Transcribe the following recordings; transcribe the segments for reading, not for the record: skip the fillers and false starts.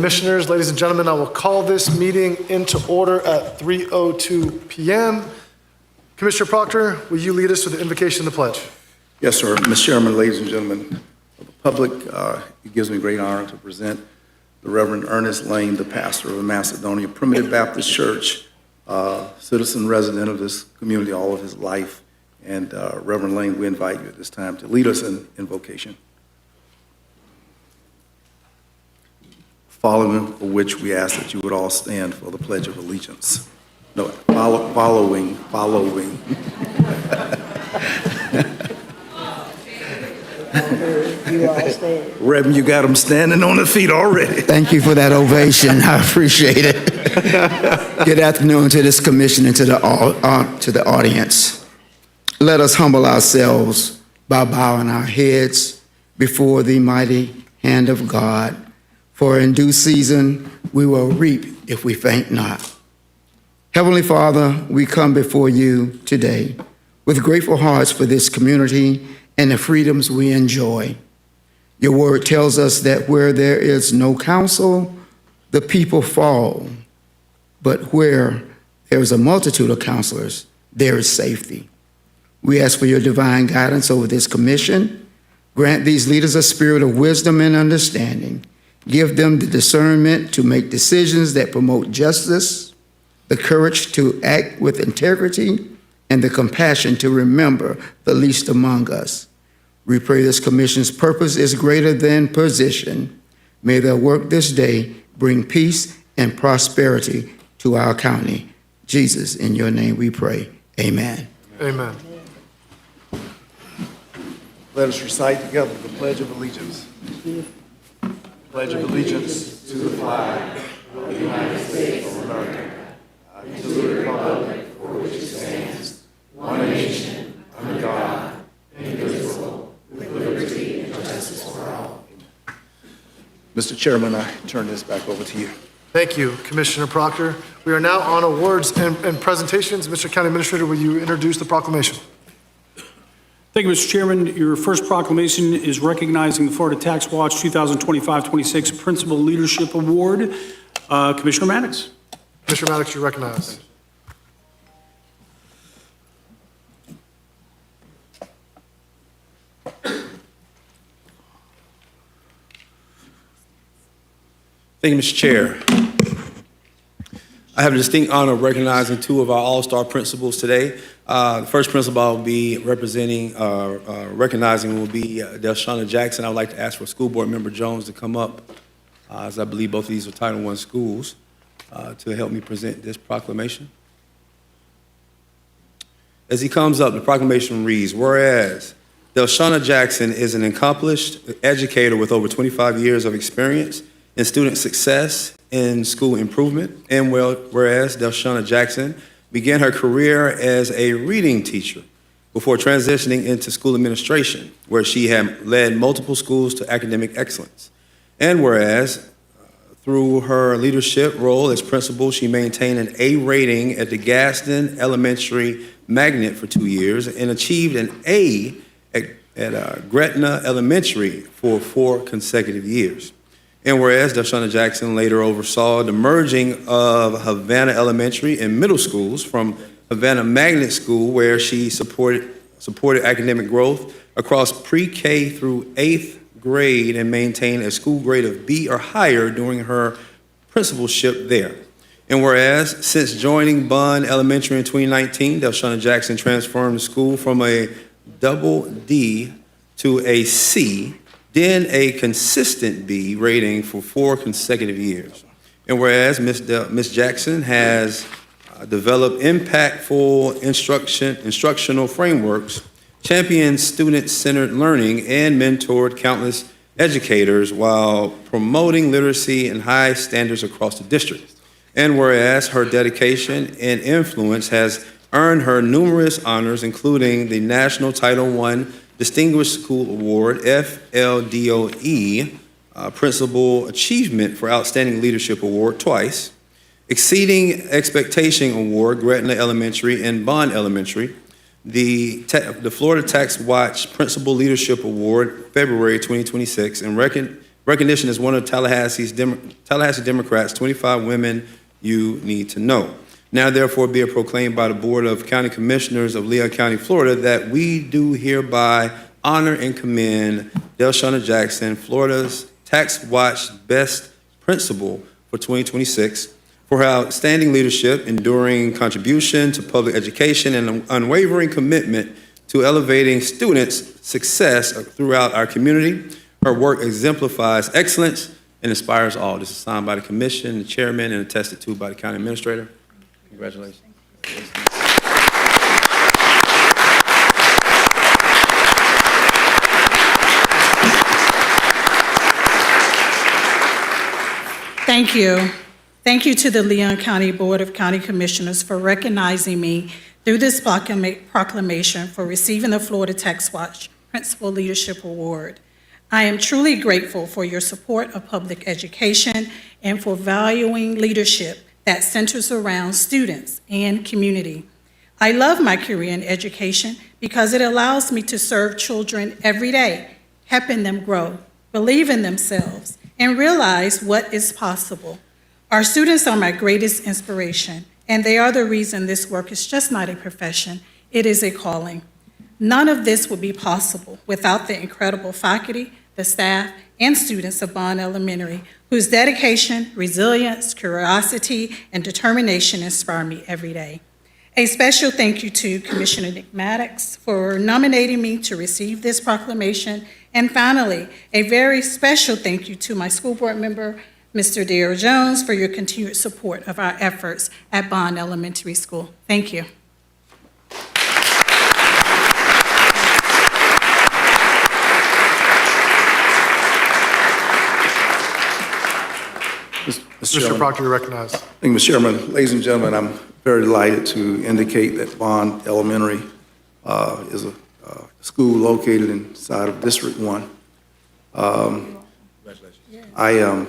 Commissioners, ladies and gentlemen, I will call this meeting into order at 3:02 p.m. Commissioner Proctor, will you lead us with the invocation and the pledge? Yes, sir. Mr. Chairman, ladies and gentlemen of the public, it gives me great honor to present the Reverend Ernest Lane, the pastor of the Macedonia Primitive Baptist Church, citizen resident of this community all of his life. And Reverend Lane, we invite you at this time to lead us in invocation. Following which we ask that you would all stand for the Pledge of Allegiance. No, following. Reverend, you got them standing on their feet already. Thank you for that ovation. I appreciate it. Good afternoon to this commission and to the audience. Let us humble ourselves by bowing our heads before the mighty hand of God. For in due season we will reap if we faint not. Heavenly Father, we come before you today with grateful hearts for this community and the freedoms we enjoy. Your word tells us that where there is no counsel, the people fall. But where there is a multitude of counselors, there is safety. We ask for your divine guidance over this commission. Grant these leaders a spirit of wisdom and understanding. Give them the discernment to make decisions that promote justice, the courage to act with integrity, and the compassion to remember the least among us. We pray this commission's purpose is greater than position. May their work this day bring peace and prosperity to our county. Jesus, in your name we pray. Amen. Amen. Let us recite together the Pledge of Allegiance. Pledge of allegiance to the flag of the United States of America, to the republic for which it stands, one nation, under God, indivisible, with liberty and justice for all. Mr. Chairman, I turn this back over to you. Thank you, Commissioner Proctor. We are now on awards and presentations. Mr. County Administrator, will you introduce the proclamation? Thank you, Mr. Chairman. Your first proclamation is recognizing the Florida Tax Watch 2025-26 Principal Leadership Award. Commissioner Maddox. Commissioner Maddox, you're recognized. Thank you, Mr. Chair. I have the distinct honor of recognizing two of our all-star principals today. The first principal I'll be recognizing will be Delshana Jackson. I would like to ask for School Board Member Jones to come up, as I believe both of these are Title I schools, to help me present this proclamation. As he comes up, the proclamation reads, whereas Delshana Jackson is an accomplished educator with over 25 years of experience in student success and school improvement, and whereas Delshana Jackson began her career as a reading teacher before transitioning into school administration, where she had led multiple schools to academic excellence. And whereas through her leadership role as principal, she maintained an A rating at the Gaston Elementary Magnet for 2 years and achieved an A at Gretna Elementary for 4 consecutive years. And whereas Delshana Jackson later oversaw the merging of Havana Elementary and middle schools from Havana Magnet School, where she supported academic growth across pre-K through 8th grade and maintained a school grade of B or higher during her principalship there. And whereas since joining Bond Elementary in 2019, Delshana Jackson transformed the school from a double D to a C, then a consistent B rating for 4 consecutive years. And whereas Ms. Jackson has developed impactful instructional frameworks, championed student-centered learning, and mentored countless educators while promoting literacy and high standards across the district. And whereas her dedication and influence has earned her numerous honors, including the National Title I Distinguished School Award, FLDOE, Principal Achievement for Outstanding Leadership Award twice, Exceeding Expectation Award, Gretna Elementary and Bond Elementary, the Florida Tax Watch Principal Leadership Award, February 2026, and Recognition as one of Tallahassee Democrats' 25 Women You Need to Know. Now therefore be it proclaimed by the Board of County Commissioners of Leon County, Florida, that we do hereby honor and commend Delshana Jackson, Florida's Tax Watch Best Principal for 2026, for her outstanding leadership, enduring contribution to public education, and unwavering commitment to elevating students' success throughout our community. Her work exemplifies excellence and inspires all. This is signed by the commission, the chairman, and attested to by the county administrator. Congratulations. Thank you. Thank you to the Leon County Board of County Commissioners for recognizing me through this proclamation for receiving the Florida Tax Watch Principal Leadership Award. I am truly grateful for your support of public education and for valuing leadership that centers around students and community. I love my career in education because it allows me to serve children every day, helping them grow, believe in themselves, and realize what is possible. Our students are my greatest inspiration, and they are the reason this work is just not a profession, it is a calling. None of this would be possible without the incredible faculty, the staff, and students of Bond Elementary, whose dedication, resilience, curiosity, and determination inspire me every day. A special thank you to Commissioner Nick Maddox for nominating me to receive this proclamation. And finally, a very special thank you to my school board member, Mr. Darrell Jones, for your continued support of our efforts at Bond Elementary School. Thank you. Mr. Proctor, you're recognized. Thank you, Mr. Chairman. Ladies and gentlemen, I'm very delighted to indicate that Bond Elementary is a school located inside of District 1. I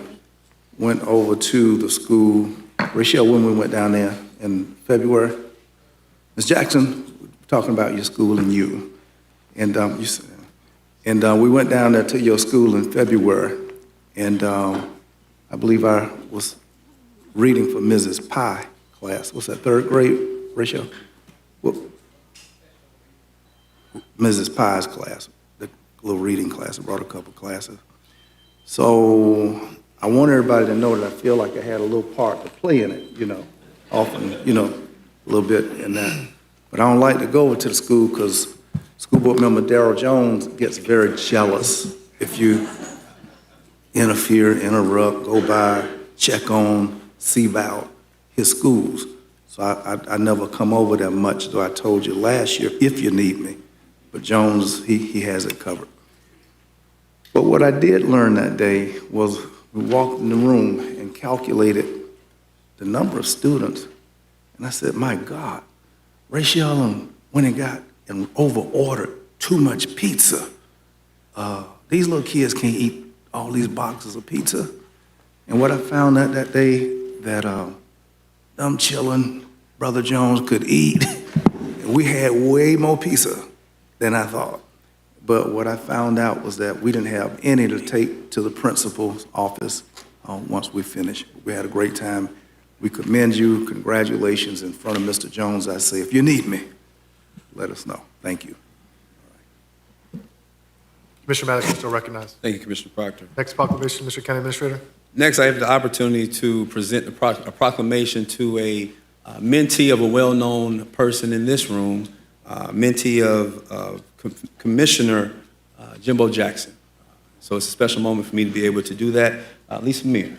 went over to the school, Rachel, when we went down there in February. Ms. Jackson, talking about your school and you. And we went down there to your school in February, and I believe I was reading for Mrs. Pye class. What's that, third grade, Rachel? Well, Mrs. Pye's class, the little reading class. I brought a couple classes. So I want everybody to know that I feel like I had a little part to play in it, often, a little bit in that. But I don't like to go over to the school because school board member Darrell Jones gets very jealous if you interfere, interrupt, go by, check on, see about his schools. So I never come over there much, though I told you last year, if you need me. But Jones, he has it covered. But what I did learn that day was we walked in the room and calculated the number of students. And I said, my God, Rachel went and got and over-ordered too much pizza. These little kids can't eat all these boxes of pizza. And what I found out that day, that them children, Brother Jones could eat, and we had way more pizza than I thought. But what I found out was that we didn't have any to take to the principal's office once we finished. We had a great time. We commend you. Congratulations in front of Mr. Jones. I say, if you need me, let us know. Thank you. Commissioner Maddox is still recognized. Thank you, Commissioner Proctor. Next proclamation, Mr. County Administrator. Next, I have the opportunity to present a proclamation to a mentee of a well-known person in this room, mentee of Commissioner Jimbo Jackson. So it's a special moment for me to be able to do that. Lisa Meir.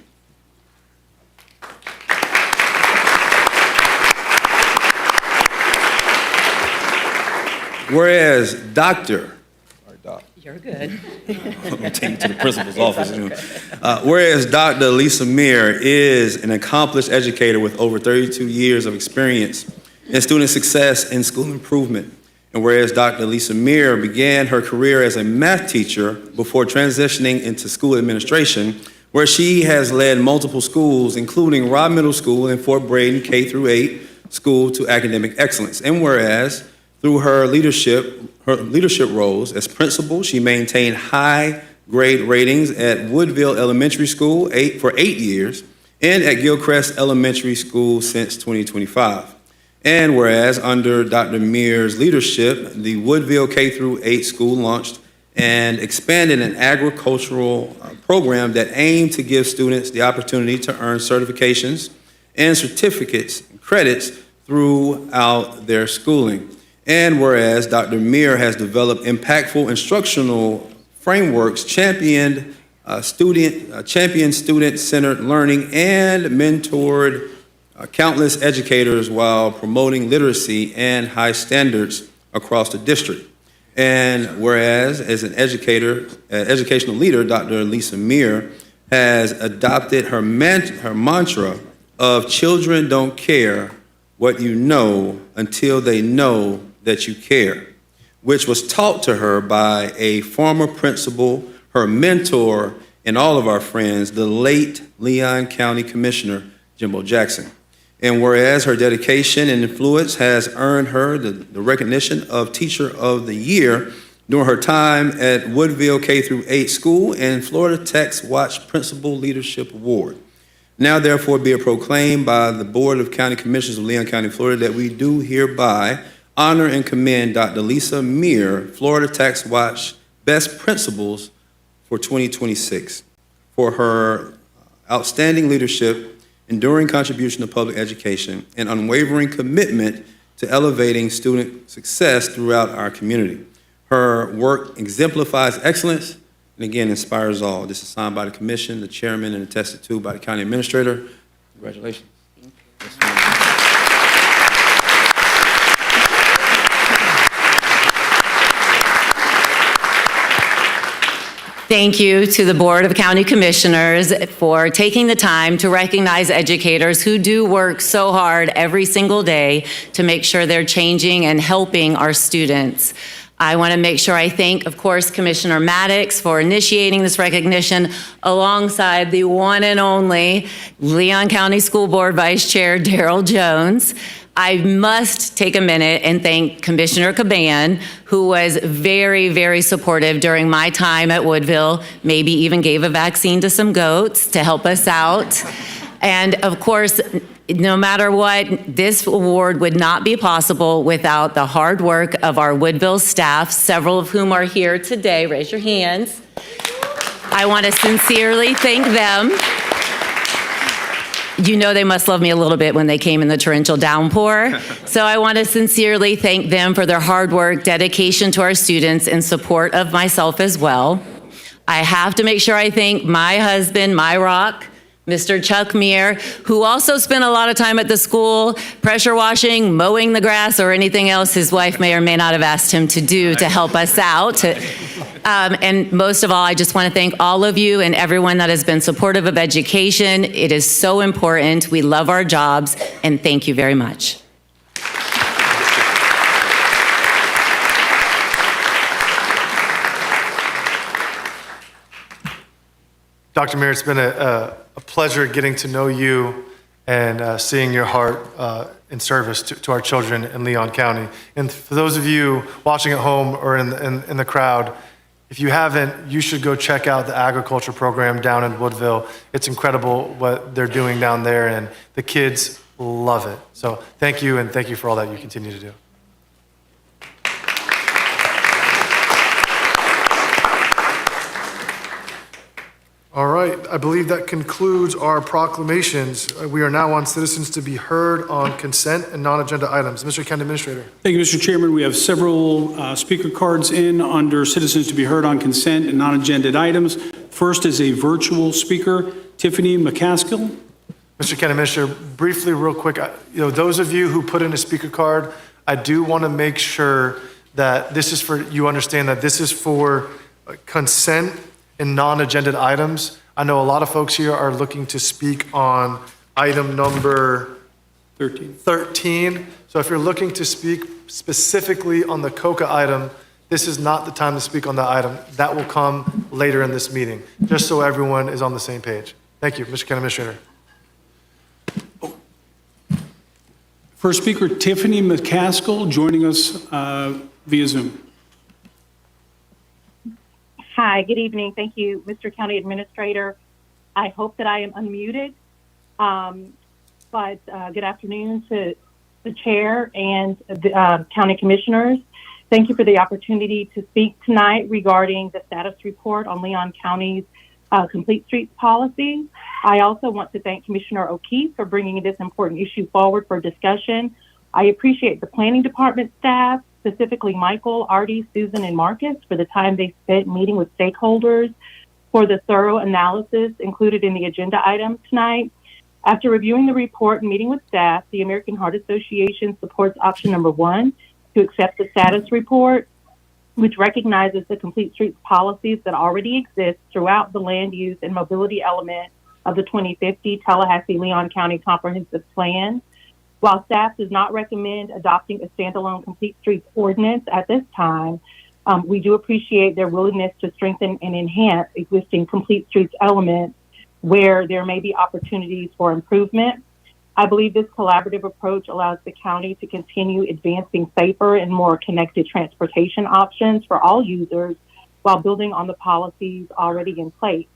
Whereas You're good. I'm going to take you to the principal's office. Whereas Dr. Lisa Meir is an accomplished educator with over 32 years of experience in student success and school improvement. And whereas Dr. Lisa Meir began her career as a math teacher before transitioning into school administration, where she has led multiple schools, including Robb Middle School and Fort Braden K-8 school to academic excellence. And whereas through her leadership roles as principal, she maintained high grade ratings at Woodville Elementary School for 8 years and at Gilcrest Elementary School since 2025. And whereas under Dr. Mears' leadership, the Woodville K-8 school launched and expanded an agricultural program that aimed to give students the opportunity to earn certifications and certificates and credits throughout their schooling. And whereas Dr. Meir has developed impactful instructional frameworks, championed student-centered learning, and mentored countless educators while promoting literacy and high standards across the district. And whereas, as an educational leader, Dr. Lisa Meir has adopted her mantra of children don't care what you know until they know that you care, which was taught to her by a former principal, her mentor, and all of our friends, the late Leon County Commissioner, Jimbo Jackson. And whereas her dedication and influence has earned her the recognition of Teacher of the Year during her time at Woodville K-8 School and Florida Tech's Watch Principal Leadership Award. Now therefore be it proclaimed by the Board of County Commissioners of Leon County, Florida, that we do hereby honor and commend Dr. Lisa Meir, Florida Tax Watch Best Principals for 2026, for her outstanding leadership, enduring contribution to public education, and unwavering commitment to elevating student success throughout our community. Her work exemplifies excellence and again inspires all. This is signed by the commission, the chairman, and attested to by the county administrator. Congratulations. Thank you to the Board of County Commissioners for taking the time to recognize educators who do work so hard every single day to make sure they're changing and helping our students. I want to make sure I thank, of course, Commissioner Maddox for initiating this recognition alongside the one and only Leon County School Board Vice Chair Darrell Jones. I must take a minute and thank Commissioner Caban, who was very, very supportive during my time at Woodville, maybe even gave a vaccine to some goats to help us out. And of course, no matter what, this award would not be possible without the hard work of our Woodville staff, several of whom are here today. Raise your hands. I want to sincerely thank them. You know they must love me a little bit when they came in the torrential downpour. So I want to sincerely thank them for their hard work, dedication to our students, and support of myself as well. I have to make sure I thank my husband, my rock, Mr. Chuck Meir, who also spent a lot of time at the school pressure washing, mowing the grass, or anything else his wife may or may not have asked him to do to help us out. And most of all, I just want to thank all of you and everyone that has been supportive of education. It is so important. We love our jobs, and thank you very much. Dr. Meir, it's been a pleasure getting to know you and seeing your heart in service to our children in Leon County. And for those of you watching at home or in the crowd, if you haven't, you should go check out the agriculture program down in Woodville. It's incredible what they're doing down there, and the kids love it. So thank you, and thank you for all that you continue to do. All right, I believe that concludes our proclamations. We are now on citizens to be heard on consent and non-agenda items. Mr. County Administrator. Thank you, Mr. Chairman. We have several speaker cards in under citizens to be heard on consent and non-agenda items. First is a virtual speaker, Tiffany McCaskill. Mr. County Administrator, briefly, real quick, those of you who put in a speaker card, I do want to make sure that this is for, you understand that this is for consent and non-agenda items. I know a lot of folks here are looking to speak on item number 13. So if you're looking to speak specifically on the COCA item, this is not the time to speak on that item. That will come later in this meeting, just so everyone is on the same page. Thank you, Mr. County Administrator. First speaker, Tiffany McCaskill, joining us via Zoom. Hi, good evening. Thank you, Mr. County Administrator. I hope that I am unmuted. But good afternoon to the Chair and the County Commissioners. Thank you for the opportunity to speak tonight regarding the status report on Leon County's Complete Streets policy. I also want to thank Commissioner O'Keefe for bringing this important issue forward for discussion. I appreciate the Planning Department staff, specifically Michael, Artie, Susan, and Marcus, for the time they spent meeting with stakeholders, for the thorough analysis included in the agenda item tonight. After reviewing the report and meeting with staff, the American Heart Association supports option number 1 to accept the status report, which recognizes the Complete Streets policies that already exist throughout the land use and mobility element of the 2050 Tallahassee-Leon County Comprehensive Plan. While staff does not recommend adopting a standalone Complete Streets ordinance at this time, we do appreciate their willingness to strengthen and enhance existing Complete Streets elements where there may be opportunities for improvement. I believe this collaborative approach allows the county to continue advancing safer and more connected transportation options for all users while building on the policies already in place.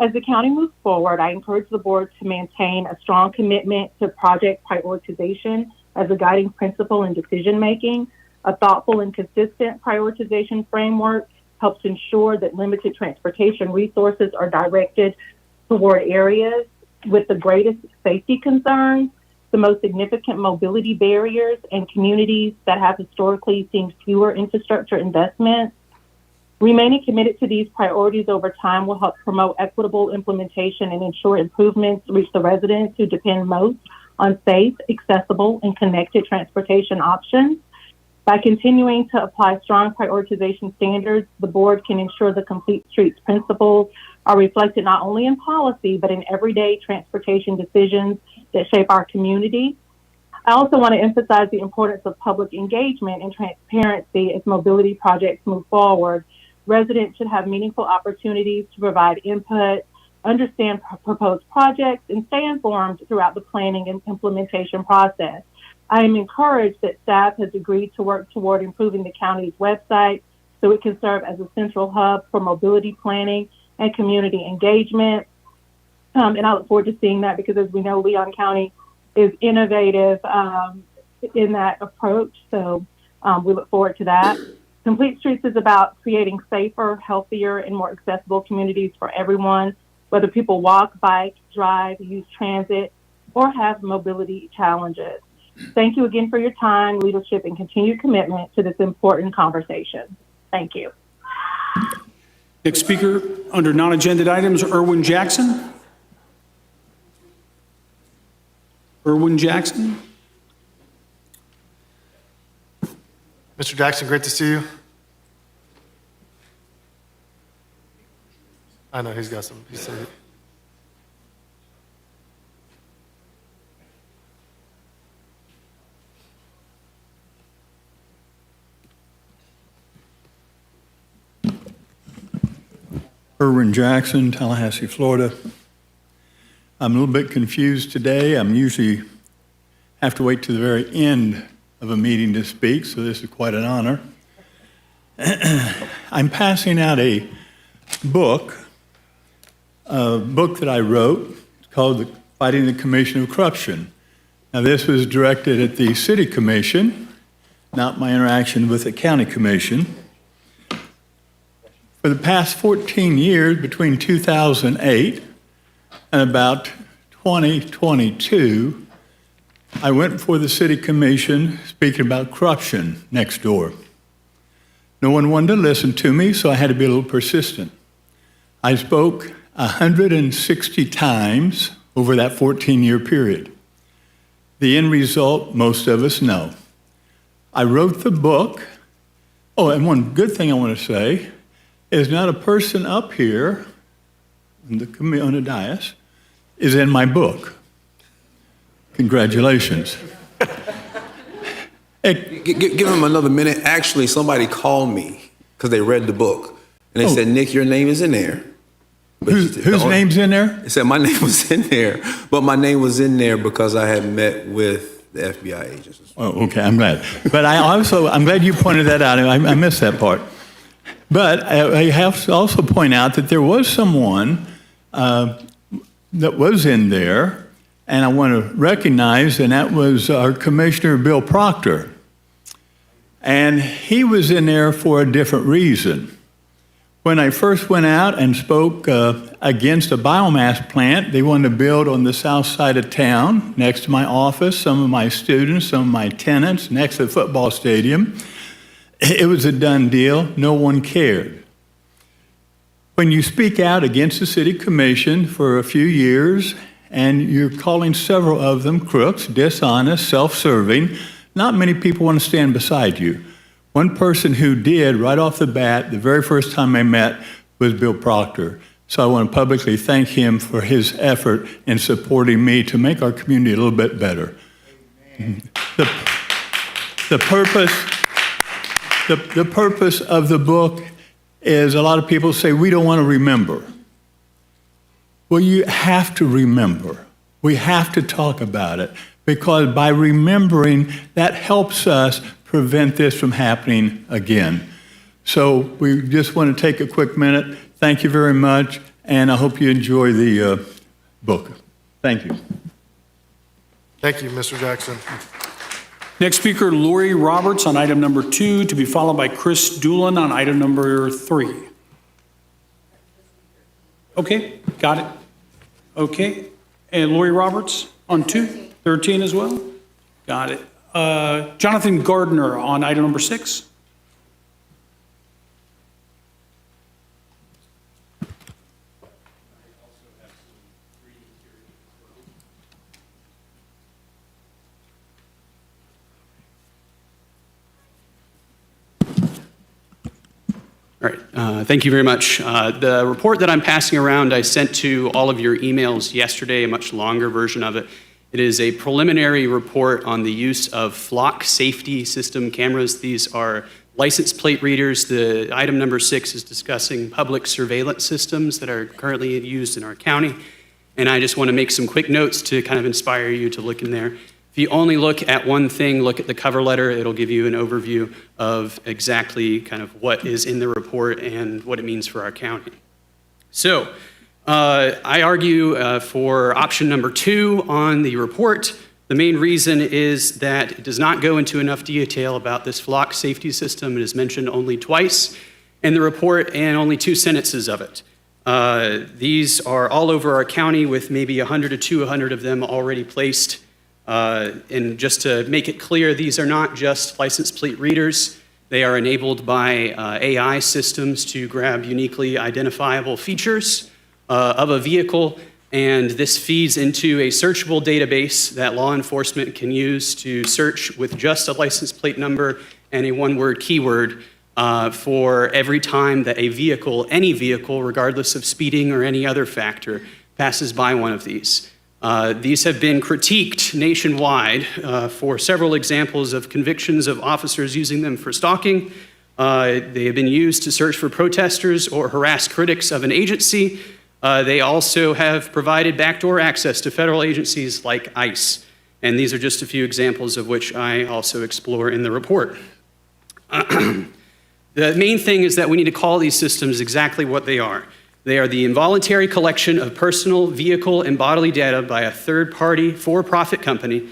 As the county moves forward, I encourage the board to maintain a strong commitment to project prioritization as a guiding principle in decision-making. A thoughtful and consistent prioritization framework helps ensure that limited transportation resources are directed toward areas with the greatest safety concerns, the most significant mobility barriers, and communities that have historically seen fewer infrastructure investments. Remaining committed to these priorities over time will help promote equitable implementation and ensure improvements reach the residents who depend most on safe, accessible, and connected transportation options. By continuing to apply strong prioritization standards, the board can ensure the Complete Streets principles are reflected not only in policy, but in everyday transportation decisions that shape our community. I also want to emphasize the importance of public engagement and transparency as mobility projects move forward. Residents should have meaningful opportunities to provide input, understand proposed projects, and stay informed throughout the planning and implementation process. I am encouraged that staff has agreed to work toward improving the county's website so it can serve as a central hub for mobility planning and community engagement. And I look forward to seeing that because, as we know, Leon County is innovative in that approach. So we look forward to that. Complete Streets is about creating safer, healthier, and more accessible communities for everyone, whether people walk, bike, drive, use transit, or have mobility challenges. Thank you again for your time, leadership, and continued commitment to this important conversation. Thank you. Next speaker under non-agenda items, Erwin Jackson. Erwin Jackson. Mr. Jackson, great to see you. I know he's got some. He said it. Erwin Jackson, Tallahassee, Florida. I'm a little bit confused today. I'm usually have to wait to the very end of a meeting to speak, so this is quite an honor. I'm passing out a book that I wrote. It's called Fighting the Commission of Corruption. Now, this was directed at the City Commission, not my interaction with the County Commission. For the past 14 years, between 2008 and about 2022, I went before the City Commission speaking about corruption next door. No one wanted to listen to me, so I had to be a little persistent. I spoke 160 times over that 14-year period. The end result, most of us know. I wrote the book. Oh, and one good thing I want to say is not a person up here on the dais is in my book. Congratulations. Give him another minute. Actually, somebody called me because they read the book. And they said, Nick, your name is in there. But Whose name's in there? They said my name was in there. But my name was in there because I had met with the FBI agents. Oh, okay, I'm glad. But I'm glad you pointed that out. I missed that part. But I have to also point out that there was someone that was in there, and I want to recognize, and that was our Commissioner Bill Proctor. And he was in there for a different reason. When I first went out and spoke against a biomass plant they wanted to build on the south side of town, next to my office, some of my students, some of my tenants, next to the football stadium, it was a done deal. No one cared. When you speak out against the city commission for a few years, and you're calling several of them crooks, dishonest, self-serving, not many people want to stand beside you. One person who did, right off the bat, the very first time I met, was Bill Proctor. So I want to publicly thank him for his effort in supporting me to make our community a little bit better. The purpose of the book is, a lot of people say, we don't want to remember. Well, you have to remember. We have to talk about it, because by remembering, that helps us prevent this from happening again. So we just want to take a quick minute. Thank you very much, and I hope you enjoy the book. Thank you. Thank you, Mr. Jackson. Next speaker, Lori Roberts on item number 2, to be followed by Chris Doolan on item number 3. Okay, got it. Okay, and Lori Roberts on 2, 13 as well? Got it. Jonathan Gardner on item number 6. All right, thank you very much. The report that I'm passing around, I sent to all of your emails yesterday, a much longer version of it. It is a preliminary report on the use of flock safety system cameras. These are license plate readers. The item number 6 is discussing public surveillance systems that are currently used in our county. And I just want to make some quick notes to kind of inspire you to look in there. If you only look at one thing, look at the cover letter, it'll give you an overview of exactly kind of what is in the report and what it means for our county. So I argue for option number 2 on the report. The main reason is that it does not go into enough detail about this flock safety system. It is mentioned only twice in the report and only 2 sentences of it. These are all over our county with maybe 100 to 200 of them already placed. And just to make it clear, these are not just license plate readers. They are enabled by AI systems to grab uniquely identifiable features of a vehicle, and this feeds into a searchable database that law enforcement can use to search with just a license plate number and a one-word keyword for every time that a vehicle, any vehicle, regardless of speeding or any other factor, passes by one of these. These have been critiqued nationwide for several examples of convictions of officers using them for stalking. They have been used to search for protesters or harass critics of an agency. They also have provided backdoor access to federal agencies like ICE. And these are just a few examples of which I also explore in the report. The main thing is that we need to call these systems exactly what they are. They are the involuntary collection of personal, vehicle, and bodily data by a third-party, for-profit company.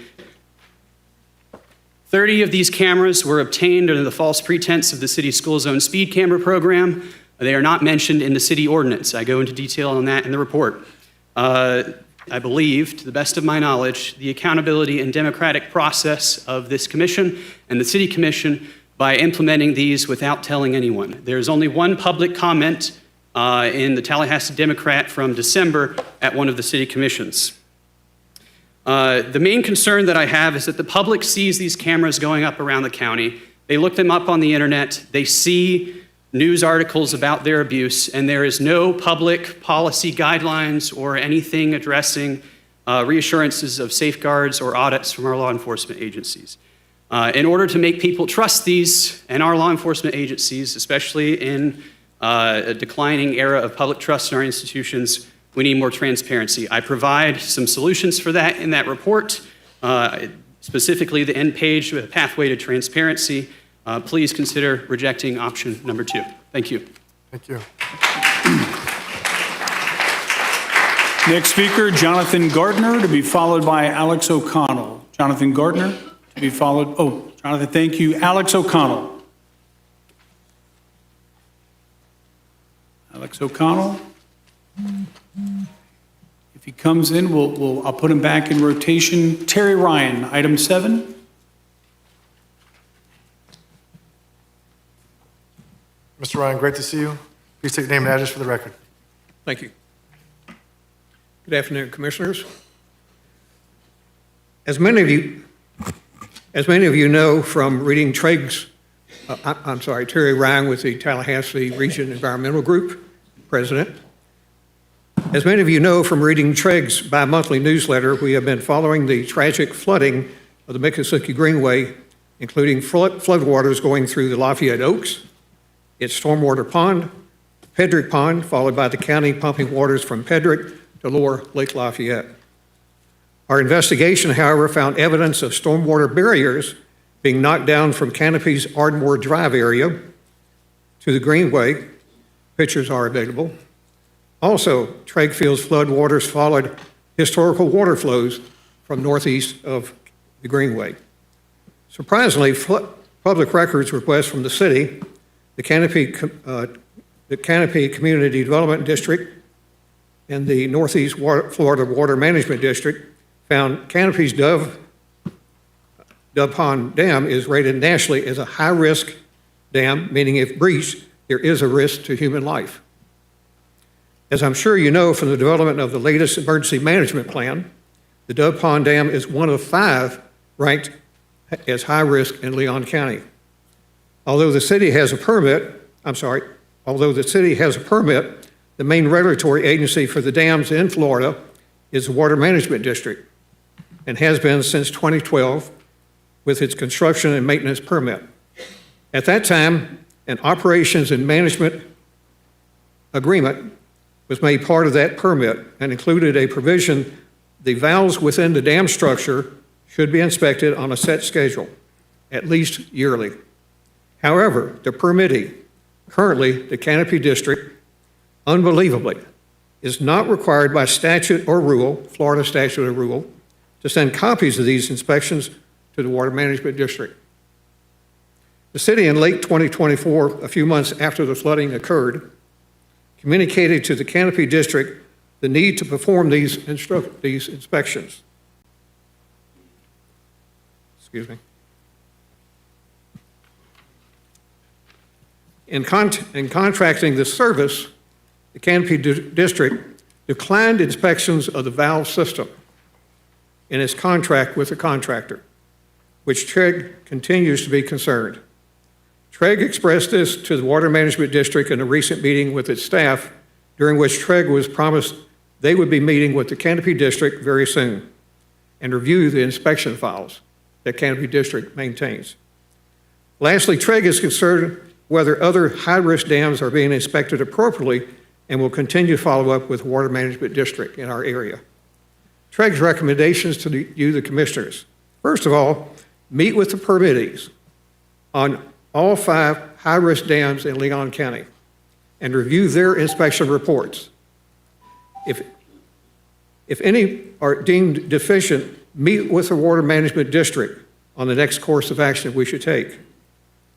30 of these cameras were obtained under the false pretense of the city school zone speed camera program. They are not mentioned in the city ordinance. I go into detail on that in the report. I believe, to the best of my knowledge, the accountability and democratic process of this commission and the city commission by implementing these without telling anyone. There's only one public comment in the Tallahassee Democrat from December at one of the city commissions. The main concern that I have is that the public sees these cameras going up around the county. They look them up on the internet. They see news articles about their abuse, and there is no public policy guidelines or anything addressing reassurances of safeguards or audits from our law enforcement agencies. In order to make people trust these and our law enforcement agencies, especially in a declining era of public trust in our institutions, we need more transparency. I provide some solutions for that in that report, specifically the end page with a pathway to transparency. please consider rejecting option number 2. Thank you. Thank you. Next speaker, Jonathan Gardner, to be followed by Alex O'Connell. Jonathan Gardner, to be followed, Jonathan, thank you. Alex O'Connell. Alex O'Connell. If he comes in, I'll put him back in rotation. Terry Ryan, item 7. Mr. Ryan, great to see you. Please take your name and address for the record. Thank you. Good afternoon, Commissioners. As many of you know from reading Terry Ryan with the Tallahassee Region Environmental Group, President. As many of you know from reading Treg's bi-monthly newsletter, we have been following the tragic flooding of the Miccosukee Greenway, including floodwaters going through the Lafayette Oaks, its stormwater pond, Pedrick Pond, followed by the county pumping waters from Pedrick to lower Lake Lafayette. Our investigation, however, found evidence of stormwater barriers being knocked down from Canopy's Ardmore Drive area to the Greenway. Pictures are available. Also, Treg Field's floodwaters followed historical water flows from northeast of the Greenway. Surprisingly, public records requests from the city, the Canopy Community Development District, and the Northeast Florida Water Management District found Canopy's Dove Pond Dam is rated nationally as a high-risk dam, meaning if breached, there is a risk to human life. As I'm sure you know from the development of the latest emergency management plan, the Dove Pond Dam is one of 5 ranked as high risk in Leon County. Although the city has a permit, the main regulatory agency for the dams in Florida is the Water Management District and has been since 2012 with its construction and maintenance permit. At that time, an operations and management agreement was made part of that permit and included a provision the valves within the dam structure should be inspected on a set schedule, at least yearly. However, the permittee, currently the Canopy District, unbelievably, is not required by statute or rule, Florida statute or rule, to send copies of these inspections to the Water Management District. The city in late 2024, a few months after the flooding occurred, communicated to the Canopy District the need to perform these inspections. Excuse me. In contracting this service, the Canopy District declined inspections of the valve system in its contract with the contractor, which Treg continues to be concerned. Treg expressed this to the Water Management District in a recent meeting with its staff, during which Treg was promised they would be meeting with the Canopy District very soon and review the inspection files that Canopy District maintains. Lastly, Treg is concerned whether other high-risk dams are being inspected appropriately and will continue to follow up with Water Management District in our area. Treg's recommendations to you, the commissioners. First of all, meet with the permittees on all 5 high-risk dams in Leon County and review their inspection reports. If any are deemed deficient, meet with the Water Management District on the next course of action we should take.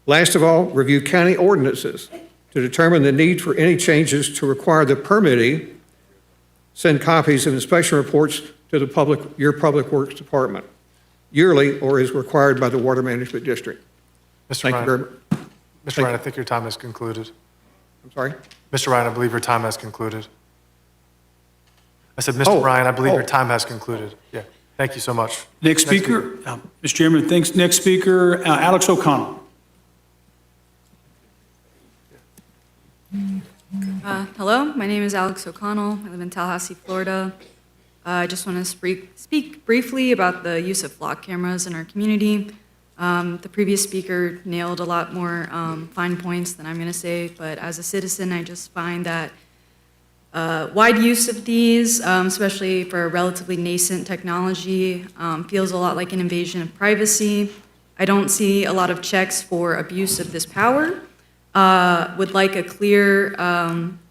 Last of all, review county ordinances to determine the need for any changes to require the permittee send copies of inspection reports to your Public Works Department yearly or as required by the Water Management District. Thank you very much. Mr. Ryan, I think your time has concluded. I'm sorry? Mr. Ryan, I believe your time has concluded. I said, Mr. Ryan, I believe your time has concluded. Yeah, thank you so much. Next speaker, Mr. Chairman, thanks. Next speaker, Alex O'Connell. Hello, my name is Alex O'Connell. I live in Tallahassee, Florida. I just want to speak briefly about the use of flock cameras in our community. The previous speaker nailed a lot more fine points than I'm going to say, but as a citizen, I just find that wide use of these, especially for a relatively nascent technology, feels a lot like an invasion of privacy. I don't see a lot of checks for abuse of this power. Would like a clear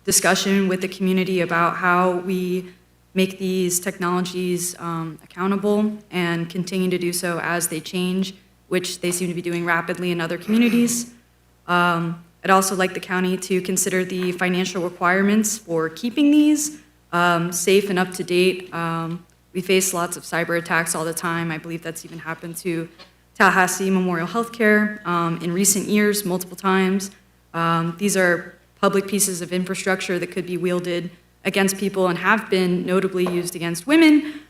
discussion with the community about how we make these technologies accountable and continue to do so as they change, which they seem to be doing rapidly in other communities. I'd also like the county to consider the financial requirements for keeping these safe and up to date. We face lots of cyber attacks all the time. I believe that's even happened to Tallahassee Memorial Healthcare in recent years, multiple times. These are public pieces of infrastructure that could be wielded against people and have been notably used against women.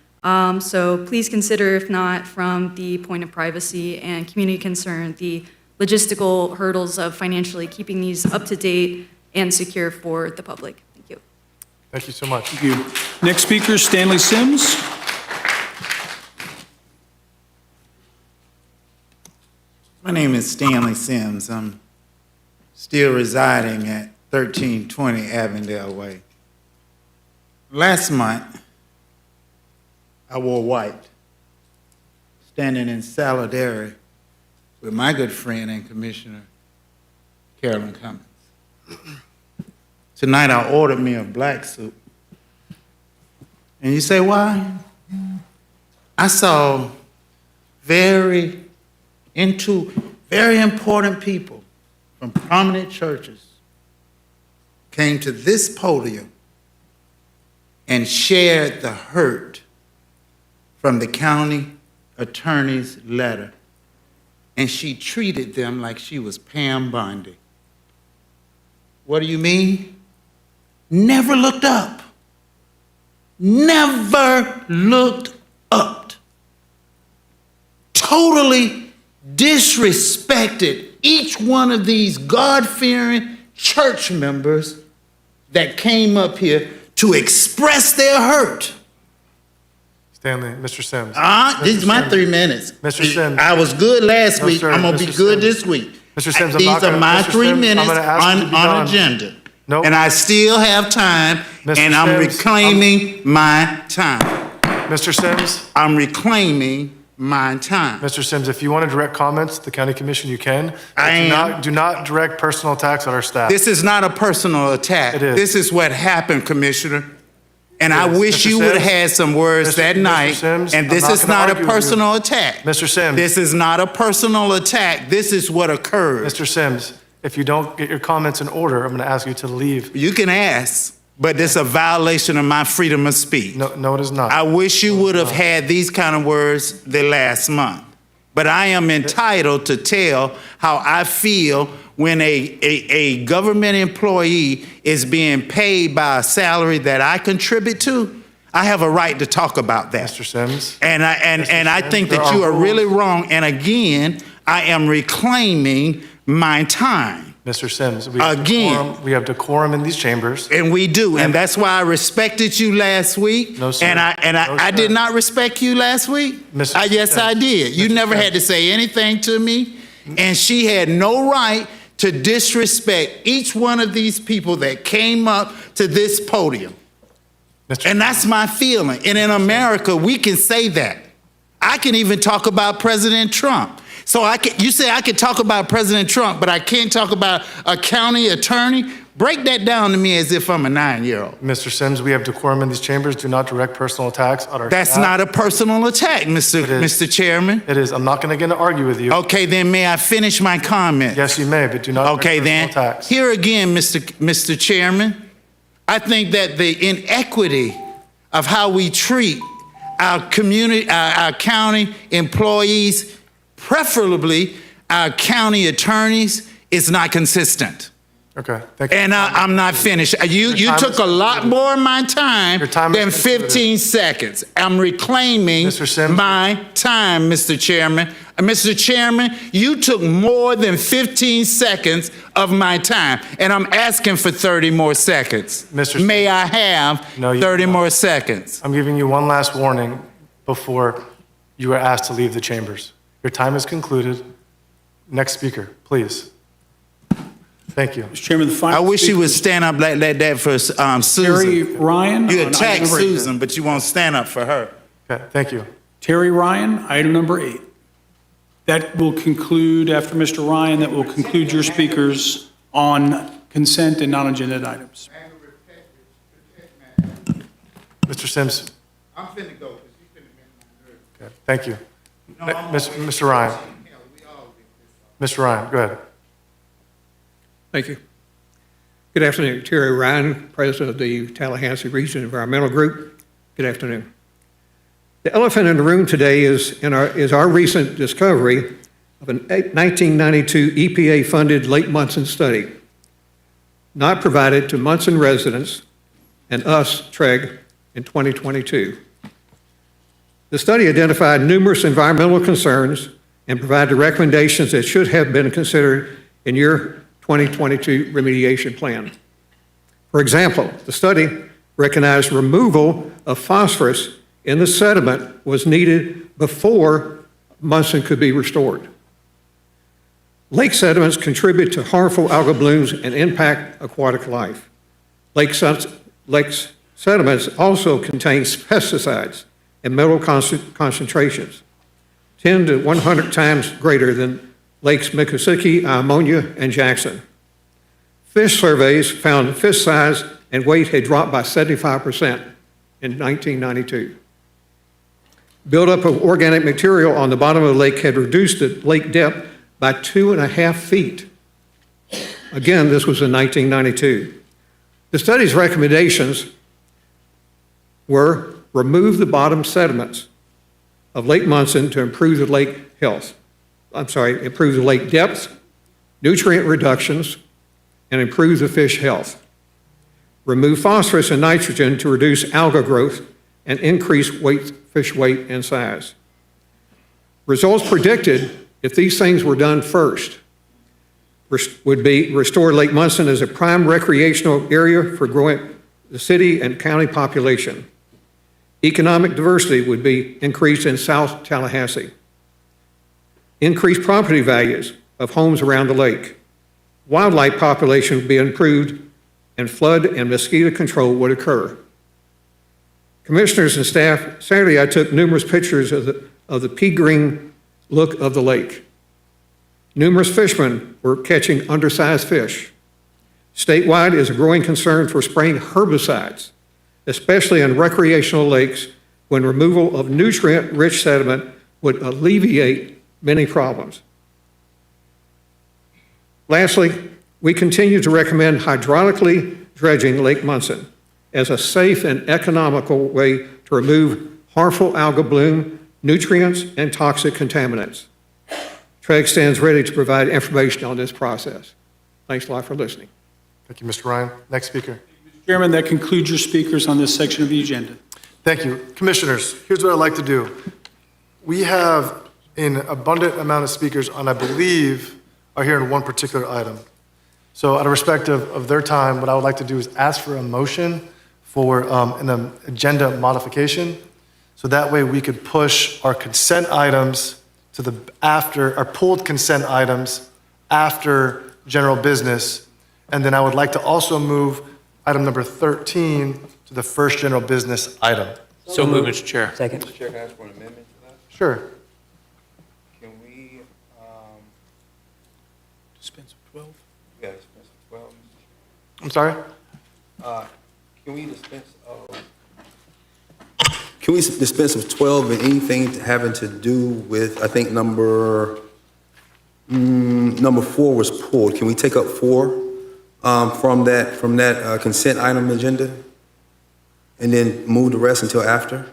So please consider, if not from the point of privacy and community concern, the logistical hurdles of financially keeping these up to date and secure for the public. Thank you. Thank you so much. Thank you. Next speaker is Stanley Sims. My name is Stanley Sims. I'm still residing at 1320 Avondale Way. Last month, I wore white, standing in solidarity with my good friend and Commissioner Carolyn Cummings. Tonight, I ordered me a black suit. And you say, why? I saw very important people from prominent churches came to this podium and shared the hurt from the county attorney's letter. And she treated them like she was Pam Bondi. What do you mean? Never looked up. Never looked up. Totally disrespected each one of these God-fearing church members that came up here to express their hurt. Stanley, Mr. Sims. This is my 3 minutes. Mr. Sims. I was good last No, week. sir. I'm going to be Mr. good Sims. this week. Mr. Sims, I'm These not are gonna- my Mr. 3 Sims, I'm minutes gonna ask you to be on done. agenda. Nope. And I still have time, Mr. and I'm Sims, reclaiming my time. Mr. Sims, I'm reclaiming my time. Mr. Sims, if you want to direct comments to the county commission, you can. But I do am. Do not direct personal attacks on our staff. This is not a personal attack. It is. This is what happened, Commissioner. And It I is. wish Mr. you would have Sims? had some words Mr. that Mr. night. Sims, And I'm this not is gonna not a argue with you. personal attack. Mr. Sims. This is not a personal attack. This is what occurred. Mr. Sims, if you don't get your comments in order, I'm going to ask you to leave. You can ask, but it's a violation of my freedom of speech. No, it is not. I wish you would have had these kind of words the last month. But I am entitled to tell how I feel when a government employee is being paid by a salary that I contribute to. I have a right to talk about that. Mr. Sims. And I think there that you are are really rules. wrong. And again, I am reclaiming my time. Mr. Sims, Again. we have decorum in these chambers. And we do, and that's why I respected you last week. No, sir. And No, I sir. did not respect you last week. Mr. Yes, I did. You Mr. never Sims. had to say anything to me, and she had no right to disrespect each one of these people that came up to this podium. And that's my feeling. And in America, we can say that. I can even talk about President Trump. So you say I can talk about President Trump, but I can't talk about a county attorney? Break that down to me as if I'm a 9-year-old. Mr. Sims, we have decorum in these chambers. Do not direct personal attacks on our That's staff. not a personal attack, is. Mr. Chairman. It is. I'm not going to get into argue with you. Okay, then may I finish my comment? Yes, you may, but do not Okay, direct then. personal attacks. Here again, Mr. Chairman, I think that the inequity of how we treat our community, our county employees, preferably our county attorneys, is not consistent. Okay, thank you. And I'm not finished. You time took is a lot concluded. more of my time Your time is than concluded. 15 seconds. I'm reclaiming Mr. Sims? my time, Mr. Chairman. Mr. Chairman, you took more than 15 seconds of my time, and I'm asking for 30 more seconds. Mr. Sims? May I have No, you 30 cannot. more seconds? I'm giving you one last warning before you are asked to leave the chambers. Your time is concluded. Next speaker, please. Thank you. Mr. Chairman, the I final wish you speaker would is stand up like that for Terry Susan. Ryan. You on attack item number 8. Susan, but you won't stand up for her. Okay, thank you. Terry Ryan, item number 8. That will conclude, after Mr. Ryan, that will conclude your speakers on consent and non-agenda items. Mr. Sims, I'm finna go, because he's finna make my nerves. okay, thank you. No, I'm Mr. Ryan, Hell, we all get this. Mr. Ryan, go ahead. Thank you. Good afternoon. Terry Ryan, President of the Tallahassee Region Environmental Group. Good afternoon. The elephant in the room today is our recent discovery of a 1992 EPA-funded Lake Munson study, not provided to Munson residents and us, TREG, in 2022. The study identified numerous environmental concerns and provided recommendations that should have been considered in your 2022 remediation plan. For example, the study recognized removal of phosphorus in the sediment was needed before Munson could be restored. Lake sediments contribute to harmful algal blooms and impact aquatic life. Lake sediments also contain pesticides and metal concentrations, 10 to 100 times greater than Lakes Miccosukee, Ammonia, and Jackson. Fish surveys found fish size and weight had dropped by 75% in 1992. Buildup of organic material on the bottom of the lake had reduced the lake depth by 2.5 feet. Again, this was in 1992. The study's recommendations were remove the bottom sediments of Lake Munson to improve the lake health. Improve the lake depth, nutrient reductions, and improve the fish health. Remove phosphorus and nitrogen to reduce algal growth and increase fish weight and size. Results predicted, if these things were done first, would be restore Lake Munson as a prime recreational area for growing the city and county population. Economic diversity would be increased in South Tallahassee. Increased property values of homes around the lake. Wildlife population would be improved, and flood and mosquito control would occur. Commissioners and staff, Saturday I took numerous pictures of the pea green look of the lake. Numerous fishermen were catching undersized fish. Statewide is a growing concern for spraying herbicides, especially in recreational lakes, when removal of nutrient-rich sediment would alleviate many problems. Lastly, we continue to recommend hydraulically dredging Lake Munson as a safe and economical way to remove harmful algal bloom, nutrients, and toxic contaminants. TREG stands ready to provide information on this process. Thanks a lot for listening. Thank you, Mr. Ryan. Next speaker. Chairman, that concludes your speakers on this section of the agenda. Thank you. Commissioners, here's what I'd like to do. We have an abundant amount of speakers, and I believe are here in one particular item. So out of respect of their time, what I would like to do is ask for a motion for an agenda modification. So that way we could push our consent items to our pulled consent items after general business. And then I would like to also move item number 13 to the first general business item. So moved, Mr. Chair. Second. Mr. Chair, can I ask for an amendment to that? Sure. Can we, Dispense with 12. yeah, dispense of 12? I'm sorry? Can we dispense of? Can we dispense of 12 and anything having to do with, I think number 4 was pulled. Can we take up 4 from that consent item agenda? And then move the rest until after?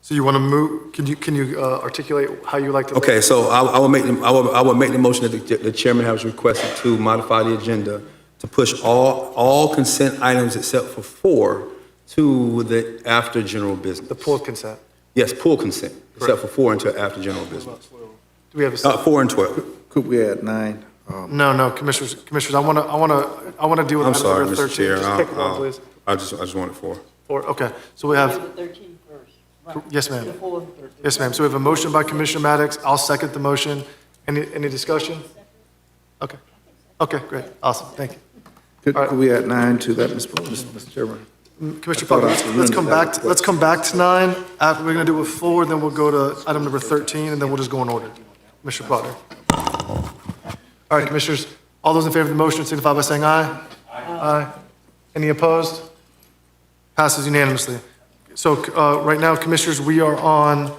So you want to move, can you articulate how you like to? Okay, so I will make the motion that the chairman has requested to modify the agenda to push all consent items except for 4 to the after general business. The pulled consent. Yes, pull consent, except for 4 until after general business. Do we have a second? 4 and 12. Could we add 9? No, commissioners, I want to deal with I'm item sorry, number 13. Mr. Chair. Just pick one, please. I just wanted 4. 4, okay. So we have. 13 first. Yes, ma'am. Before 13. Yes, ma'am. So we have a motion by Commissioner Maddox. I'll second the motion. Any discussion? Okay. Okay, great. Awesome. Thank you. Could we add 9 to that, Mr. Chairman? Commissioner Parker, let's come back to 9. After we're going to do it with 4, then we'll go to item number 13, and then we'll just go in order. Commissioner Potter. All right, Commissioners, all those in favor of the motion signify by saying aye. Aye. Any opposed? Passes unanimously. So right now, Commissioners, we are on,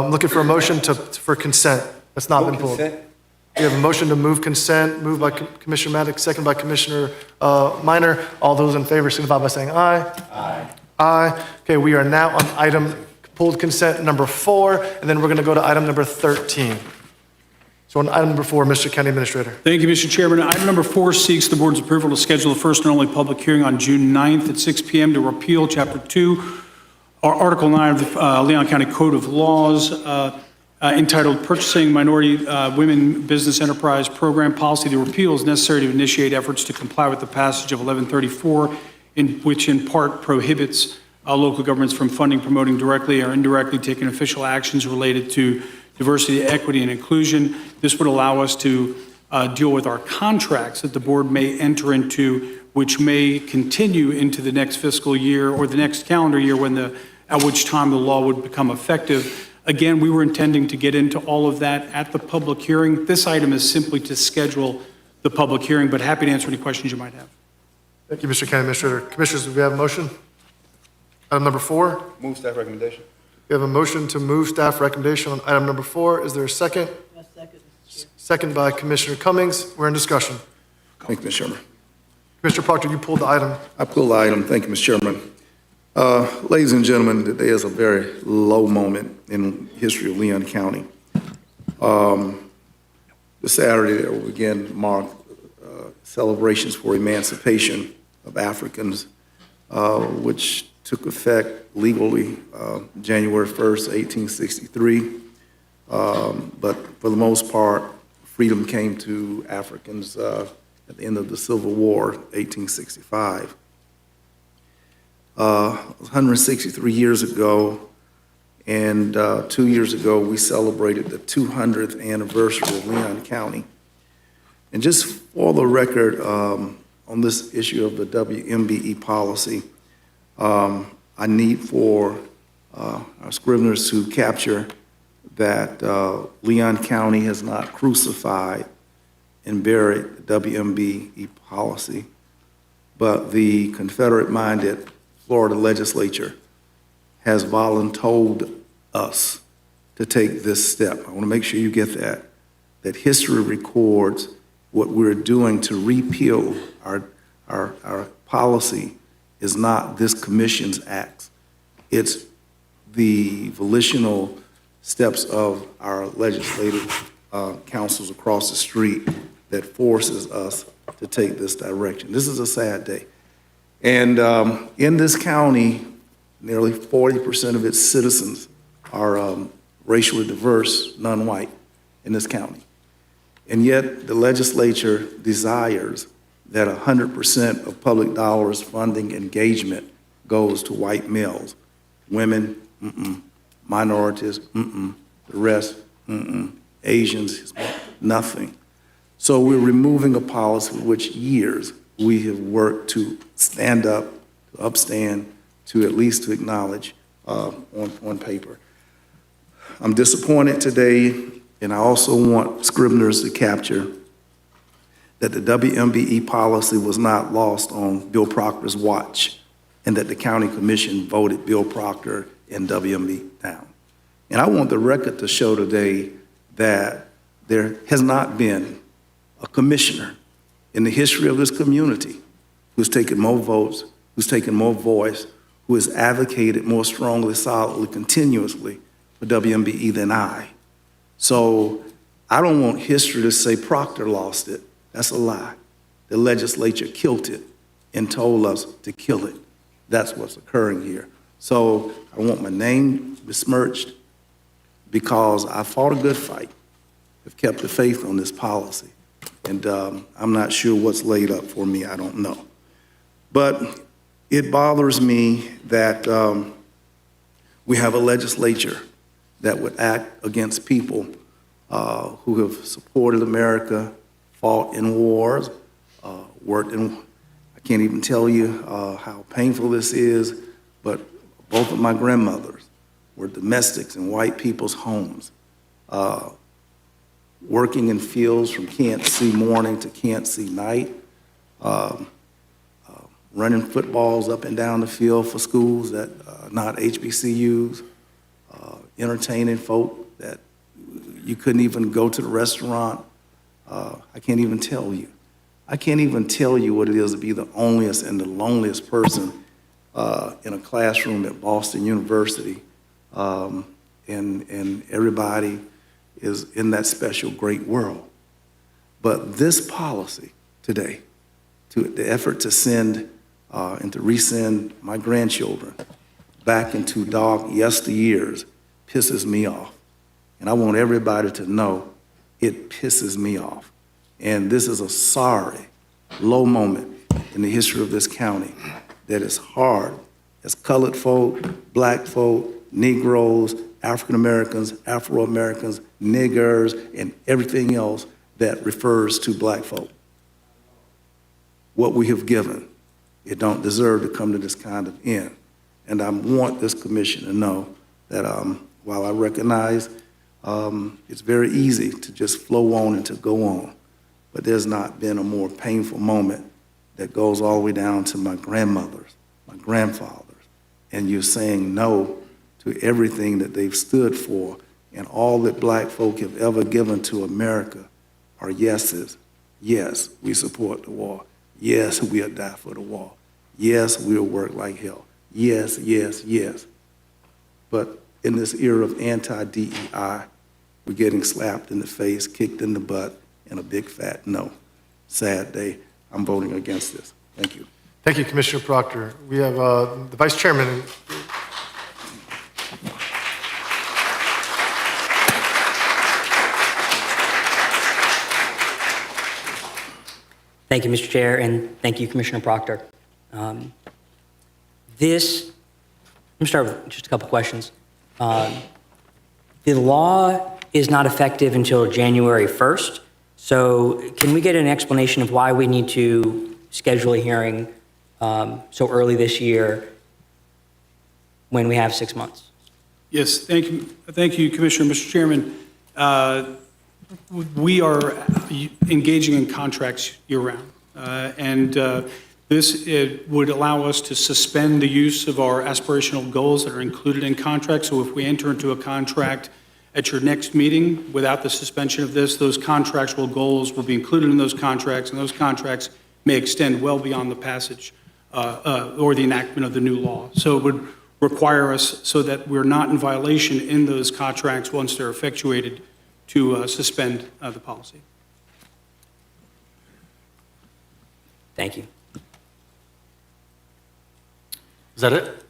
looking for a motion for consent. That's not been pulled. We have a motion to move consent, moved by Commissioner Maddox, second by Commissioner Minor. All those in favor signify by saying aye. Aye. Aye. Okay, we are now on item pulled consent number 4, and then we're going to go to item number 13. So on item number 4, Mr. County Administrator. Thank you, Mr. Chairman. Item number 4 seeks the board's approval to schedule the first and only public hearing on June 9th at 6 p.m. to repeal Chapter 2, or Article 9 of the Leon County Code of Laws, entitled Purchasing Minority Women Business Enterprise Program Policy. The repeal is necessary to initiate efforts to comply with the passage of 1134, which in part prohibits local governments from funding, promoting directly or indirectly taking official actions related to diversity, equity, and inclusion. This would allow us to deal with our contracts that the board may enter into, which may continue into the next fiscal year or the next calendar year at which time the law would become effective. Again, we were intending to get into all of that at the public hearing. This item is simply to schedule the public hearing, but happy to answer any questions you might have. Thank you, Mr. County Administrator. Commissioners, do we have a motion? Item number 4. Move staff recommendation. We have a motion to move staff recommendation on item number 4. Is there a second? Second, Mr. Chair. Second by Commissioner Cummings. We're in discussion. Thank you, Mr. Chairman. Commissioner Proctor, you pulled the item. I pulled the item. Thank you, Mr. Chairman. Ladies and gentlemen, today is a very low moment in the history of Leon County. This Saturday, there will again mark celebrations for emancipation of Africans, which took effect legally January 1st, 1863. But for the most part, freedom came to Africans at the end of the Civil War, 1865. 163 years ago, and 2 years ago, we celebrated the 200th anniversary of Leon County. And just for the record, on this issue of the WMBE policy, I need for our scriveners to capture that Leon County has not crucified and buried the WMBE policy, but the Confederate-minded Florida legislature has voluntold us to take this step. I want to make sure you get that history records what we're doing to repeal our policy is not this commission's acts. It's the volitional steps of our legislative councils across the street that forces us to take this direction. This is a sad day. And in this county, nearly 40% of its citizens are racially diverse, non-white in this county. And yet the legislature desires that 100% of public dollars funding engagement goes to white males. Women, minorities, the rest, Asians, nothing. So we're removing a policy which years we have worked to stand up, to upstand, to at least to acknowledge on paper. I'm disappointed today, and I also want scriveners to capture that the WMBE policy was not lost on Bill Proctor's watch, and that the county commission voted Bill Proctor and WMBE down. And I want the record to show today that there has not been a commissioner in the history of this community who's taken more votes, who's taken more voice, who has advocated more strongly, solidly, continuously for WMBE than I. So I don't want history to say Proctor lost it. That's a lie. The legislature killed it and told us to kill it. That's what's occurring here. So I want my name besmirched because I fought a good fight, have kept the faith on this policy. And I'm not sure what's laid up for me, I don't know. But it bothers me that we have a legislature that would act against people who have supported America, fought in wars, worked in, I can't even tell you how painful this is, but both of my grandmothers were domestics in white people's homes. working in fields from can't see morning to can't see night, running footballs up and down the field for schools that are not HBCUs, entertaining folk that you couldn't even go to the restaurant. I can't even tell you. I can't even tell you what it is to be the onlyest and the loneliest person in a classroom at Boston University, and everybody is in that special great world. But this policy today, the effort to send and to resend my grandchildren back into dark yesteryears pisses me off. And I want everybody to know it pisses me off. And this is a sorry, low moment in the history of this county that is hard as colored folk, black folk, Negroes, African Americans, Afro Americans, niggers, and everything else that refers to black folk. What we have given, it don't deserve to come to this kind of end. And I want this commission to know that while I recognize it's very easy to just flow on and to go on, but there's not been a more painful moment that goes all the way down to my grandmothers, my grandfathers, and you're saying no to everything that they've stood for, and all that black folk have ever given to America are yeses. Yes, we support the war. Yes, we'll die for the war. Yes, we'll work like hell. Yes, yes, yes. But in this era of anti-DEI, we're getting slapped in the face, kicked in the butt, and a big fat no. Sad day. I'm voting against this. Thank you. Thank you, Commissioner Proctor. We have the Vice Chairman. Thank you, Mr. Chair, and thank you, Commissioner Proctor. I'm going to start with just a couple questions. The law is not effective until January 1st, so can we get an explanation of why we need to schedule a hearing so early this year when we have 6 months? Yes, thank you, Commissioner. Mr. Chairman, we are engaging in contracts year-round, and this would allow us to suspend the use of our aspirational goals that are included in contracts. So if we enter into a contract at your next meeting without the suspension of this, those contractual goals will be included in those contracts, and those contracts may extend well beyond the passage or the enactment of the new law. So it would require us, so that we're not in violation in those contracts once they're effectuated, to suspend the policy. Thank you. Is that it?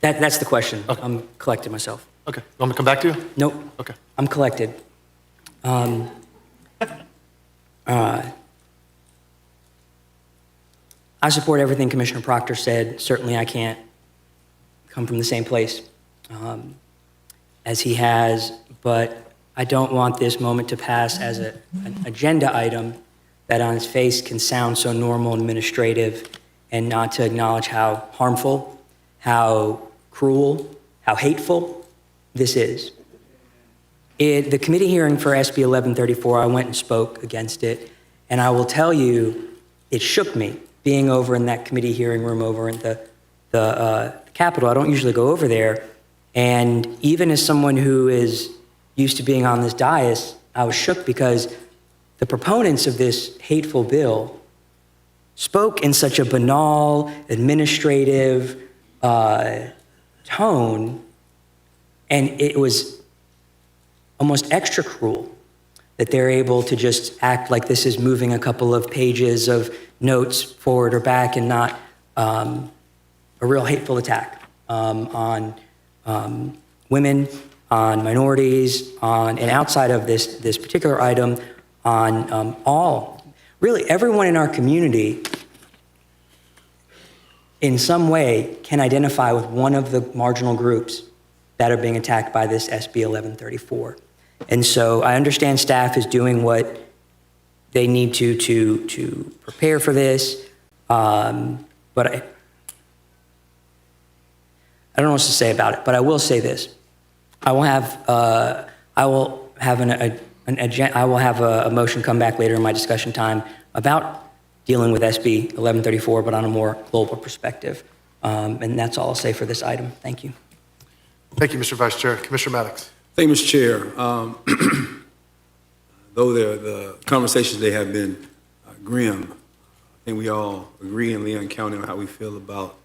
That's the question. Okay. I'm collected myself. Okay. Want me to come back to you? Nope. Okay. I'm collected. I support everything Commissioner Proctor said. Certainly I can't come from the same place as he has, but I don't want this moment to pass as an agenda item that on its face can sound so normal and administrative, and not to acknowledge how harmful, how cruel, how hateful this is. The committee hearing for SB 1134, I went and spoke against it, and I will tell you, it shook me being over in that committee hearing room over in the Capitol. I don't usually go over there, and even as someone who is used to being on this dais, I was shook because the proponents of this hateful bill spoke in such a banal, administrative tone, and it was almost extra cruel that they're able to just act like this is moving a couple of pages of notes forward or back, and not a real hateful attack on women, on minorities, and outside of this particular item, on really everyone in our community in some way can identify with one of the marginal groups that are being attacked by this SB 1134. And so I understand staff is doing what they need to prepare for this, but I don't know what to say about it, but I will say this. I will have an I will have a motion come back later in my discussion time about dealing with SB 1134, but on a more global perspective. And that's all I'll say for this item. Thank you. Thank you, Mr. Vice Chair. Commissioner Maddox. Thank you, Mr. Chair. Though the conversations today have been grim, I think we all agree in Leon County on how we feel about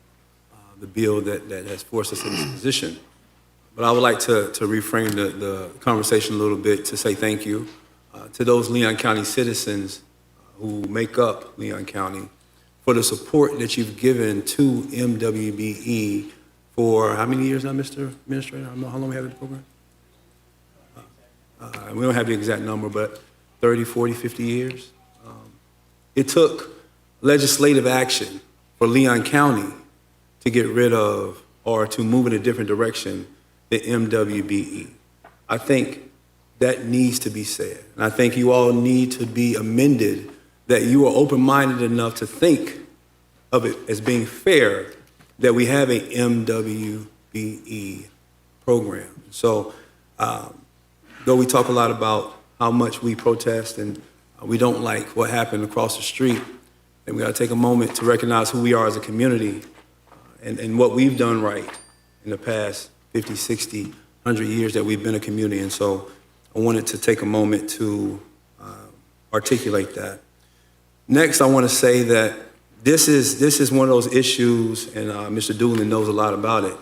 the bill that has forced us in this position. But I would like to reframe the conversation a little bit to say thank you to those Leon County citizens who make up Leon County for the support that you've given to MWBE for how many years now, Mr. Administrator? I don't know how long we have the program. We don't have the exact number, but 30, 40, 50 years. It took legislative action for Leon County to get rid of or to move in a different direction than MWBE. I think that needs to be said. And I think you all need to be amended, that you are open-minded enough to think of it as being fair that we have a MWBE program. So, though we talk a lot about how much we protest and we don't like what happened across the street, and we got to take a moment to recognize who we are as a community and what we've done right in the past 50, 60, 100 years that we've been a community. And so I wanted to take a moment to articulate that. Next, I want to say that this is one of those issues, and Mr. Doolin knows a lot about it,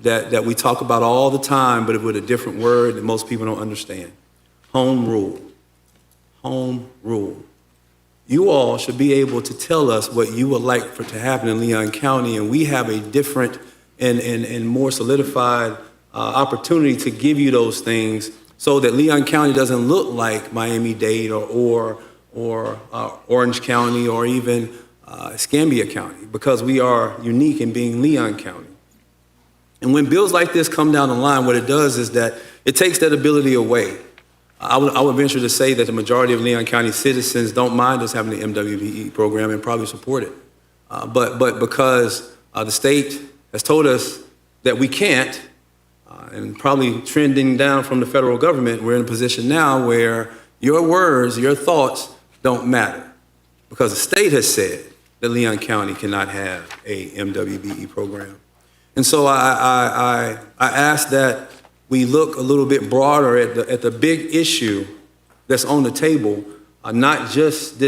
that we talk about all the time, but with a different word that most people don't understand. Home rule. Home rule. You all should be able to tell us what you would like for to happen in Leon County, and we have a different and more solidified opportunity to give you those things so that Leon County doesn't look like Miami-Dade or Orange County or even Escambia County, because we are unique in being Leon County. And when bills like this come down the line, what it does is that it takes that ability away. I would venture to say that the majority of Leon County citizens don't mind us having the MWBE program and probably support it. But because the state has told us that we can't, and probably trending down from the federal government, we're in a position now where your words, your thoughts don't matter, because the state has said that Leon County cannot have a MWBE program. And so I ask that we look a little bit broader at the big issue that's on the table, not just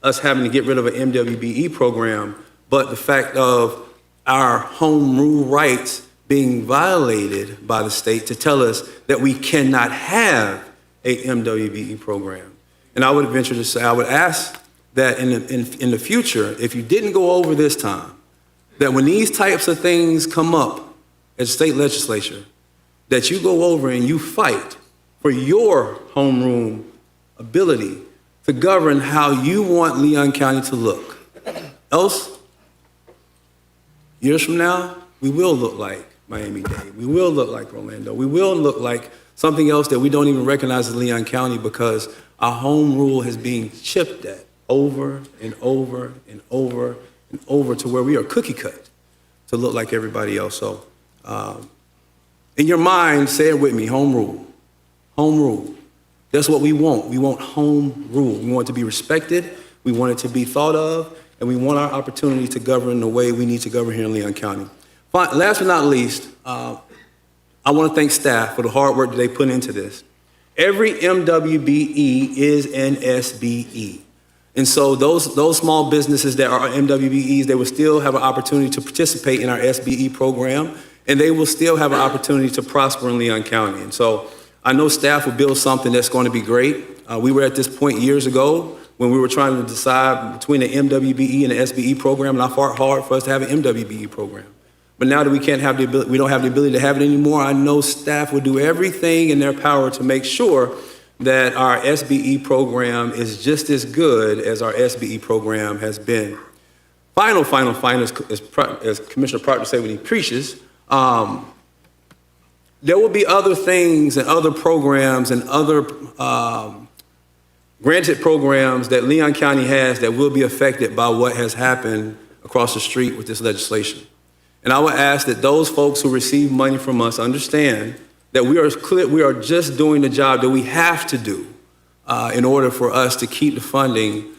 us having to get rid of an MWBE program, but the fact of our home rule rights being violated by the state to tell us that we cannot have a MWBE program. And I would venture to say, I would ask that in the future, if you didn't go over this time, that when these types of things come up at state legislature, that you go over and you fight for your homeroom ability to govern how you want Leon County to look. Else, years from now, we will look like Miami-Dade. We will look like Orlando. We will look like something else that we don't even recognize as Leon County, because our home rule is being chipped at over and over and over and over to where we are cookie cut to look like everybody else. So in your mind, say it with me, home rule. Home rule. That's what we want. We want home rule. We want it to be respected. We want it to be thought of. And we want our opportunity to govern the way we need to govern here in Leon County. Last but not least, I want to thank staff for the hard work that they put into this. Every MWBE is an SBE. And so those small businesses that are MWBEs, they will still have an opportunity to participate in our SBE program, and they will still have an opportunity to prosper in Leon County. And so I know staff will build something that's going to be great. We were at this point years ago when we were trying to decide between the MWBE and the SBE program, and I fought hard for us to have an MWBE program. But now that we don't have the ability to have it anymore, I know staff will do everything in their power to make sure that our SBE program is just as good as our SBE program has been. Final, as Commissioner Proctor said when he preaches, there will be other things and other programs and other granted programs that Leon County has that will be affected by what has happened across the street with this legislation. And I would ask that those folks who receive money from us understand that we are just doing the job that we have to do in order for us to keep the funding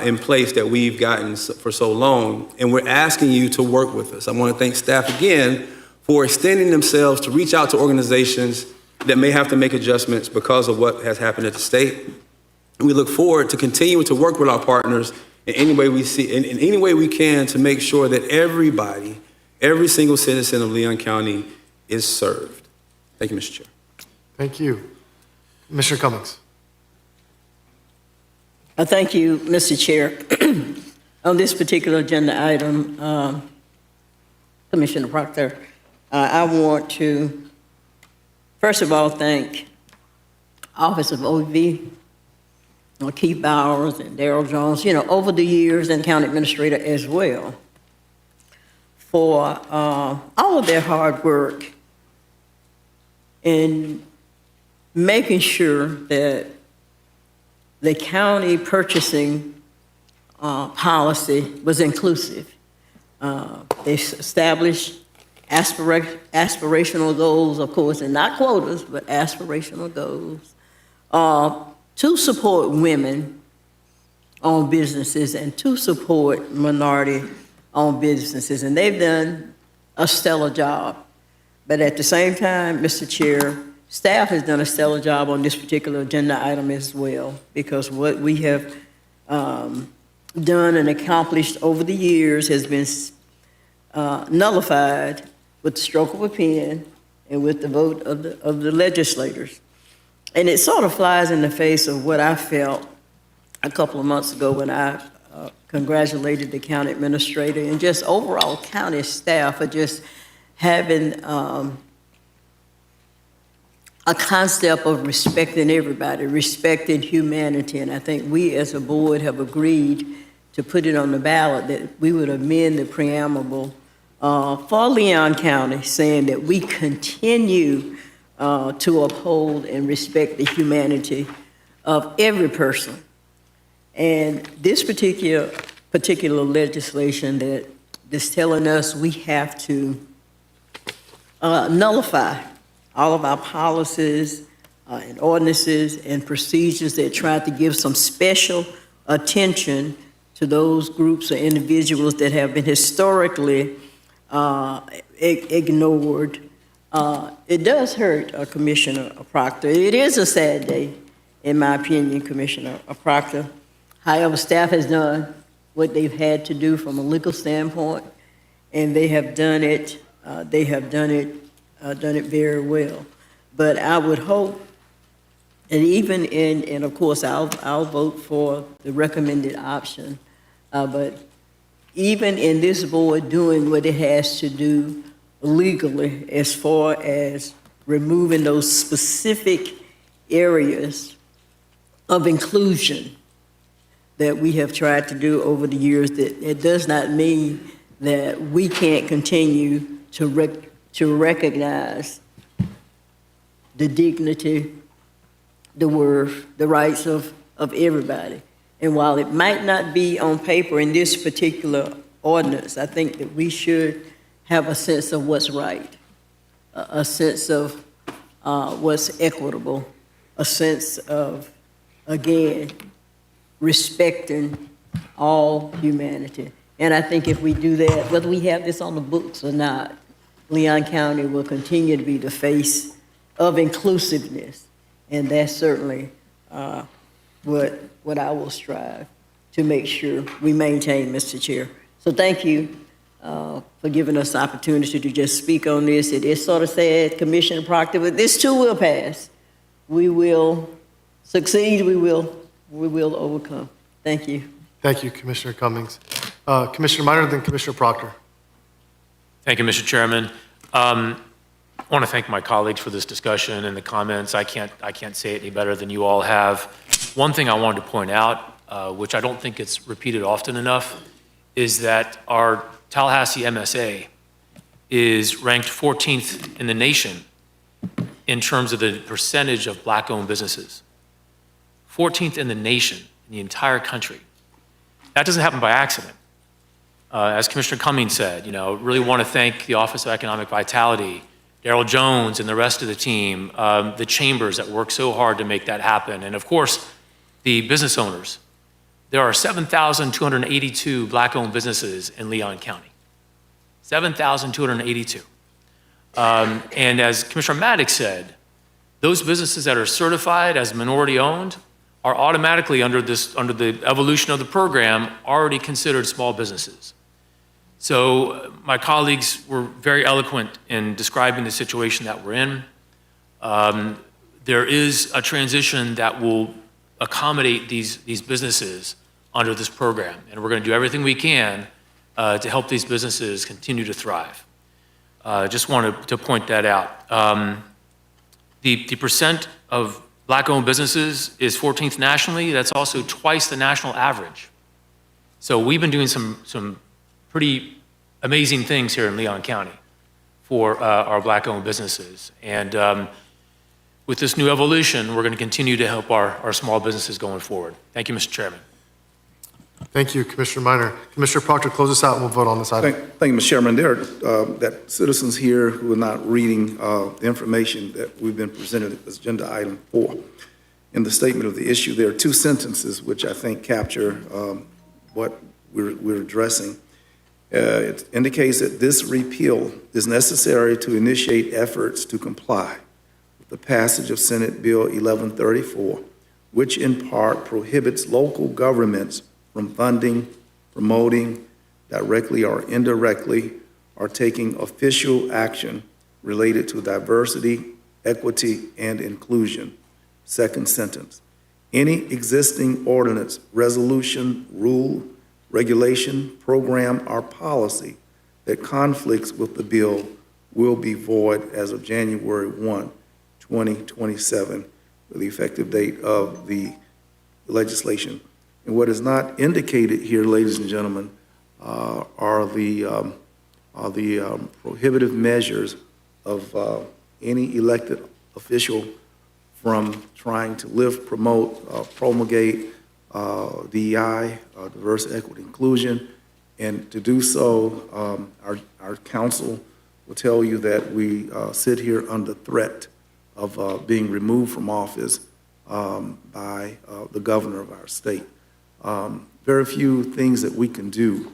in place that we've gotten for so long. And we're asking you to work with us. I want to thank staff again for extending themselves to reach out to organizations that may have to make adjustments because of what has happened at the state. We look forward to continuing to work with our partners in any way we see, in any way we can, to make sure that everybody, every single citizen of Leon County is served. Thank you, Mr. Chair. Thank you. Mr. Cummings. Thank you, Mr. Chair. On this particular agenda item, Commissioner Proctor, I want to, first of all, thank Office of OV, Keith Bowers and Darrell Jones, over the years, and County Administrator as well, for all of their hard work in making sure that the county purchasing policy was inclusive. They established aspirational goals, of course, and not quotas, but aspirational goals to support women-owned businesses and to support minority-owned businesses. And they've done a stellar job. But at the same time, Mr. Chair, staff has done a stellar job on this particular agenda item as well, because what we have done and accomplished over the years has been nullified with the stroke of a pen and with the vote of the legislators. And it sort of flies in the face of what I felt a couple of months ago when I congratulated the county administrator and just overall county staff for just having a concept of respecting everybody, respecting humanity. And I think we as a board have agreed to put it on the ballot that we would amend the preamble for Leon County, saying that we continue to uphold and respect the humanity of every person. And this particular legislation that is telling us we have to nullify all of our policies and ordinances and procedures that try to give some special attention to those groups or individuals that have been historically ignored. It does hurt, Commissioner Proctor. It is a sad day, in my opinion, Commissioner Proctor. However, staff has done what they've had to do from a legal standpoint, and they have done it. They have done it very well. But I would hope, and even and of course, I'll vote for the recommended option. But even in this board doing what it has to do legally, as far as removing those specific areas of inclusion that we have tried to do over the years, that it does not mean that we can't continue to recognize the dignity, the worth, the rights of everybody. And while it might not be on paper in this particular ordinance, I think that we should have a sense of what's right, a sense of what's equitable, a sense of, again, respecting all humanity. And I think if we do that, whether we have this on the books or not, Leon County will continue to be the face of inclusiveness. And that's certainly what I will strive to make sure we maintain, Mr. Chair. So thank you for giving us the opportunity to just speak on this. It is sort of sad, Commissioner Proctor, but this too will pass. We will succeed, we will overcome. Thank you. Thank you, Commissioner Cummings. Commissioner Minor, then Commissioner Proctor. Thank you, Mr. Chairman. I want to thank my colleagues for this discussion and the comments. I can't say it any better than you all have. One thing I wanted to point out, which I don't think it's repeated often enough, is that our Tallahassee MSA is ranked 14th in the nation in terms of the percentage of Black-owned businesses. 14th in the nation, in the entire country. That doesn't happen by accident. As Commissioner Cummings said, really want to thank the Office of Economic Vitality, Darrell Jones and the rest of the team, the chambers that work so hard to make that happen, and of course, the business owners, there are 7,282 Black-owned businesses in Leon County. 7,282. And as Commissioner Maddox said, those businesses that are certified as minority-owned are automatically, under the evolution of the program, already considered small businesses. So my colleagues were very eloquent in describing the situation that we're in. There is a transition that will accommodate these businesses under this program, and we're going to do everything we can to help these businesses continue to thrive. Just wanted to point that out. The percent of Black-owned businesses is 14th nationally. That's also twice the national average. So we've been doing some pretty amazing things here in Leon County for our Black-owned businesses. And with this new evolution, we're going to continue to help our small businesses going forward. Thank you, Mr. Chairman. Thank you, Commissioner Minor. Commissioner Proctor, close us out and we'll vote on this item. Thank you, Mr. Chairman. There are that citizens here who are not reading the information that we've been presented as agenda item 4. In the statement of the issue, there are 2 sentences which I think capture what we're addressing. It indicates that this repeal is necessary to initiate efforts to comply with the passage of Senate Bill 1134, which in part prohibits local governments from funding, promoting, directly or indirectly, or taking official action related to diversity, equity, and inclusion. Second sentence, any existing ordinance, resolution, rule, regulation, program, or policy that conflicts with the bill will be void as of January 1, 2027, the effective date of the legislation. And what is not indicated here, ladies and gentlemen, are the prohibitive measures of any elected official from trying to lift, promote, promulgate DEI, diversity, equity, inclusion. And to do so, our council will tell you that we sit here under threat of being removed from office by the governor of our state. Very few things that we can do.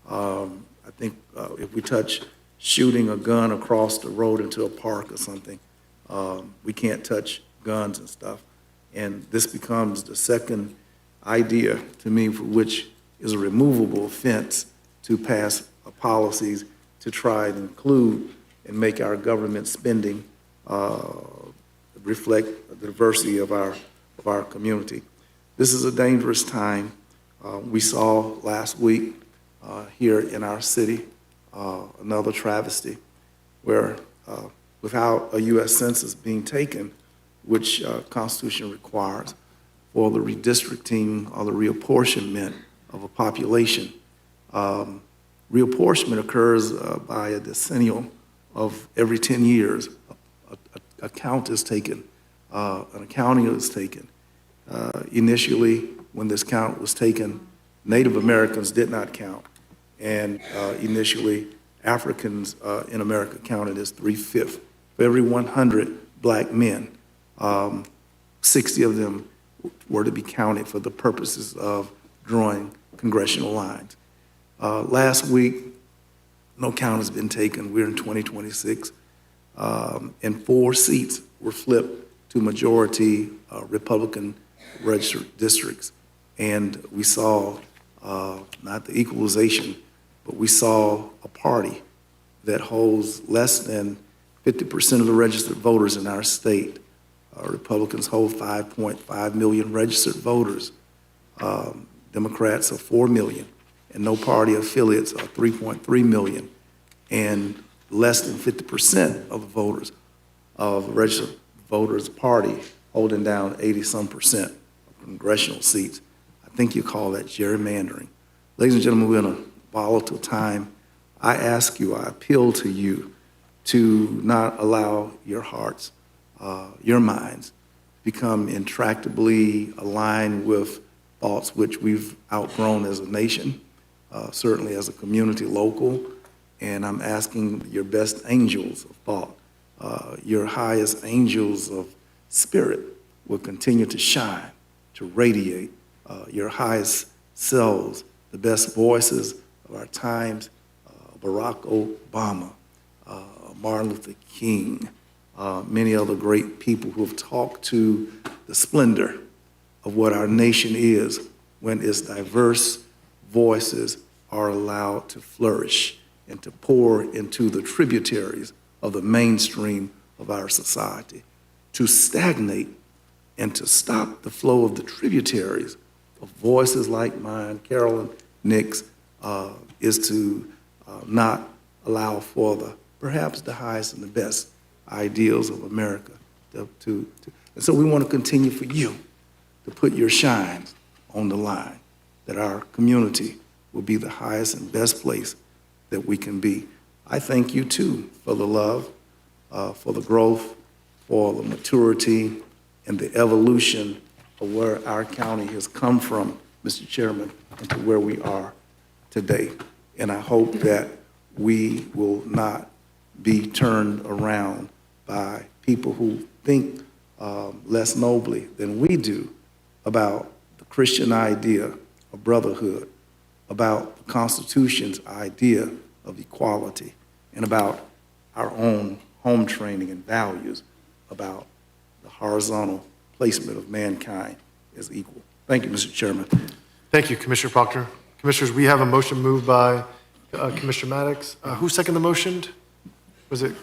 I think if we touch shooting a gun across the road into a park or something, we can't touch guns and stuff. And this becomes the second idea to me for which is a removable offense to pass policies to try and include and make our government spending reflect the diversity of our community. This is a dangerous time. We saw last week here in our city another travesty where without a U.S. Census being taken, which Constitution requires for the redistricting or the reapportionment of a population. Reapportionment occurs by a decennial of every 10 years. A count is taken, an accounting is taken. Initially, when this count was taken, Native Americans did not count. And initially, Africans in America counted as 3/5. For every 100 black men, 60 of them were to be counted for the purposes of drawing congressional lines. Last week, no count has been taken. We're in 2026, and 4 seats were flipped to majority Republican registered districts. And we saw not the equalization, but we saw a party that holds less than 50% of the registered voters in our state. Republicans hold 5.5 million registered voters. Democrats are 4 million, and no party affiliates are 3.3 million. And less than 50% of the voters of the registered voters party holding down 80-some% of congressional seats. I think you call that gerrymandering. Ladies and gentlemen, we're in a volatile time. I ask you, I appeal to you to not allow your hearts, your minds, become intractably aligned with thoughts which we've outgrown as a nation, certainly as a community local, and I'm asking your best angels of thought, your highest angels of spirit will continue to shine to radiate your highest selves, the best voices of our times, Barack Obama, Martin Luther King, many other great people who have talked to the splendor of what our nation is when its diverse voices are allowed to flourish and to pour into the tributaries of the mainstream of our society. To stagnate and to stop the flow of the tributaries of voices like mine, Carolyn Nix, is to not allow for perhaps the highest and the best ideals of America. And so we want to continue for you to put your shine on the line, that our community will be the highest and best place that we can be. I thank you too for the love, for the growth, for the maturity, and the evolution of where our county has come from, Mr. Chairman, and to where we are today. And I hope that we will not be turned around by people who think less nobly than we do about the Christian idea of brotherhood, about the Constitution's idea of equality, and about our own home training and values about the horizontal placement of mankind as equal. Thank you, Mr. Chairman. Thank you, Commissioner Proctor. Commissioners, we have a motion moved by Commissioner Maddox. Who seconded the motion? Was it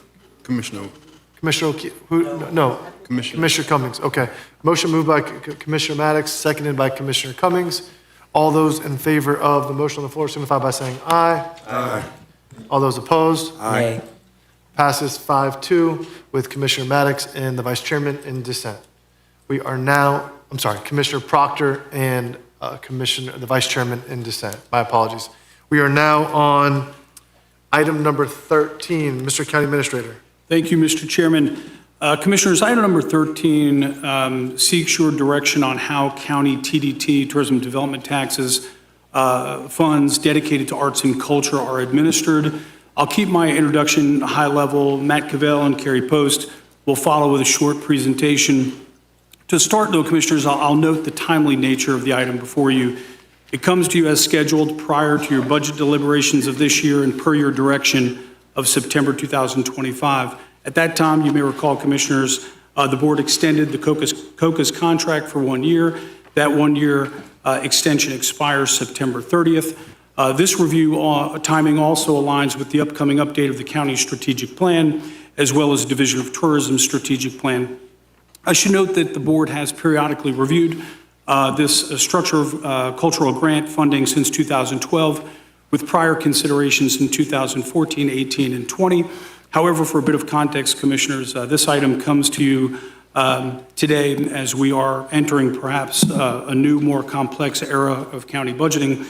Commissioner. Commissioner O'Keefe? No. Commissioner Cummings. Okay. Motion moved by Commissioner Maddox, seconded by Commissioner Cummings. All those in favor of the motion on the floor signify by saying aye. Aye. All those opposed? Nay. Passes 5-2 with Commissioner Maddox and the Vice Chairman in dissent. We are now, Commissioner Proctor and the Vice Chairman in dissent. My apologies. We are now on item number 13. Mr. County Administrator. Thank you, Mr. Chairman. Commissioners, item number 13 seeks your direction on how county TDT, Tourism Development Taxes, funds dedicated to arts and culture are administered. I'll keep my introduction high level. Matt Cavell and Carrie Post will follow with a short presentation. To start, though, Commissioners, I'll note the timely nature of the item before you. It comes to you as scheduled prior to your budget deliberations of this year and per your direction of September 2025. At that time, you may recall, Commissioners, the board extended the COCA's contract for 1 year. That 1 year extension expires September 30th. This review timing also aligns with the upcoming update of the county's strategic plan, as well as Division of Tourism strategic plan. I should note that the board has periodically reviewed this structure of cultural grant funding since 2012, with prior considerations in 2014, 18, and 20. However, for a bit of context, Commissioners, this item comes to you today as we are entering perhaps a new, more complex era of county budgeting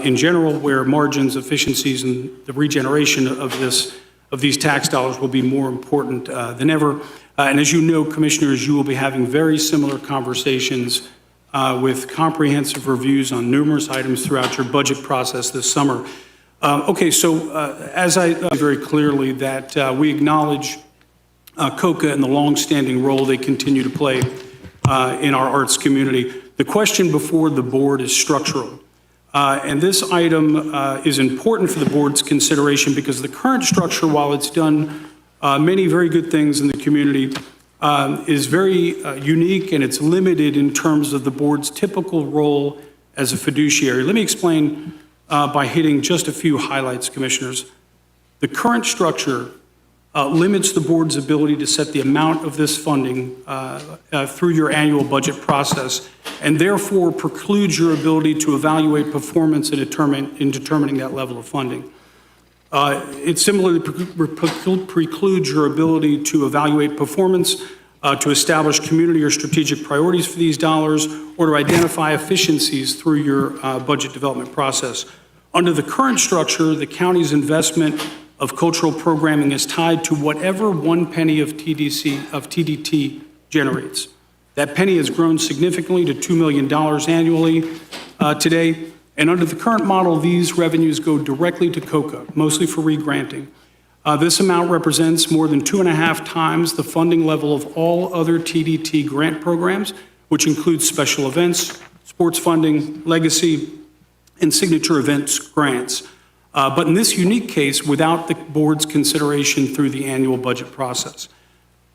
in general, where margins, efficiencies, and the regeneration of these tax dollars will be more important than ever. And as you know, Commissioners, you will be having very similar conversations with comprehensive reviews on numerous items throughout your budget process this summer. As I very clearly that we acknowledge COCA and the longstanding role they continue to play in our arts community. The question before the board is structural. And this item is important for the board's consideration because the current structure, while it's done many very good things in the community, is very unique and it's limited in terms of the board's typical role as a fiduciary. Let me explain by hitting just a few highlights, Commissioners. The current structure limits the board's ability to set the amount of this funding through your annual budget process, and therefore precludes your ability to evaluate performance in determining that level of funding. It similarly precludes your ability to evaluate performance, to establish community or strategic priorities for these dollars, or to identify efficiencies through your budget development process. Under the current structure, the county's investment of cultural programming is tied to whatever 1 penny of TDT generates. That penny has grown significantly to $2 million annually today. And under the current model, these revenues go directly to COCA, mostly for regranting. This amount represents more than 2.5 times the funding level of all other TDT grant programs, which includes special events, sports funding, legacy, and signature events grants. But in this unique case, without the board's consideration through the annual budget process.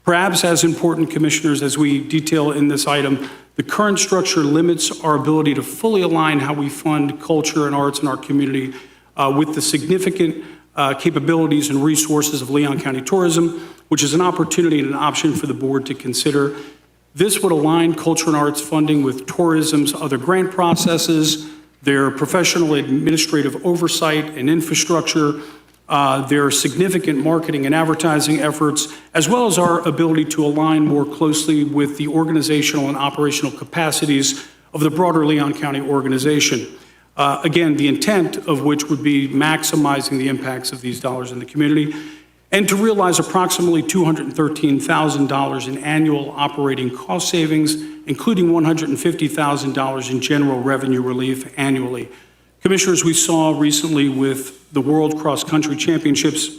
Perhaps as important, Commissioners, as we detail in this item, the current structure limits our ability to fully align how we fund culture and arts in our community with the significant capabilities and resources of Leon County Tourism, which is an opportunity and an option for the board to consider. This would align culture and arts funding with tourism's other grant processes, their professional administrative oversight and infrastructure, their significant marketing and advertising efforts, as well as our ability to align more closely with the organizational and operational capacities of the broader Leon County organization. Again, the intent of which would be maximizing the impacts of these dollars in the community and to realize approximately $213,000 in annual operating cost savings, including $150,000 in general revenue relief annually. Commissioners, we saw recently with the World Cross Country Championships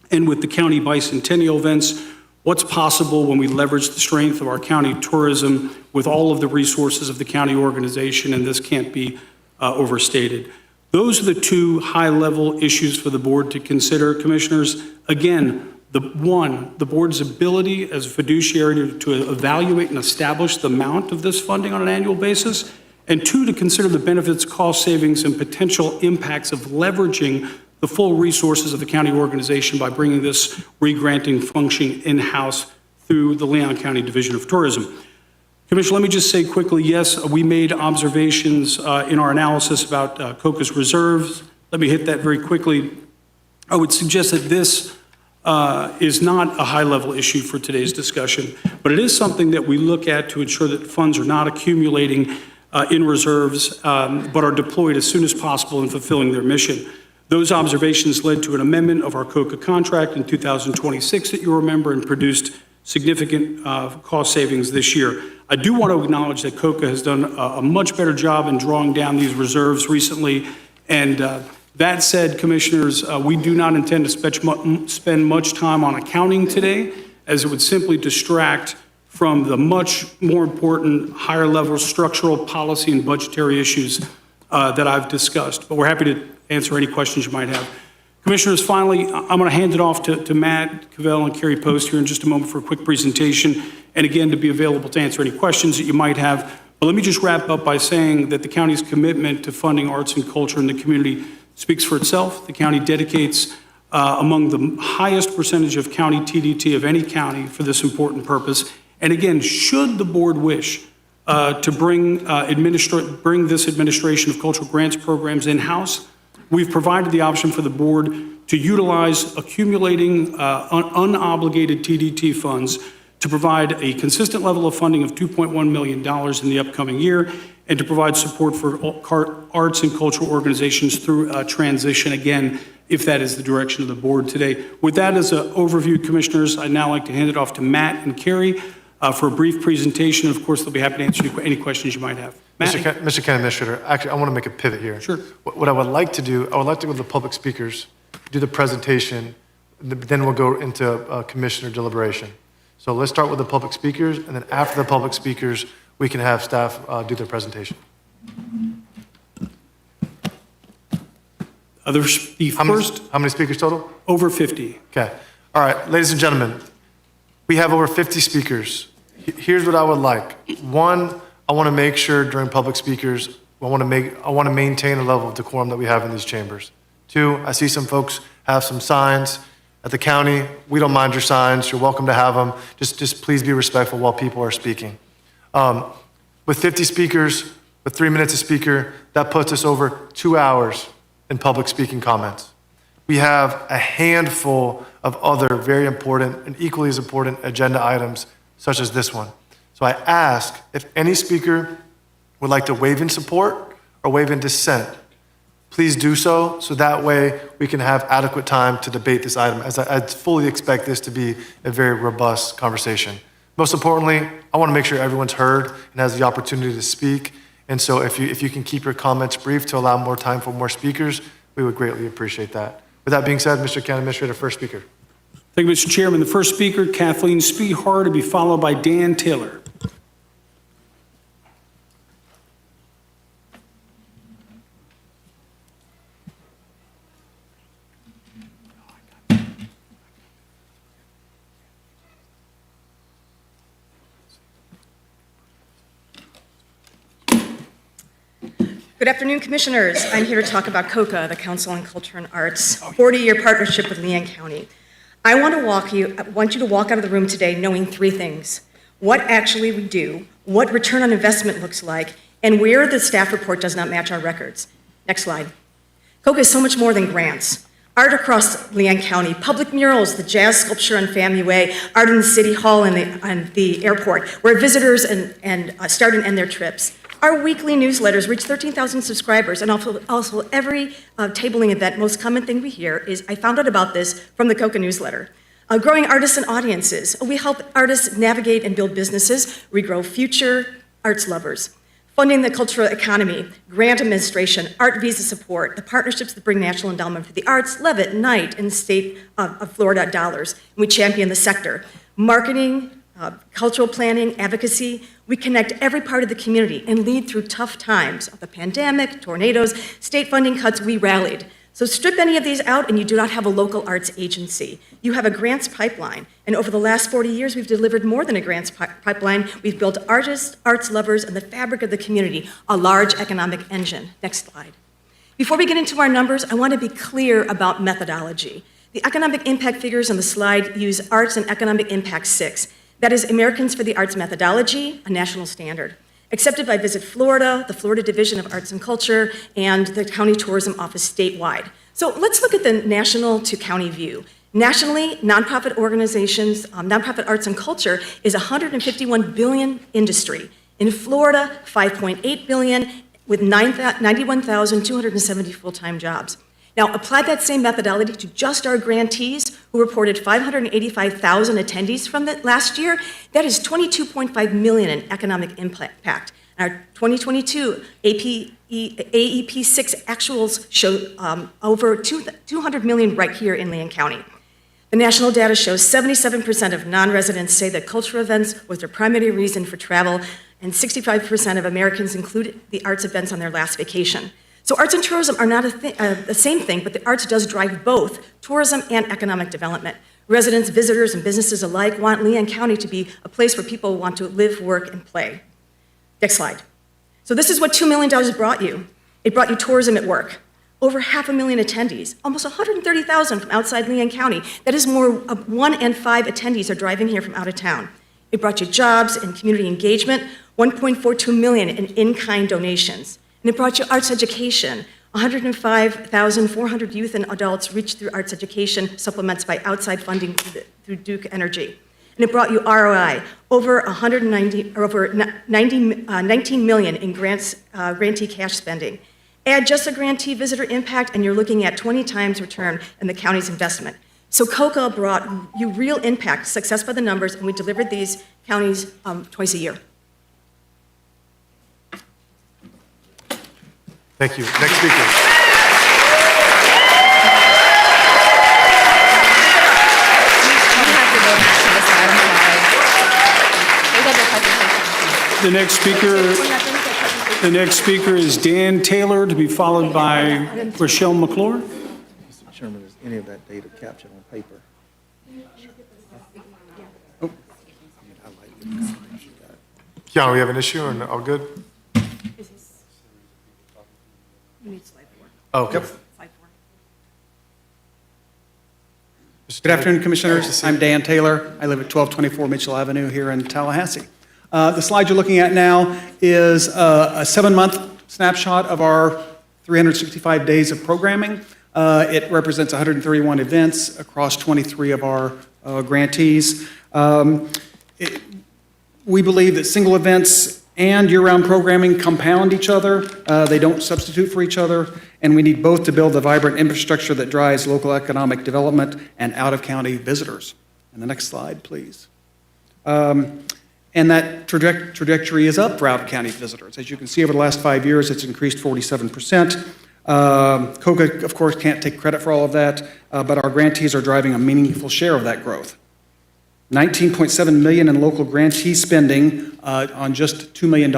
and with the county bicentennial events, what's possible when we leverage the strength of our county tourism with all of the resources of the county organization, and this can't be overstated. Those are the two high-level issues for the board to consider, Commissioners. Again, the board's ability as a fiduciary to evaluate and establish the amount of this funding on an annual basis, and two, to consider the benefits, cost savings, and potential impacts of leveraging the full resources of the county organization by bringing this re-granting function in-house through the Leon County Division of Tourism. Commissioner, let me just say quickly, yes, we made observations in our analysis about COCA's reserves. Let me hit that very quickly. I would suggest that this is not a high-level issue for today's discussion, but it is something that we look at to ensure that funds are not accumulating in reserves, but are deployed as soon as possible in fulfilling their mission. Those observations led to an amendment of our COCA contract in 2026 that you remember and produced significant cost savings this year. I do want to acknowledge that COCA has done a much better job in drawing down these reserves recently. And that said, Commissioners, we do not intend to spend much time on accounting today, as it would simply distract from the much more important higher level structural policy and budgetary issues that I've discussed. But we're happy to answer any questions you might have. Commissioners, finally, I'm going to hand it off to Matt Cavell and Carrie Post here in just a moment for a quick presentation, and again, to be available to answer any questions that you might have. But let me just wrap up by saying that the county's commitment to funding arts and culture in the community speaks for itself. The county dedicates among the highest percentage of county TDT of any county for this important purpose. And again, should the board wish to bring this administration of cultural grants programs in-house, we've provided the option for the board to utilize accumulating unobligated TDT funds to provide a consistent level of funding of $2.1 million in the upcoming year, and to provide support for arts and cultural organizations through a transition, again, if that is the direction of the board today. With that as an overview, Commissioners, I'd now like to hand it off to Matt and Carrie for a brief presentation. Of course, they'll be happy to answer any questions you might have. Matt? Mr. County Administrator, actually, I want to make a pivot here. Sure. What I would like to do, I would like to go to the public speakers, do the presentation, then we'll go into commissioner deliberation. So let's start with the public speakers, and then after the public speakers, we can have staff do their presentation. How many speakers total? Over 50. Okay. All right, ladies and gentlemen, we have over 50 speakers. Here's what I would like. One, I want to make sure during public speakers, I want to maintain a level of decorum that we have in these chambers. Two, I see some folks have some signs. At the county, we don't mind your signs. You're welcome to have them. Just please be respectful while people are speaking. With 50 speakers, with 3 minutes a speaker, that puts us over 2 hours in public speaking comments. We have a handful of other very important and equally as important agenda items, such as this one. So I ask if any speaker would like to waive in support or waive in dissent, please do so that way we can have adequate time to debate this item, as I fully expect this to be a very robust conversation. Most importantly, I want to make sure everyone's heard and has the opportunity to speak. And so if you can keep your comments brief to allow more time for more speakers, we would greatly appreciate that. With that being said, Mr. County Administrator, first speaker. Thank you, Mr. Chairman. The first speaker, Kathleen Spehar, to be followed by Dan Taylor. Good afternoon, Commissioners. I'm here to talk about COCA, the Council on Culture and Arts 40-year partnership with Leon County. I want you to walk out of the room today knowing three things: what actually we do, what return on investment looks like, and where the staff report does not match our records. Next slide. COCA is so much more than grants. Art across Leon County, public murals, the jazz sculpture on Family Way, art in the City Hall and the airport, where visitors start and end their trips. Our weekly newsletters reach 13,000 subscribers, and also every tabling event, most common thing we hear is, I found out about this from the COCA newsletter. Growing artists and audiences. We help artists navigate and build businesses. We grow future arts lovers. Funding the cultural economy, grant administration, art visa support, the partnerships that bring National Endowment for the Arts, Levitt, Knight, and State of Florida dollars. And we champion the sector. Marketing, cultural planning, advocacy. We connect every part of the community and lead through tough times of the pandemic, tornadoes, state funding cuts. We rallied. So strip any of these out and you do not have a local arts agency. You have a grants pipeline. And over the last 40 years, we've delivered more than a grants pipeline. We've built artists, arts lovers, and the fabric of the community, a large economic engine. Next slide. Before we get into our numbers, I want to be clear about methodology. The economic impact figures on the slide use Arts and Economic Impact 6. That is Americans for the Arts methodology, a national standard. Accepted by Visit Florida, the Florida Division of Arts and Culture, and the County Tourism Office statewide. So let's look at the national to county view. Nationally, nonprofit organizations, nonprofit arts and culture is a $151 billion industry. In Florida, $5.8 billion with 91,270 full-time jobs. Now, apply that same methodology to just our grantees, who reported 585,000 attendees from the last year. That is $22.5 million in economic impact. Our 2022 AEP 6 actuals show over $200 million right here in Leon County. The national data shows 77% of non-residents say that cultural events was their primary reason for travel, and 65% of Americans included the arts events on their last vacation. So arts and tourism are not the same thing, but the arts does drive both tourism and economic development. Residents, visitors, and businesses alike want Leon County to be a place where people want to live, work, and play. Next slide. So this is what $2 million brought you. It brought you tourism at work. Over 500,000 attendees, almost 130,000 from outside Leon County. That is more, 1 in 5 attendees are driving here from out of town. It brought you jobs and community engagement, 1.42 million in-kind donations. And it brought you arts education. 105,400 youth and adults reached through arts education supplements by outside funding through Duke Energy. And it brought you ROI, over 19 million in grantee cash spending. Add just a grantee visitor impact, and you're looking at 20 times return in the county's investment. So COCA brought you real impact, success by the numbers, and we delivered these counties twice a year. Thank you. Next speaker. The next speaker is Dan Taylor, to be followed by Rochelle McClure. Mr. Chairman, is any of that data captured on paper? Kiana, we have an issue and all good? You need slide 4. Oh, okay. Slide 4. Good afternoon, Commissioners. I'm Dan Taylor. I live at 1224 Mitchell Avenue here in Tallahassee. The slide you're looking at now is a 7-month snapshot of our 365 days of programming. It represents 131 events across 23 of our grantees. We believe that single events and year-round programming compound each other. They don't substitute for each other, and we need both to build the vibrant infrastructure that drives local economic development and out-of-county visitors. And the next slide, please. And that trajectory is up for out-of-county visitors. As you can see, over the last 5 years, it's increased 47%. COCA, of course, can't take credit for all of that, but our grantees are driving a meaningful share of that growth. $19.7 million in local grantee spending on just $2 million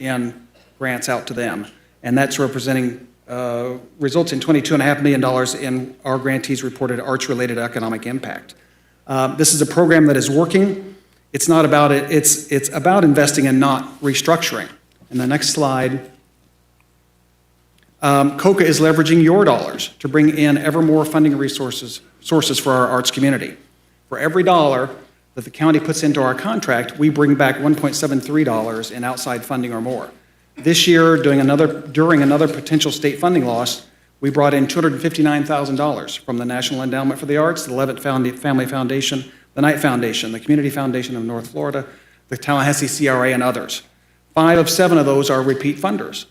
in grants out to them. And that's representing, results in $22.5 million in our grantees reported arts-related economic impact. This is a program that is working. It's not about it, it's about investing and not restructuring. And the next slide COCA is leveraging your dollars to bring in ever more funding sources for our arts community. For every dollar that the county puts into our contract, we bring back $1.73 in outside funding or more. This year, during another potential state funding loss, we brought in $259,000 from the National Endowment for the Arts, the Levitt Family Foundation, the Knight Foundation, the Community Foundation of North Florida, the Tallahassee CRA, and others. 5 of 7 of those are repeat funders.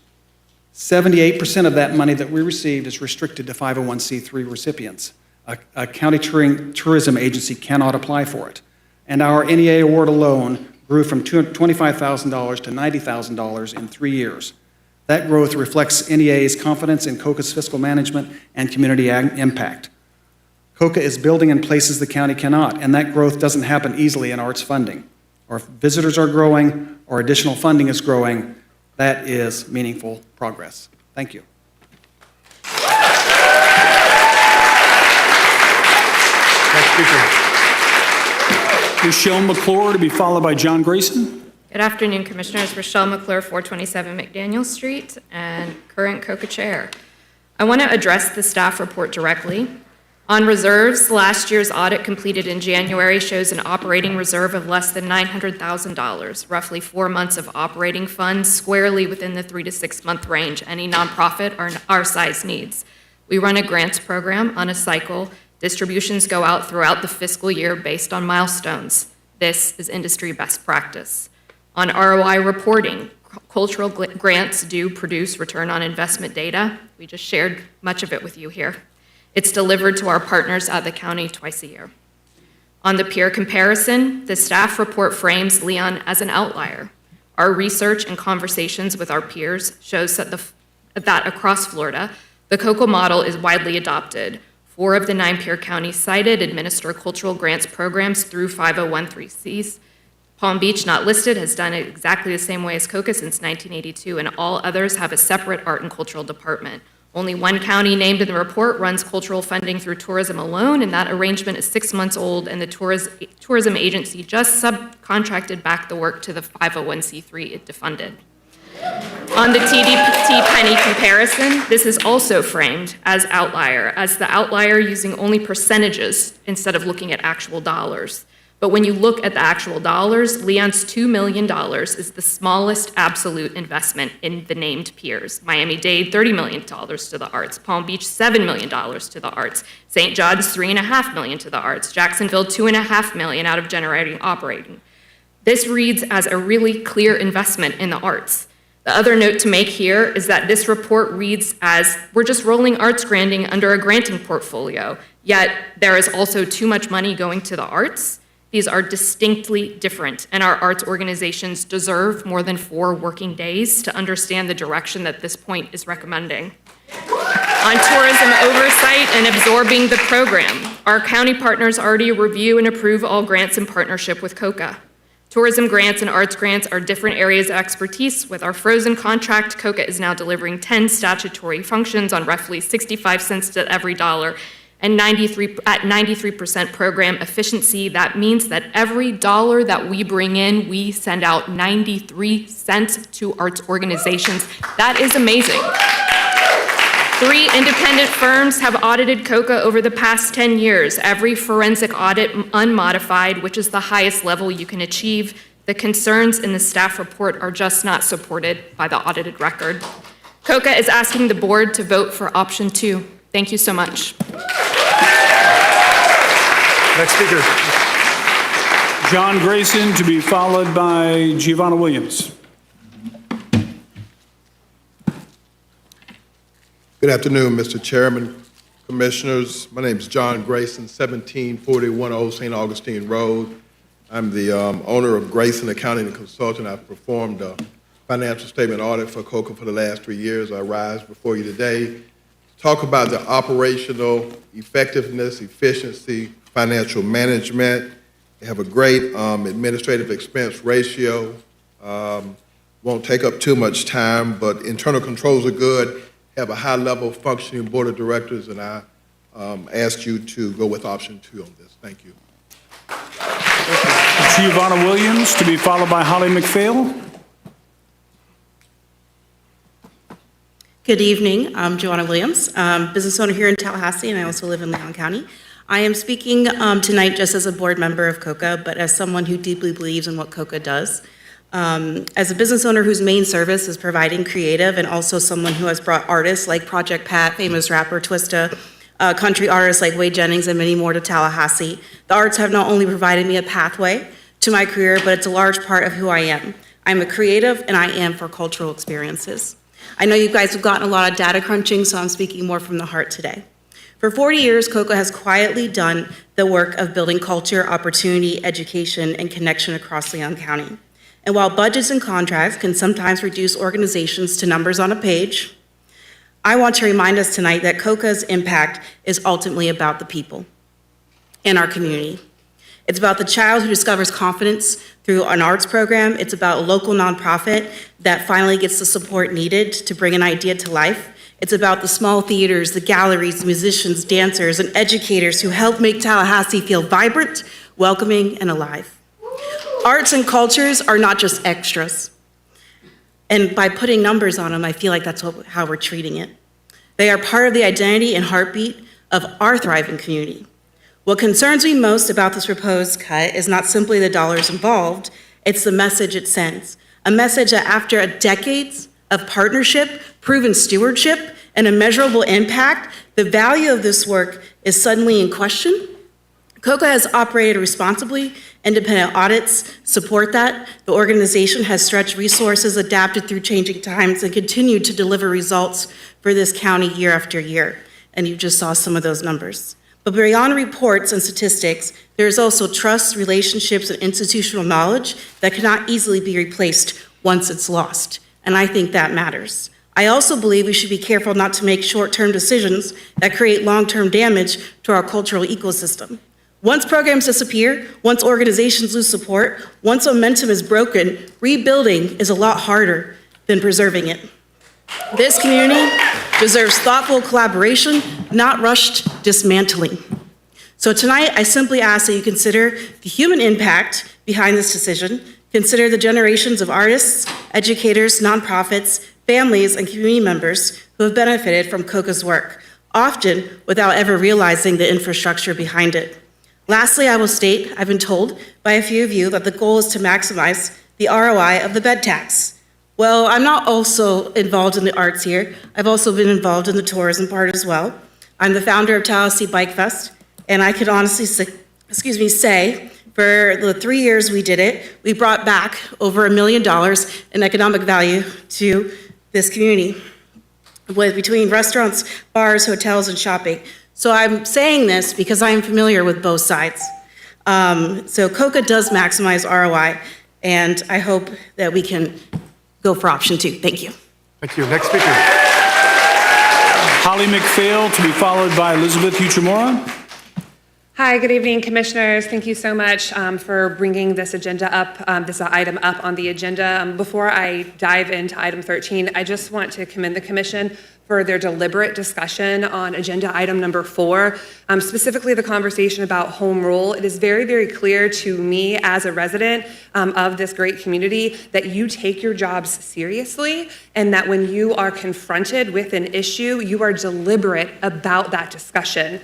78% of that money that we received is restricted to 501c3 recipients. A county tourism agency cannot apply for it. And our NEA award alone grew from $25,000 to $90,000 in 3 years. That growth reflects NEA's confidence in COCA's fiscal management and community impact. COCA is building in places the county cannot, and that growth doesn't happen easily in arts funding. Or if visitors are growing or additional funding is growing, that is meaningful progress. Thank you. Next speaker. Rochelle McClure to be followed by John Grayson. Good afternoon, Commissioners. Rochelle McClure, 427 McDaniel Street, and current COCA Chair. I want to address the staff report directly. On reserves, last year's audit completed in January shows an operating reserve of less than $900,000, roughly 4 months of operating funds, squarely within the 3 to 6 month range any nonprofit or our size needs. We run a grants program on a cycle. Distributions go out throughout the fiscal year based on milestones. This is industry best practice. On ROI reporting, cultural grants do produce return on investment data. We just shared much of it with you here. It's delivered to our partners at the county twice a year. On the peer comparison, the staff report frames Leon as an outlier. Our research and conversations with our peers shows that across Florida, the COCA model is widely adopted. 4 of the 9 peer counties cited administer cultural grants programs through 501(c)(3)s. Palm Beach, not listed, has done it exactly the same way as COCA since 1982, and all others have a separate art and cultural department. Only 1 county named in the report runs cultural funding through tourism alone, and that arrangement is 6 months old, and the tourism agency just subcontracted back the work to the 501c3 it defunded. On the TDP penny comparison, this is also framed as the outlier using only percentages instead of looking at actual dollars. But when you look at the actual dollars, Leon's $2 million is the smallest absolute investment in the named peers. Miami-Dade, $30 million to the arts. Palm Beach, $7 million to the arts. St. John's, $3.5 million to the arts. Jacksonville, $2.5 million out of generating operating. This reads as a really clear investment in the arts. The other note to make here is that this report reads as we're just rolling arts granting under a granting portfolio, yet there is also too much money going to the arts. These are distinctly different, and our arts organizations deserve more than 4 working days to understand the direction that this point is recommending. On tourism oversight and absorbing the program, our county partners already review and approve all grants in partnership with COCA. Tourism grants and arts grants are different areas of expertise. With our frozen contract, COCA is now delivering 10 statutory functions on roughly 65 cents to every dollar, and 93% program efficiency. That means that every dollar that we bring in, we send out 93 cents to arts organizations. That is amazing. 3 independent firms have audited COCA over the past 10 years, every forensic audit unmodified, which is the highest level you can achieve. The concerns in the staff report are just not supported by the audited record. COCA is asking the board to vote for option 2. Thank you so much. Next speaker. John Grayson to be followed by Giovanna Williams. Good afternoon, Mr. Chairman, Commissioners. My name is John Grayson, 1741 Old St. Augustine Road. I'm the owner of Grayson Accounting and Consulting. I've performed a financial statement audit for COCA for the last 3 years. I rise before you today to talk about the operational effectiveness, efficiency, financial management. They have a great administrative expense ratio. Won't take up too much time, but internal controls are good. Have a high-level functioning board of directors, and I ask you to go with option 2 on this. Thank you. Giovanna Williams to be followed by Holly McPhail. Good evening. I'm Joanna Williams, business owner here in Tallahassee, and I also live in Leon County. I am speaking tonight just as a board member of COCA, but as someone who deeply believes in what COCA does. As a business owner whose main service is providing creative, and also someone who has brought artists like Project Pat, famous rapper Twista, country artists like Wade Jennings, and many more to Tallahassee, the arts have not only provided me a pathway to my career, but it's a large part of who I am. I'm a creative, and I am for cultural experiences. I know you guys have gotten a lot of data crunching, so I'm speaking more from the heart today. For 40 years, COCA has quietly done the work of building culture, opportunity, education, and connection across Leon County. And while budgets and contracts can sometimes reduce organizations to numbers on a page, I want to remind us tonight that COCA's impact is ultimately about the people in our community. It's about the child who discovers confidence through an arts program. It's about a local nonprofit that finally gets the support needed to bring an idea to life. It's about the small theaters, the galleries, musicians, dancers, and educators who help make Tallahassee feel vibrant, welcoming, and alive. Arts and cultures are not just extras. And by putting numbers on them, I feel like that's how we're treating it. They are part of the identity and heartbeat of our thriving community. What concerns me most about this proposed cut is not simply the dollars involved, it's the message it sends. A message that after decades of partnership, proven stewardship, and a measurable impact, the value of this work is suddenly in question. COCA has operated responsibly. Independent audits support that. The organization has stretched resources, adapted through changing times, and continued to deliver results for this county year after year. And you just saw some of those numbers. But beyond reports and statistics, there is also trust, relationships, and institutional knowledge that cannot easily be replaced once it's lost. And I think that matters. I also believe we should be careful not to make short-term decisions that create long-term damage to our cultural ecosystem. Once programs disappear, once organizations lose support, once momentum is broken, rebuilding is a lot harder than preserving it. This community deserves thoughtful collaboration, not rushed dismantling. So tonight, I simply ask that you consider the human impact behind this decision, consider the generations of artists, educators, nonprofits, families, and community members who have benefited from COCA's work, often without ever realizing the infrastructure behind it. Lastly, I will state, I've been told by a few of you that the goal is to maximize the ROI of the bed tax. Well, I'm not also involved in the arts here. I've also been involved in the tourism part as well. I'm the founder of Tallahassee Bike Fest, and I can honestly say, for the 3 years we did it, we brought back over $1 million in economic value to this community, between restaurants, bars, hotels, and shopping. So I'm saying this because I am familiar with both sides. So COCA does maximize ROI, and I hope that we can go for option 2. Thank you. Thank you. Next speaker. Holly McPhail, to be followed by Elizabeth Uchimura. Hi, good evening, commissioners. Thank you so much for bringing this agenda up, this item up on the agenda. Before I dive into item 13, I just want to commend the commission for their deliberate discussion on agenda item number 4, specifically the conversation about home rule. It is very, very clear to me as a resident of this great community that you take your jobs seriously, and that when you are confronted with an issue, you are deliberate about that discussion.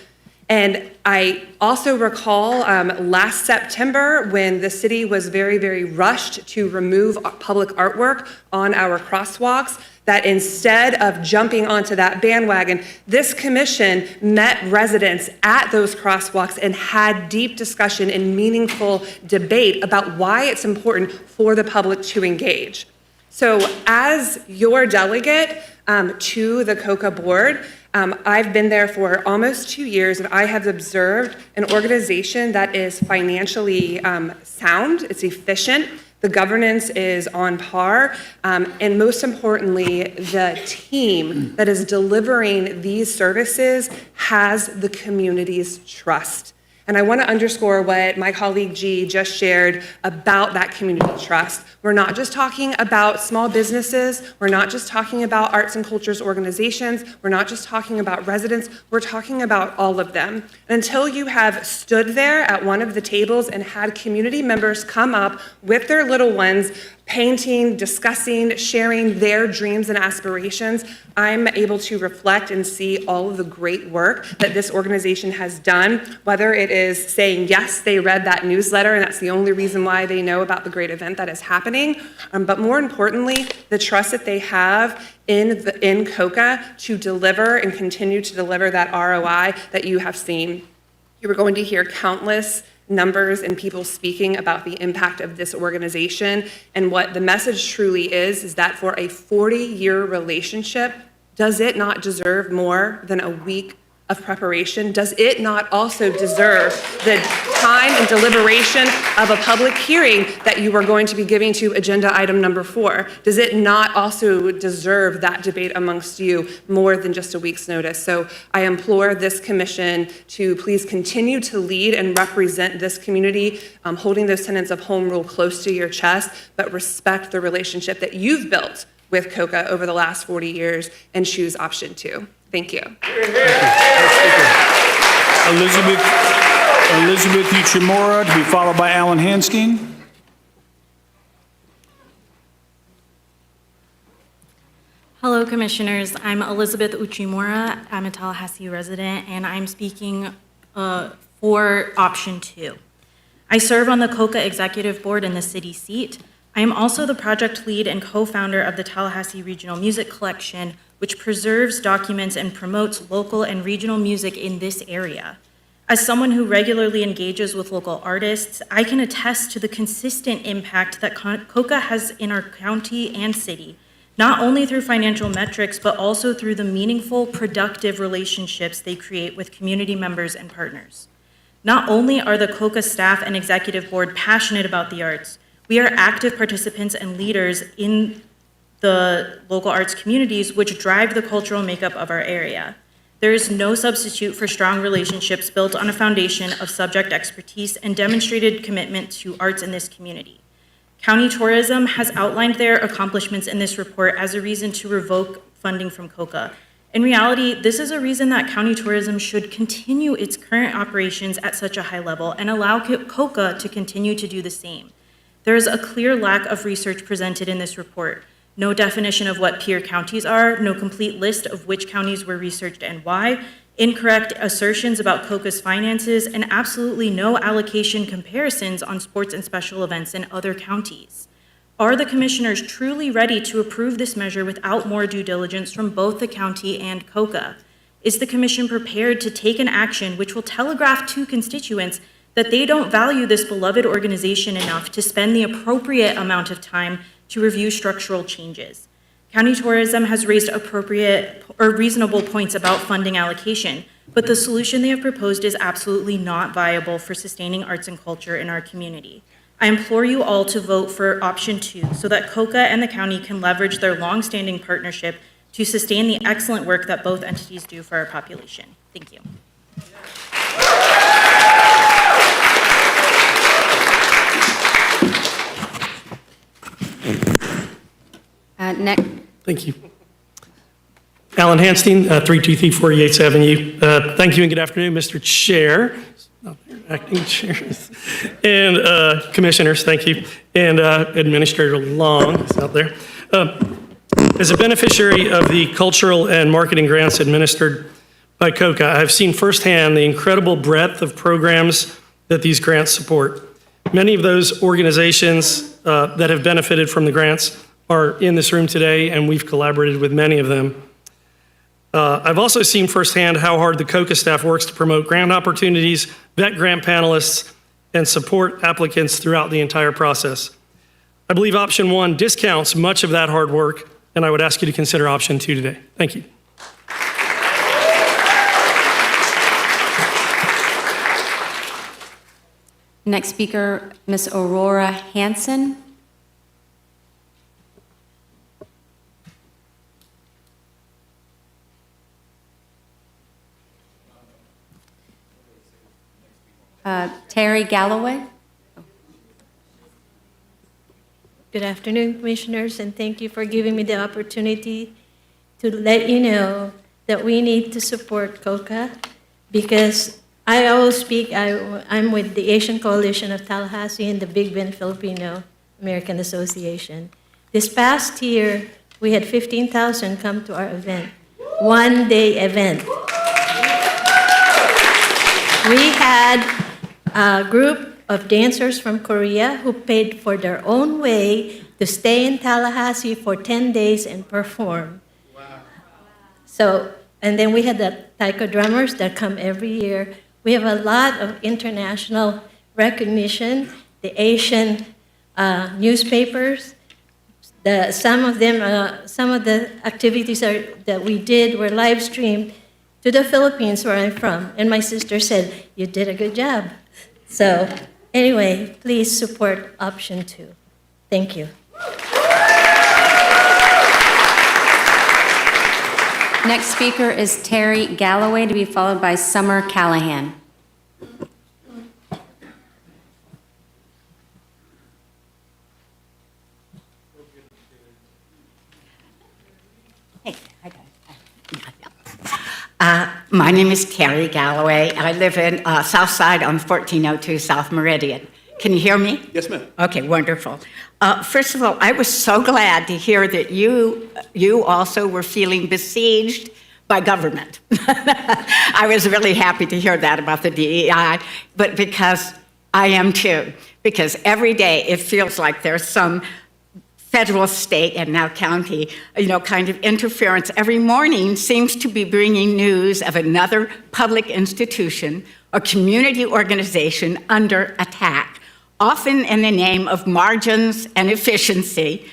And I also recall last September when the city was very, very rushed to remove public artwork on our crosswalks, that instead of jumping onto that bandwagon, this commission met residents at those crosswalks and had deep discussion and meaningful debate about why it's important for the public to engage. So as your delegate to the COCA board, I've been there for almost 2 years, and I have observed an organization that is financially sound, it's efficient, the governance is on par, and most importantly, the team that is delivering these services has the community's trust. And I want to underscore what my colleague G just shared about that community trust. We're not just talking about small businesses. We're not just talking about arts and cultures organizations. We're not just talking about residents. We're talking about all of them. And until you have stood there at one of the tables and had community members come up with their little ones, painting, discussing, sharing their dreams and aspirations, I'm able to reflect and see all of the great work that this organization has done, whether it is saying, yes, they read that newsletter and that's the only reason why they know about the great event that is happening, but more importantly, the trust that they have in COCA to deliver and continue to deliver that ROI that you have seen. You are going to hear countless numbers and people speaking about the impact of this organization, and what the message truly is that for a 40-year relationship, does it not deserve more than a week of preparation? Does it not also deserve the time and deliberation of a public hearing that you are going to be giving to agenda item number 4? Does it not also deserve that debate amongst you more than just a week's notice? So I implore this commission to please continue to lead and represent this community, holding those tenets of home rule close to your chest, but respect the relationship that you've built with COCA over the last 40 years and choose option 2. Thank you. Elizabeth Uchimura, to be followed by Alan Hanskeen. Hello, Commissioners. I'm Elizabeth Uchimura. I'm a Tallahassee resident, and I'm speaking for option 2. I serve on the COCA Executive Board in the city seat. I am also the project lead and co-founder of the Tallahassee Regional Music Collection, which preserves, documents, and promotes local and regional music in this area. As someone who regularly engages with local artists, I can attest to the consistent impact that COCA has in our county and city, not only through financial metrics, but also through the meaningful, productive relationships they create with community members and partners. Not only are the COCA staff and executive board passionate about the arts, we are active participants and leaders in the local arts communities which drive the cultural makeup of our area. There is no substitute for strong relationships built on a foundation of subject expertise and demonstrated commitment to arts in this community. County Tourism has outlined their accomplishments in this report as a reason to revoke funding from COCA. In reality, this is a reason that County Tourism should continue its current operations at such a high level and allow COCA to continue to do the same. There is a clear lack of research presented in this report. No definition of what peer counties are, no complete list of which counties were researched and why, incorrect assertions about COCA's finances, and absolutely no allocation comparisons on sports and special events in other counties. Are the commissioners truly ready to approve this measure without more due diligence from both the county and COCA? Is the commission prepared to take an action which will telegraph to constituents that they don't value this beloved organization enough to spend the appropriate amount of time to review structural changes? County Tourism has raised appropriate or reasonable points about funding allocation, but the solution they have proposed is absolutely not viable for sustaining arts and culture in our community. I implore you all to vote for option 2 so that COCA and the county can leverage their long-standing partnership to sustain the excellent work that both entities do for our population. Thank you. Next. Thank you. Alan Hanstein, 323 48th Avenue. Thank you and good afternoon, Mr. Chair, acting chairs, and commissioners, thank you, and Administrator Long is out there. As a beneficiary of the cultural and marketing grants administered by COCA, I've seen firsthand the incredible breadth of programs that these grants support. Many of those organizations that have benefited from the grants are in this room today, and we've collaborated with many of them. I've also seen firsthand how hard the COCA staff works to promote grant opportunities, vet grant panelists, and support applicants throughout the entire process. I believe option 1 discounts much of that hard work, and I would ask you to consider option 2 today. Thank you. Next speaker, Ms. Aurora Hanson. Terry Galloway. Good afternoon, Commissioners, and thank you for giving me the opportunity to let you know that we need to support COCA, because I always speak, I'm with the Asian Coalition of Tallahassee and the Big Bend Filipino American Association. This past year, we had 15,000 come to our event, one-day event. We had a group of dancers from Korea who paid for their own way to stay in Tallahassee for 10 days and perform. Wow. So, and then we had the taiko drummers that come every year. We have a lot of international recognition, the Asian newspapers. Some of the activities that we did were live streamed to the Philippines, where I'm from. And my sister said, "You did a good job." So anyway, please support option 2. Thank you. Next speaker is Terry Galloway, to be followed by Summer Callahan. My name is Terry Galloway. I live in South Side on 1402 South Meridian. Can you hear me? Yes, ma'am. Okay, wonderful. First of all, I was so glad to hear that you also were feeling besieged by government. I was really happy to hear that about the DEI, but because I am too, because every day it feels like there's some federal, state, and now county, kind of interference. Every morning seems to be bringing news of another public institution or community organization under attack, often in the name of margins and efficiency,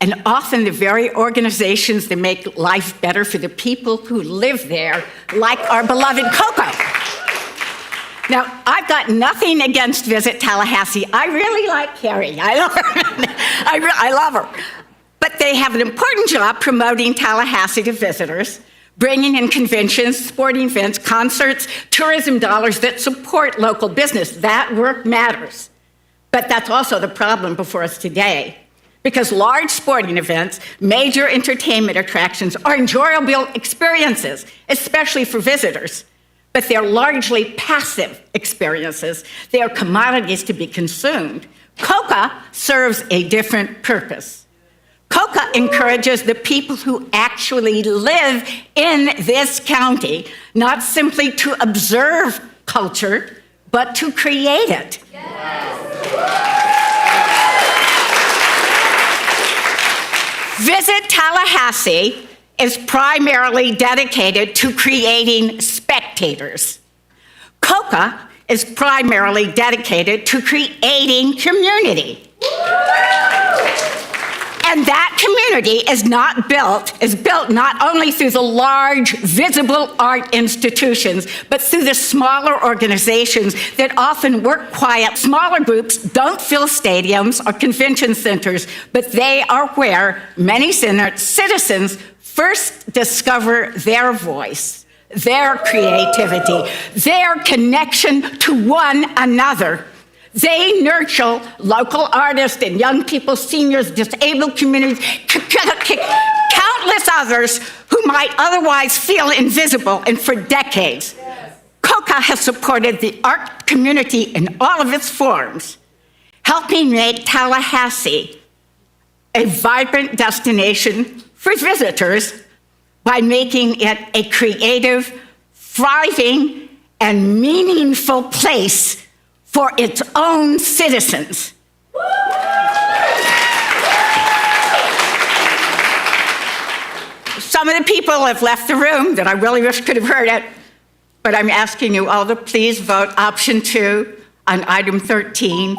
and often the very organizations that make life better for the people who live there, like our beloved COCA. Now, I've got nothing against Visit Tallahassee. I really like Carrie. I love her. I love her. But they have an important job promoting Tallahassee to visitors, bringing in conventions, sporting events, concerts, tourism dollars that support local business. That work matters. But that's also the problem before us today. Because large sporting events, major entertainment attractions are enjoyable experiences, especially for visitors. But they're largely passive experiences. They are commodities to be consumed. COCA serves a different purpose. COCA encourages the people who actually live in this county, not simply to observe culture, but to create it. Yes. Visit Tallahassee is primarily dedicated to creating spectators. COCA is primarily dedicated to creating community. And that community is built not only through the large, visible art institutions, but through the smaller organizations that often work quiet. Smaller groups don't fill stadiums or convention centers, but they are where many citizens first discover their voice, their creativity, their connection to one another. They nurture local artists and young people, seniors, disabled communities, countless others who might otherwise feel invisible, and for decades. COCA has supported the art community in all of its forms, helping make Tallahassee a vibrant destination for visitors by making it a creative, thriving, and meaningful place for its own citizens. Some of the people have left the room that I really wish could have heard it, but I'm asking you all to please vote option 2 on item 13.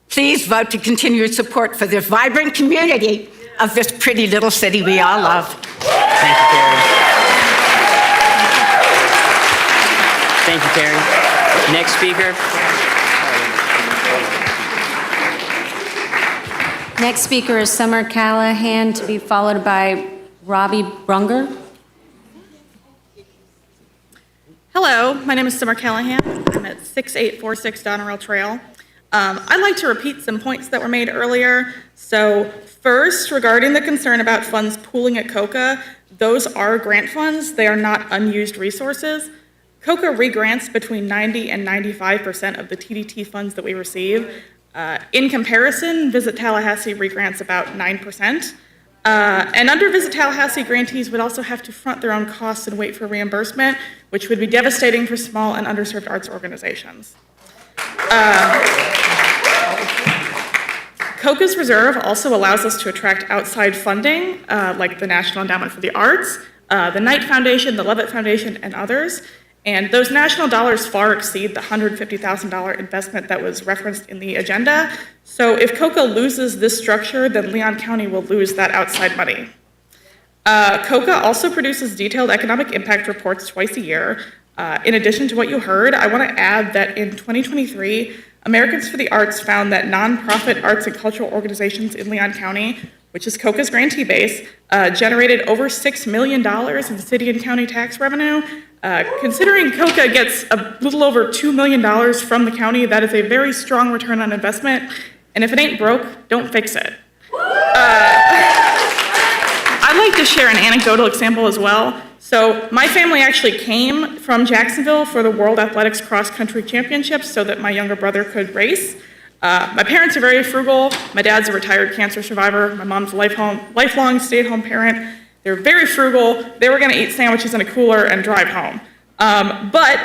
Please vote to continue support for the vibrant community of this pretty little city we all love. Thank you, Terry. Thank you, Terry. Next speaker. Next speaker is Summer Callahan, to be followed by Robbie Brunger. Hello, my name is Summer Callahan. I'm at 6846 Donerail Trail. I'd like to repeat some points that were made earlier. So first, regarding the concern about funds pooling at COCA, those are grant funds. They are not unused resources. COCA re-grants between 90 and 95% of the TDT funds that we receive. In comparison, Visit Tallahassee regrants about 9%. And under Visit Tallahassee, grantees would also have to front their own costs and wait for reimbursement, which would be devastating for small and underserved arts organizations. COCA's reserve also allows us to attract outside funding, like the National Endowment for the Arts, the Knight Foundation, the Levitt Foundation, and others. And those national dollars far exceed the $150,000 investment that was referenced in the agenda. So if COCA loses this structure, then Leon County will lose that outside money. COCA also produces detailed economic impact reports twice a year. In addition to what you heard, I want to add that in 2023, Americans for the Arts found that nonprofit arts and cultural organizations in Leon County, which is COCA's grantee base, generated over $6 million in city and county tax revenue. Considering COCA gets a little over $2 million from the county, that is a very strong return on investment. And if it ain't broke, don't fix it. I'd like to share an anecdotal example as well. So my family actually came from Jacksonville for the World Athletics Cross Country Championships so that my younger brother could race. My parents are very frugal. My dad's a retired cancer survivor. My mom's a lifelong stay-at-home parent. They're very frugal. They were going to eat sandwiches in a cooler and drive home. But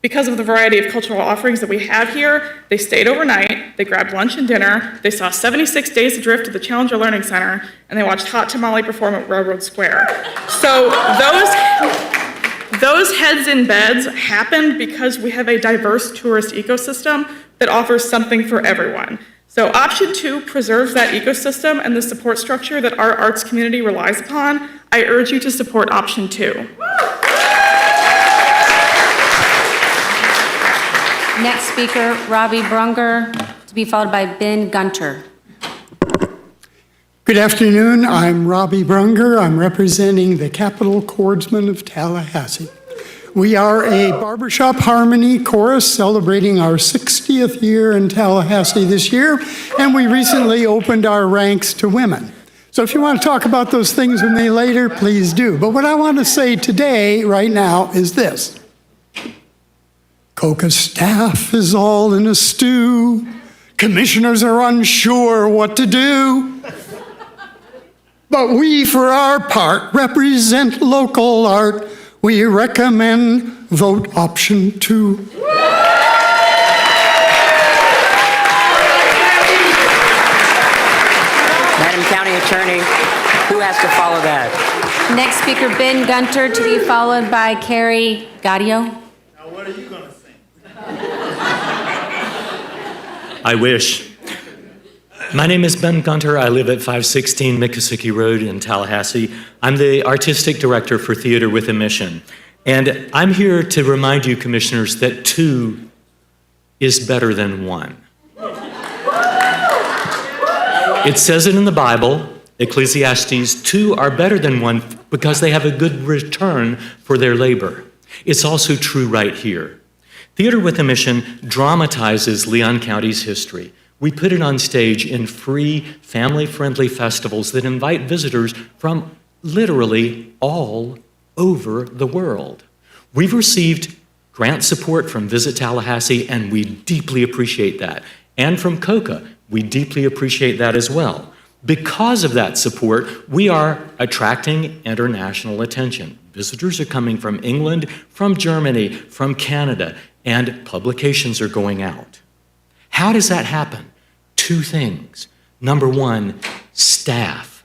because of the variety of cultural offerings that we have here, they stayed overnight, they grabbed lunch and dinner, they saw 76 Days Adrift at the Challenger Learning Center, and they watched Hot Tamale perform at Railroad Square. So those heads in beds happened because we have a diverse tourist ecosystem that offers something for everyone. So option 2 preserves that ecosystem and the support structure that our arts community relies upon. I urge you to support option 2. Next speaker, Robbie Brunger, to be followed by Ben Gunter. Good afternoon. I'm Robbie Brunger. I'm representing the Capital Chordsmen of Tallahassee. We are a barbershop harmony chorus celebrating our 60th year in Tallahassee this year, and we recently opened our ranks to women. So if you want to talk about those things with me later, please do. But what I want to say today, right now, is this. COCA staff is all in a stew. Commissioners are unsure what to do. But we, for our part, represent local art. We recommend vote option 2. Madam County Attorney, who has to follow that? Next speaker, Ben Gunter, to be followed by Carrie Gaudio. Now, what are you going to sing? I wish. My name is Ben Gunter. I live at 516 Miccosukee Road in Tallahassee. I'm the artistic director for Theater with a Mission. And I'm here to remind you, commissioners, that 2 is better than 1. It says it in the Bible, Ecclesiastes, 2 are better than 1 because they have a good return for their labor. It's also true right here. Theater with a Mission dramatizes Leon County's history. We put it on stage in free, family-friendly festivals that invite visitors from literally all over the world. We've received grant support from Visit Tallahassee, and we deeply appreciate that. And from COCA, we deeply appreciate that as well. Because of that support, we are attracting international attention. Visitors are coming from England, from Germany, from Canada, and publications are going out. How does that happen? 2 things. Number 1, staff.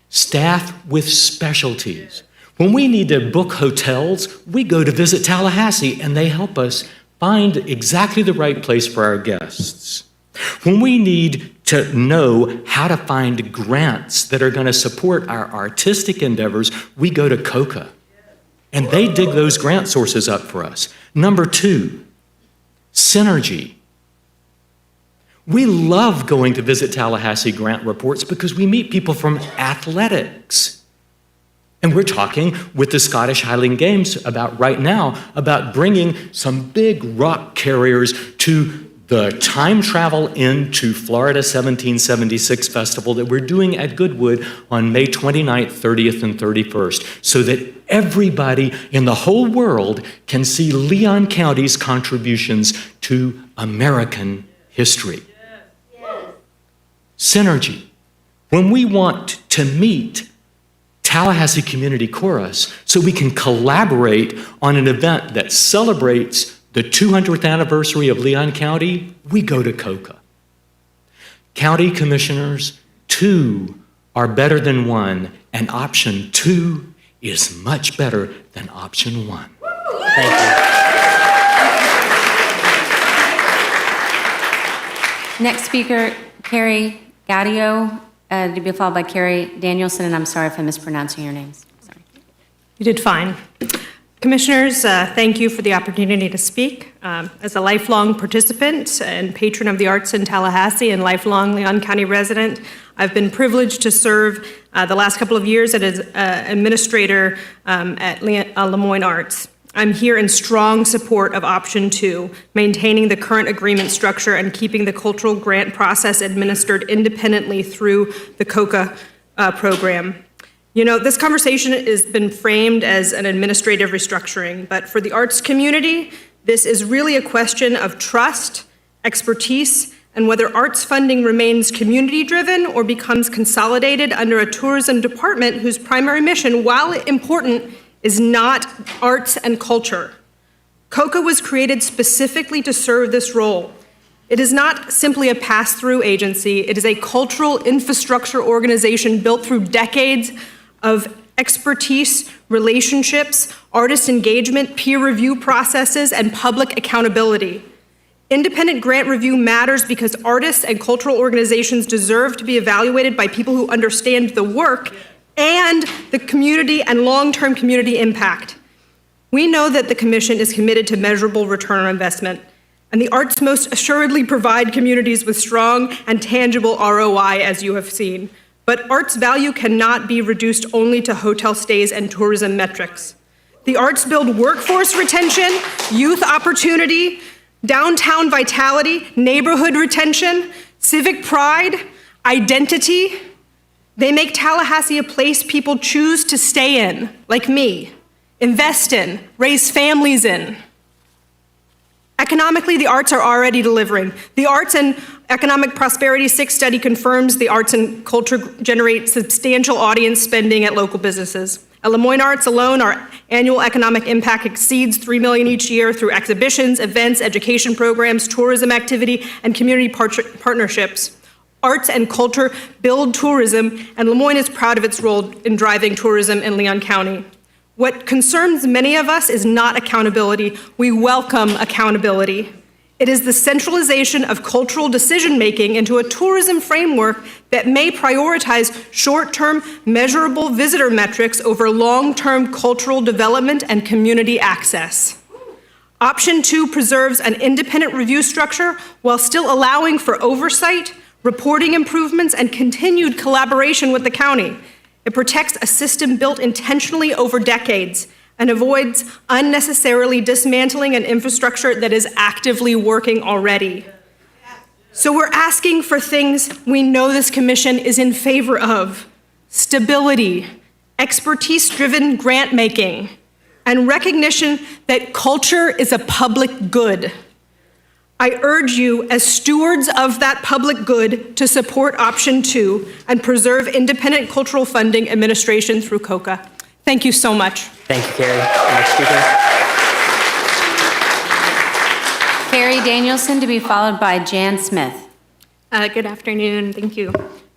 Staff with specialties. When we need to book hotels, we go to Visit Tallahassee, and they help us find exactly the right place for our guests. When we need to know how to find grants that are going to support our artistic endeavors, we go to COCA. And they dig those grant sources up for us. Number 2, synergy. We love going to Visit Tallahassee grant reports because we meet people from athletics. And we're talking with the Scottish Highland Games right now about bringing some big rock carriers to the Time Travel into Florida 1776 festival that we're doing at Goodwood on May 29th, 30th, and 31st, so that everybody in the whole world can see Leon County's contributions to American history. synergy. When we want to meet Tallahassee Community Chorus so we can collaborate on an event that celebrates the 200th anniversary of Leon County, we go to COCA. County commissioners, 2 are better than 1, and option 2 is much better than option 1. Thank you. Next speaker, Carrie Gaudio, to be followed by Carrie Danielson, and I'm sorry if I'm mispronouncing your names. Sorry. You did fine. Commissioners, thank you for the opportunity to speak. As a lifelong participant and patron of the arts in Tallahassee and lifelong Leon County resident, I've been privileged to serve the last couple of years as administrator at Lemoyne Arts. I'm here in strong support of option 2, maintaining the current agreement structure and keeping the cultural grant process administered independently through the COCA program. You know, this conversation has been framed as an administrative restructuring, but for the arts community, this is really a question of trust, expertise, and whether arts funding remains community-driven or becomes consolidated under a tourism department whose primary mission, while important, is not arts and culture. COCA was created specifically to serve this role. It is not simply a pass-through agency. It is a cultural infrastructure organization built through decades of expertise, relationships, artist engagement, peer review processes, and public accountability. Independent grant review matters because artists and cultural organizations deserve to be evaluated by people who understand the work and the community and long-term community impact. We know that the Commission is committed to measurable return on investment, and the arts most assuredly provide communities with strong and tangible ROI, as you have seen. But arts value cannot be reduced only to hotel stays and tourism metrics. The arts build workforce retention, youth opportunity, downtown vitality, neighborhood retention, civic pride, identity. They make Tallahassee a place people choose to stay in, like me, invest in, raise families in. Economically, the arts are already delivering. The Arts and Economic Prosperity 6 study confirms the arts and culture generate substantial audience spending at local businesses. At Lemoyne Arts alone, our annual economic impact exceeds $3 million each year through exhibitions, events, education programs, tourism activity, and community partnerships. Arts and culture build tourism, and Lemoyne is proud of its role in driving tourism in Leon County. What concerns many of us is not accountability. We welcome accountability. It is the centralization of cultural decision-making into a tourism framework that may prioritize short-term, measurable visitor metrics over long-term cultural development and community access. Option 2 preserves an independent review structure while still allowing for oversight, reporting improvements, and continued collaboration with the county. It protects a system built intentionally over decades and avoids unnecessarily dismantling an infrastructure that is actively working already. So we're asking for things we know this commission is in favor of: stability, expertise-driven grant making, and recognition that culture is a public good. I urge you, as stewards of that public good, to support option 2 and preserve independent cultural funding administration through COCA. Thank you so much. Thank you, Carrie. Next speaker. Carrie Danielson, to be followed by Jan Smith. Good afternoon, thank you.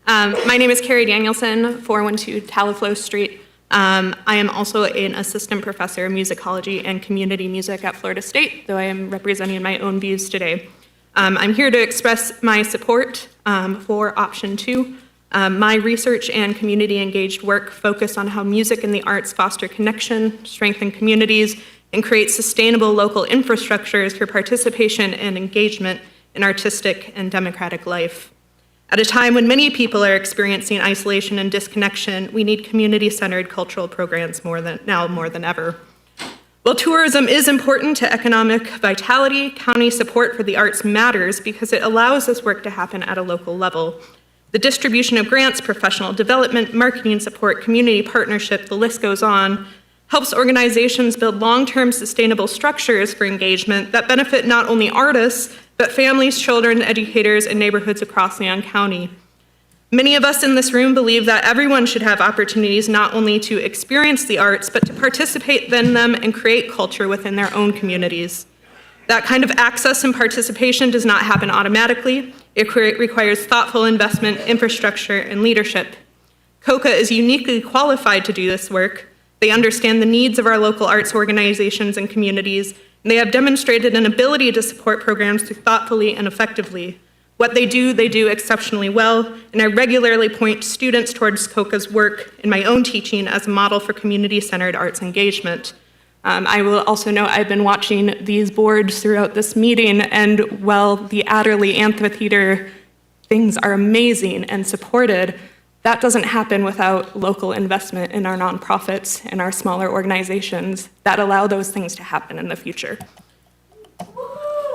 My name is Carrie Danielson, 412 Talaflo Street. I am also an assistant professor of musicology and community music at Florida State, though I am representing my own views today. I'm here to express my support for option 2. My research and community engaged work focus on how music and the arts foster connection, strengthen communities, and create sustainable local infrastructures for participation and engagement in artistic and democratic life. At a time when many people are experiencing isolation and disconnection, we need community-centered cultural programs more than ever. While tourism is important to economic vitality, county support for the arts matters because it allows this work to happen at a local level. The distribution of grants, professional development, marketing support, community partnership, the list goes on, helps organizations build long-term sustainable structures for engagement that benefit not only artists, but families, children, educators, and neighborhoods across Leon County. Many of us in this room believe that everyone should have opportunities not only to experience the arts, but to participate in them and create culture within their own communities. That kind of access and participation does not happen automatically. It requires thoughtful investment, infrastructure, and leadership. COCA is uniquely qualified to do this work. They understand the needs of our local arts organizations and communities, and they have demonstrated an ability to support programs thoughtfully and effectively. What they do exceptionally well, and I regularly point students towards COCA's work in my own teaching as a model for community-centered arts engagement. I will also note I've been watching these boards throughout this meeting, and while the Adderley Amphitheater things are amazing and supported, that doesn't happen without local investment in our nonprofits and our smaller organizations that allow those things to happen in the future.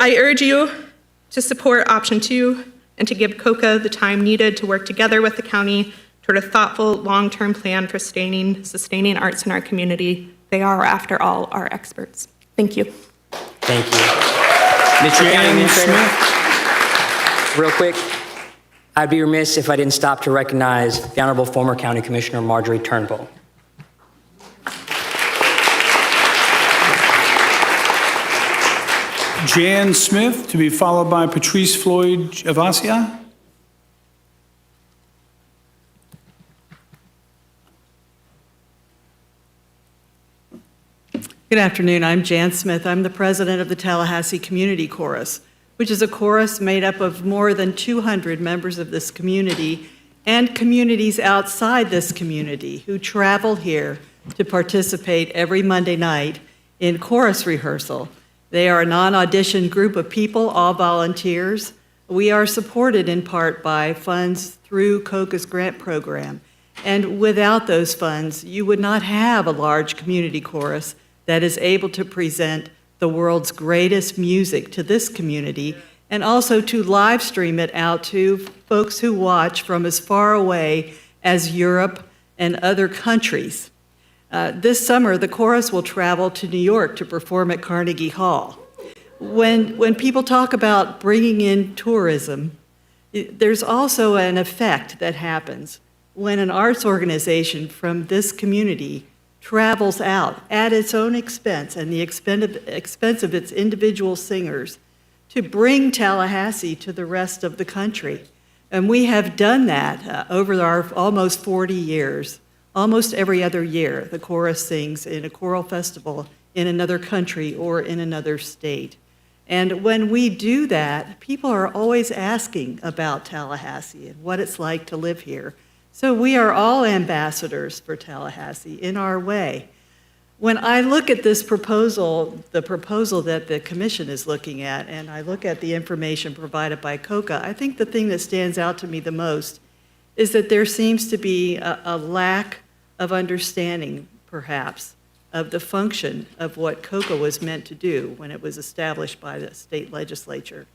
I urge you to support option 2 and to give COCA the time needed to work together with the county toward a thoughtful, long-term plan for sustaining arts in our community. They are, after all, our experts. Thank you. Thank you. Mr. County Administrator, real quick, I'd be remiss if I didn't stop to recognize the Honorable former County Commissioner Marjorie Turnbull. Jan Smith, to be followed by Patrice Floyd Javasia. Good afternoon. I'm Jan Smith. I'm the president of the Tallahassee Community Chorus, which is a chorus made up of more than 200 members of this community and communities outside this community who travel here to participate every Monday night in chorus rehearsal. They are a non-audition group of people, all volunteers. We are supported in part by funds through COCA's grant program. And without those funds, you would not have a large community chorus that is able to present the world's greatest music to this community and also to live stream it out to folks who watch from as far away as Europe and other countries. This summer, the chorus will travel to New York to perform at Carnegie Hall. When people talk about bringing in tourism, there's also an effect that happens when an arts organization from this community travels out at its own expense and the expense of its individual singers to bring Tallahassee to the rest of the country. And we have done that over our almost 40 years. Almost every other year, the chorus sings in a choral festival in another country or in another state. And when we do that, people are always asking about Tallahassee and what it's like to live here. So we are all ambassadors for Tallahassee in our way. When I look at this proposal, the proposal that the commission is looking at, and I look at the information provided by COCA, I think the thing that stands out to me the most is that there seems to be a lack of understanding, perhaps, of the function of what COCA was meant to do when it was established by the state legislature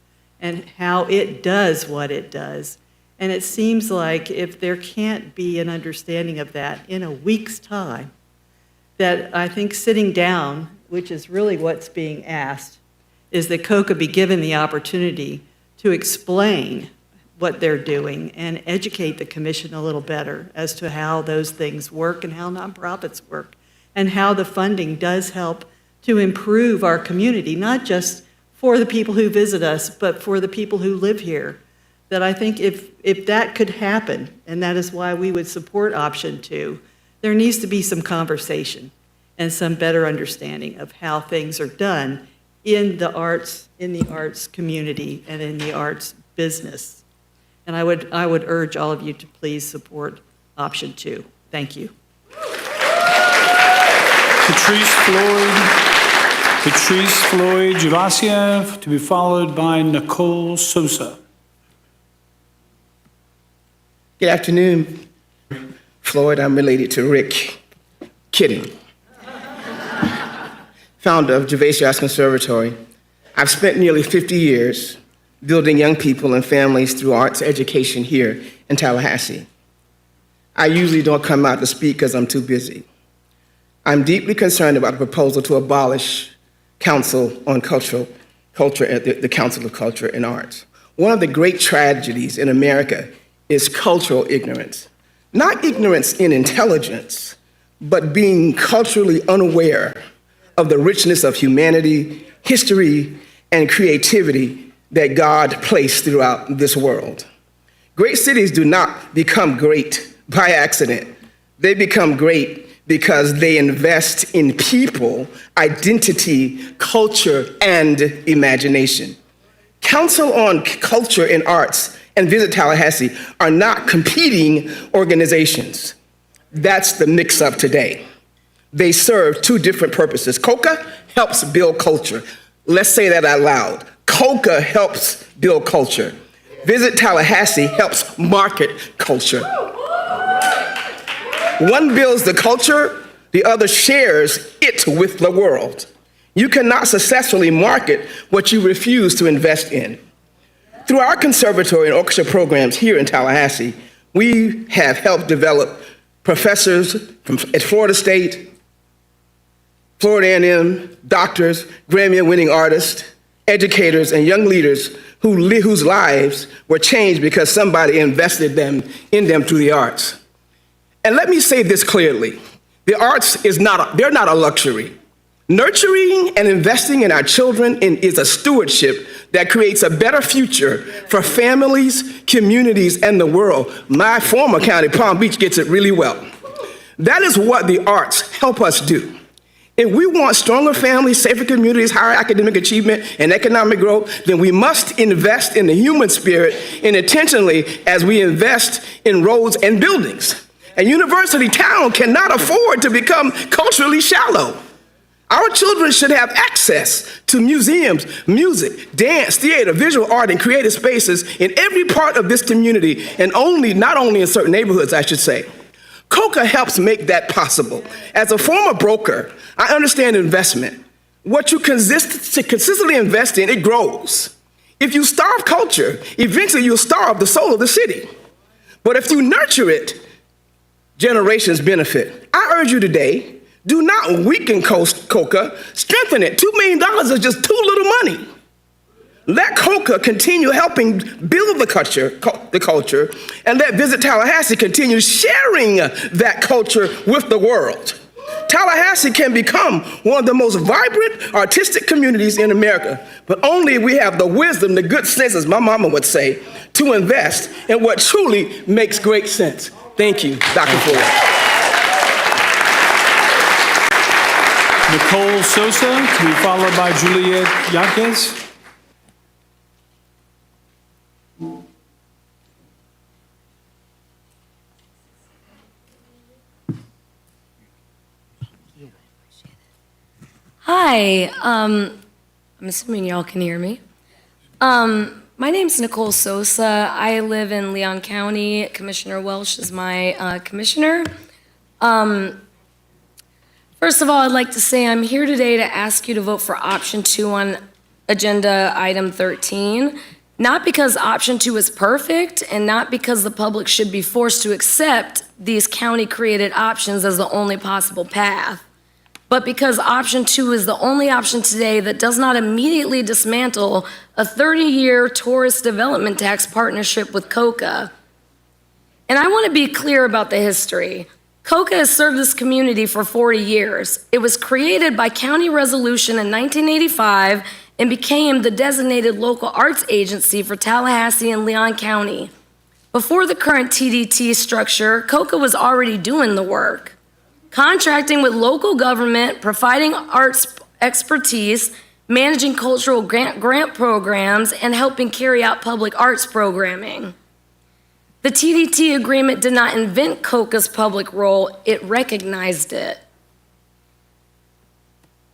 and how it does what it does. And it seems like if there can't be an understanding of that in a week's time, that I think sitting down, which is really what's being asked, is that COCA be given the opportunity to explain what they're doing and educate the commission a little better as to how those things work and how nonprofits work and how the funding does help to improve our community, not just for the people who visit us, but for the people who live here. That I think if that could happen, and that is why we would support option 2, there needs to be some conversation and some better understanding of how things are done in the arts community and in the arts business. And I would urge all of you to please support option 2. Thank you. Patrice Floyd Javasia, to be followed by Nicole Sosa. Good afternoon, Floyd. I'm related to Rick Kidding, founder of Javasia Arts Conservatory. I've spent nearly 50 years building young people and families through arts education here in Tallahassee. I usually don't come out to speak because I'm too busy. I'm deeply concerned about the proposal to abolish Council on Culture at the Council of Culture and Arts. One of the great tragedies in America is cultural ignorance. Not ignorance in intelligence, but being culturally unaware of the richness of humanity, history, and creativity that God placed throughout this world. Great cities do not become great by accident. They become great because they invest in people, identity, culture, and imagination. Council on Culture and Arts and Visit Tallahassee are not competing organizations. That's the mix-up today. They serve two different purposes. COCA helps build culture. Let's say that out loud. COCA helps build culture. Visit Tallahassee helps market culture. One builds the culture, the other shares it with the world. You cannot successfully market what you refuse to invest in. Through our conservatory and orchestra programs here in Tallahassee, we have helped develop professors at Florida State, Florida A&M, doctors, Grammy-winning artists, educators, and young leaders whose lives were changed because somebody invested in them through the arts. And let me say this clearly. The arts they're not a luxury. Nurturing and investing in our children is a stewardship that creates a better future for families, communities, and the world. My former county, Palm Beach, gets it really well. That is what the arts help us do. If we want stronger families, safer communities, higher academic achievement, and economic growth, then we must invest in the human spirit and intentionally as we invest in roads and buildings. A university town cannot afford to become culturally shallow. Our children should have access to museums, music, dance, theater, visual art, and creative spaces in every part of this community, and not only in certain neighborhoods, I should say. COCA helps make that possible. As a former broker, I understand investment. What you consistently invest in, it grows. If you starve culture, eventually you'll starve the soul of the city. But if you nurture it, generations benefit. I urge you today, do not weaken COCA, strengthen it. $2 million is just too little money. Let COCA continue helping build the culture, and let Visit Tallahassee continue sharing that culture with the world. Tallahassee can become one of the most vibrant artistic communities in America, but only if we have the wisdom, the good sense, as my mama would say, to invest in what truly makes great sense. Thank you, Dr. Ford. Nicole Sosa, to be followed by Juliet Yanquez. Hi, I'm assuming y'all can hear me. My name's Nicole Sosa. I live in Leon County. Commissioner Welsh is my commissioner. First of all, I'd like to say I'm here today to ask you to vote for option 2 on agenda item 13, not because option 2 is perfect and not because the public should be forced to accept these county-created options as the only possible path, but because option 2 is the only option today that does not immediately dismantle a 30-year tourist development tax partnership with COCA. And I want to be clear about the history. COCA has served this community for 40 years. It was created by county resolution in 1985 and became the designated local arts agency for Tallahassee and Leon County. Before the current TDT structure, COCA was already doing the work, contracting with local government, providing arts expertise, managing cultural grant programs, and helping carry out public arts programming. The TDT agreement did not invent COCA's public role, it recognized it.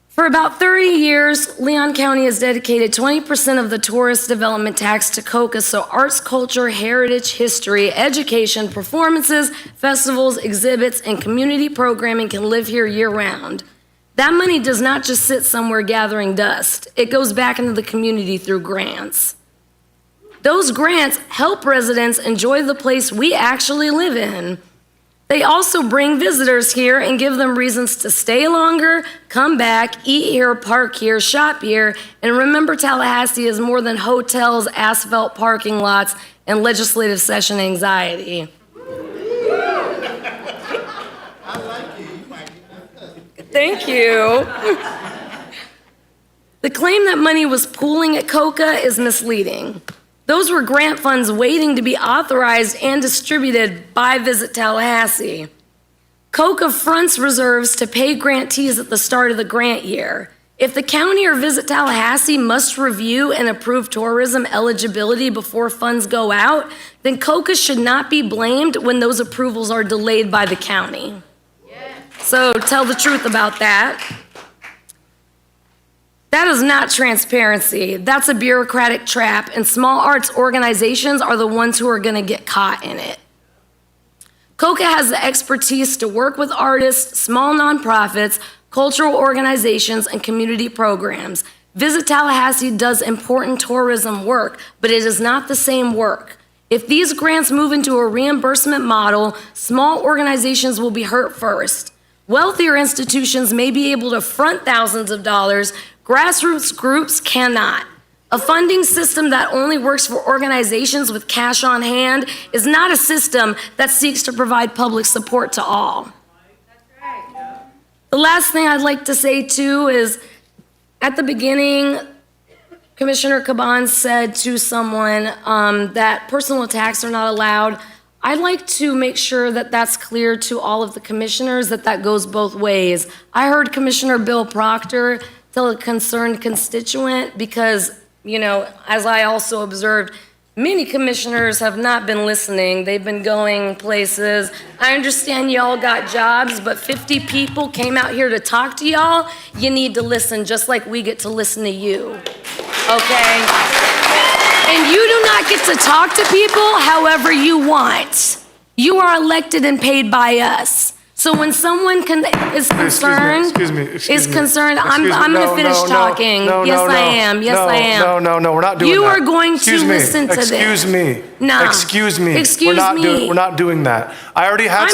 For about 30 years, Leon County has dedicated 20% of the tourist development tax to COCA so arts, culture, heritage, history, education, performances, festivals, exhibits, and community programming can live here year-round. That money does not just sit somewhere gathering dust. It goes back into the community through grants. Those grants help residents enjoy the place we actually live in. They also bring visitors here and give them reasons to stay longer, come back, eat here, park here, shop here, and remember Tallahassee is more than hotels, asphalt parking lots, and legislative session anxiety. Thank you. The claim that money was pooling at COCA is misleading. Those were grant funds waiting to be authorized and distributed by Visit Tallahassee. COCA fronts reserves to pay grantees at the start of the grant year. If the county or Visit Tallahassee must review and approve tourism eligibility before funds go out, then COCA should not be blamed when those approvals are delayed by the county. So tell the truth about that. That is not transparency. That's a bureaucratic trap, and small arts organizations are the ones who are going to get caught in it. COCA has the expertise to work with artists, small nonprofits, cultural organizations, and community programs. Visit Tallahassee does important tourism work, but it is not the same work. If these grants move into a reimbursement model, small organizations will be hurt first. Wealthier institutions may be able to front thousands of dollars. Grassroots groups cannot. A funding system that only works for organizations with cash on hand is not a system that seeks to provide public support to all. The last thing I'd like to say too is, at the beginning, Commissioner Caban said to someone that personal attacks are not allowed. I'd like to make sure that that's clear to all of the commissioners, that that goes both ways. I heard Commissioner Bill Proctor tell a concerned constituent because, you know, as I also observed, many commissioners have not been listening. They've been going places. I understand y'all got jobs, but 50 people came out here to talk to y'all. You need to listen just like we get to listen to you, okay? And you do not get to talk to people however you want. You are elected and paid by us. So when someone is concerned, I'm going to finish talking. Yes, I am. Yes, I am. No, we're not doing that. You are going to listen to this. Excuse me. No. Excuse me. Excuse me. We're not doing that. I already had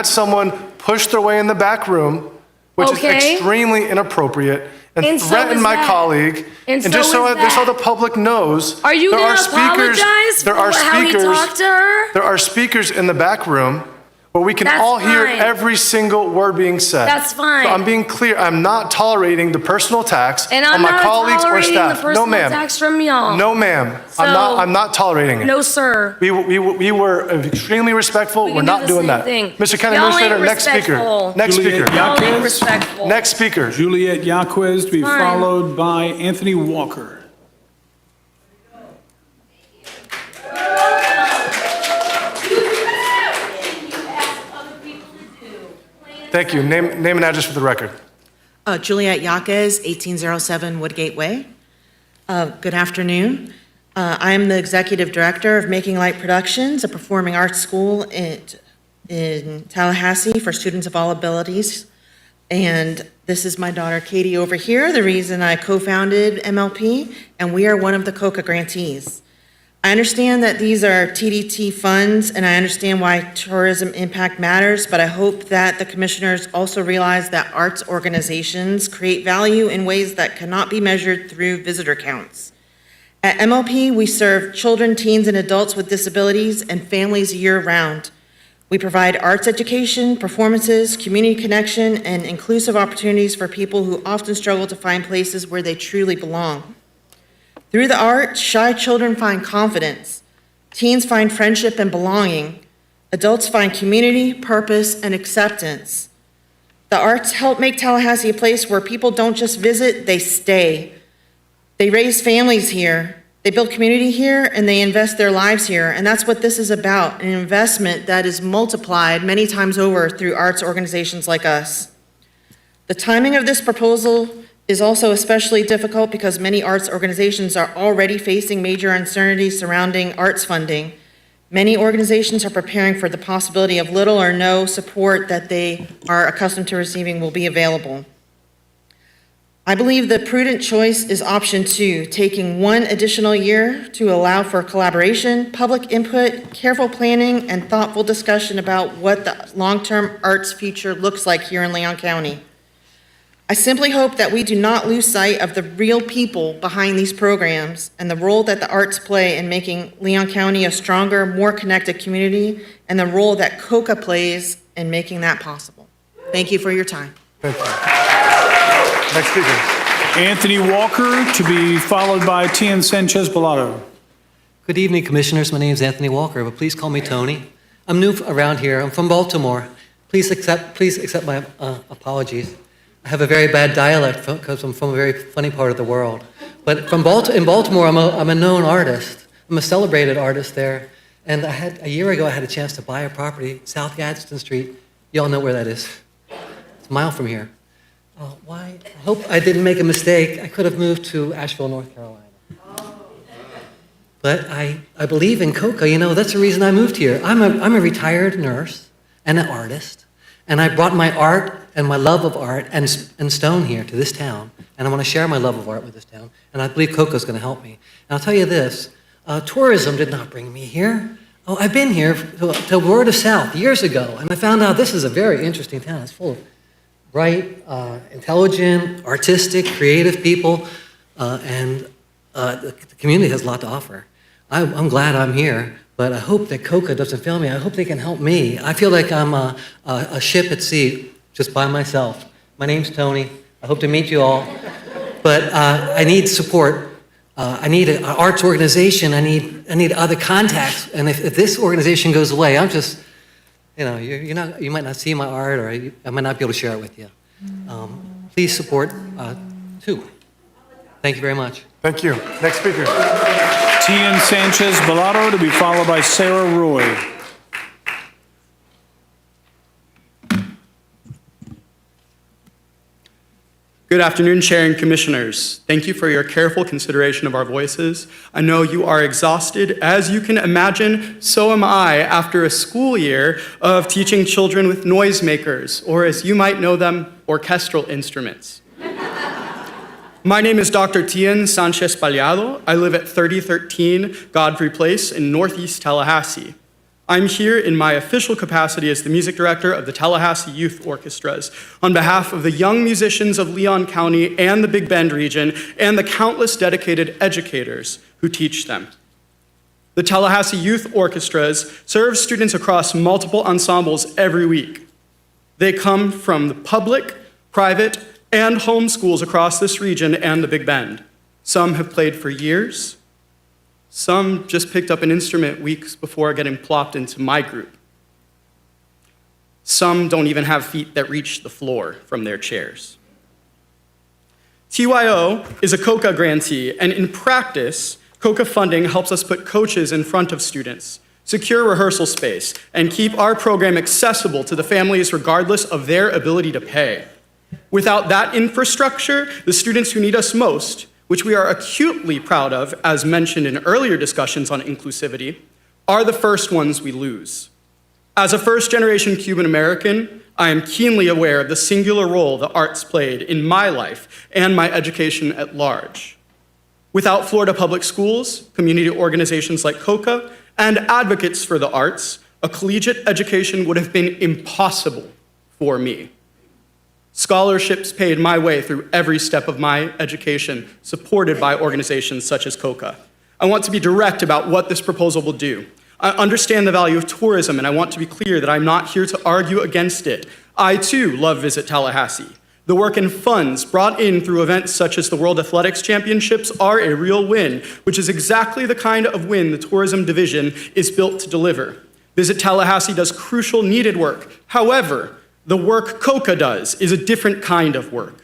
someone push their way in the back room, which is extremely inappropriate, and threaten my colleague. And just so the public knows, are you going to apologize for how he talked to her? There are speakers in the back room where we can all hear every single word being said. That's fine. So I'm being clear. I'm not tolerating the personal attacks and on my colleagues or staff. The personal attacks from y'all. No, ma'am. So, I'm not tolerating it. No, sir. We were extremely respectful. We're not doing that. Mr. County Administrator, next speaker. Next speaker. Next speaker. Juliet Yaquez to be followed by Anthony Walker. Thank you. Name and address for the record. Juliet Yaquez, 1807 Woodgate Way. Good afternoon. I am the Executive Director of Making Light Productions, a performing arts school in Tallahassee for students of all abilities. And this is my daughter Katie over here, the reason I co-founded MLP, and we are one of the COCA grantees. I understand that these are TDT funds, and I understand why tourism impact matters, but I hope that the commissioners also realize that arts organizations create value in ways that cannot be measured through visitor counts. At MLP, we serve children, teens, and adults with disabilities and families year-round. We provide arts education, performances, community connection, and inclusive opportunities for people who often struggle to find places where they truly belong. Through the arts, shy children find confidence, teens find friendship and belonging, adults find community, purpose, and acceptance. The arts help make Tallahassee a place where people don't just visit, they stay. They raise families here, they build community here, and they invest their lives here, and that's what this is about, an investment that is multiplied many times over through arts organizations like us. The timing of this proposal is also especially difficult because many arts organizations are already facing major uncertainties surrounding arts funding. Many organizations are preparing for the possibility of little or no support that they are accustomed to receiving will be available. I believe the prudent choice is option 2, taking 1 additional year to allow for collaboration, public input, careful planning, and thoughtful discussion about what the long-term arts future looks like here in Leon County. I simply hope that we do not lose sight of the real people behind these programs and the role that the arts play in making Leon County a stronger, more connected community, and the role that COCA plays in making that possible. Thank you for your time. Thank you. Next speaker. Anthony Walker, to be followed by Tian Sanchez Bellato. Good evening, Commissioners. My name is Anthony Walker, but please call me Tony. I'm new around here. I'm from Baltimore. Please accept my apologies. I have a very bad dialect because I'm from a very funny part of the world. But in Baltimore, I'm a known artist. I'm a celebrated artist there. And a year ago, I had a chance to buy a property, South Gadsden Street. Y'all know where that is. It's a mile from here. I hope I didn't make a mistake. I could have moved to Asheville, North Carolina. But I believe in COCA. You know, that's the reason I moved here. I'm a retired nurse and an artist. And I brought my art and my love of art and stone here to this town. And I want to share my love of art with this town. And I believe COCA is going to help me. And I'll tell you this, tourism did not bring me here. Oh, I've been here to Word of South years ago. And I found out this is a very interesting town. It's full of bright, intelligent, artistic, creative people. And the community has a lot to offer. I'm glad I'm here. But I hope that COCA doesn't fail me. I hope they can help me. I feel like I'm a ship at sea, just by myself. My name's Tony. I hope to meet you all. But I need support. I need an arts organization. I need other contacts. And if this organization goes away, I'm just, you know, you might not see my art, or I might not be able to share it with you. Please support too. Thank you very much. Thank you. Next speaker. Tian Sanchez Bellato, to be followed by Sarah Roy. Good afternoon, Chair and Commissioners. Thank you for your careful consideration of our voices. I know you are exhausted. As you can imagine, so am I after a school year of teaching children with noisemakers, or as you might know them, orchestral instruments. My name is Dr. Tian Sanchez Bellato. I live at 3013 Godfrey Place in Northeast Tallahassee. I'm here in my official capacity as the music director of the Tallahassee Youth Orchestras on behalf of the young musicians of Leon County and the Big Bend region and the countless dedicated educators who teach them. The Tallahassee Youth Orchestras serve students across multiple ensembles every week. They come from the public, private, and home schools across this region and the Big Bend. Some have played for years. Some just picked up an instrument weeks before getting plopped into my group. Some don't even have feet that reach the floor from their chairs. TYO is a COCA grantee, and in practice, COCA funding helps us put coaches in front of students, secure rehearsal space, and keep our program accessible to the families regardless of their ability to pay. Without that infrastructure, the students who need us most, which we are acutely proud of, as mentioned in earlier discussions on inclusivity, are the first ones we lose. As a first-generation Cuban American, I am keenly aware of the singular role the arts played in my life and my education at large. Without Florida public schools, community organizations like COCA, and advocates for the arts, a collegiate education would have been impossible for me. Scholarships paid my way through every step of my education, supported by organizations such as COCA. I want to be direct about what this proposal will do. I understand the value of tourism, and I want to be clear that I'm not here to argue against it. I, too, love Visit Tallahassee. The work and funds brought in through events such as the World Athletics Championships are a real win, which is exactly the kind of win the tourism division is built to deliver. Visit Tallahassee does crucial, needed work. However, the work COCA does is a different kind of work.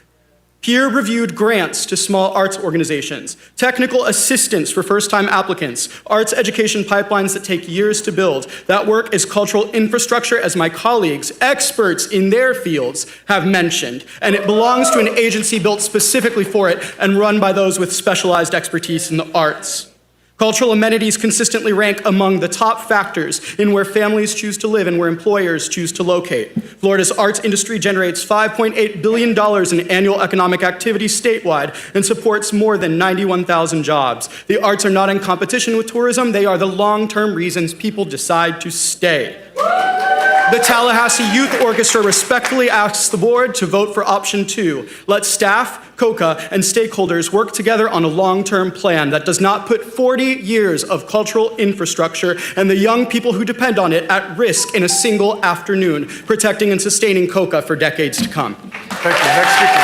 Peer-reviewed grants to small arts organizations, technical assistance for first-time applicants, arts education pipelines that take years to build. That work is cultural infrastructure, as my colleagues, experts in their fields, have mentioned, and it belongs to an agency built specifically for it and run by those with specialized expertise in the arts. Cultural amenities consistently rank among the top factors in where families choose to live and where employers choose to locate. Florida's arts industry generates $5.8 billion in annual economic activity statewide and supports more than 91,000 jobs. The arts are not in competition with tourism. They are the long-term reasons people decide to stay. The Tallahassee Youth Orchestra respectfully asks the board to vote for option 2. Let staff, COCA, and stakeholders work together on a long-term plan that does not put 40 years of cultural infrastructure and the young people who depend on it at risk in a single afternoon, protecting and sustaining COCA for decades to come. Thank you. Next speaker.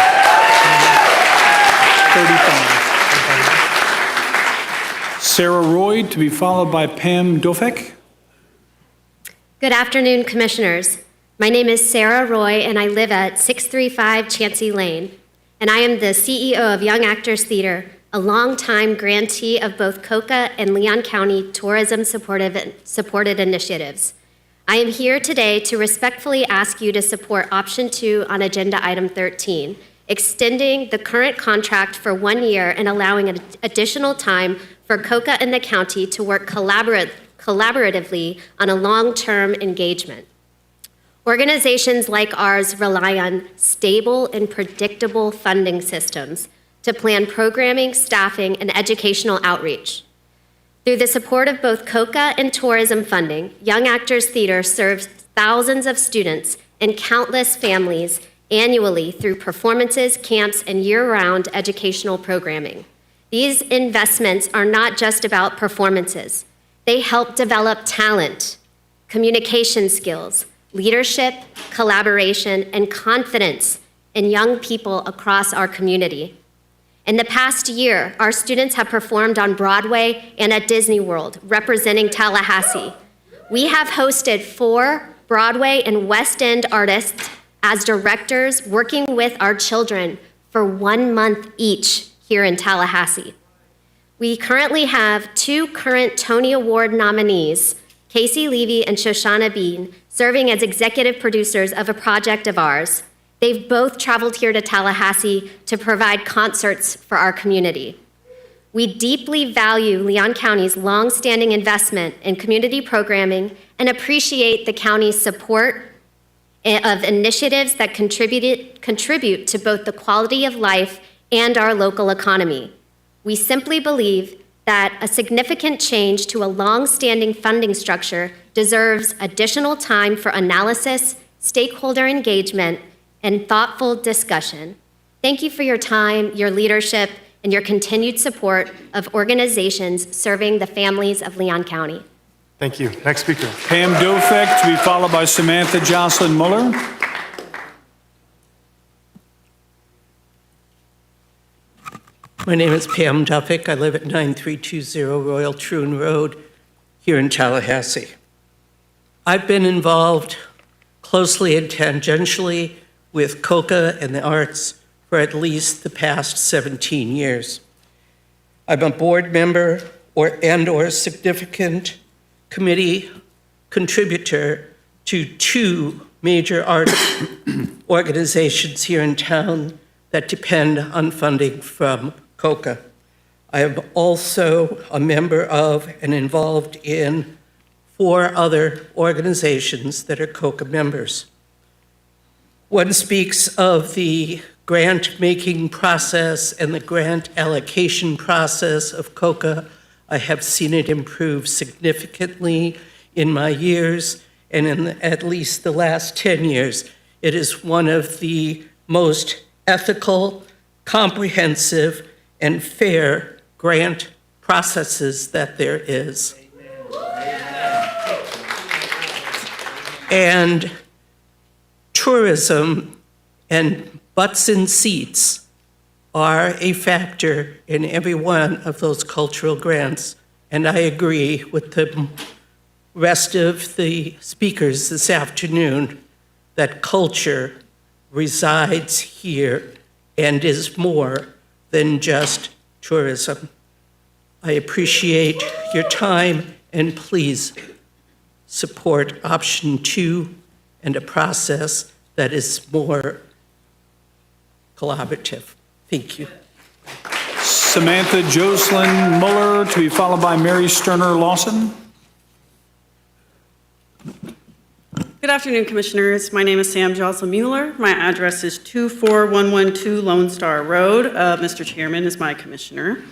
35. Sarah Roy, to be followed by Pam Dofek. Good afternoon, Commissioners. My name is Sarah Roy, and I live at 635 Chancey Lane. And I am the CEO of Young Actors Theater, a longtime grantee of both COCA and Leon County tourism supported initiatives. I am here today to respectfully ask you to support option 2 on agenda item 13, extending the current contract for 1 year and allowing an additional time for COCA and the county to work collaboratively on a long-term engagement. Organizations like ours rely on stable and predictable funding systems to plan programming, staffing, and educational outreach. Through the support of both COCA and tourism funding, Young Actors Theater serves thousands of students and countless families annually through performances, camps, and year-round educational programming. These investments are not just about performances. They help develop talent, communication skills, leadership, collaboration, and confidence in young people across our community. In the past year, our students have performed on Broadway and at Disney World, representing Tallahassee. We have hosted 4 Broadway and West End artists as directors working with our children for 1 month each here in Tallahassee. We currently have 2 current Tony Award nominees, Casey Levy and Shoshana Bean, serving as executive producers of a project of ours. They've both traveled here to Tallahassee to provide concerts for our community. We deeply value Leon County's longstanding investment in community programming and appreciate the county's support of initiatives that contribute to both the quality of life and our local economy. We simply believe that a significant change to a long-standing funding structure deserves additional time for analysis, stakeholder engagement, and thoughtful discussion. Thank you for your time, your leadership, and your continued support of organizations serving the families of Leon County. Thank you. Next speaker. Pam Dofek, to be followed by Samantha Jocelyn Muller. My name is Pam Duffick. I live at 9320 Royal Troon Road here in Tallahassee. I've been involved closely and tangentially with COCA and the arts for at least the past 17 years. I'm a board member or significant committee contributor to 2 major art organizations here in town that depend on funding from COCA. I am also a member of and involved in 4 other organizations that are COCA members. One speaks of the grant-making process and the grant allocation process of COCA. I have seen it improve significantly in my years, and in at least the last 10 years, it is one of the most ethical, comprehensive, and fair grant processes that there is. And tourism and butts in seats are a factor in every one of those cultural grants. And I agree with the rest of the speakers this afternoon that culture resides here and is more than just tourism. I appreciate your time, and please support option 2 and a process that is more collaborative. Thank you. Samantha Jocelyn Muller, to be followed by Mary Sterner Lawson. Good afternoon, Commissioners. My name is Sam Jocelyn Mueller. My address is 24112 Lone Star Road. Mr. Chairman is my commissioner.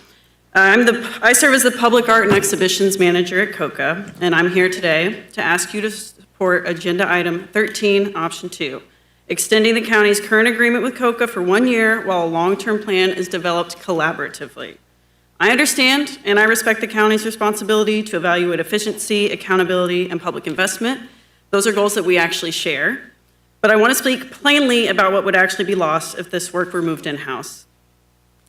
I serve as the Public Art and Exhibitions Manager at COCA, and I'm here today to ask you to support Agenda Item 13, Option 2, extending the county's current agreement with COCA for 1 year while a long-term plan is developed collaboratively. I understand and I respect the county's responsibility to evaluate efficiency, accountability, and public investment. Those are goals that we actually share. But I want to speak plainly about what would actually be lost if this work were moved in-house.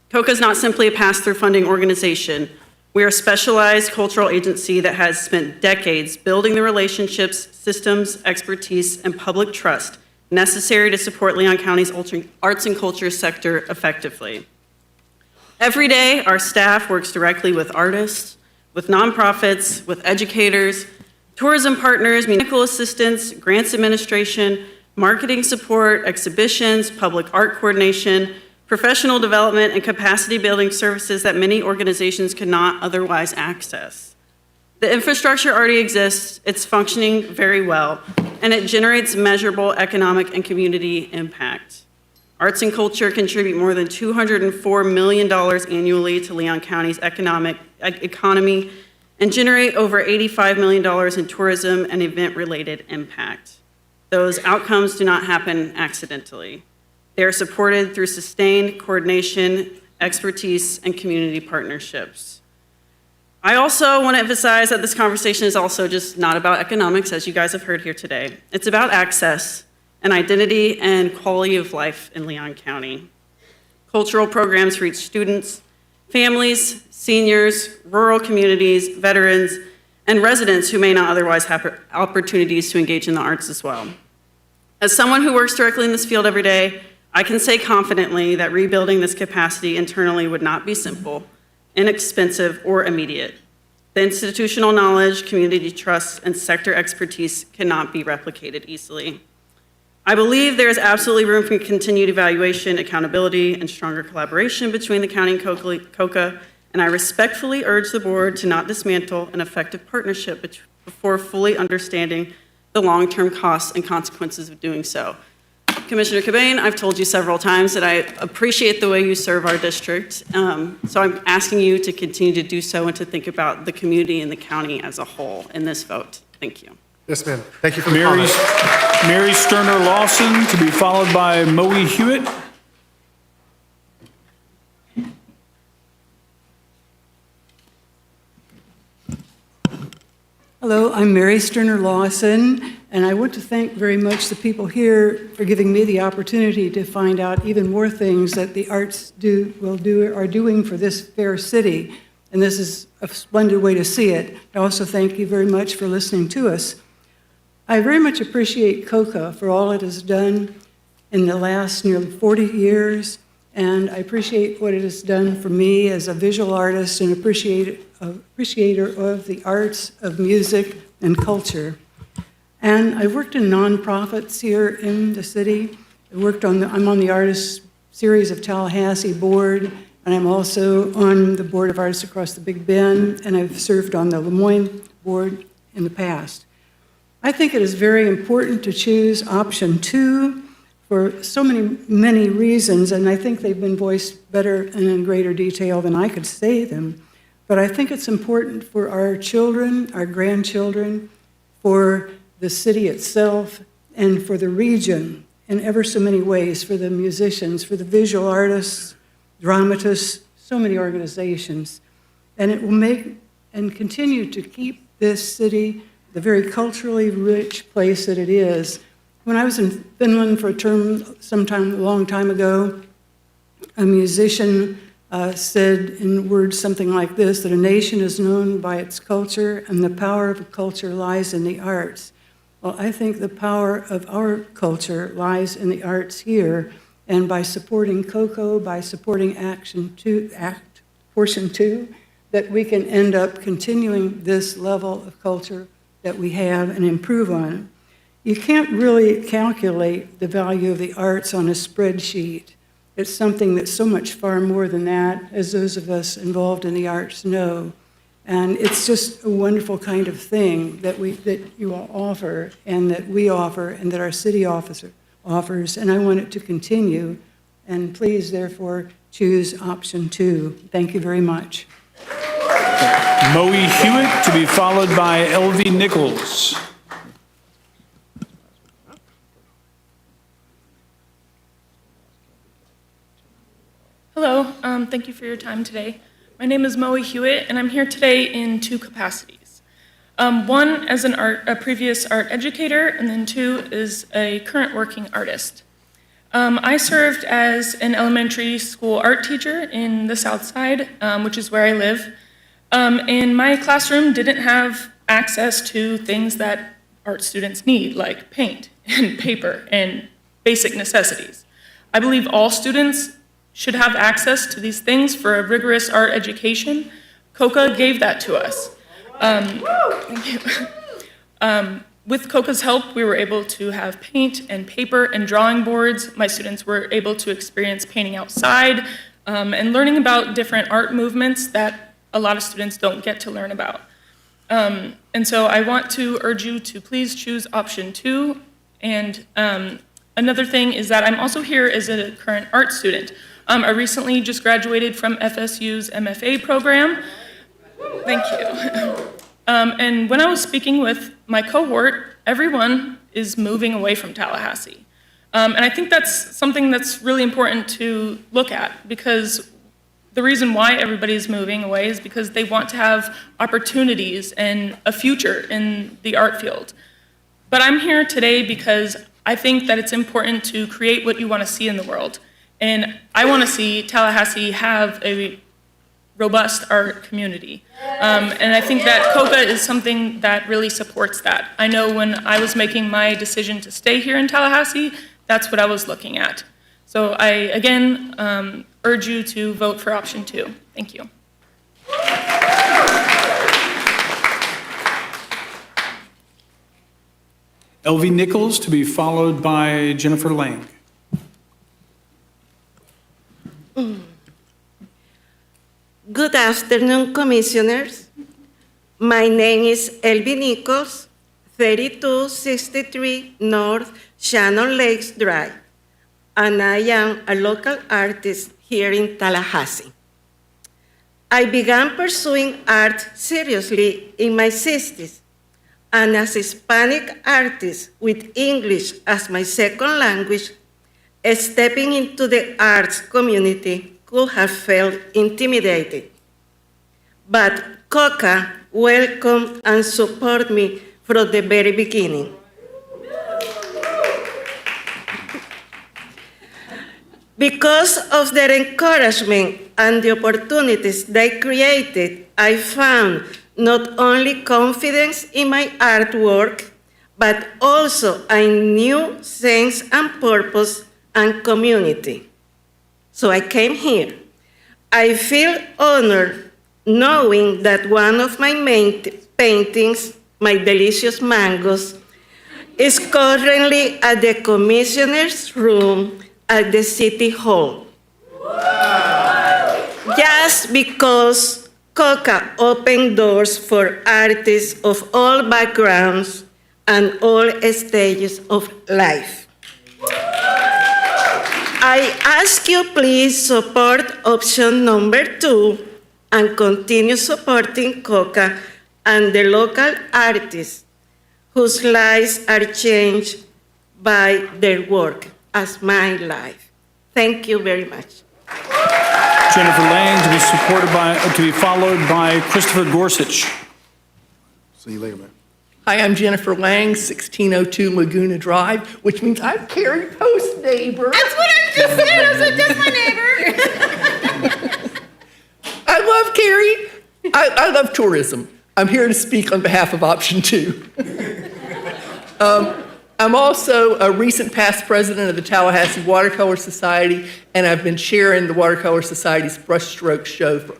COCA is not simply a pass-through funding organization. We are a specialized cultural agency that has spent decades building the relationships, systems, expertise, and public trust necessary to support Leon County's arts and culture sector effectively. Every day, our staff works directly with artists, with nonprofits, with educators, tourism partners, municipal assistants, grants administration, marketing support, exhibitions, public art coordination, professional development, and capacity building services that many organizations could not otherwise access. The infrastructure already exists, it's functioning very well, and it generates measurable economic and community impact. Arts and culture contribute more than $204 million annually to Leon County's economy and generate over $85 million in tourism and event-related impact. Those outcomes do not happen accidentally. They are supported through sustained coordination, expertise, and community partnerships. I also want to emphasize that this conversation is also just not about economics, as you guys have heard here today. It's about access and identity and quality of life in Leon County. Cultural programs reach students, families, seniors, rural communities, veterans, and residents who may not otherwise have opportunities to engage in the arts as well. As someone who works directly in this field every day, I can say confidently that rebuilding this capacity internally would not be simple, inexpensive, or immediate. The institutional knowledge, community trust, and sector expertise cannot be replicated easily. I believe there is absolutely room for continued evaluation, accountability, and stronger collaboration between the county and COCA, and I respectfully urge the board to not dismantle an effective partnership before fully understanding the long-term costs and consequences of doing so. Commissioner Cobain, I've told you several times that I appreciate the way you serve our district, so I'm asking you to continue to do so and to think about the community and the county as a whole in this vote. Thank you. Yes, ma'am. Thank you for the comment. Mary Sterner Lawson, to be followed by Moe Hewitt. Hello, I'm Mary Sterner Lawson, and I want to thank very much the people here for giving me the opportunity to find out even more things that the arts are doing for this fair city. And this is a splendid way to see it. I also thank you very much for listening to us. I very much appreciate COCA for all it has done in the last nearly 40 years, and I appreciate what it has done for me as a visual artist and appreciator of the arts, of music, and culture. And I've worked in nonprofits here in the city. I'm on the Artist Series of Tallahassee board, and I'm also on the Board of Artists across the Big Bend, and I've served on the Lemoyne board in the past. I think it is very important to choose option 2 for so many reasons, and I think they've been voiced better and in greater detail than I could say them. But I think it's important for our children, our grandchildren, for the city itself, and for the region in ever so many ways, for the musicians, for the visual artists, dramatists, so many organizations. And it will make and continue to keep this city the very culturally rich place that it is. When I was in Finland for a term a long time ago, a musician said in words something like this, that a nation is known by its culture, and the power of a culture lies in the arts. Well, I think the power of our culture lies in the arts here, and by supporting COCO, by supporting Portion 2, that we can end up continuing this level of culture that we have and improve on it. You can't really calculate the value of the arts on a spreadsheet. It's something that's so much far more than that, as those of us involved in the arts know. And it's just a wonderful kind of thing that you all offer, and that we offer, and that our city offers, and I want it to continue. And please, therefore, choose option 2. Thank you very much. Moe Hewitt, to be followed by Elvie Nichols. Hello, thank you for your time today. My name is Moe Hewitt, and I'm here today in 2 capacities. One as a previous art educator, and then 2 as a current working artist. I served as an elementary school art teacher in the South Side, which is where I live. And my classroom didn't have access to things that art students need, like paint and paper and basic necessities. I believe all students should have access to these things for a rigorous art education. COCA gave that to us. Thank you. With COCA's help, we were able to have paint and paper and drawing boards. My students were able to experience painting outside and learning about different art movements that a lot of students don't get to learn about. And so I want to urge you to please choose option 2. And another thing is that I'm also here as a current art student. I recently just graduated from FSU's MFA program. Thank you. And when I was speaking with my cohort, everyone is moving away from Tallahassee. And I think that's something that's really important to look at, because the reason why everybody is moving away is because they want to have opportunities and a future in the art field. But I'm here today because I think that it's important to create what you want to see in the world. And I want to see Tallahassee have a robust art community. And I think that COCA is something that really supports that. I know when I was making my decision to stay here in Tallahassee, that's what I was looking at. So I, again, urge you to vote for option 2. Thank you. Elvie Nichols, to be followed by Jennifer Lang. Good afternoon, Commissioners. My name is Elvie Nichols, 3263 North Shannon Lakes Drive, and I am a local artist here in Tallahassee. I began pursuing art seriously in my 60s, and as a Hispanic artist with English as my second language, stepping into the arts community could have felt intimidating. But COCA welcomed and supported me from the very beginning. Because of their encouragement and the opportunities they created, I found not only confidence in my artwork, but also a new sense and purpose and community. So I came here. I feel honored knowing that one of my main paintings, My Delicious Mangoes, is currently at the Commissioner's Room at the City Hall. Just because COCA opened doors for artists of all backgrounds and all stages of life. I ask you please support option number 2 and continue supporting COCA and the local artists whose lives are changed by their work, as my life. Thank you very much. Jennifer Lang, to be followed by Christopher Gorsuch. See you later, man. Hi, I'm Jennifer Lang, 1602 Laguna Drive, which means I'm Carrie Post's neighbor. That's what I just said. I said, that's my neighbor. I love Carrie. I love tourism. I'm here to speak on behalf of option 2. I'm also a recent past president of the Tallahassee Watercolor Society, and I've been chairing the Watercolor Society's Brushstroke Show for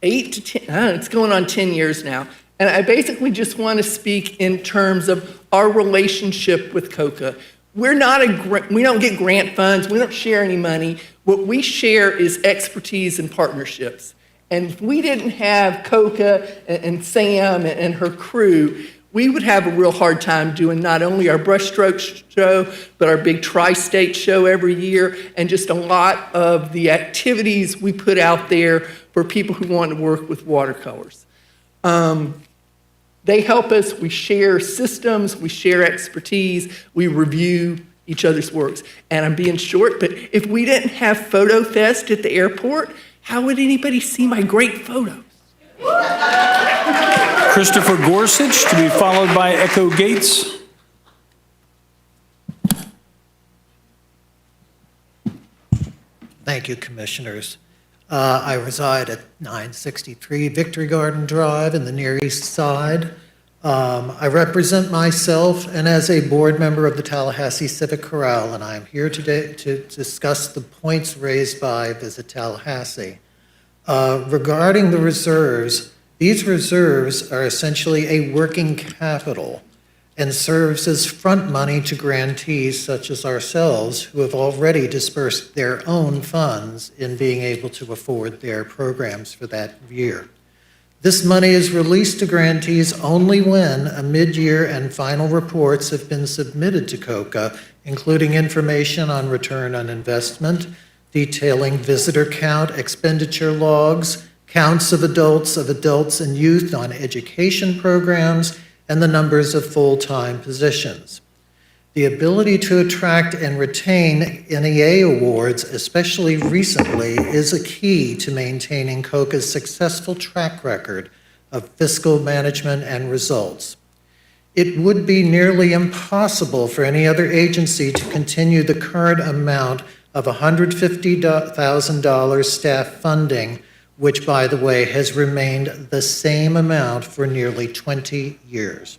8 to 10, it's going on 10 years now. And I basically just want to speak in terms of our relationship with COCA. we don't get grant funds, we don't share any money. What we share is expertise and partnerships. And if we didn't have Coca and Sam and her crew, we would have a real hard time doing not only our brushstroke show, but our big tri-state show every year, and just a lot of the activities we put out there for people who want to work with watercolors. They help us, we share systems, we share expertise, we review each other's works. And I'm being short, but if we didn't have Photo Fest at the airport, how would anybody see my great photos? Christopher Gorsuch, to be followed by Echo Gates. Thank you, Commissioners. I reside at 963 Victory Garden Drive in the Near East Side. I represent myself and as a board member of the Tallahassee Civic Corral, and I am here today to discuss the points raised by Visit Tallahassee. Regarding the reserves, these reserves are essentially a working capital and serves as front money to grantees such as ourselves who have already dispersed their own funds in being able to afford their programs for that year. This money is released to grantees only when a mid-year and final reports have been submitted to COCA, including information on return on investment, detailing visitor count, expenditure logs, counts of adults and youth on education programs, and the numbers of full-time positions. The ability to attract and retain NEA awards, especially recently, is a key to maintaining COCA's successful track record of fiscal management and results. It would be nearly impossible for any other agency to continue the current amount of $150,000 staff funding, which, by the way, has remained the same amount for nearly 20 years.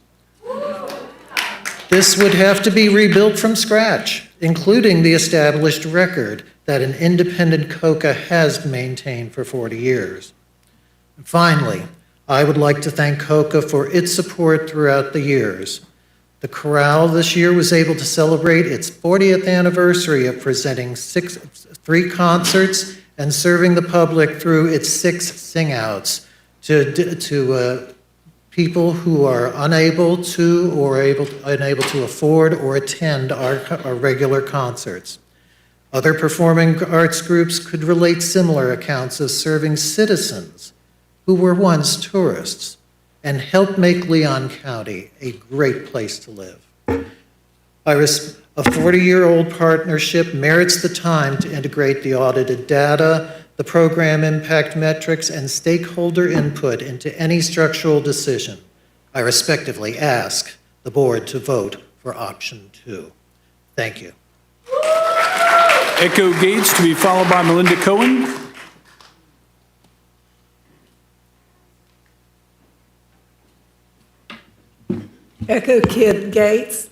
This would have to be rebuilt from scratch, including the established record that an independent COCA has maintained for 40 years. Finally, I would like to thank COCA for its support throughout the years. The Corral this year was able to celebrate its 40th anniversary of presenting 3 concerts and serving the public through its 6 sing-outs to people who are unable to or unable to afford or attend our regular concerts. Other performing arts groups could relate similar accounts of serving citizens who were once tourists and helped make Leon County a great place to live. A 40-year-old partnership merits the time to integrate the audited data, the program impact metrics, and stakeholder input into any structural decision. I respectively ask the board to vote for option 2. Thank you. Echo Gates, to be followed by Melinda Cohen. Echo Kid Gates.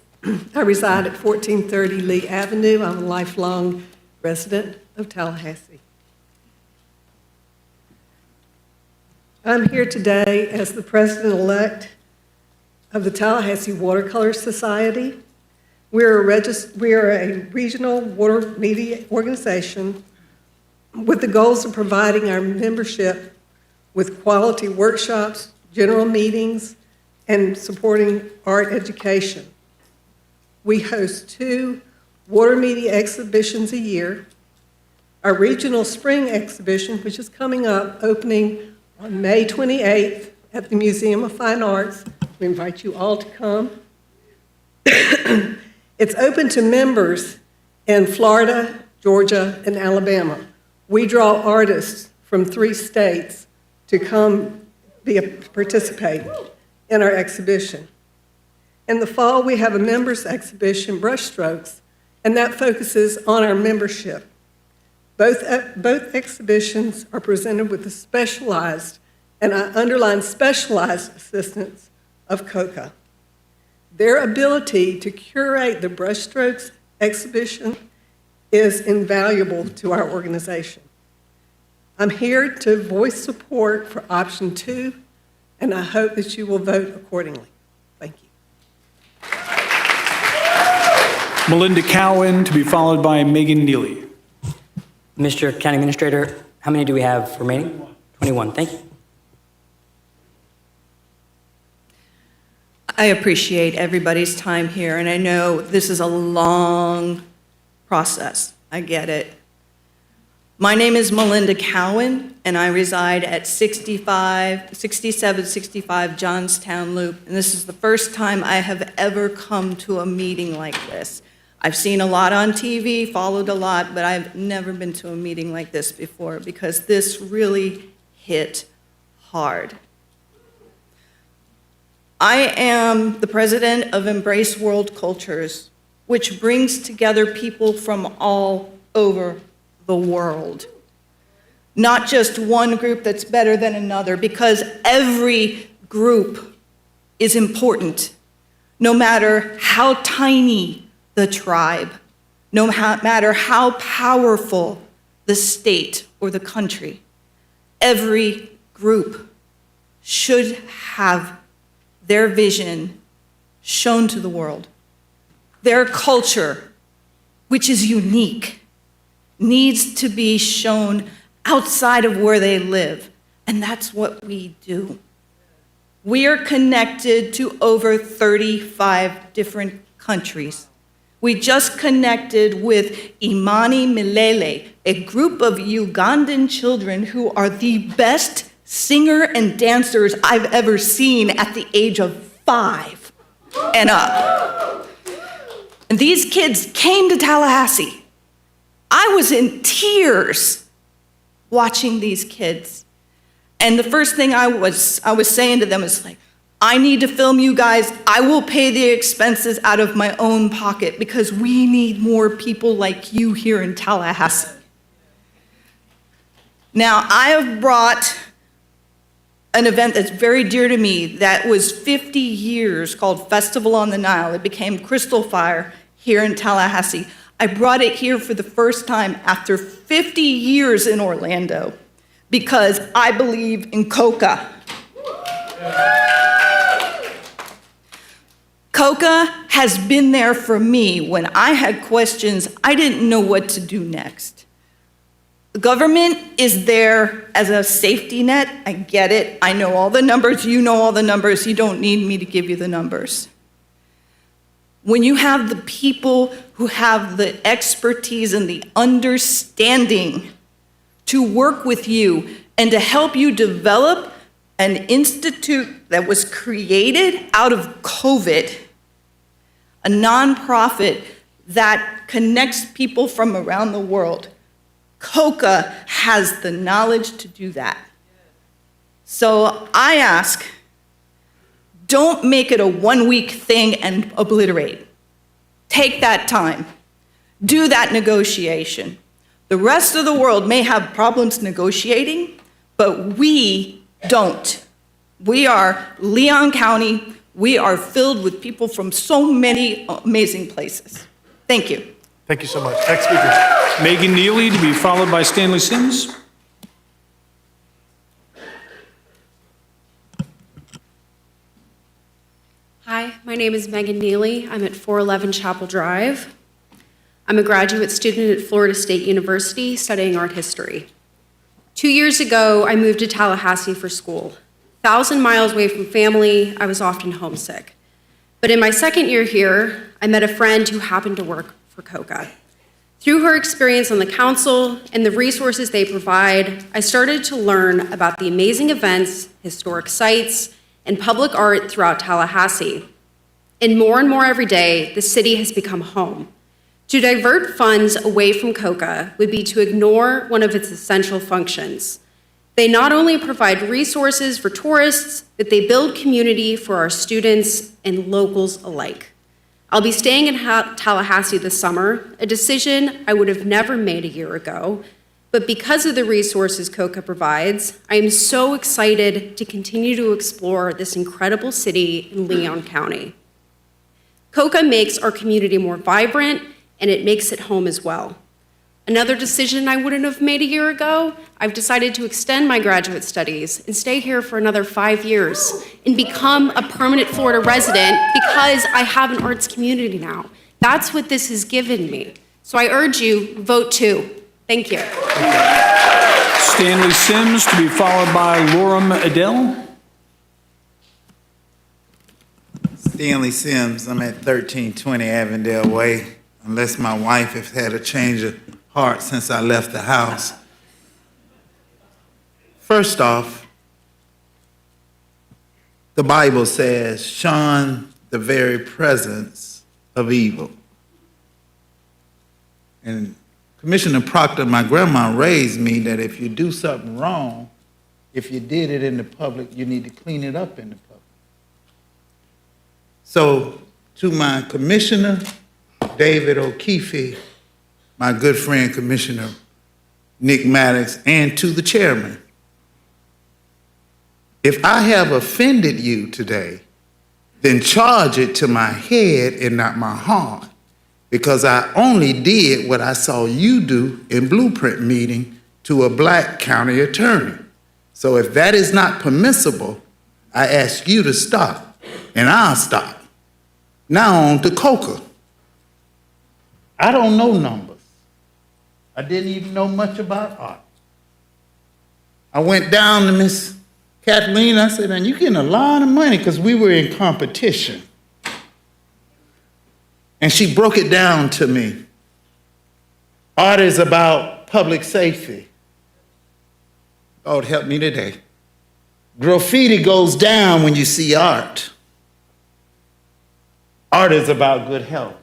I reside at 1430 Lee Avenue. I'm a lifelong resident of Tallahassee. I'm here today as the president-elect of the Tallahassee Watercolor Society. We are a regional water media organization with the goals of providing our membership with quality workshops, general meetings, and supporting art education. We host 2 water media exhibitions a year. Our regional spring exhibition, which is coming up, opening on May 28th at the Museum of Fine Arts. We invite you all to come. It's open to members in Florida, Georgia, and Alabama. We draw artists from 3 states to come participate in our exhibition. In the fall, we have a members exhibition, Brushstrokes, and that focuses on our membership. Both exhibitions are presented with the specialized, and I underline specialized, assistance of COCA. Their ability to curate the Brushstrokes exhibition is invaluable to our organization. I'm here to voice support for option 2, and I hope that you will vote accordingly. Thank you. Melinda Cowan, to be followed by Megan Neely. Mr. County Administrator, how many do we have remaining? 21, thank you. I appreciate everybody's time here, and I know this is a long process. I get it. My name is Melinda Cowan, and I reside at 6765 Johnstown Loop, and this is the first time I have ever come to a meeting like this. I've seen a lot on TV, followed a lot, but I've never been to a meeting like this before because this really hit hard. I am the president of Embrace World Cultures, which brings together people from all over the world. Not just one group that's better than another, because every group is important, no matter how tiny the tribe, no matter how powerful the state or the country. Every group should have their vision shown to the world. Their culture, which is unique, needs to be shown outside of where they live. And that's what we do. We are connected to over 35 different countries. We just connected with Imani Milele, a group of Ugandan children who are the best singer and dancers I've ever seen at the age of 5 and up. And these kids came to Tallahassee. I was in tears watching these kids. And the first thing I was saying to them is like, I need to film you guys. I will pay the expenses out of my own pocket because we need more people like you here in Tallahassee. Now, I have brought an event that's very dear to me that was 50 years called Festival on the Nile. It became Crystal Fire here in Tallahassee. I brought it here for the first time after 50 years in Orlando because I believe in coca. Coca has been there for me when I had questions. I didn't know what to do next. The government is there as a safety net. I get it. I know all the numbers. You know all the numbers. You don't need me to give you the numbers. When you have the people who have the expertise and the understanding to work with you and to help you develop an institute that was created out of COVID, a nonprofit that connects people from around the world, COCA has the knowledge to do that. So I ask, don't make it a one-week thing and obliterate. Take that time. Do that negotiation. The rest of the world may have problems negotiating, but we don't. We are Leon County. We are filled with people from so many amazing places. Thank you. Thank you so much. Next speaker. Megan Neely, to be followed by Stanley Sims. Hi, my name is Megan Neely. I'm at 411 Chapel Drive. I'm a graduate student at Florida State University studying art history. 2 years ago, I moved to Tallahassee for school. 1,000 miles away from family, I was often homesick. But in my second year here, I met a friend who happened to work for COCA. Through her experience on the council and the resources they provide, I started to learn about the amazing events, historic sites, and public art throughout Tallahassee. And more every day, the city has become home. To divert funds away from COCA would be to ignore one of its essential functions. They not only provide resources for tourists, but they build community for our students and locals alike. I'll be staying in Tallahassee this summer, a decision I would have never made a year ago, but because of the resources COCA provides, I am so excited to continue to explore this incredible city in Leon County. COCA makes our community more vibrant, and it makes it home as well. Another decision I wouldn't have made a year ago, I've decided to extend my graduate studies and stay here for another 5 years and become a permanent Florida resident because I have an arts community now. That's what this has given me. So I urge you, vote 2. Thank you. Stanley Sims, to be followed by Loram Adele. Stanley Sims, I'm at 1320 Avondale Way, unless my wife has had a change of heart since I left the house. First off, the Bible says, shun the very presence of evil. And Commissioner Proctor, my grandma raised me that if you do something wrong, if you did it in the public, you need to clean it up in the public. So, to my commissioner, David O'Keefe, my good friend, Commissioner Nick Maddox, and to the chairman, if I have offended you today, then charge it to my head and not my heart, because I only did what I saw you do in Blueprint meeting to a black county attorney. So if that is not permissible, I ask you to stop, and I'll stop. Now on to COCA. I don't know numbers. I didn't even know much about art. I went down to Miss Kathleen, I said, man, you're getting a lot of money, because we were in competition. And she broke it down to me. Art is about public safety. God help me today. Graffiti goes down when you see art. Art is about good health.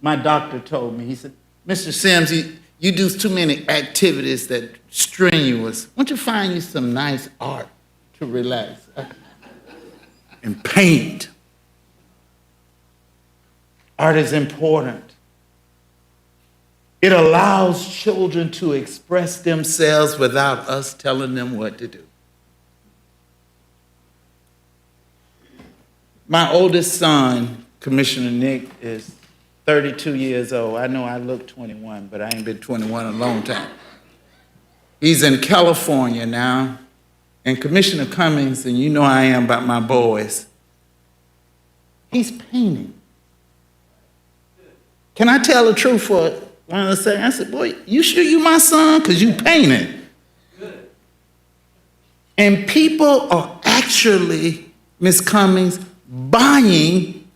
My doctor told me, he said, Mr. Sims, you do too many activities that strenuous. Why don't you find you some nice art to relax and paint? Art is important. It allows children to express themselves without us telling them what to do. My oldest son, Commissioner Nick, is 32 years old. I know I look 21, but I ain't been 21 in a long time. He's in California now, and Commissioner Cummings, and you know I am about my boys, he's painting. Can I tell the truth for one of the seconds? I said, boy, you sure you my son? Because you painting. And people are actually, Ms. Cummings, buying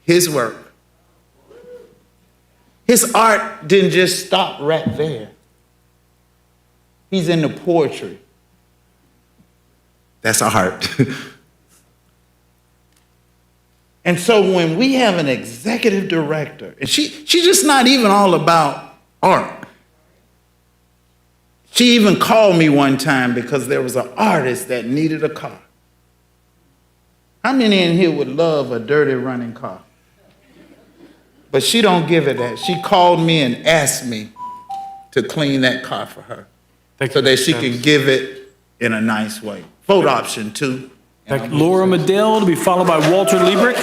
his work. His art didn't just stop right there. He's into poetry. That's art. And so when we have an executive director, and she's just not even all about art. She even called me one time because there was an artist that needed a car. How many in here would love a dirty running car? But she don't give it that. She called me and asked me to clean that car for her so that she can give it in a nice way. Vote option 2. Laura Medell, to be followed by Walter Liebrick.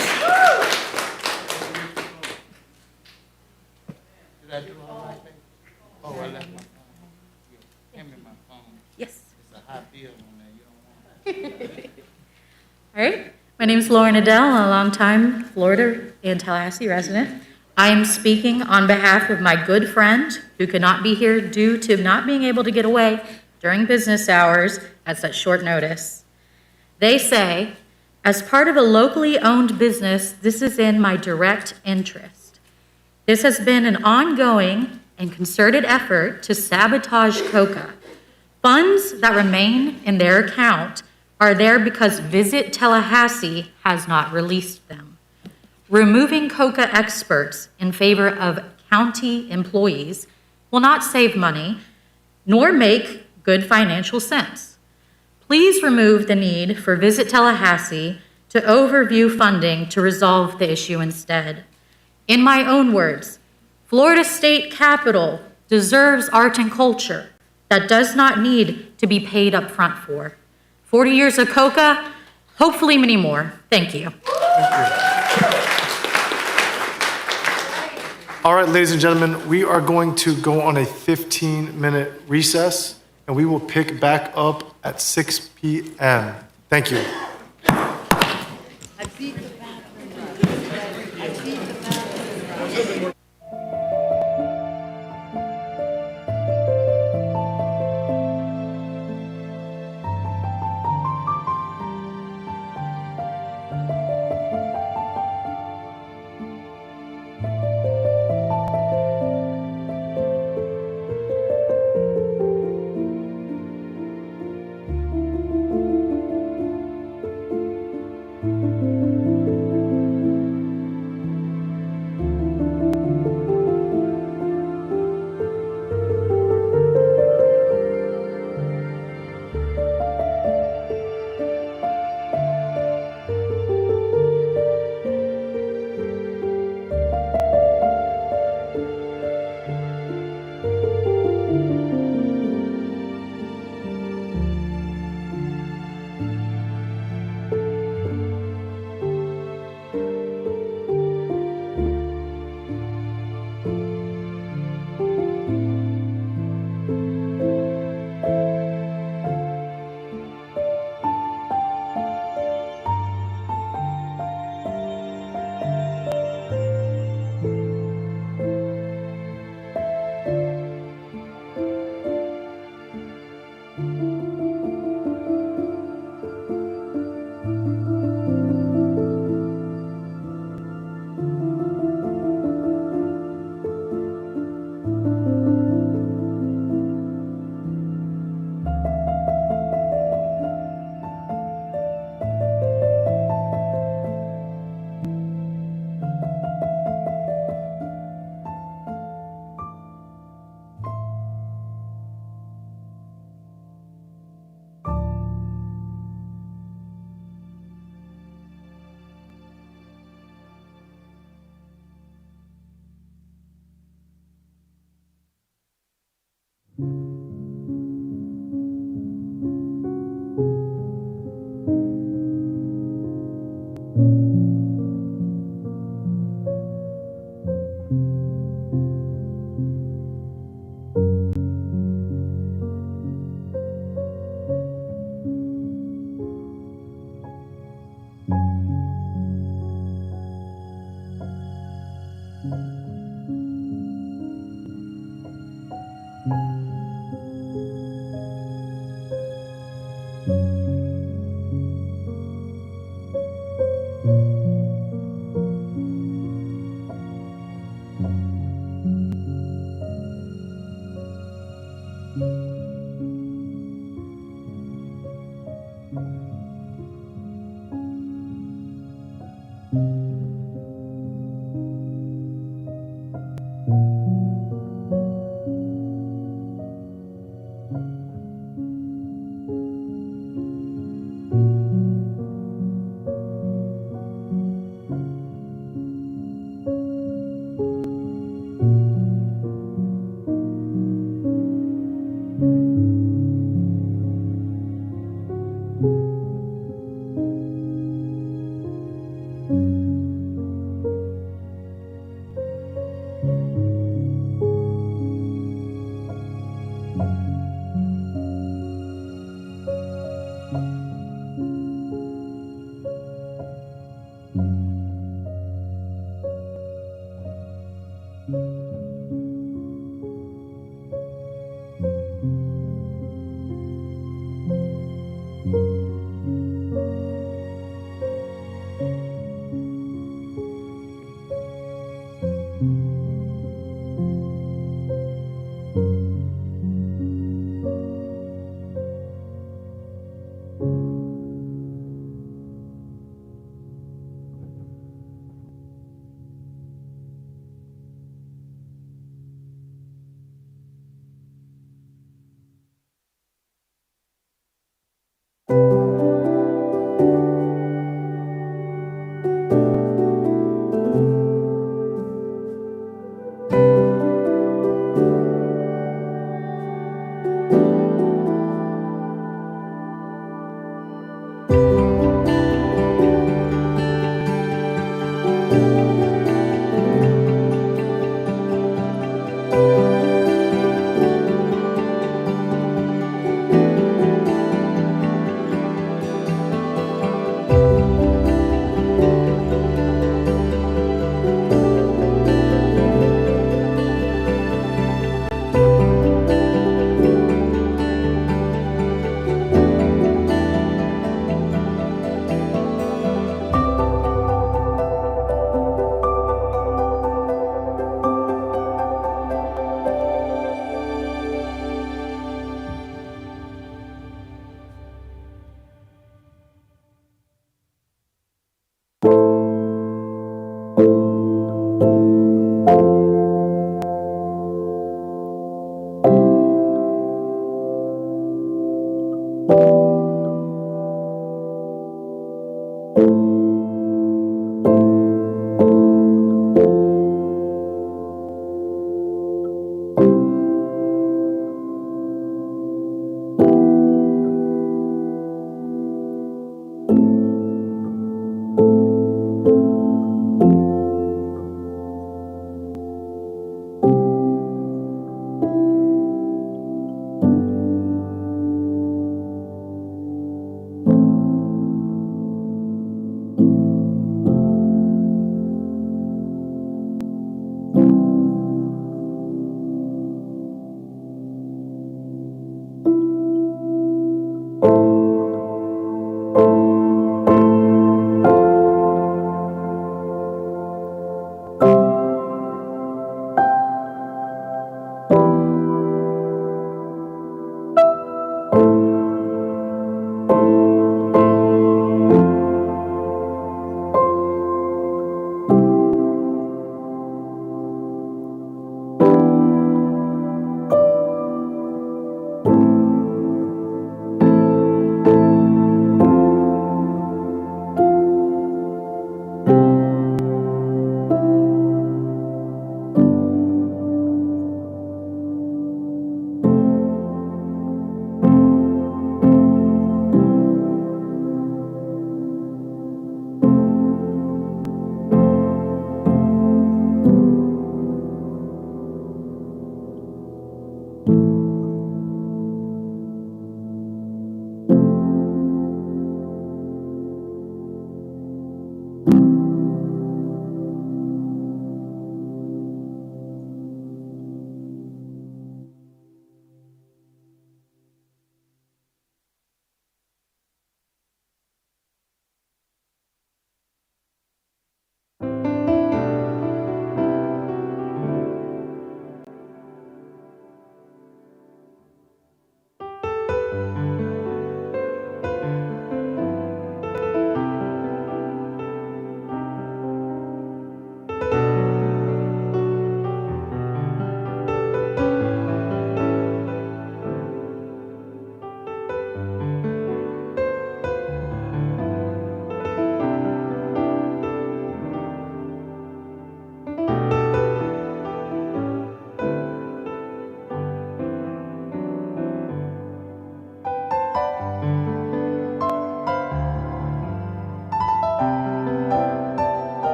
Did I do all right? Oh, I left my phone. Hand me my phone. Yes. It's a high bill on there. You don't want it. All right. My name is Lauren Adele, a longtime Florida and Tallahassee resident. I am speaking on behalf of my good friend who could not be here due to not being able to get away during business hours at such short notice. They say, as part of a locally owned business, this is in my direct interest. This has been an ongoing and concerted effort to sabotage COCA. Funds that remain in their account are there because Visit Tallahassee has not released them. Removing COCA experts in favor of county employees will not save money nor make good financial sense. Please remove the need for Visit Tallahassee to overview funding to resolve the issue instead. In my own words, Florida State Capitol deserves art and culture that does not need to be paid up front for. 40 years of COCA, hopefully many more. Thank you. All right, ladies and gentlemen, we are going to go on a 15-minute recess, and we will pick back up at 6 p.m. Thank you. I beat the bathroom. I beat the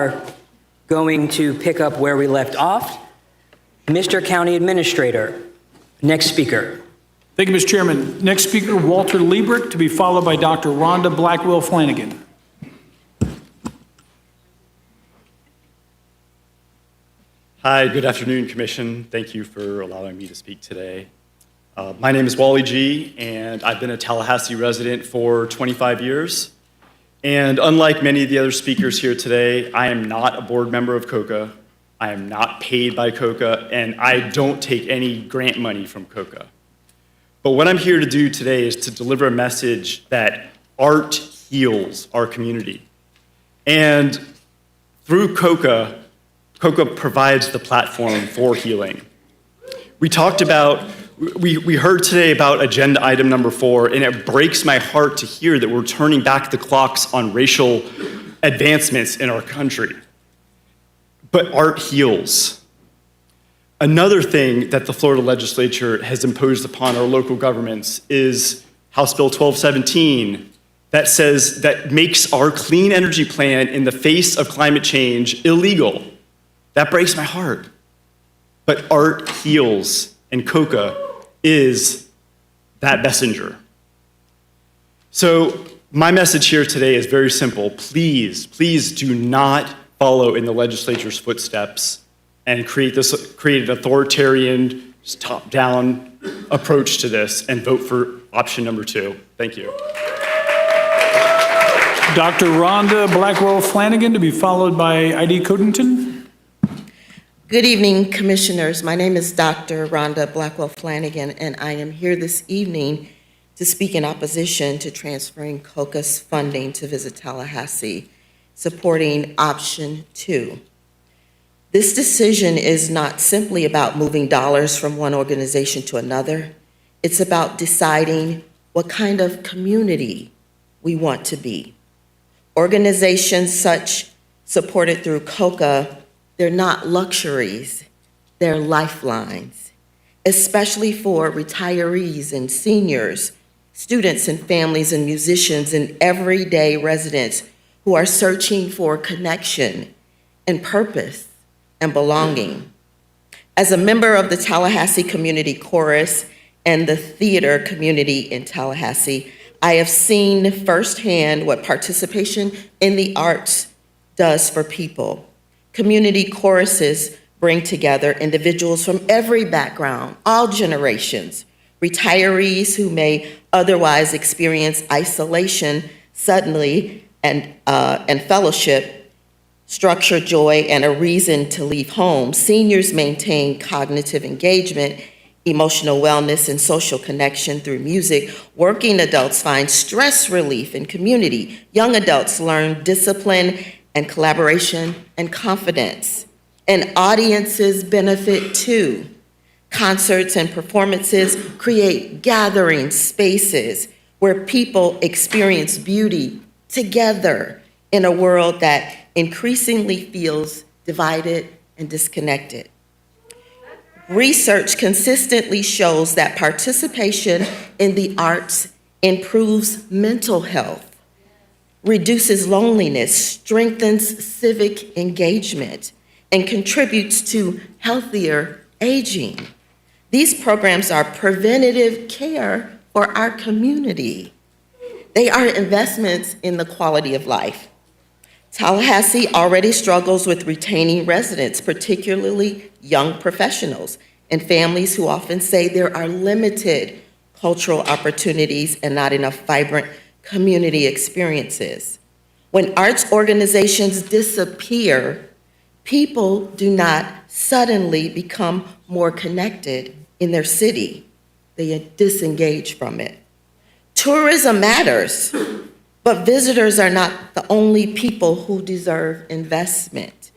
are going to pick up where we left off. Mr. County Administrator, next speaker. Thank you, Mr. Chairman. Next speaker, Walter Liebrick, to be followed by Dr. Rhonda Blackwell Flanagan. Hi, good afternoon, Commission. Thank you for allowing me to speak today. My name is Wally G., and I've been a Tallahassee resident for 25 years. And unlike many of the other speakers here today, I am not a board member of COCA. I am not paid by COCA, and I don't take any grant money from COCA. But what I'm here to do today is to deliver a message that art heals our community. And through COCA, COCA provides the platform for healing. We heard today about agenda item number 4, and it breaks my heart to hear that we're turning back the clocks on racial advancements in our country. But art heals. Another thing that the Florida legislature has imposed upon our local governments is House Bill 1217 that makes our clean energy plan in the face of climate change illegal. That breaks my heart. But art heals, and COCA is that messenger. So my message here today is very simple. Please, please do not follow in the legislature's footsteps and create an authoritarian, top-down approach to this and vote for option number 2. Thank you. Dr. Rhonda Blackwell Flanagan, to be followed by I.D. Codington. Good evening, Commissioners. My name is Dr. Rhonda Blackwell Flanagan, and I am here this evening to speak in opposition to transferring COCA's funding to Visit Tallahassee, supporting option 2. This decision is not simply about moving dollars from one organization to another. It's about deciding what kind of community we want to be. Organizations such supported through COCA, they're not luxuries, they're lifelines, especially for retirees and seniors, students and families and musicians and everyday residents who are searching for connection and purpose and belonging. As a member of the Tallahassee Community Chorus and the theater community in Tallahassee, I have seen firsthand what participation in the arts does for people. Community choruses bring together individuals from every background, all generations, retirees who may otherwise experience isolation suddenly and fellowship, structure, joy, and a reason to leave home. Seniors maintain cognitive engagement, emotional wellness, and social connection through music. Working adults find stress relief in community. Young adults learn discipline and collaboration and confidence. And audiences benefit too. Concerts and performances create gathering spaces where people experience beauty together in a world that increasingly feels divided and disconnected. Research consistently shows that participation in the arts improves mental health, reduces loneliness, strengthens civic engagement, and contributes to healthier aging. These programs are preventative care for our community. They are investments in the quality of life. Tallahassee already struggles with retaining residents, particularly young professionals and families who often say there are limited cultural opportunities and not enough vibrant community experiences. When arts organizations disappear, people do not suddenly become more connected in their city. They disengage from it. Tourism matters, but visitors are not the only people who deserve investment.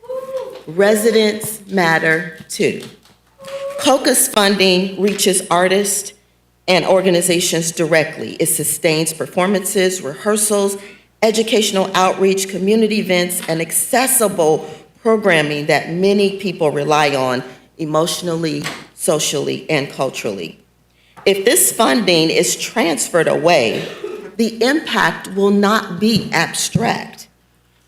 Residents matter too. COCA's funding reaches artists and organizations directly. It sustains performances, rehearsals, educational outreach, community events, and accessible programming that many people rely on emotionally, socially, and culturally. If this funding is transferred away, the impact will not be abstract.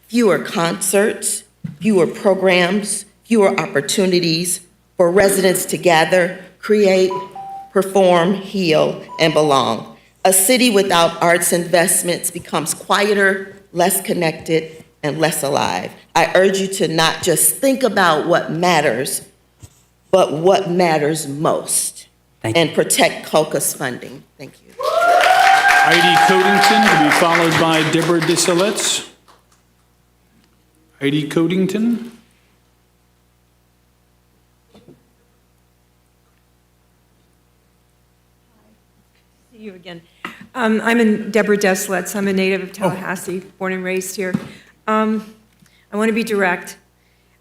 Fewer concerts, fewer programs, fewer opportunities for residents to gather, create, perform, heal, and belong. A city without arts investments becomes quieter, less connected, and less alive. I urge you to not just think about what matters, but what matters most, and protect COCA's funding. Thank you. Heidi Codington, to be followed by Deborah Desilets. Heidi Codington. See you again. I'm Deborah Desilets. I'm a native of Tallahassee, born and raised here. I want to be direct.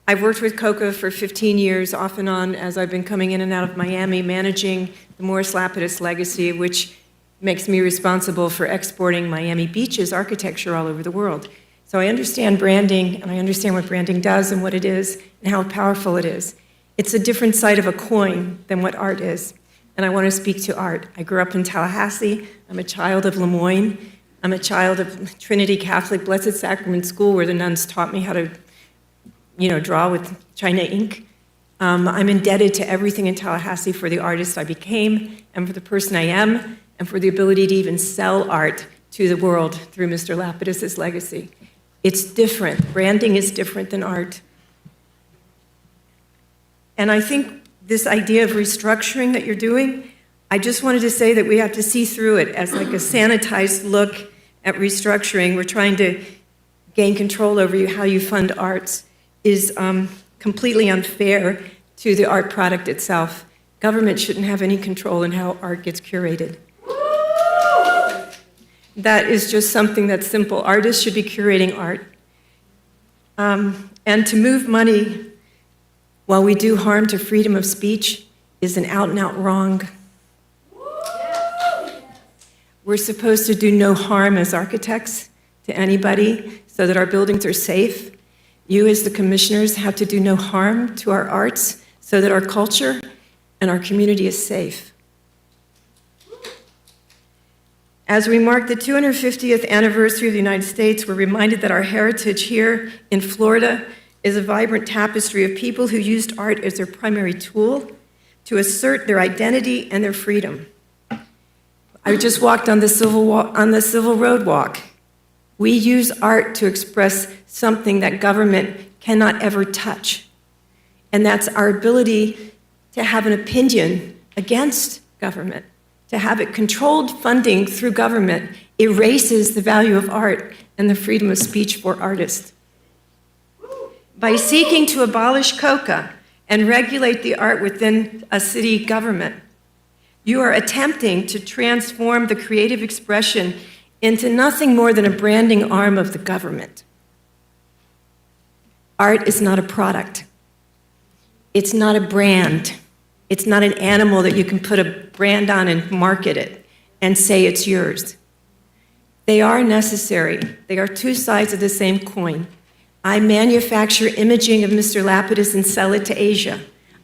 I've worked with COCA for 15 years, off and on, as I've been coming in and out of Miami, managing the Morris Lapidus legacy, which makes me responsible for exporting Miami Beach's architecture all over the world. So I understand branding, and I understand what branding does and what it is and how powerful it is. It's a different side of a coin than what art is, and I want to speak to art. I grew up in Tallahassee. I'm a child of Lemoyne. I'm a child of Trinity Catholic Blessed Sacrament School, where the nuns taught me how to, draw with China ink. I'm indebted to everything in Tallahassee for the artist I became and for the person I am and for the ability to even sell art to the world through Mr. Lapidus's legacy. It's different. Branding is different than art. And I think this idea of restructuring that you're doing, I just wanted to say that we have to see through it as like a sanitized look at restructuring. We're trying to gain control over how you fund arts is completely unfair to the art product itself. Government shouldn't have any control in how art gets curated. That is just something that's simple. Artists should be curating art. And to move money while we do harm to freedom of speech is an out-and-out wrong. We're supposed to do no harm as architects to anybody so that our buildings are safe. You as the commissioners have to do no harm to our arts so that our culture and our community is safe. As we mark the 250th anniversary of the United States, we're reminded that our heritage here in Florida is a vibrant tapestry of people who used art as their primary tool to assert their identity and their freedom. I just walked on the Civil Road Walk. We use art to express something that government cannot ever touch, and that's our ability to have an opinion against government. To have it controlled funding through government erases the value of art and the freedom of speech for artists. By seeking to abolish COCA and regulate the art within a city government, you are attempting to transform the creative expression into nothing more than a branding arm of the government. Art is not a product. It's not a brand. It's not an animal that you can put a brand on and market it and say it's yours. They are necessary. They are two sides of the same coin. I manufacture imaging of Mr. Lapidus and sell it to Asia.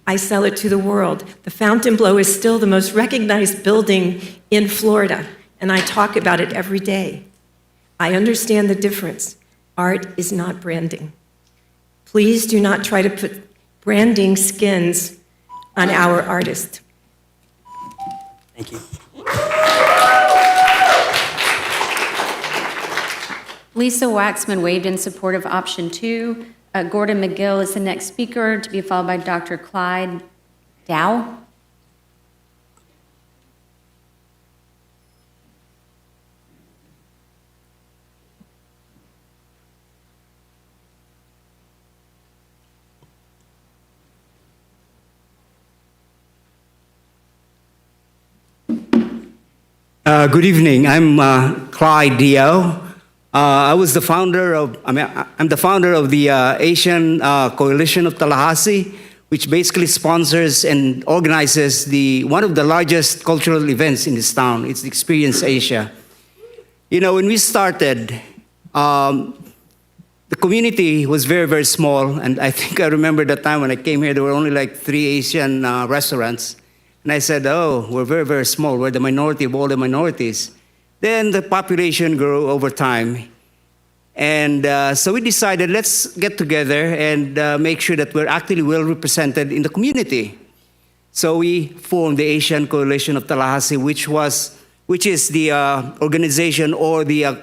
I sell it to the world. The Fontainebleau is still the most recognized building in Florida, and I talk about it every day. I understand the difference. Art is not branding. Please do not try to put branding skins on our artists. Thank you. Lisa Waxman waved in support of option 2. Gordon McGill is the next speaker, to be followed by Dr. Clyde Dow. Good evening. I'm Clyde Dio. I'm the founder of the Asian Coalition of Tallahassee, which basically sponsors and organizes one of the largest cultural events in this town. It's Experience Asia. When we started, the community was very, very small, and I think I remember the time when I came here, there were only like 3 Asian restaurants. And I said, oh, we're very, very small. We're the minority of all the minorities. Then the population grew over time. And so we decided, let's get together and make sure that we're actually well represented in the community. So we formed the Asian Coalition of Tallahassee, which is the organization or the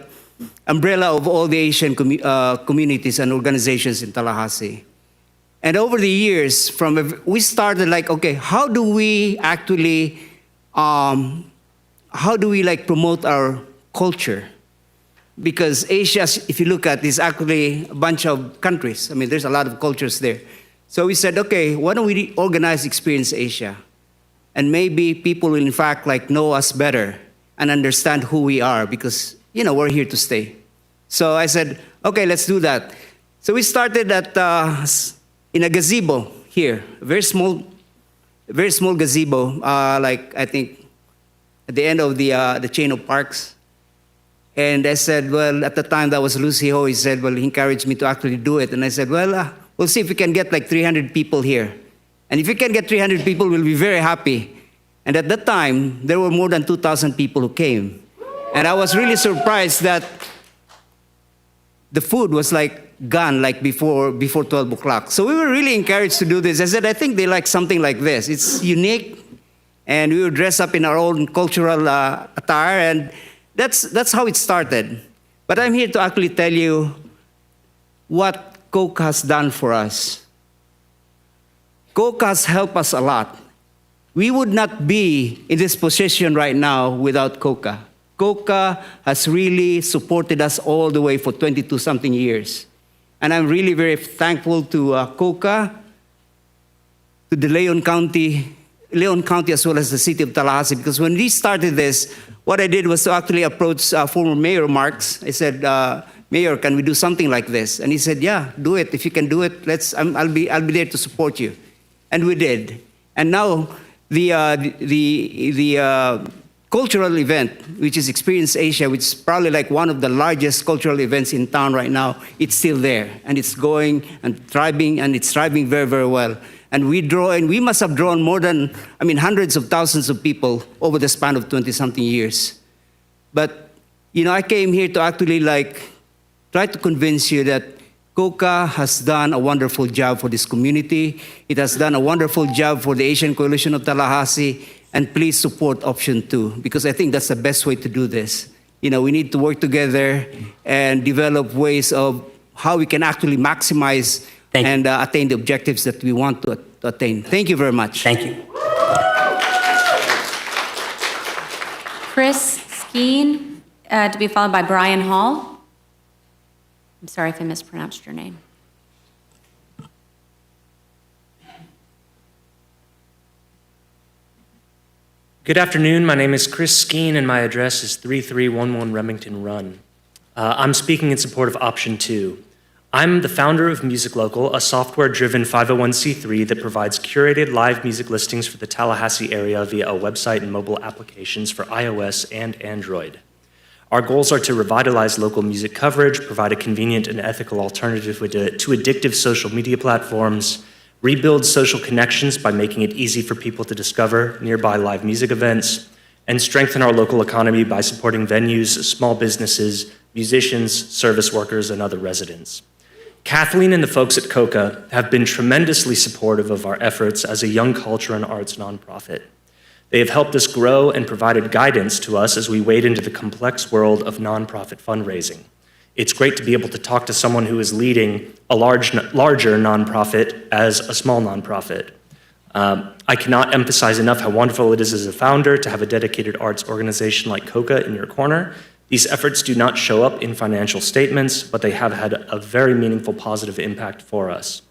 umbrella of all the Asian communities and organizations in Tallahassee. And over the years, we started like, okay, how do we actually, promote our culture? Because Asia, if you look at, is actually a bunch of countries. I mean, there's a lot of cultures there. So we said, okay, why don't we organize Experience Asia? And maybe people will in fact like know us better and understand who we are because, we're here to stay. So I said, okay, let's do that. So we started in a gazebo here, a very small gazebo, like I think at the end of the chain of parks. And I said, well, at the time that was Lucy Ho, he said, well, he encouraged me to actually do it. And I said, well, we'll see if we can get like 300 people here. And if we can get 300 people, we'll be very happy. And at that time, there were more than 2,000 people who came. And I was really surprised that the food was like gone like before 12 o'clock. So we were really encouraged to do this. I said, I think they like something like this. It's unique. And we would dress up in our own cultural attire. And that's how it started. But I'm here to actually tell you what Coke has done for us. Coke has helped us a lot. We would not be in this position right now without COCA. COCA has really supported us all the way for 22-something years. And I'm really very thankful to COCA, to the Leon County as well as the city of Tallahassee, because when we started this, what I did was to actually approach former Mayor Marks. I said, Mayor, can we do something like this? And he said, yeah, do it. If you can do it, I'll be there to support you. And we did. And now the cultural event, which is Experience Asia, which is probably like one of the largest cultural events in town right now, it's still there. And it's going and thriving, and it's thriving very, very well. And we must have drawn more than, hundreds of thousands of people over the span of 20-something years. But, I came here to actually try to convince you that COCA has done a wonderful job for this community. It has done a wonderful job for the Asian Coalition of Tallahassee. And please support option 2, because I think that's the best way to do this. We need to work together and develop ways of how we can actually maximize and attain the objectives that we want to attain. Thank you very much. Thank you. Chris Skeen, to be followed by Brian Hall. I'm sorry if I mispronounced your name. Good afternoon. My name is Chris Skeen, and my address is 3311 Remington Run. I'm speaking in support of option 2. I'm the founder of Music Local, a software-driven 501c3 that provides curated live music listings for the Tallahassee area via a website and mobile applications for iOS and Android. Our goals are to revitalize local music coverage, provide a convenient and ethical alternative to addictive social media platforms, rebuild social connections by making it easy for people to discover nearby live music events, and strengthen our local economy by supporting venues, small businesses, musicians, service workers, and other residents. Kathleen and the folks at COCA have been tremendously supportive of our efforts as a young culture and arts nonprofit. They have helped us grow and provided guidance to us as we wade into the complex world of nonprofit fundraising. It's great to be able to talk to someone who is leading a larger nonprofit as a small nonprofit. I cannot emphasize enough how wonderful it is as a founder to have a dedicated arts organization like COCA in your corner. These efforts do not show up in financial statements, but they have had a very meaningful positive impact for us.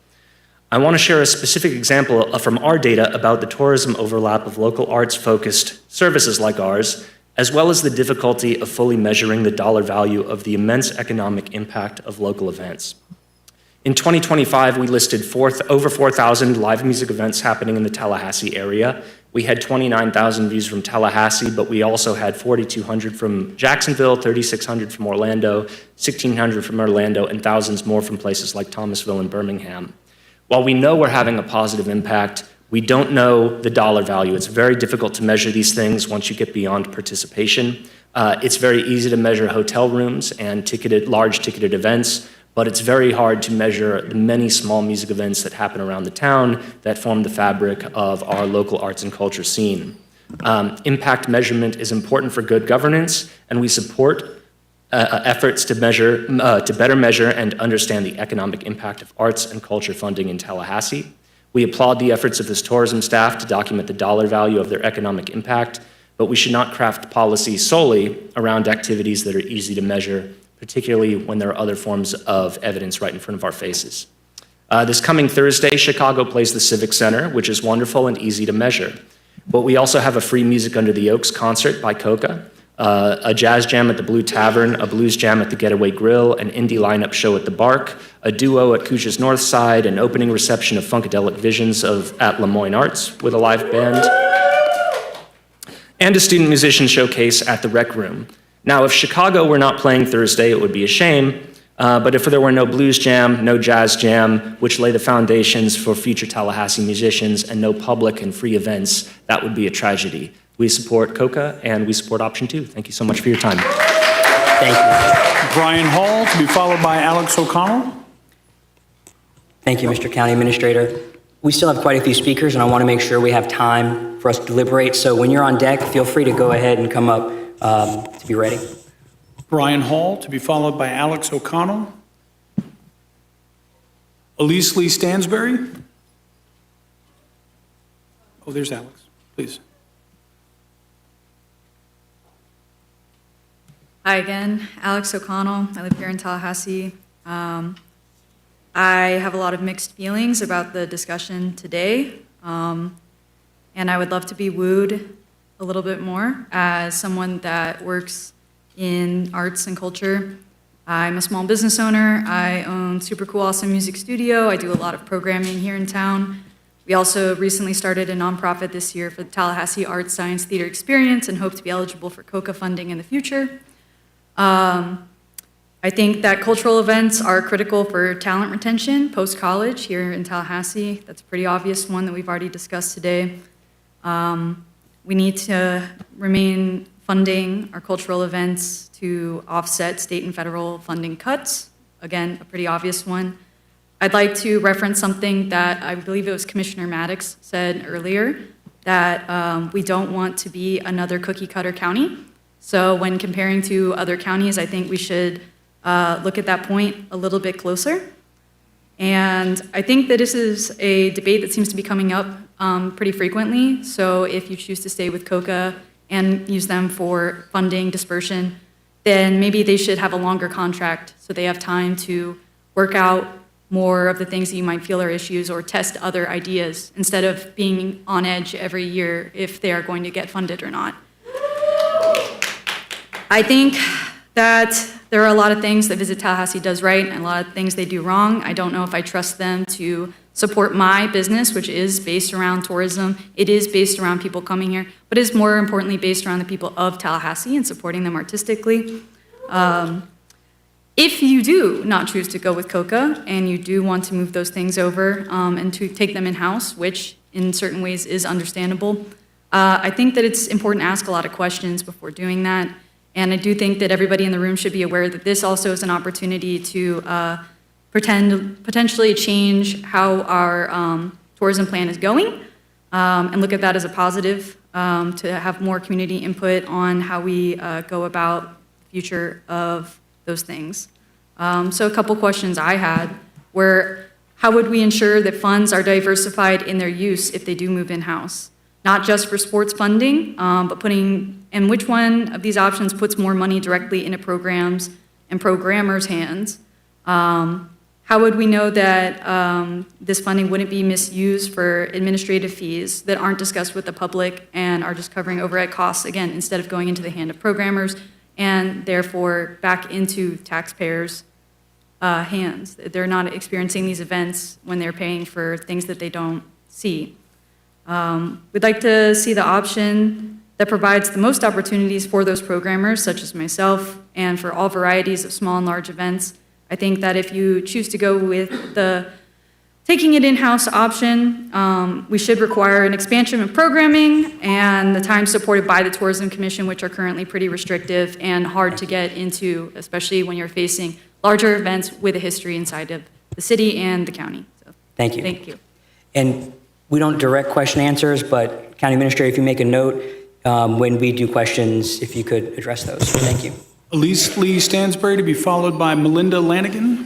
I want to share a specific example from our data about the tourism overlap of local arts-focused services like ours, as well as the difficulty of fully measuring the dollar value of the immense economic impact of local events. In 2025, we listed over 4,000 live music events happening in the Tallahassee area. We had 29,000 views from Tallahassee, but we also had 4,200 from Jacksonville, 3,600 from Orlando, 1,600 from Orlando, and thousands more from places like Thomasville and Birmingham. While we know we're having a positive impact, we don't know the dollar value. It's very difficult to measure these things once you get beyond participation. It's very easy to measure hotel rooms and large ticketed events, but it's very hard to measure the many small music events that happen around the town that form the fabric of our local arts and culture scene. Impact measurement is important for good governance, and we support efforts to better measure and understand the economic impact of arts and culture funding in Tallahassee. We applaud the efforts of this tourism staff to document the dollar value of their economic impact, but we should not craft policy solely around activities that are easy to measure, particularly when there are other forms of evidence right in front of our faces. This coming Thursday, Chicago plays the Civic Center, which is wonderful and easy to measure. But we also have a free Music Under the Oaks concert by Coca, a jazz jam at the Blue Tavern, a blues jam at the Getaway Grill, an indie lineup show at the Bark, a duo at Cooch's North Side, an opening reception of Funkadelic Visions at Lemoyne Arts with a live band, and a student musician showcase at the Rec Room. Now, if Chicago were not playing Thursday, it would be a shame, but if there were no blues jam, no jazz jam, which lay the foundations for future Tallahassee musicians, and no public and free events, that would be a tragedy. We support Coca, and we support Option 2. Thank you so much for your time. Thank you. Brian Hall, to be followed by Alex O'Connell. Thank you, Mr. County Administrator. We still have quite a few speakers, and I want to make sure we have time for us to deliberate. So when you're on deck, feel free to go ahead and come up to be ready. Brian Hall, to be followed by Alex O'Connell. Elise Lee Stansberry. Oh, there's Alex, please. Hi again, Alex O'Connell. I live here in Tallahassee. I have a lot of mixed feelings about the discussion today, and I would love to be wooed a little bit more as someone that works in arts and culture. I'm a small business owner. I own Super Cool Awesome Music Studio. I do a lot of programming here in town. We also recently started a nonprofit this year for the Tallahassee Arts Science Theater Experience and hope to be eligible for COCA funding in the future. I think that cultural events are critical for talent retention post-college here in Tallahassee. That's a pretty obvious one that we've already discussed today. We need to remain funding our cultural events to offset state and federal funding cuts. Again, a pretty obvious one. I'd like to reference something that I believe it was Commissioner Maddox said earlier, that we don't want to be another cookie-cutter county. So when comparing to other counties, I think we should look at that point a little bit closer. And I think that this is a debate that seems to be coming up pretty frequently. So if you choose to stay with COCA and use them for funding dispersion, then maybe they should have a longer contract so they have time to work out more of the things that you might feel are issues or test other ideas instead of being on edge every year if they are going to get funded or not. I think that there are a lot of things that Visit Tallahassee does right and a lot of things they do wrong. I don't know if I trust them to support my business, which is based around tourism. It is based around people coming here, but is more importantly based around the people of Tallahassee and supporting them artistically. If you do not choose to go with COCA and you do want to move those things over and to take them in-house, which in certain ways is understandable, I think that it's important to ask a lot of questions before doing that. And I do think that everybody in the room should be aware that this also is an opportunity to potentially change how our tourism plan is going and look at that as a positive, to have more community input on how we go about the future of those things. So a couple questions I had were, how would we ensure that funds are diversified in their use if they do move in-house? Not just for sports funding, but and which one of these options puts more money directly into programs and programmers' hands? How would we know that this funding wouldn't be misused for administrative fees that aren't discussed with the public and are just covering overhead costs, again, instead of going into the hand of programmers and therefore back into taxpayers' hands? They're not experiencing these events when they're paying for things that they don't see. We'd like to see the option that provides the most opportunities for those programmers, such as myself, and for all varieties of small and large events. I think that if you choose to go with the Taking it in-house option, we should require an expansion of programming and the time supported by the Tourism Commission, which are currently pretty restrictive and hard to get into, especially when you're facing larger events with a history inside of the city and the county. So, Thank you. thank you. And we don't direct question answers, but County Administrator, if you make a note, when we do questions, if you could address those. Thank you. Elise Lee Stansberry to be followed by Melinda Lanigan.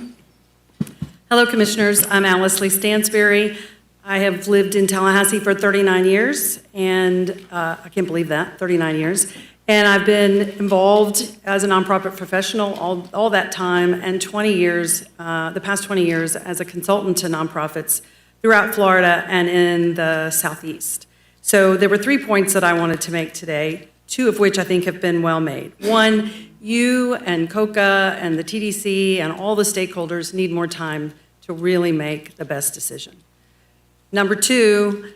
Hello, Commissioners. I'm Alice Lee Stansberry. I have lived in Tallahassee for 39 years, and I can't believe that, 39 years. And I've been involved as a nonprofit professional all that time, and 20 years, the past 20 years, as a consultant to nonprofits throughout Florida and in the Southeast. So there were 3 points that I wanted to make today, 2 of which I think have been well made. One, you and COCA and the TDC and all the stakeholders need more time to really make the best decision. Number 2,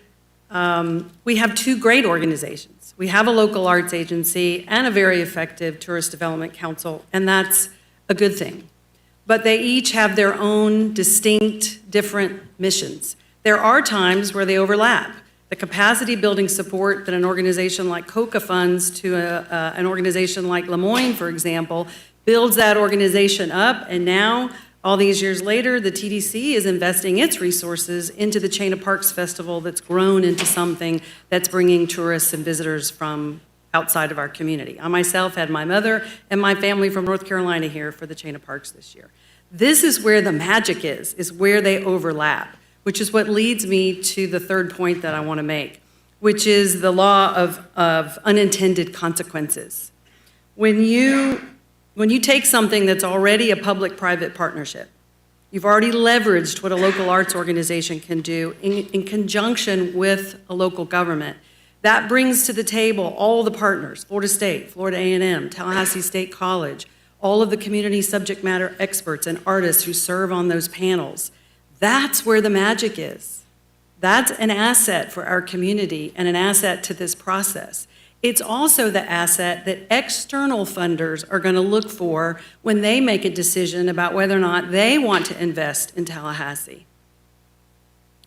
we have 2 great organizations. We have a local arts agency and a very effective tourist development council, and that's a good thing. But they each have their own distinct, different missions. There are times where they overlap. The capacity building support that an organization like COCA funds to an organization like Lemoyne, for example, builds that organization up, and now, all these years later, the TDC is investing its resources into the Chain of Parks Festival that's grown into something that's bringing tourists and visitors from outside of our community. I myself had my mother and my family from North Carolina here for the Chain of Parks this year. This is where the magic is where they overlap, which is what leads me to the 3rd point that I want to make, which is the law of unintended consequences. When you take something that's already a public-private partnership, you've already leveraged what a local arts organization can do in conjunction with a local government. That brings to the table all the partners, Florida State, Florida A&M, Tallahassee State College, all of the community subject matter experts and artists who serve on those panels. That's where the magic is. That's an asset for our community and an asset to this process. It's also the asset that external funders are going to look for when they make a decision about whether or not they want to invest in Tallahassee.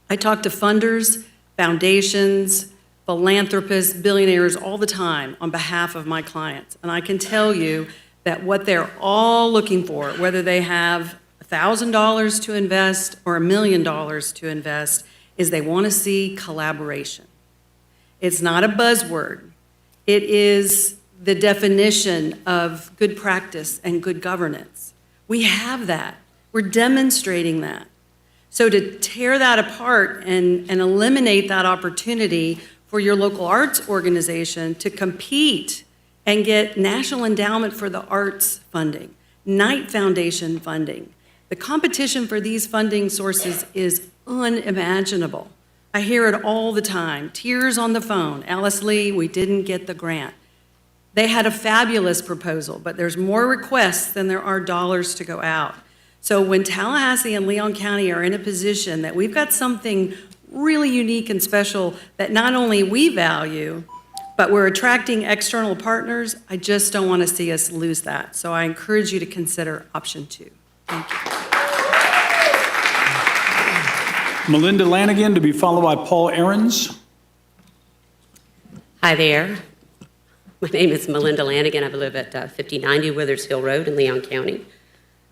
I talk to funders, foundations, philanthropists, billionaires all the time on behalf of my clients. And I can tell you that what they're all looking for, whether they have $1,000 to invest or $1 million to invest, is they want to see collaboration. It's not a buzzword. It is the definition of good practice and good governance. We have that. We're demonstrating that. So to tear that apart and eliminate that opportunity for your local arts organization to compete and get National Endowment for the Arts funding, Knight Foundation funding, the competition for these funding sources is unimaginable. I hear it all the time. Tears on the phone. Alice Lee, we didn't get the grant. They had a fabulous proposal, but there's more requests than there are dollars to go out. So when Tallahassee and Leon County are in a position that we've got something really unique and special that not only we value, but we're attracting external partners, I just don't want to see us lose that. So I encourage you to consider option 2. Thank you. Melinda Lanigan to be followed by Paul Ahrens. Hi there. My name is Melinda Lanigan. I live at 5090 Withers Hill Road in Leon County.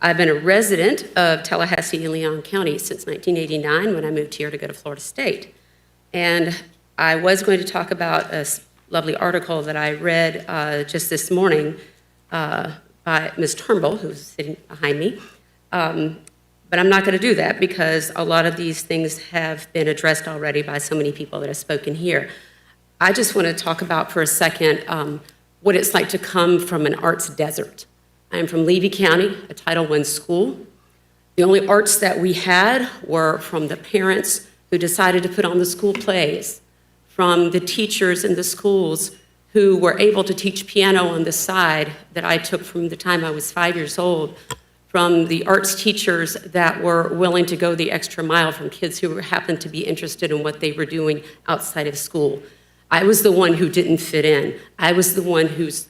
I've been a resident of Tallahassee and Leon County since 1989 when I moved here to go to Florida State. And I was going to talk about a lovely article that I read just this morning by Ms. Turnbull, who's sitting behind me. But I'm not going to do that because a lot of these things have been addressed already by so many people that have spoken here. I just want to talk about for a second what it's like to come from an arts desert. I'm from Levy County, a Title I school. The only arts that we had were from the parents who decided to put on the school plays, from the teachers in the schools who were able to teach piano on the side that I took from the time I was 5 years old, from the arts teachers that were willing to go the extra mile, from kids who happened to be interested in what they were doing outside of school. I was the one who didn't fit in. I was the one whose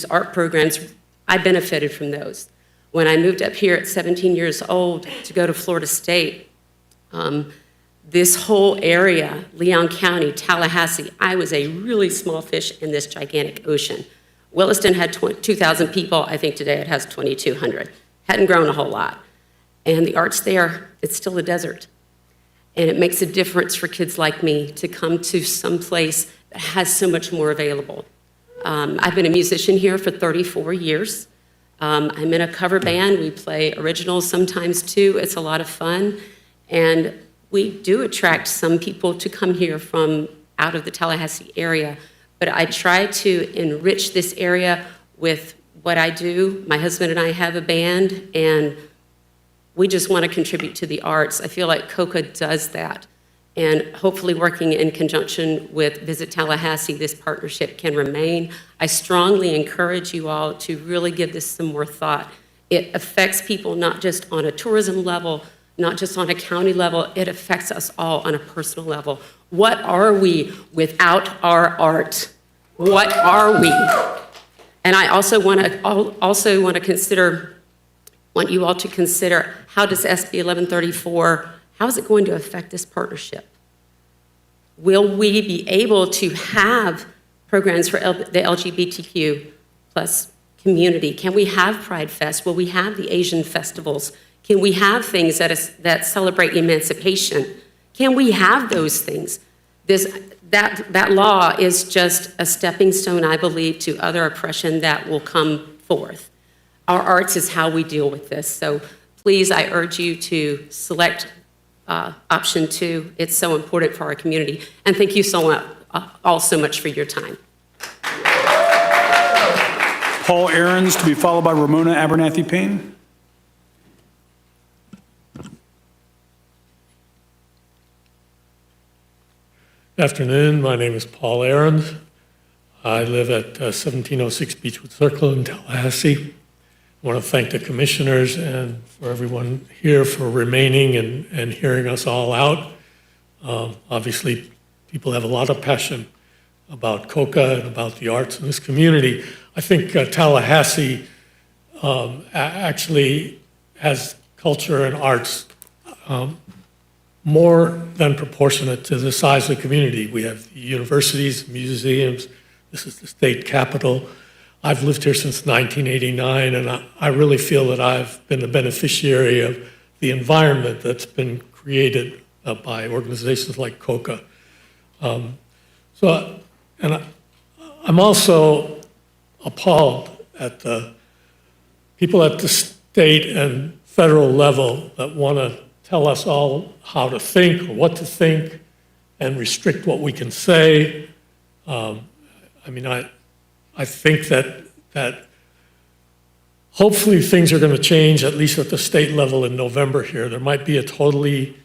art programs, I benefited from those. When I moved up here at 17 years old to go to Florida State, This whole area, Leon County, Tallahassee, I was a really small fish in this gigantic ocean. Williston had 2,000 people. I think today it has 2,200. Hadn't grown a whole lot. And the art's there. It's still a desert. And it makes a difference for kids like me to come to some place that has so much more available. I've been a musician here for 34 years. I'm in a cover band. We play originals sometimes too. It's a lot of fun. And we do attract some people to come here from out of the Tallahassee area. But I try to enrich this area with what I do. My husband and I have a band, and we just want to contribute to the arts. I feel like COCA does that. And hopefully working in conjunction with Visit Tallahassee, this partnership can remain. I strongly encourage you all to really give this some more thought. It affects people not just on a tourism level, not just on a county level, it affects us all on a personal level. What are we without our art? What are we? And I also want you all to consider, how does SB 1134, how is it going to affect this partnership? Will we be able to have programs for the LGBTQ plus community? Can we have Pride Fest? Will we have the Asian festivals? Can we have things that celebrate emancipation? Can we have those things? That law is just a stepping stone, I believe, to other oppression that will come forth. Our arts is how we deal with this. So please, I urge you to select option 2. It's so important for our community. And thank you all so much for your time. Paul Ahrens, to be followed by Ramona Abernathy Payne. Good afternoon. My name is Paul Ahrens. I live at 1706 Beechwood Circle in Tallahassee. I want to thank the commissioners and for everyone here for remaining and hearing us all out. Obviously, people have a lot of passion about COCA and about the arts in this community. I think Tallahassee actually has culture and arts more than proportionate to the size of the community. We have universities, museums. This is the state capital. I've lived here since 1989, and I really feel that I've been the beneficiary of the environment that's been created by organizations like COCA. I'm also appalled at the people at the state and federal level that want to tell us all how to think or what to think and restrict what we can say. I think that hopefully things are going to change, at least at the state level in November here. There might be a totally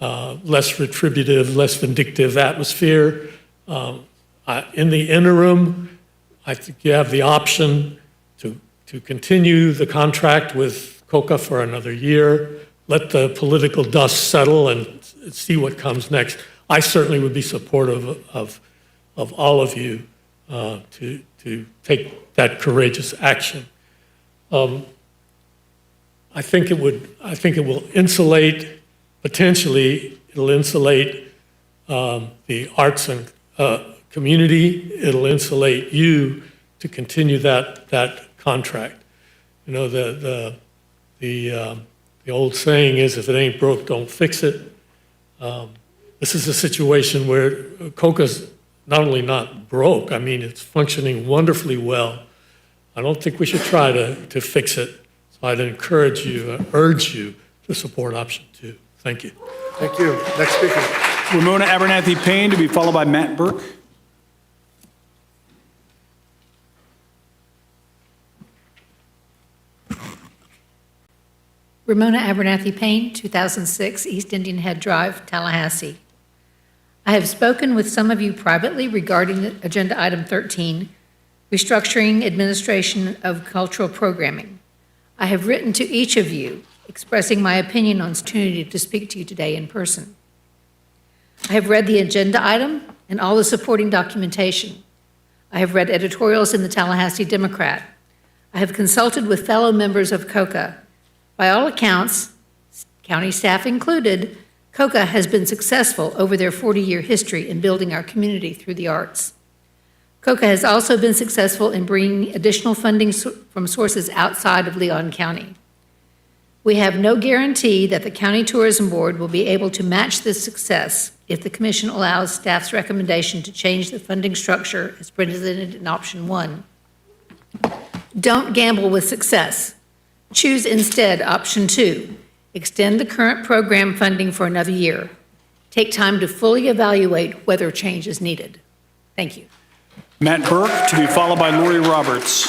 less retributive, less vindictive atmosphere. In the interim, I think you have the option to continue the contract with COCA for another year, let the political dust settle and see what comes next. I certainly would be supportive of all of you to take that courageous action. I think it will insulate, potentially, it'll insulate the arts and community. It'll insulate you to continue that contract. You know, the old saying is, if it ain't broke, don't fix it. This is a situation where COCA's not only not broke, I mean, it's functioning wonderfully well. I don't think we should try to fix it. So I'd urge you to support option 2. Thank you. Thank you. Next speaker. Ramona Abernathy Payne, to be followed by Matt Burke. Ramona Abernathy Payne, 2006 East Indian Head Drive, Tallahassee. I have spoken with some of you privately regarding Agenda Item 13, Restructuring Administration of Cultural Programming. I have written to each of you expressing my opinion on this opportunity to speak to you today in person. I have read the agenda item and all the supporting documentation. I have read editorials in the Tallahassee Democrat. I have consulted with fellow members of COCA. By all accounts, county staff included, COCA has been successful over their 40-year history in building our community through the arts. COCA has also been successful in bringing additional funding from sources outside of Leon County. We have no guarantee that the County Tourism Board will be able to match this success if the Commission allows staff's recommendation to change the funding structure as presented in option 1. Don't gamble with success. Choose instead option 2. Extend the current program funding for another year. Take time to fully evaluate whether change is needed. Thank you. Matt Burke, to be followed by Lori Roberts.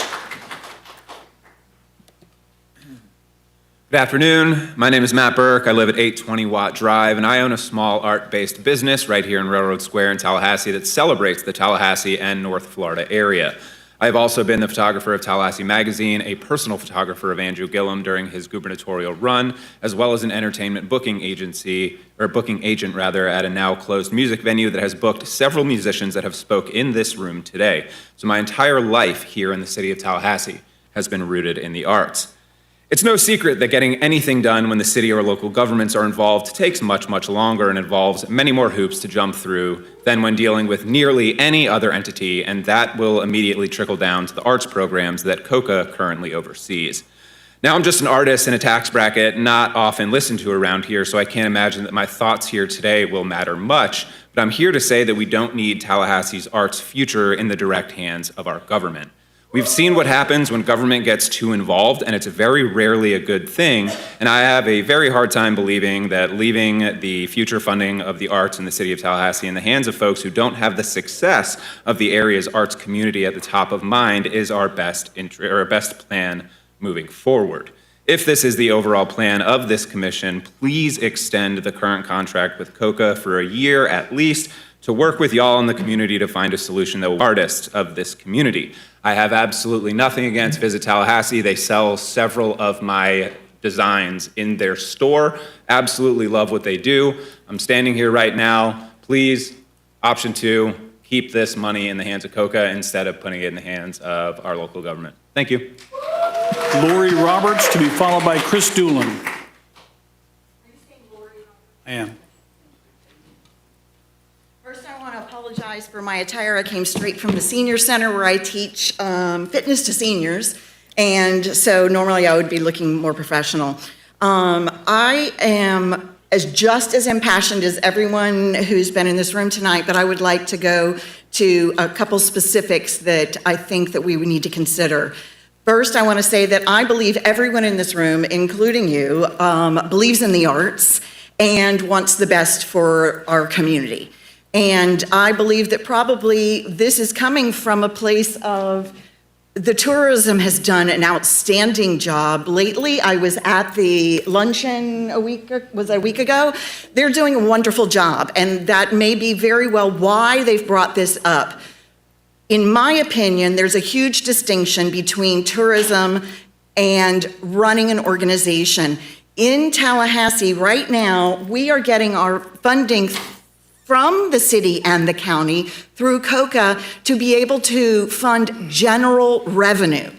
Good afternoon. My name is Matt Burke. I live at 820 Watt Drive, and I own a small art-based business right here in Railroad Square in Tallahassee that celebrates the Tallahassee and North Florida area. I have also been the photographer of Tallahassee Magazine, a personal photographer of Andrew Gillum during his gubernatorial run, as well as an entertainment booking agent at a now closed music venue that has booked several musicians that have spoke in this room today. So my entire life here in the city of Tallahassee has been rooted in the arts. It's no secret that getting anything done when the city or local governments are involved takes much, much longer and involves many more hoops to jump through than when dealing with nearly any other entity, and that will immediately trickle down to the arts programs that COCA currently oversees. Now, I'm just an artist in a tax bracket not often listened to around here, so I can't imagine that my thoughts here today will matter much, but I'm here to say that we don't need Tallahassee's arts future in the direct hands of our government. We've seen what happens when government gets too involved, and it's very rarely a good thing, and I have a very hard time believing that leaving the future funding of the arts in the city of Tallahassee in the hands of folks who don't have the success of the area's arts community at the top of mind is our best plan moving forward. If this is the overall plan of this commission, please extend the current contract with COCA for a year at least to work with y'all in the community to find a solution that will artists of this community. I have absolutely nothing against Visit Tallahassee. They sell several of my designs in their store. Absolutely love what they do. I'm standing here right now. Please, option 2, keep this money in the hands of COCA instead of putting it in the hands of our local government. Thank you. Lori Roberts, to be followed by Chris Doolin. Are you saying Lori? I am. First, I want to apologize for my attire. I came straight from the senior center where I teach fitness to seniors, and so normally I would be looking more professional. I am just as impassioned as everyone who's been in this room tonight, but I would like to go to a couple specifics that I think that we would need to consider. First, I want to say that I believe everyone in this room, including you, believes in the arts and wants the best for our community. And I believe that probably this is coming from a place of the tourism has done an outstanding job. Lately, I was at the luncheon a week ago. They're doing a wonderful job, and that may be very well why they've brought this up. In my opinion, there's a huge distinction between tourism and running an organization. In Tallahassee right now, we are getting our funding from the city and the county through COCA to be able to fund general revenue,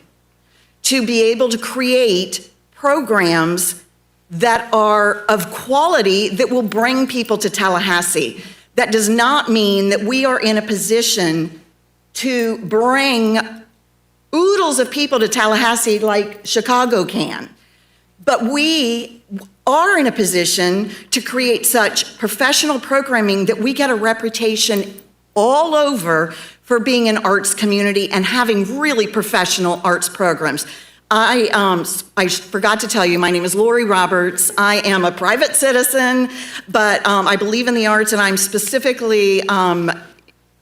to be able to create programs that are of quality that will bring people to Tallahassee. That does not mean that we are in a position to bring oodles of people to Tallahassee like Chicago can. But we are in a position to create such professional programming that we get a reputation all over for being an arts community and having really professional arts programs. I forgot to tell you, my name is Lori Roberts. I am a private citizen, but I believe in the arts, and I'm specifically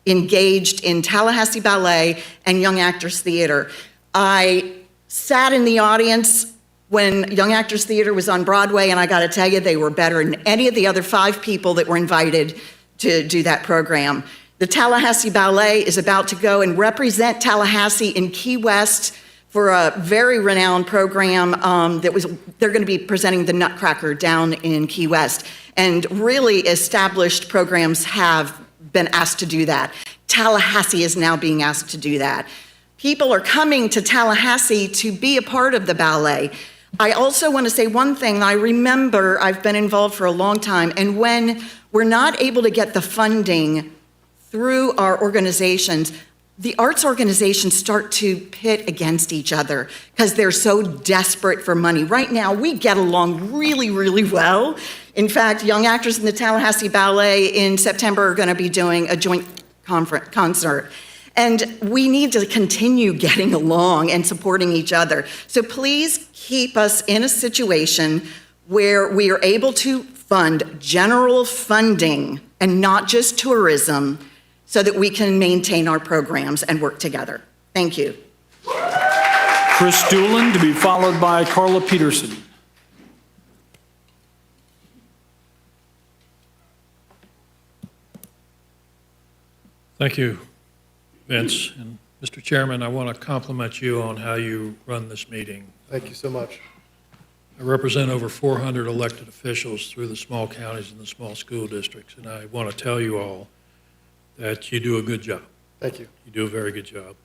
engaged in Tallahassee Ballet and Young Actors Theater. I sat in the audience when Young Actors Theater was on Broadway, and I gotta tell you, they were better than any of the other 5 people that were invited to do that program. The Tallahassee Ballet is about to go and represent Tallahassee in Key West for a very renowned program they're gonna be presenting the Nutcracker down in Key West. And really established programs have been asked to do that. Tallahassee is now being asked to do that. People are coming to Tallahassee to be a part of the ballet. I also want to say one thing. I remember I've been involved for a long time, and when we're not able to get the funding through our organizations, the arts organizations start to pit against each other because they're so desperate for money. Right now, we get along really, really well. In fact, young actors in the Tallahassee Ballet in September are going to be doing a joint concert. And we need to continue getting along and supporting each other. So please keep us in a situation where we are able to fund general funding and not just tourism, so that we can maintain our programs and work together. Thank you. Chris Doolin, to be followed by Carla Peterson. Thank you, Vince. And Mr. Chairman, I want to compliment you on how you run this meeting. Thank you so much. I represent over 400 elected officials through the small counties and the small school districts, and I want to tell you all that you do a good job. Thank you. You do a very good job.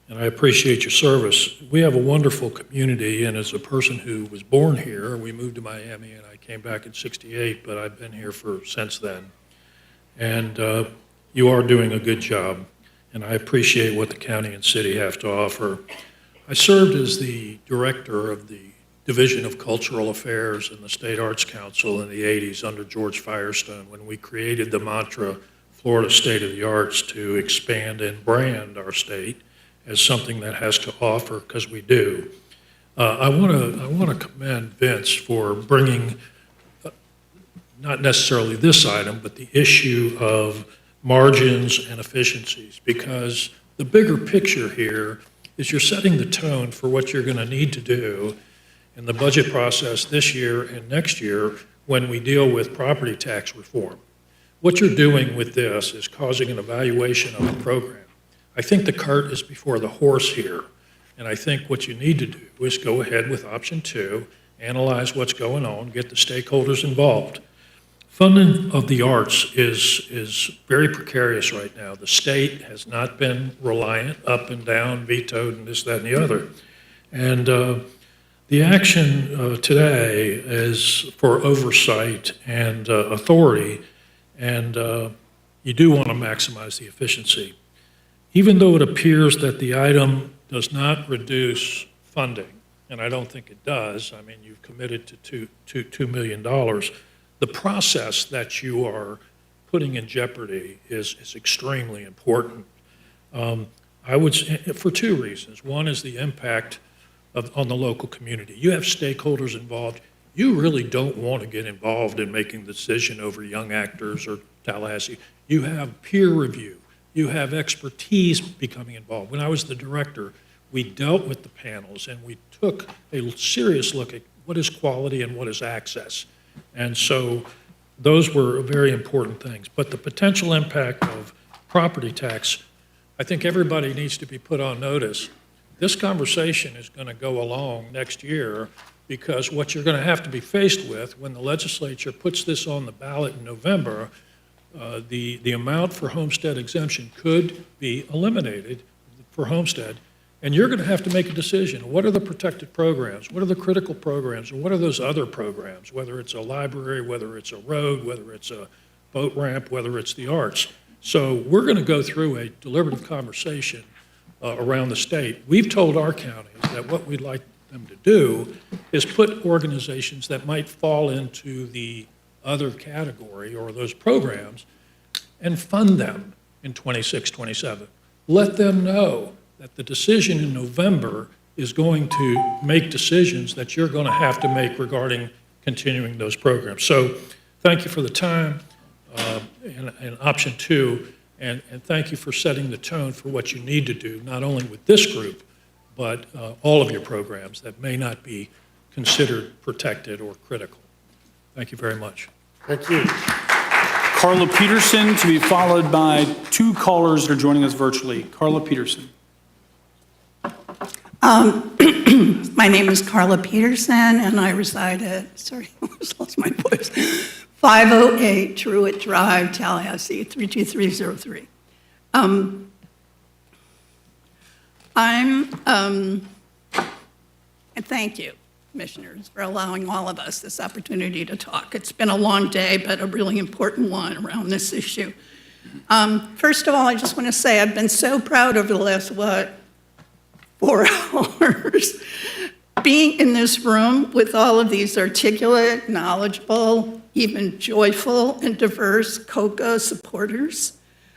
And I appreciate your service. We have a wonderful community, and as a person who was born here, we moved to Miami, and I came back in '68, but I've been here since then. And you are doing a good job, and I appreciate what the county and city have to offer. I served as the director of the Division of Cultural Affairs in the State Arts Council in the '80s under George Firestone, when we created the mantra, Florida State of the Arts, to expand and brand our state as something that has to offer, because we do. I want to commend Vince for bringing, not necessarily this item, but the issue of margins and efficiencies, because the bigger picture here is you're setting the tone for what you're going to need to do in the budget process this year and next year when we deal with property tax reform. What you're doing with this is causing an evaluation of the program. I think the cart is before the horse here, and I think what you need to do is go ahead with option 2, analyze what's going on, get the stakeholders involved. Funding of the arts is very precarious right now. The state has not been reliant, up and down, vetoed, and this, that, and the other. And the action today is for oversight and authority, and you do want to maximize the efficiency. Even though it appears that the item does not reduce funding, and I don't think it does, I mean, you've committed to $2 million, the process that you are putting in jeopardy is extremely important. I would, for 2 reasons. One is the impact on the local community. You have stakeholders involved. You really don't want to get involved in making the decision over young actors or Tallahassee. You have peer review. You have expertise becoming involved. When I was the director, we dealt with the panels and we took a serious look at what is quality and what is access. And so those were very important things. But the potential impact of property tax, I think everybody needs to be put on notice. This conversation is going to go along next year, because what you're going to have to be faced with when the legislature puts this on the ballot in November, the amount for homestead exemption could be eliminated for homestead, and you're going to have to make a decision. What are the protected programs? What are the critical programs? And what are those other programs, whether it's a library, whether it's a road, whether it's a boat ramp, whether it's the arts? So we're going to go through a deliberative conversation around the state. We've told our counties that what we'd like them to do is put organizations that might fall into the other category or those programs and fund them in 26, 27. Let them know that the decision in November is going to make decisions that you're going to have to make regarding continuing those programs. So thank you for the time and option 2, and thank you for setting the tone for what you need to do, not only with this group, but all of your programs that may not be considered protected or critical. Thank you very much. Thank you. Carla Peterson, to be followed by 2 callers that are joining us virtually. Carla Peterson. My name is Carla Peterson, and I reside at, sorry, I almost lost my voice, 508 Truett Drive, Tallahassee, 32303. And thank you commissioners, for allowing all of us this opportunity to talk. It's been a long day, but a really important one around this issue. First of all, I just want to say I've been so proud over the last, 4 hours, being in this room with all of these articulate, knowledgeable, even joyful and diverse COCA supporters.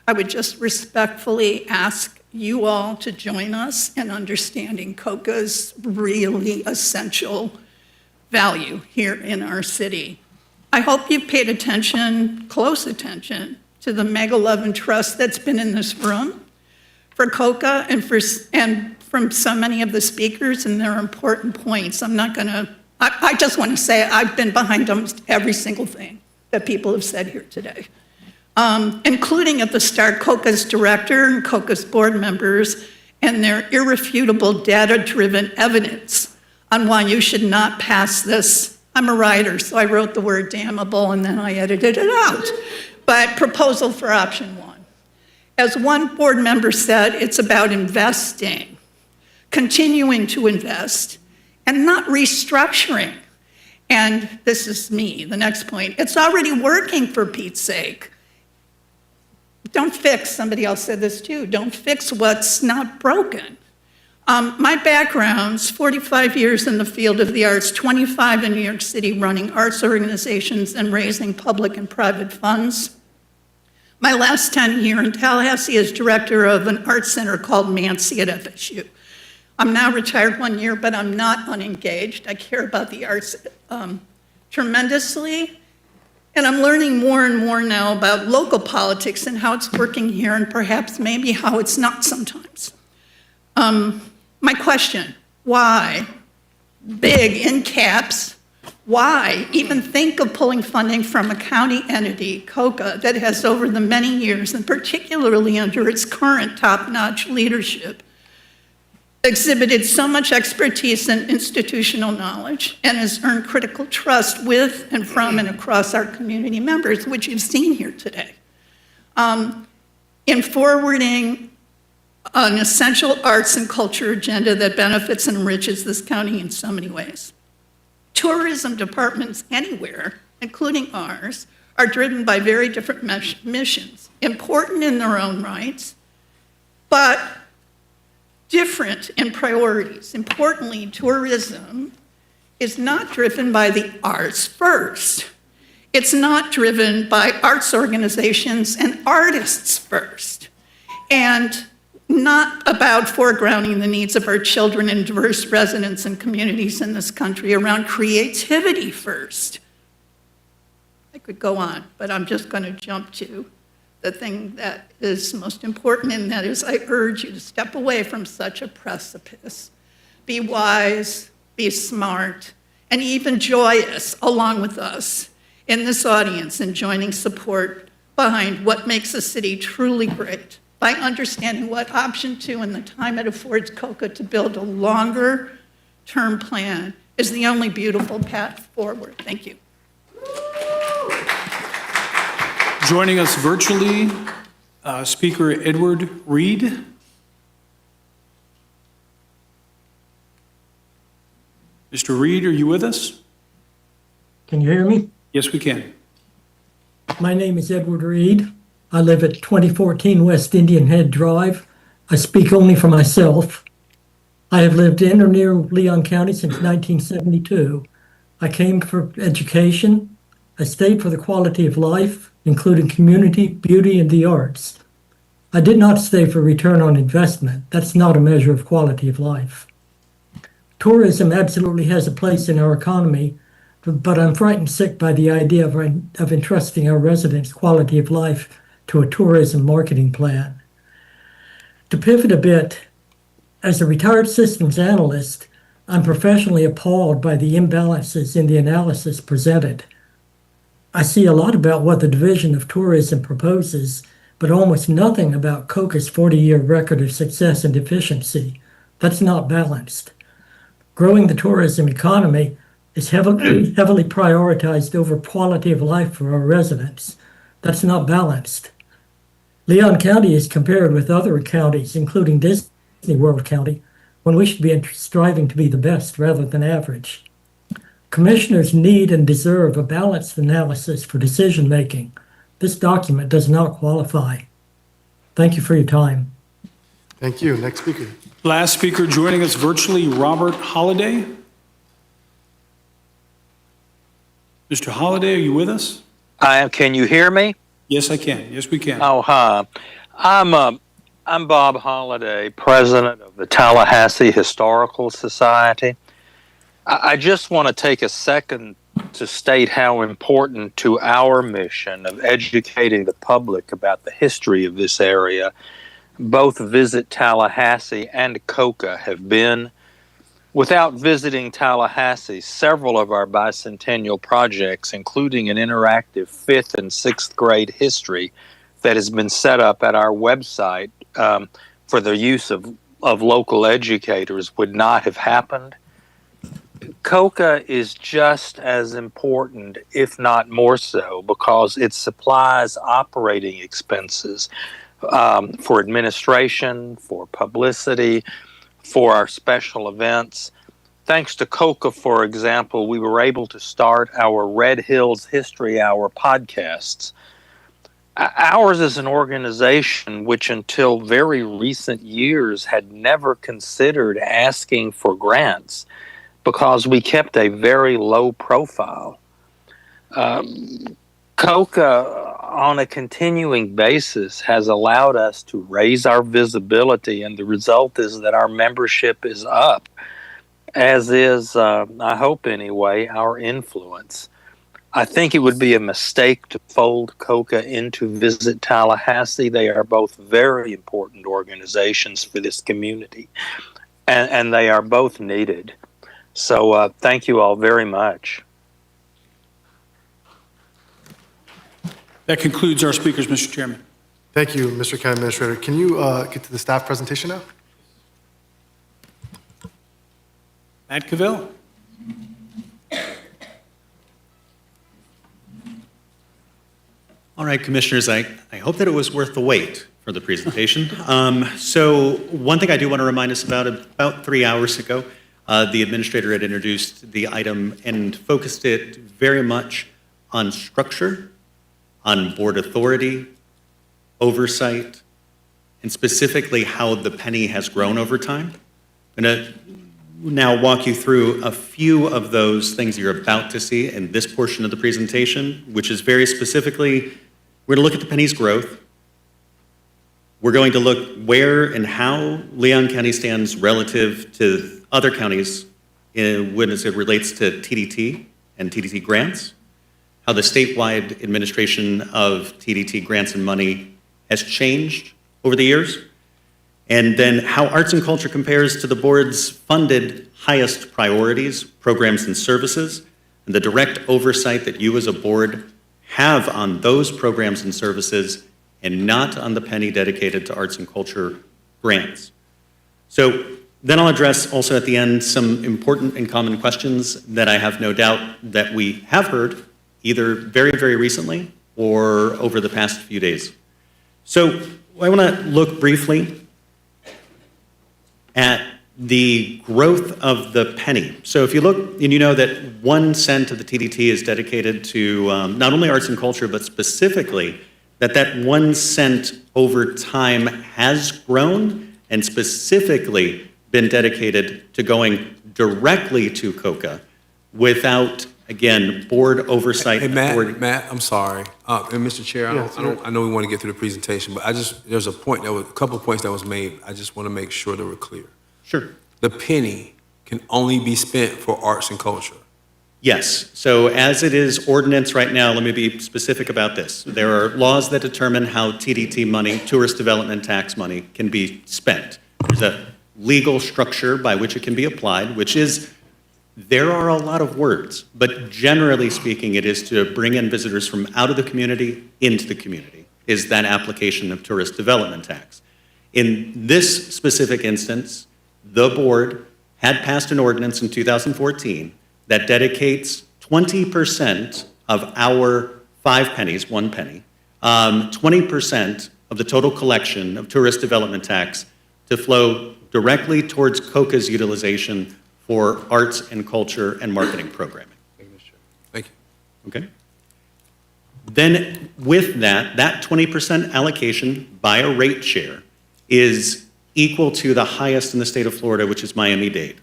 I would just respectfully ask you all to join us in understanding COCA's really essential value here in our city. I hope you've paid attention, close attention, to the mega love and trust that's been in this room for COCA and from so many of the speakers and their important points. I just want to say I've been behind almost every single thing that people have said here today, including at the start COCA's director and COCA's board members and their irrefutable data-driven evidence on why you should not pass this. I'm a writer, so I wrote the word damnable and then I edited it out. But proposal for option 1. As one board member said, it's about investing, continuing to invest, and not restructuring. And this is me, the next point. It's already working, for Pete's sake. Don't fix, somebody else said this too, don't fix what's not broken. My background's 45 years in the field of the arts, 25 in New York City running arts organizations and raising public and private funds. My last 10 here in Tallahassee as director of an art center called Mancy at FSU. I'm now retired 1 year, but I'm not unengaged. I care about the arts tremendously. And I'm learning more and more now about local politics and how it's working here and perhaps maybe how it's not sometimes. My question, why, big in caps, why even think of pulling funding from a county entity, COCA, that has over the many years, and particularly under its current top-notch leadership, exhibited so much expertise and institutional knowledge and has earned critical trust with and from and across our community members, which you've seen here today, in forwarding an essential arts and culture agenda that benefits and enriches this county in so many ways. Tourism departments anywhere, including ours, are driven by very different missions, important in their own rights, but different in priorities. Importantly, tourism is not driven by the arts first. It's not driven by arts organizations and artists first, and not about foregrounding the needs of our children and diverse residents and communities in this country around creativity first. I could go on, but I'm just going to jump to the thing that is most important, and that is I urge you to step away from such a precipice. Be wise, be smart, and even joyous along with us in this audience in joining support behind what makes a city truly great by understanding what option 2 and the time it affords COCA to build a longer term plan is the only beautiful path forward. Thank you. Joining us virtually, Speaker Edward Reed. Mr. Reed, are you with us? Can you hear me? Yes, we can. My name is Edward Reed. I live at 2014 West Indian Head Drive. I speak only for myself. I have lived in or near Leon County since 1972. I came for education. I stayed for the quality of life, including community, beauty, and the arts. I did not stay for return on investment. That's not a measure of quality of life. Tourism absolutely has a place in our economy, but I'm frightened sick by the idea of entrusting our residents' quality of life to a tourism marketing plan. To pivot a bit, as a retired systems analyst, I'm professionally appalled by the imbalances in the analysis presented. I see a lot about what the Division of Tourism proposes, but almost nothing about COCA's 40-year record of success and efficiency. That's not balanced. Growing the tourism economy is heavily prioritized over quality of life for our residents. That's not balanced. Leon County is compared with other counties, including Disney World County, when we should be striving to be the best rather than average. Commissioners need and deserve a balanced analysis for decision-making. This document does not qualify. Thank you for your time. Thank you. Next speaker. Last speaker joining us virtually, Robert Holliday. Mr. Holliday, are you with us? I am. Can you hear me? Yes, I can. Yes, we can. Oh, hi. I'm Bob Holliday, president of the Tallahassee Historical Society. I just want to take a second to state how important to our mission of educating the public about the history of this area both Visit Tallahassee and COCA have been. Without visiting Tallahassee, several of our bicentennial projects, including an interactive 5th and 6th grade history that has been set up at our website for the use of local educators, would not have happened. COCA is just as important, if not more so, because it supplies operating expenses for administration, for publicity, for our special events. Thanks to COCA, for example, we were able to start our Red Hills History Hour podcasts. Ours is an organization which until very recent years had never considered asking for grants because we kept a very low profile. COCA, on a continuing basis, has allowed us to raise our visibility, and the result is that our membership is up, as is, I hope anyway, our influence. I think it would be a mistake to fold COCA into Visit Tallahassee. They are both very important organizations for this community, and they are both needed. So thank you all very much. That concludes our speakers, Mr. Chairman. Thank you, Mr. County Administrator. Can you get to the staff presentation now? Matt Cavill. All right, Commissioners, I hope that it was worth the wait for the presentation. So one thing I do want to remind us about 3 hours ago, the Administrator had introduced the item and focused it very much on structure, on board authority, oversight, and specifically how the penny has grown over time. I'm going to now walk you through a few of those things you're about to see in this portion of the presentation, which is very specifically, we're going to look at the penny's growth. We're going to look where and how Leon County stands relative to other counties when it relates to TDT and TDT grants, how the statewide administration of TDT grants and money has changed over the years, and then how arts and culture compares to the board's funded highest priorities, programs, and services, and the direct oversight that you as a board have on those programs and services and not on the penny dedicated to arts and culture grants. So then I'll address also at the end some important and common questions that I have no doubt that we have heard either very, very recently or over the past few days. So I want to look briefly at the growth of the penny. So if you look, and you know that 1 cent of the TDT is dedicated to not only arts and culture, but specifically that 1 cent over time has grown and specifically been dedicated to going directly to COCA without, again, board oversight. Hey, Matt, I'm sorry. And Mr. Chair, I know we want to get through the presentation, but there's a couple of points that was made. I just want to make sure that we're clear. Sure. The penny can only be spent for arts and culture. Yes. So as it is ordinance right now, let me be specific about this. There are laws that determine how TDT money, tourist development tax money, can be spent. There's a legal structure by which it can be applied, which is, there are a lot of words, but generally speaking, it is to bring in visitors from out of the community into the community, is that application of tourist development tax. In this specific instance, the board had passed an ordinance in 2014 that dedicates 20% of our 5 pennies, 1 penny, 20% of the total collection of tourist development tax to flow directly towards COCA's utilization for arts and culture and marketing programming. Okay? Then with that, that 20% allocation by a rate share is equal to the highest in the state of Florida, which is Miami-Dade.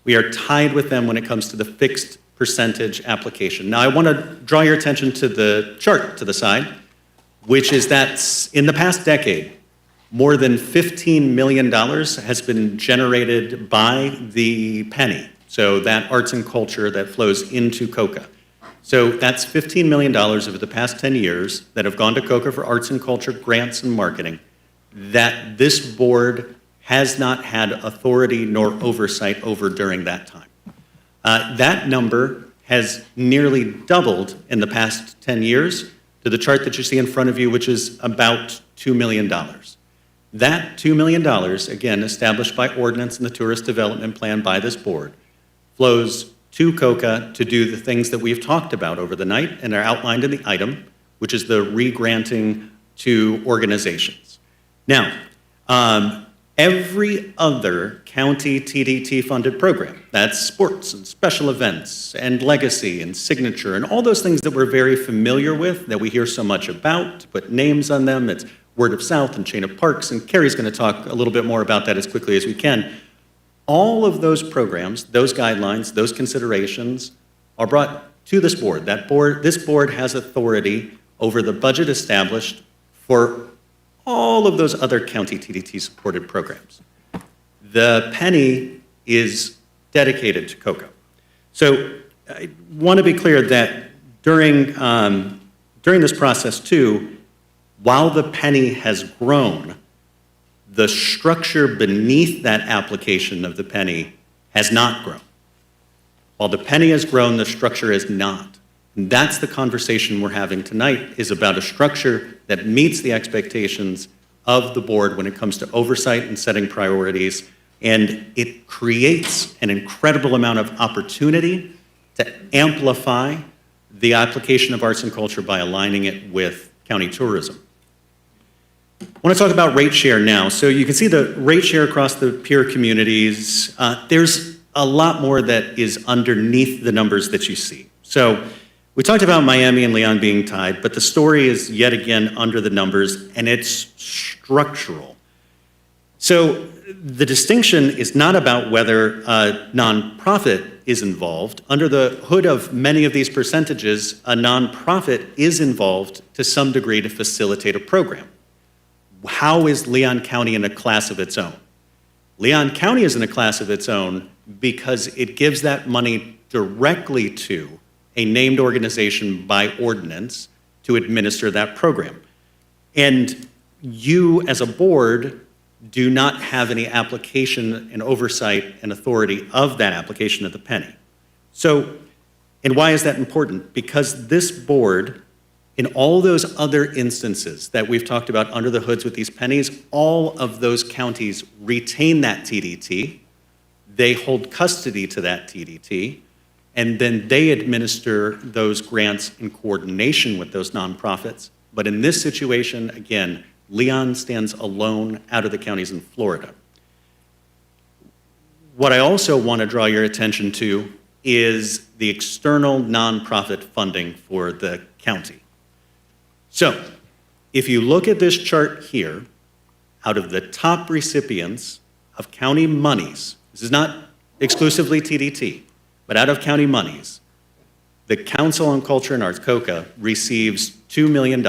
We are tied with them when it comes to the fixed percentage application. Now, I want to draw your attention to the chart to the side, which is that in the past decade, more than $15 million has been generated by the penny. So that arts and culture that flows into COCA. So that's $15 million over the past 10 years that have gone to COCA for arts and culture grants and marketing that this board has not had authority nor oversight over during that time. That number has nearly doubled in the past 10 years to the chart that you see in front of you, which is about $2 million. That $2 million, again, established by ordinance in the tourist development plan by this board, flows to COCA to do the things that we've talked about over the night and are outlined in the item, which is the re-granting to organizations. Now, every other county TDT-funded program, that's sports and special events and legacy and signature and all those things that we're very familiar with, that we hear so much about, to put names on them, it's Word of South and Chain of Parks, and Carrie's going to talk a little bit more about that as quickly as we can. All of those programs, those guidelines, those considerations are brought to this board. This board has authority over the budget established for all of those other county TDT-supported programs. The penny is dedicated to COCA. So I want to be clear that during this process too, while the penny has grown, the structure beneath that application of the penny has not grown. While the penny has grown, the structure has not. And that's the conversation we're having tonight, is about a structure that meets the expectations of the board when it comes to oversight and setting priorities. And it creates an incredible amount of opportunity to amplify the application of arts and culture by aligning it with county tourism. I want to talk about rate share now. So you can see the rate share across the peer communities. There's a lot more that is underneath the numbers that you see. So we talked about Miami and Leon being tied, but the story is yet again under the numbers, and it's structural. So the distinction is not about whether a nonprofit is involved. Under the hood of many of these percentages, a nonprofit is involved to some degree to facilitate a program. How is Leon County in a class of its own? Leon County is in a class of its own because it gives that money directly to a named organization by ordinance to administer that program. And you, as a board, do not have any application and oversight and authority of that application of the penny. So, and why is that important? Because this board, in all those other instances that we've talked about under the hoods with these pennies, all of those counties retain that TDT, they hold custody to that TDT, and then they administer those grants in coordination with those nonprofits. But in this situation, again, Leon stands alone out of the counties in Florida. What I also want to draw your attention to is the external nonprofit funding for the county. So, if you look at this chart here, out of the top recipients of county monies, this is not exclusively TDT, but out of county monies, the Council on Culture and Arts, COCA, receives $2 million.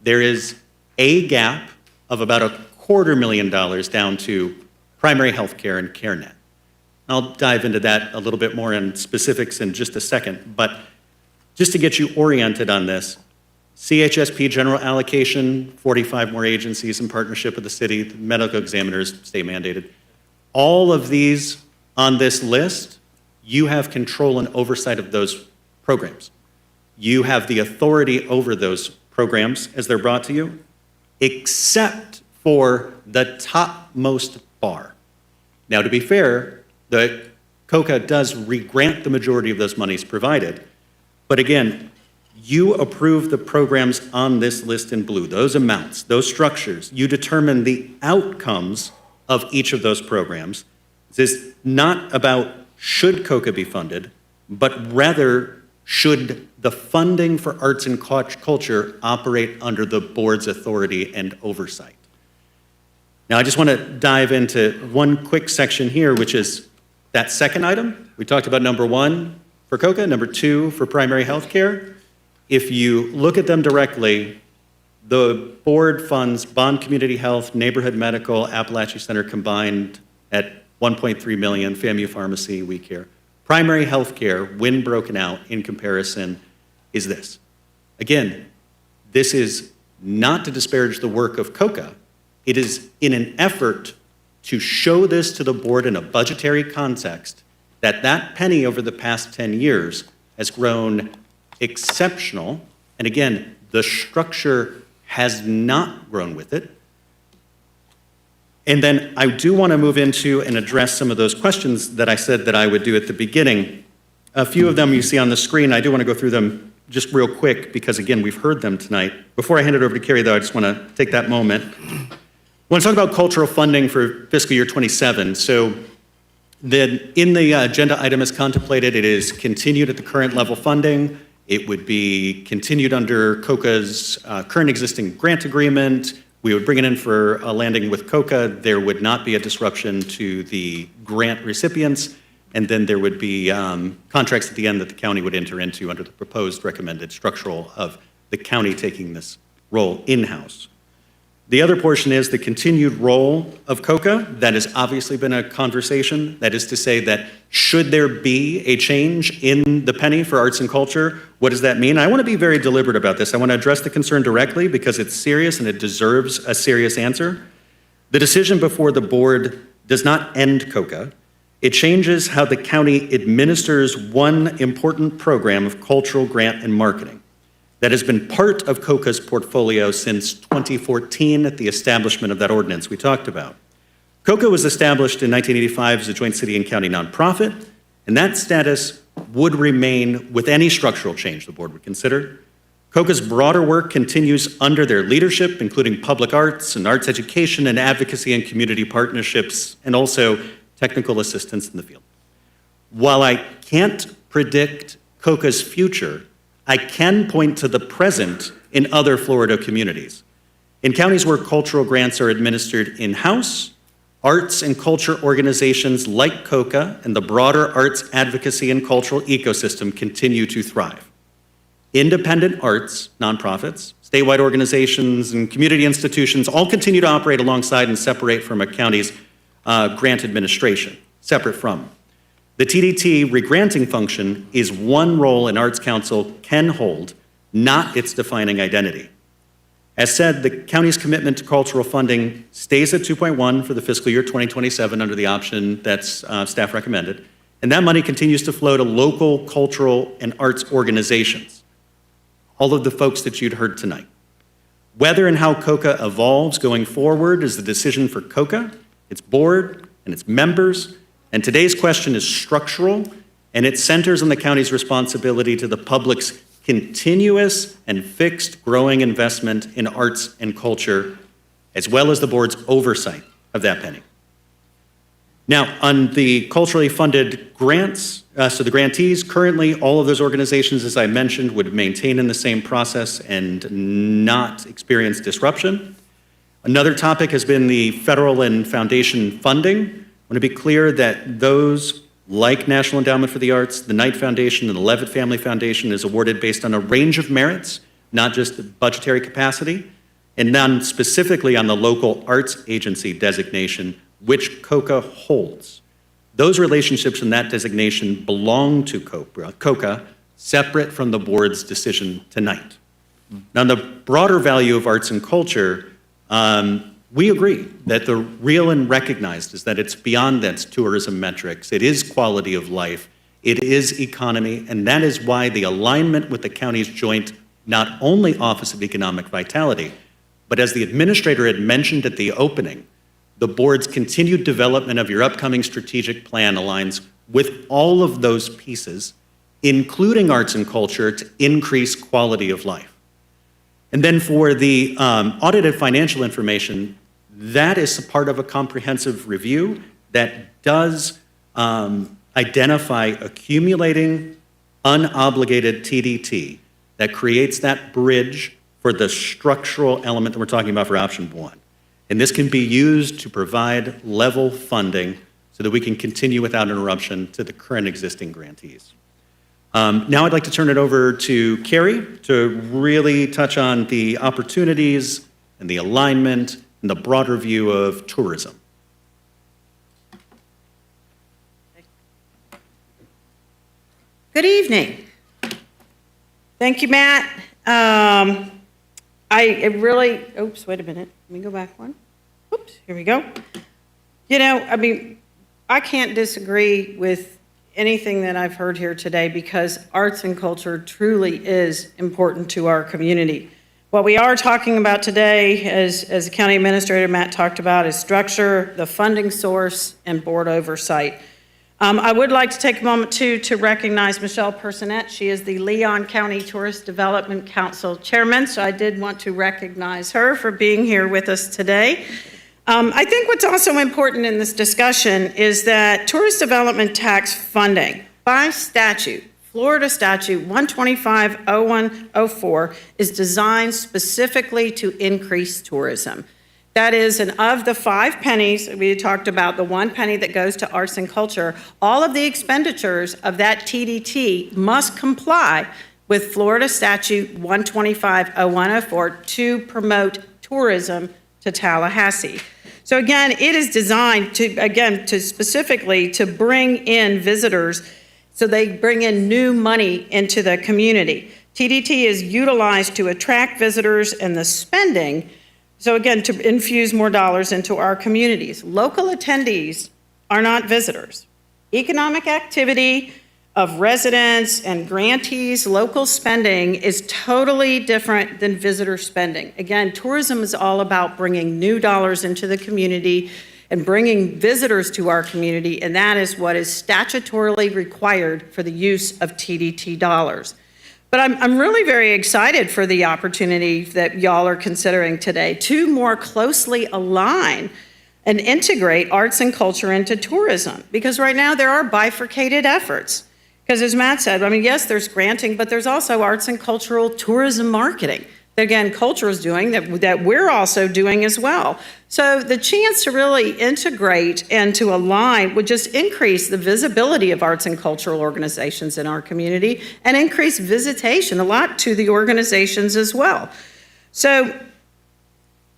There is a gap of about $250,000 down to primary health care and CareNet. I'll dive into that a little bit more in specifics in just a second, but just to get you oriented on this, CHSP general allocation, 45 more agencies in partnership with the city, the medical examiners, state mandated. All of these on this list, you have control and oversight of those programs. You have the authority over those programs as they're brought to you, except for the topmost bar. Now, to be fair, the COCA does re-grant the majority of those monies provided, but again, you approve the programs on this list in blue, those amounts, those structures. You determine the outcomes of each of those programs. This is not about should COCA be funded, but rather should the funding for arts and culture operate under the board's authority and oversight? Now, I just want to dive into one quick section here, which is that second item. We talked about number 1 for COCA, number 2 for primary health care. If you look at them directly, the board funds Bond Community Health, Neighborhood Medical, Appalachia Center combined at $1.3 million, FAMU Pharmacy, We Care. Primary health care, when broken out in comparison, is this. Again, this is not to disparage the work of COCA. It is in an effort to show this to the board in a budgetary context that that penny over the past 10 years has grown exceptional. And again, the structure has not grown with it. And then I do want to move into and address some of those questions that I said that I would do at the beginning. A few of them you see on the screen. I do want to go through them just real quick because, again, we've heard them tonight. Before I hand it over to Carrie, though, I just want to take that moment. I want to talk about cultural funding for fiscal year 27. So in the agenda item as contemplated, it is continued at the current level funding. It would be continued under COCA's current existing grant agreement. We would bring it in for a landing with COCA. There would not be a disruption to the grant recipients. And then there would be contracts at the end that the county would enter into under the proposed recommended structural of the county taking this role in-house. The other portion is the continued role of COCA. That has obviously been a conversation. That is to say that should there be a change in the penny for arts and culture, what does that mean? I want to be very deliberate about this. I want to address the concern directly because it's serious and it deserves a serious answer. The decision before the board does not end COCA. It changes how the county administers one important program of cultural grant and marketing that has been part of COCA's portfolio since 2014 at the establishment of that ordinance we talked about. COCA was established in 1985 as a joint city and county nonprofit, and that status would remain with any structural change the board would consider. COCA's broader work continues under their leadership, including public arts and arts education and advocacy and community partnerships, and also technical assistance in the field. While I can't predict COCA's future, I can point to the present in other Florida communities. In counties where cultural grants are administered in-house, arts and culture organizations like COCA and the broader arts advocacy and cultural ecosystem continue to thrive. Independent arts nonprofits, statewide organizations, and community institutions all continue to operate alongside and separate from a county's grant administration, separate from. The TDT regranting function is one role an Arts Council can hold, not its defining identity. As said, the county's commitment to cultural funding stays at 2.1 for the fiscal year 2027 under the option that's staff recommended, and that money continues to flow to local cultural and arts organizations, all of the folks that you'd heard tonight. Whether and how COCA evolves going forward is the decision for COCA, its board, and its members. And today's question is structural, and it centers on the county's responsibility to the public's continuous and fixed growing investment in arts and culture, as well as the board's oversight of that penny. Now, on the culturally funded grants, so the grantees, currently all of those organizations, as I mentioned, would maintain in the same process and not experience disruption. Another topic has been the federal and foundation funding. I want to be clear that those, like National Endowment for the Arts, the Knight Foundation, and the Levitt Family Foundation, is awarded based on a range of merits, not just the budgetary capacity, and none specifically on the local arts agency designation, which COCA holds. Those relationships and that designation belong to COCA, separate from the board's decision tonight. Now, the broader value of arts and culture, we agree that the real and recognized is that it's beyond that tourism metrics. It is quality of life. It is economy. And that is why the alignment with the county's joint, not only Office of Economic Vitality, but as the administrator had mentioned at the opening, the board's continued development of your upcoming strategic plan aligns with all of those pieces, including arts and culture, to increase quality of life. And then for the audited financial information, that is a part of a comprehensive review that does identify accumulating unobligated TDT that creates that bridge for the structural element that we're talking about for option 1. And this can be used to provide level funding so that we can continue without interruption to the current existing grantees. Now I'd like to turn it over to Carrie to really touch on the opportunities and the alignment and the broader view of tourism. Good evening. Thank you, Matt. Oops, wait a minute. Let me go back one. Oops, here we go. I can't disagree with anything that I've heard here today because arts and culture truly is important to our community. What we are talking about today, as the County Administrator Matt talked about, is structure, the funding source, and board oversight. I would like to take a moment, too, to recognize Michelle Personette. She is the Leon County Tourist Development Council Chairman, so I did want to recognize her for being here with us today. I think what's also important in this discussion is that tourist development tax funding, by statute, Florida Statute 125-0104, is designed specifically to increase tourism. That is, and of the 5 pennies, we talked about the 1 penny that goes to arts and culture, all of the expenditures of that TDT must comply with Florida Statute 125-0104 to promote tourism to Tallahassee. So again, it is designed to specifically to bring in visitors so they bring in new money into the community. TDT is utilized to attract visitors and the spending, so again, to infuse more dollars into our communities. Local attendees are not visitors. Economic activity of residents and grantees, local spending is totally different than visitor spending. Again, tourism is all about bringing new dollars into the community and bringing visitors to our community, and that is what is statutorily required for the use of TDT dollars. But I'm really very excited for the opportunity that y'all are considering today to more closely align and integrate arts and culture into tourism. Because right now there are bifurcated efforts. Because as Matt said, yes, there's granting, but there's also arts and cultural tourism marketing. That again, culture is doing, that we're also doing as well. So the chance to really integrate and to align would just increase the visibility of arts and cultural organizations in our community and increase visitation a lot to the organizations as well. So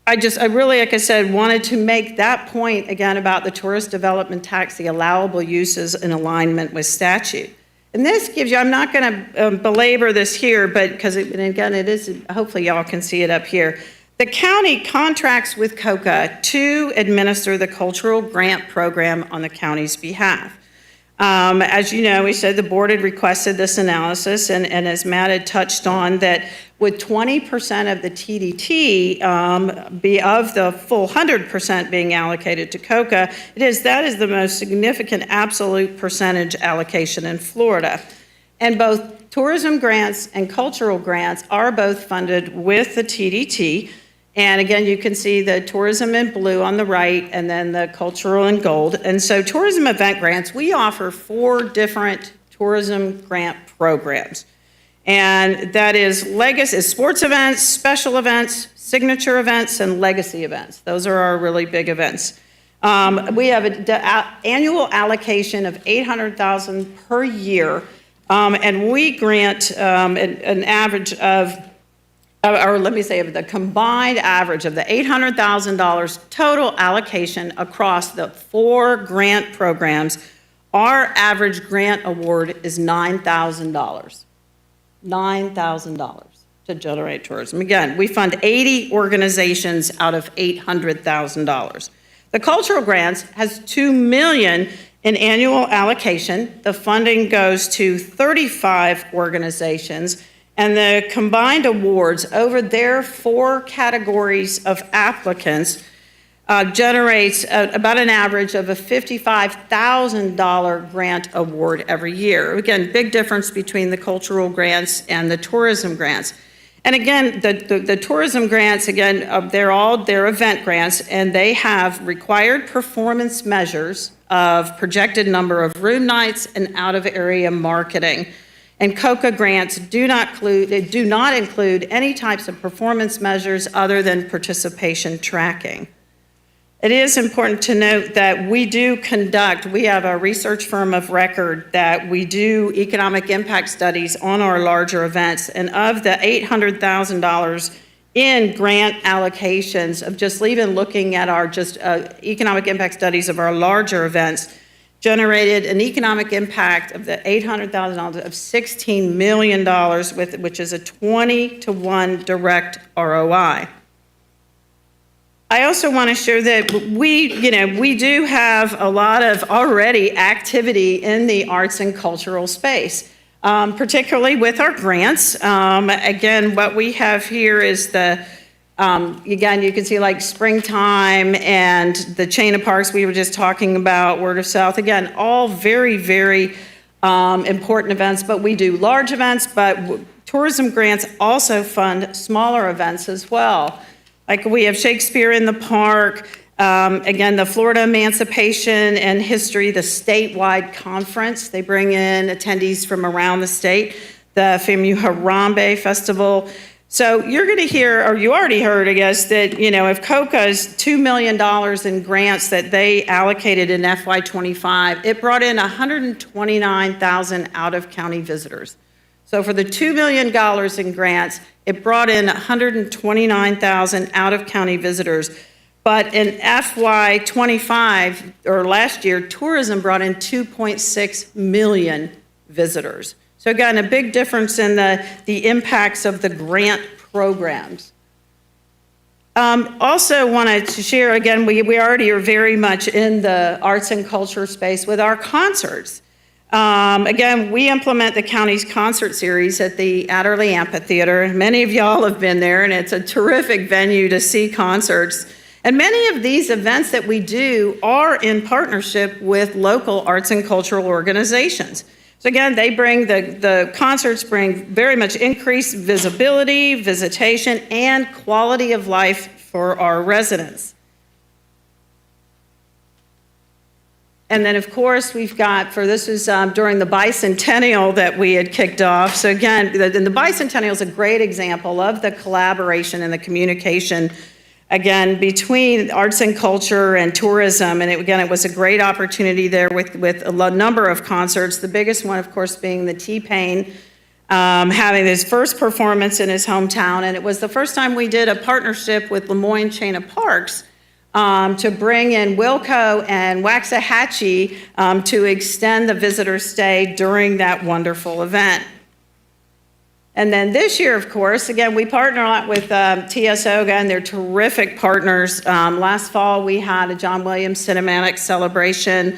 I really, like I said, wanted to make that point again about the tourist development tax, the allowable uses in alignment with statute. And this gives you, I'm not going to belabor this here, but because, again, it is, hopefully y'all can see it up here. The county contracts with COCA to administer the cultural grant program on the county's behalf. As you know, we said the board had requested this analysis, and as Matt had touched on, that with 20% of the TDT be of the full 100% being allocated to COCA, that is the most significant absolute percentage allocation in Florida. And both tourism grants and cultural grants are both funded with the TDT. And again, you can see the tourism in blue on the right and then the cultural in gold. And so tourism event grants, we offer 4 different tourism grant programs. And that is sports events, special events, signature events, and legacy events. Those are our really big events. We have an annual allocation of $800,000 per year, and we grant an average of, or let me say, the combined average of the $800,000 total allocation across the 4 grant programs. Our average grant award is $9,000. $9,000 to generate tourism. Again, we fund 80 organizations out of $800,000. The cultural grants has $2 million in annual allocation. The funding goes to 35 organizations, and the combined awards over their 4 categories of applicants generates about an average of a $55,000 grant award every year. Again, big difference between the cultural grants and the tourism grants. And again, the tourism grants, again, they're event grants, and they have required performance measures of projected number of room nights and out-of-area marketing. And COCA grants do not include any types of performance measures other than participation tracking. It is important to note that we have a research firm of record that we do economic impact studies on our larger events. And of the $800,000 in grant allocations of just even looking at our economic impact studies of our larger events, generated an economic impact of the $800,000 of $16 million, which is a 20-to-1 direct ROI. I also want to share that we do have a lot of already activity in the arts and cultural space, particularly with our grants. Again, what we have here is again, you can see like Springtime and the chain of parks we were just talking about, Word of South. Again, all very, very important events, but we do large events, but tourism grants also fund smaller events as well. Like we have Shakespeare in the Park, again, the Florida Emancipation and History, the statewide conference. They bring in attendees from around the state, the FAMU Harambe Festival. So you're going to hear, or you already heard, I guess, that, if COCA's $2 million in grants that they allocated in FY25, it brought in 129,000 out-of-county visitors. So for the $2 million in grants, it brought in 129,000 out-of-county visitors. But in FY25, or last year, tourism brought in 2.6 million visitors. So again, a big difference in the impacts of the grant programs. Also wanted to share, again, we already are very much in the arts and culture space with our concerts. Again, we implement the county's concert series at the Adderley Amphitheater. Many of y'all have been there, and it's a terrific venue to see concerts. And many of these events that we do are in partnership with local arts and cultural organizations. So again, the concerts bring very much increased visibility, visitation, and quality of life for our residents. And then, of course, we've got, this was during the bicentennial that we had kicked off. So again, the bicentennial is a great example of the collaboration and the communication, again, between arts and culture and tourism. And it was a great opportunity there with a number of concerts. The biggest one, of course, being the T-Pain having his first performance in his hometown. And it was the first time we did a partnership with Lemoyne Chain of Parks to bring in Wilco and Waxahachie to extend the visitor stay during that wonderful event. And then this year, of course, again, we partner a lot with TSO, again, they're terrific partners. Last fall, we had a John Williams Cinematic Celebration.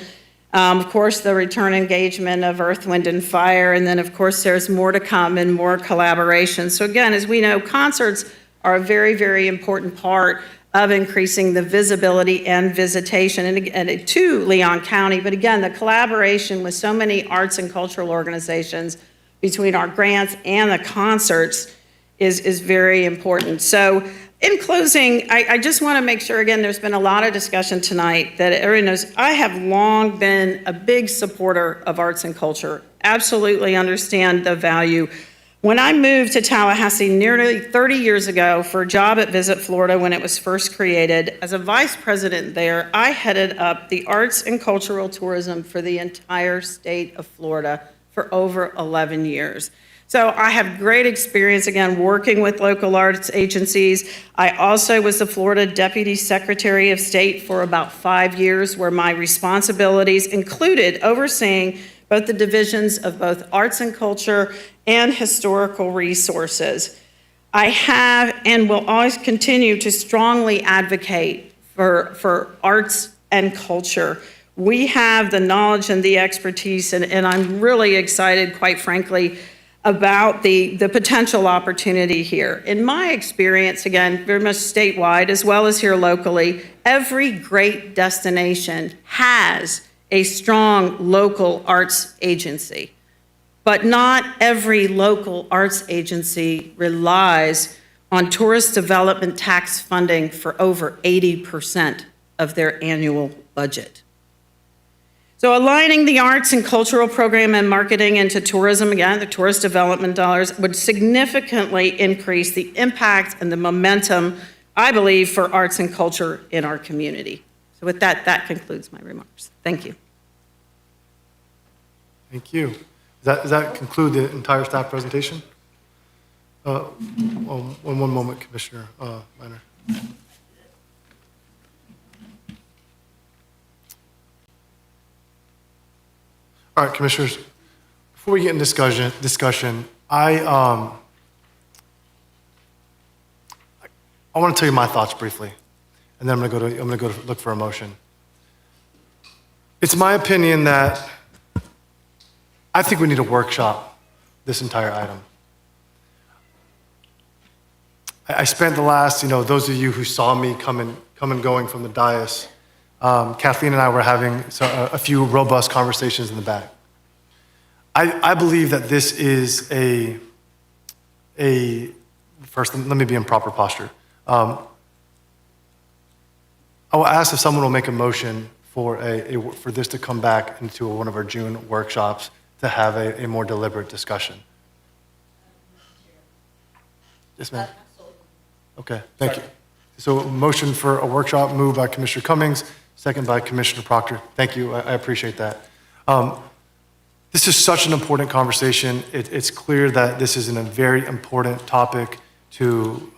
Of course, the return engagement of Earth, Wind, and Fire. And then, of course, there's more to come and more collaboration. So again, as we know, concerts are a very, very important part of increasing the visibility and visitation and to Leon County. But again, the collaboration with so many arts and cultural organizations between our grants and the concerts is very important. So in closing, I just want to make sure, again, there's been a lot of discussion tonight that everyone knows I have long been a big supporter of arts and culture, absolutely understand the value. When I moved to Tallahassee nearly 30 years ago for a job at Visit Florida when it was first created, as a vice president there, I headed up the arts and cultural tourism for the entire state of Florida for over 11 years. So I have great experience, again, working with local arts agencies. I also was the Florida Deputy Secretary of State for about 5 years, where my responsibilities included overseeing both the divisions of both arts and culture and historical resources. I have and will always continue to strongly advocate for arts and culture. We have the knowledge and the expertise, and I'm really excited, quite frankly, about the potential opportunity here. In my experience, again, very much statewide as well as here locally, every great destination has a strong local arts agency. But not every local arts agency relies on tourist development tax funding for over 80% of their annual budget. So aligning the arts and cultural program and marketing into tourism, again, the tourist development dollars, would significantly increase the impact and the momentum, I believe, for arts and culture in our community. So with that, that concludes my remarks. Thank you. Thank you. Does that conclude the entire staff presentation? One moment, Commissioner Minor. All right, Commissioners, before we get in discussion, I want to tell you my thoughts briefly, and then I'm going to go to look for a motion. It's my opinion that I think we need a workshop this entire item. I spent the last, those of you who saw me come and going from the dais, Kathleen and I were having a few robust conversations in the back. I believe that this is first, let me be in proper posture. I will ask if someone will make a motion for this to come back into one of our June workshops to have a more deliberate discussion. Yes, ma'am. Okay, thank you. So a motion for a workshop moved by Commissioner Cummings, second by Commissioner Proctor. Thank you, I appreciate that. This is such an important conversation. It's clear that this is a very important topic to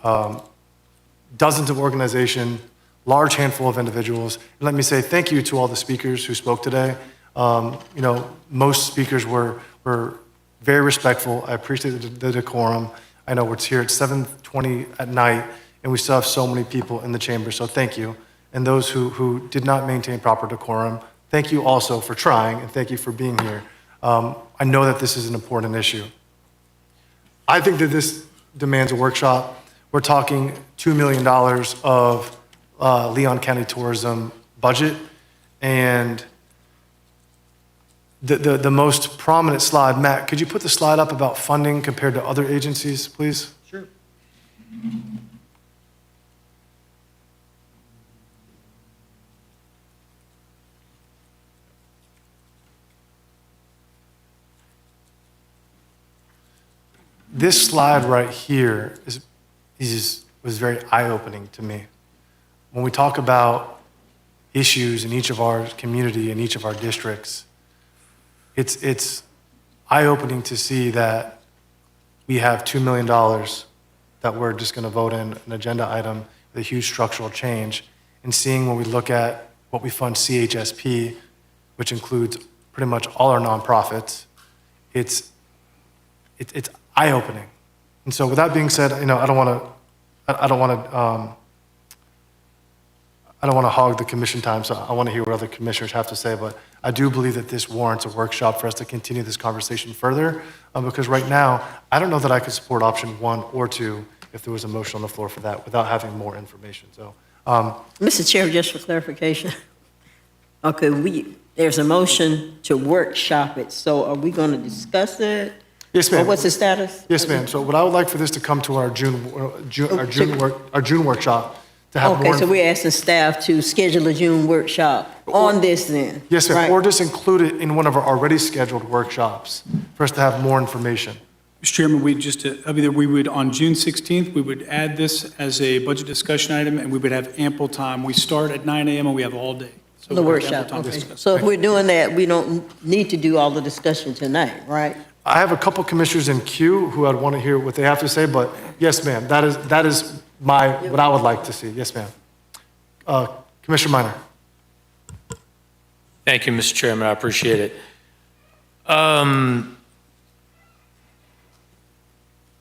dozens of organizations, large handful of individuals. And let me say thank you to all the speakers who spoke today. Most speakers were very respectful. I appreciate the decorum. I know we're here at 7:20 at night, and we still have so many people in the chamber, so thank you. And those who did not maintain proper decorum, thank you also for trying, and thank you for being here. I know that this is an important issue. I think that this demands a workshop. We're talking $2 million of Leon County tourism budget, and the most prominent slide, Matt, could you put the slide up about funding compared to other agencies, please? Sure. This slide right here was very eye-opening to me. When we talk about issues in each of our community, in each of our districts, it's eye-opening to see that we have $2 million that we're just going to vote in an agenda item with a huge structural change, and seeing when we look at what we fund CHSP, which includes pretty much all our nonprofits, it's eye-opening. And so with that being said, I don't want to hog the commission time, so I want to hear what other commissioners have to say, but I do believe that this warrants a workshop for us to continue this conversation further, because right now, I don't know that I could support option 1 or 2 if there was a motion on the floor for that without having more information. So, Mr. Chair, just for clarification, okay, there's a motion to workshop it, so are we going to discuss it? Yes, ma'am. Or what's the status? Yes, ma'am. So what I would like for this to come to our June workshop to have more. Okay, so we're asking staff to schedule a June workshop on this then? Yes, ma'am. Right. Or just include it in one of our already scheduled workshops for us to have more information. Mr. Chairman, we would, on June 16th, we would add this as a budget discussion item, and we would have ample time. We start at 9 a.m. and we have all day. So The we have ample workshop, time to okay. discuss. So if we're doing that, we don't need to do all the discussion tonight, right? I have a couple commissioners in queue who I'd want to hear what they have to say, but yes, ma'am, that is what I would like to see. Yes, ma'am. Commissioner Minor. Thank you, Mr. Chairman. I appreciate it.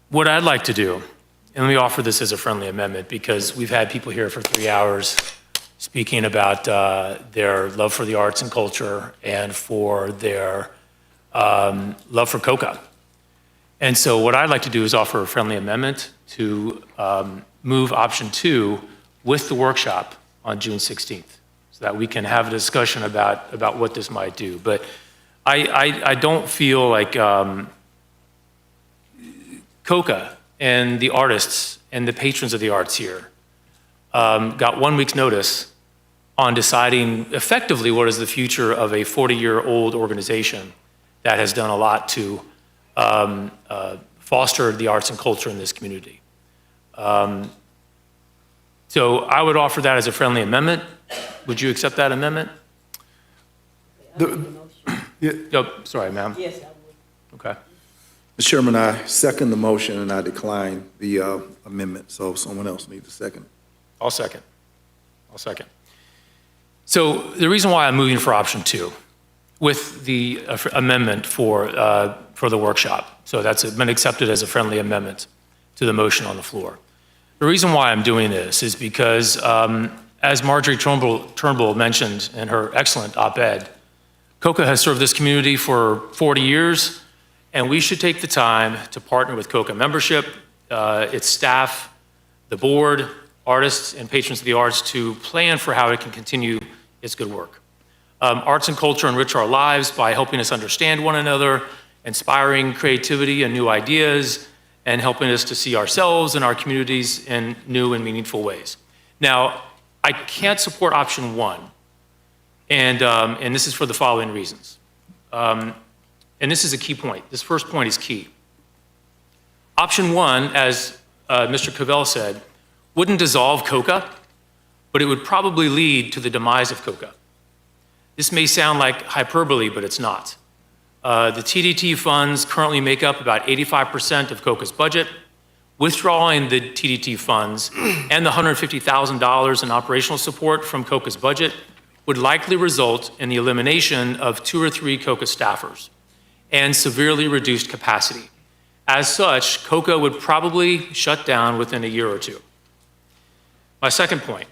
What I'd like to do, and let me offer this as a friendly amendment, because we've had people here for 3 hours speaking about their love for the arts and culture and for their love for COCA. And so what I'd like to do is offer a friendly amendment to move option 2 with the workshop on June 16th, so that we can have a discussion about what this might do. But I don't feel like COCA and the artists and the patrons of the arts here got 1 week's notice on deciding effectively what is the future of a 40-year-old organization that has done a lot to foster the arts and culture in this community. So I would offer that as a friendly amendment. Would you accept that amendment? Sorry, ma'am. Yes, I would. Okay. Mr. Chairman, I second the motion and I decline the amendment, so if someone else needs a second. I'll second. So the reason why I'm moving for option 2 with the amendment for the workshop, so that's been accepted as a friendly amendment to the motion on the floor. The reason why I'm doing this is because, as Marjorie Turnbull mentioned in her excellent op-ed, COCA has served this community for 40 years, and we should take the time to partner with COCA membership, its staff, the board, artists, and patrons of the arts to plan for how it can continue its good work. Arts and culture enrich our lives by helping us understand one another, inspiring creativity and new ideas, and helping us to see ourselves and our communities in new and meaningful ways. Now, I can't support option 1, and this is for the following reasons. And this is a key point. This first point is key. Option 1, as Mr. Cavell said, wouldn't dissolve COCA, but it would probably lead to the demise of COCA. This may sound like hyperbole, but it's not. The TDT funds currently make up about 85% of COCA's budget. Withdrawing the TDT funds and the $150,000 in operational support from COCA's budget would likely result in the elimination of 2 or 3 COCA staffers and severely reduced capacity. As such, COCA would probably shut down within a year or 2. My second point,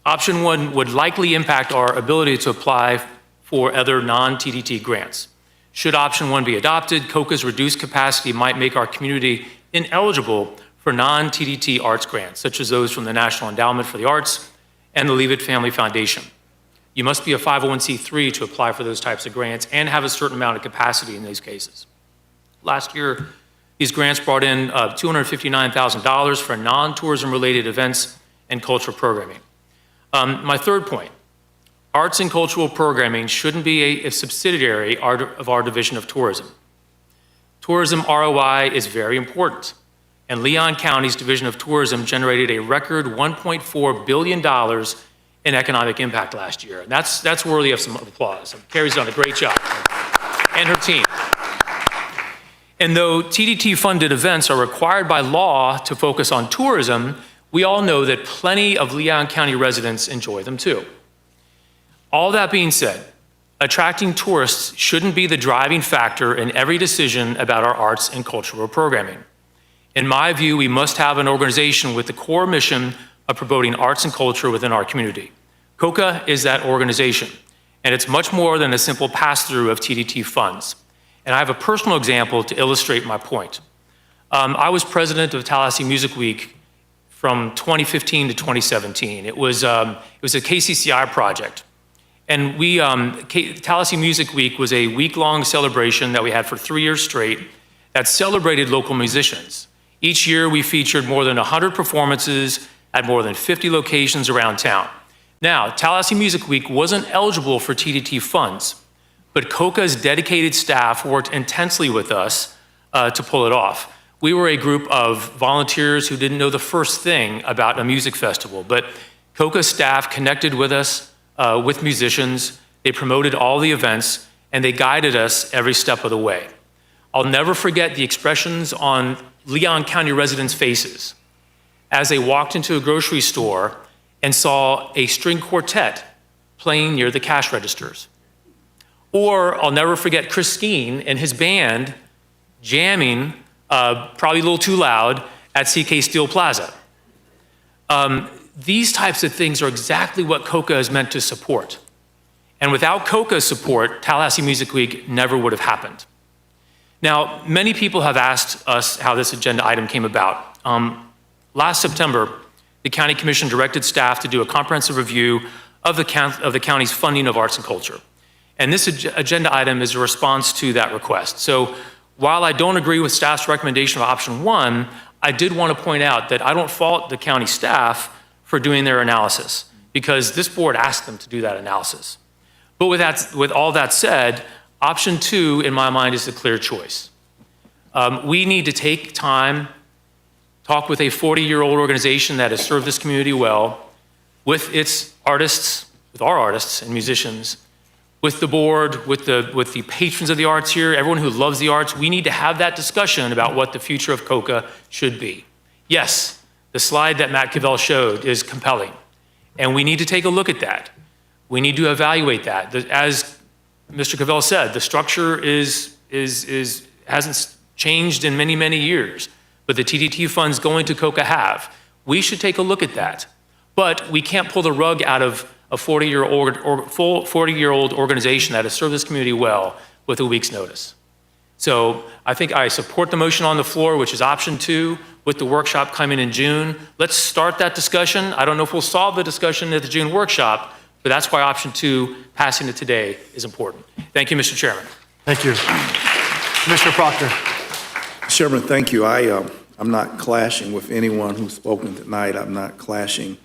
option 1 would likely impact our ability to apply for other non-TDT grants. Should option 1 be adopted, COCA's reduced capacity might make our community ineligible for non-TDT arts grants, such as those from the National Endowment for the Arts and the Leavitt Family Foundation. You must be a 501c3 to apply for those types of grants and have a certain amount of capacity in these cases. Last year, these grants brought in $259,000 for non-tourism related events and cultural programming. My third point, arts and cultural programming shouldn't be a subsidiary of our Division of Tourism. Tourism ROI is very important, and Leon County's Division of Tourism generated a record $1.4 billion in economic impact last year. And that's worthy of some applause. Carrie's done a great job, and her team. And though TDT-funded events are required by law to focus on tourism, we all know that plenty of Leon County residents enjoy them too. All that being said, attracting tourists shouldn't be the driving factor in every decision about our arts and cultural programming. In my view, we must have an organization with the core mission of promoting arts and culture within our community. COCA is that organization, and it's much more than a simple pass-through of TDT funds. And I have a personal example to illustrate my point. I was president of Tallahassee Music Week from 2015 to 2017. It was a KCCI project. And Tallahassee Music Week was a week-long celebration that we had for 3 years straight that celebrated local musicians. Each year, we featured more than 100 performances at more than 50 locations around town. Now, Tallahassee Music Week wasn't eligible for TDT funds, but COCA's dedicated staff worked intensely with us to pull it off. We were a group of volunteers who didn't know the first thing about a music festival, but COCA staff connected with us, with musicians. They promoted all the events, and they guided us every step of the way. I'll never forget the expressions on Leon County residents' faces as they walked into a grocery store and saw a string quartet playing near the cash registers. Or I'll never forget Chris Skeen and his band jamming, probably a little too loud, at CK Steel Plaza. These types of things are exactly what COCA is meant to support. And without COCA's support, Tallahassee Music Week never would have happened. Now, many people have asked us how this agenda item came about. Last September, the County Commission directed staff to do a comprehensive review of the county's funding of arts and culture. And this agenda item is a response to that request. So while I don't agree with staff's recommendation of option 1, I did want to point out that I don't fault the county staff for doing their analysis. because this board asked them to do that analysis. But with all that said, option 2, in my mind, is a clear choice. We need to take time, talk with a 40-year-old organization that has served this community well, with its artists, with our artists and musicians, with the board, with the patrons of the arts here, everyone who loves the arts. We need to have that discussion about what the future of COCA should be. Yes, the slide that Matt Cavell showed is compelling, and we need to take a look at that. We need to evaluate that. As Mr. Cavell said, the structure hasn't changed in many, many years, but the TDT funds going to COCA have. We should take a look at that. But we can't pull the rug out of a 40-year-old organization that has served this community well with a week's notice. So I think I support the motion on the floor, which is option 2, with the workshop coming in June. Let's start that discussion. I don't know if we'll solve the discussion at the June workshop, but that's why option 2, passing it today, is important. Thank you, Mr. Chairman. Thank you. Commissioner Proctor. Chairman, thank you. I'm not clashing with anyone who's spoken tonight. I'm not clashing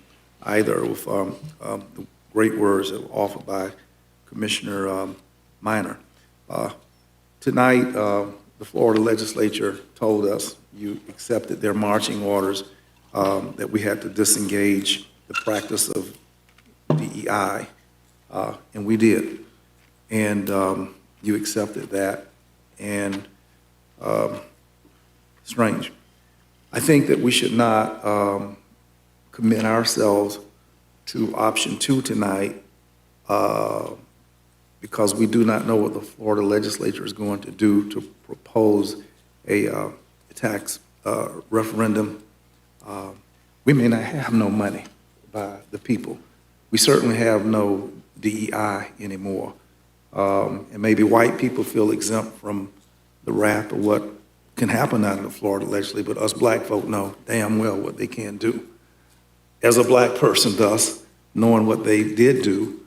either with the great words that were offered by Commissioner Minor. Tonight, the Florida legislature told us you accepted their marching orders that we had to disengage the practice of DEI, and we did. And you accepted that, and strange. I think that we should not commit ourselves to option 2 tonight because we do not know what the Florida legislature is going to do to propose a tax referendum. We may not have no money by the people. We certainly have no DEI anymore. And maybe white people feel exempt from the wrath of what can happen out of the Florida legislature, but us black folk know damn well what they can do. As a black person thus, knowing what they did do,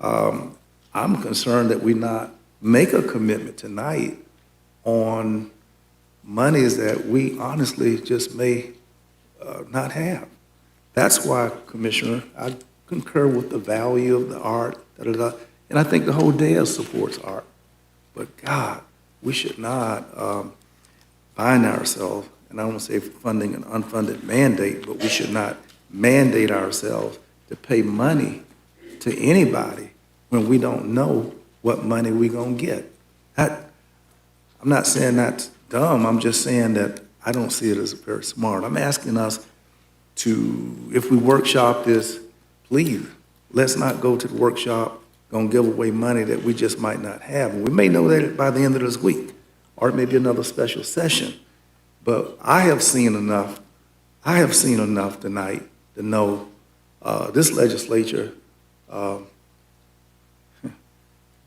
I'm concerned that we not make a commitment tonight on monies that we honestly just may not have. That's why, Commissioner, I concur with the value of the art, and I think the whole DAO supports art. But God, we should not bind ourselves, and I don't want to say funding an unfunded mandate, but we should not mandate ourselves to pay money to anybody when we don't know what money we're going to get. I'm not saying that's dumb. I'm just saying that I don't see it as very smart. I'm asking us to, if we workshop this, please, let's not go to the workshop, going to give away money that we just might not have. And we may know that by the end of this week, or it may be another special session. But I have seen enough tonight to know this legislature,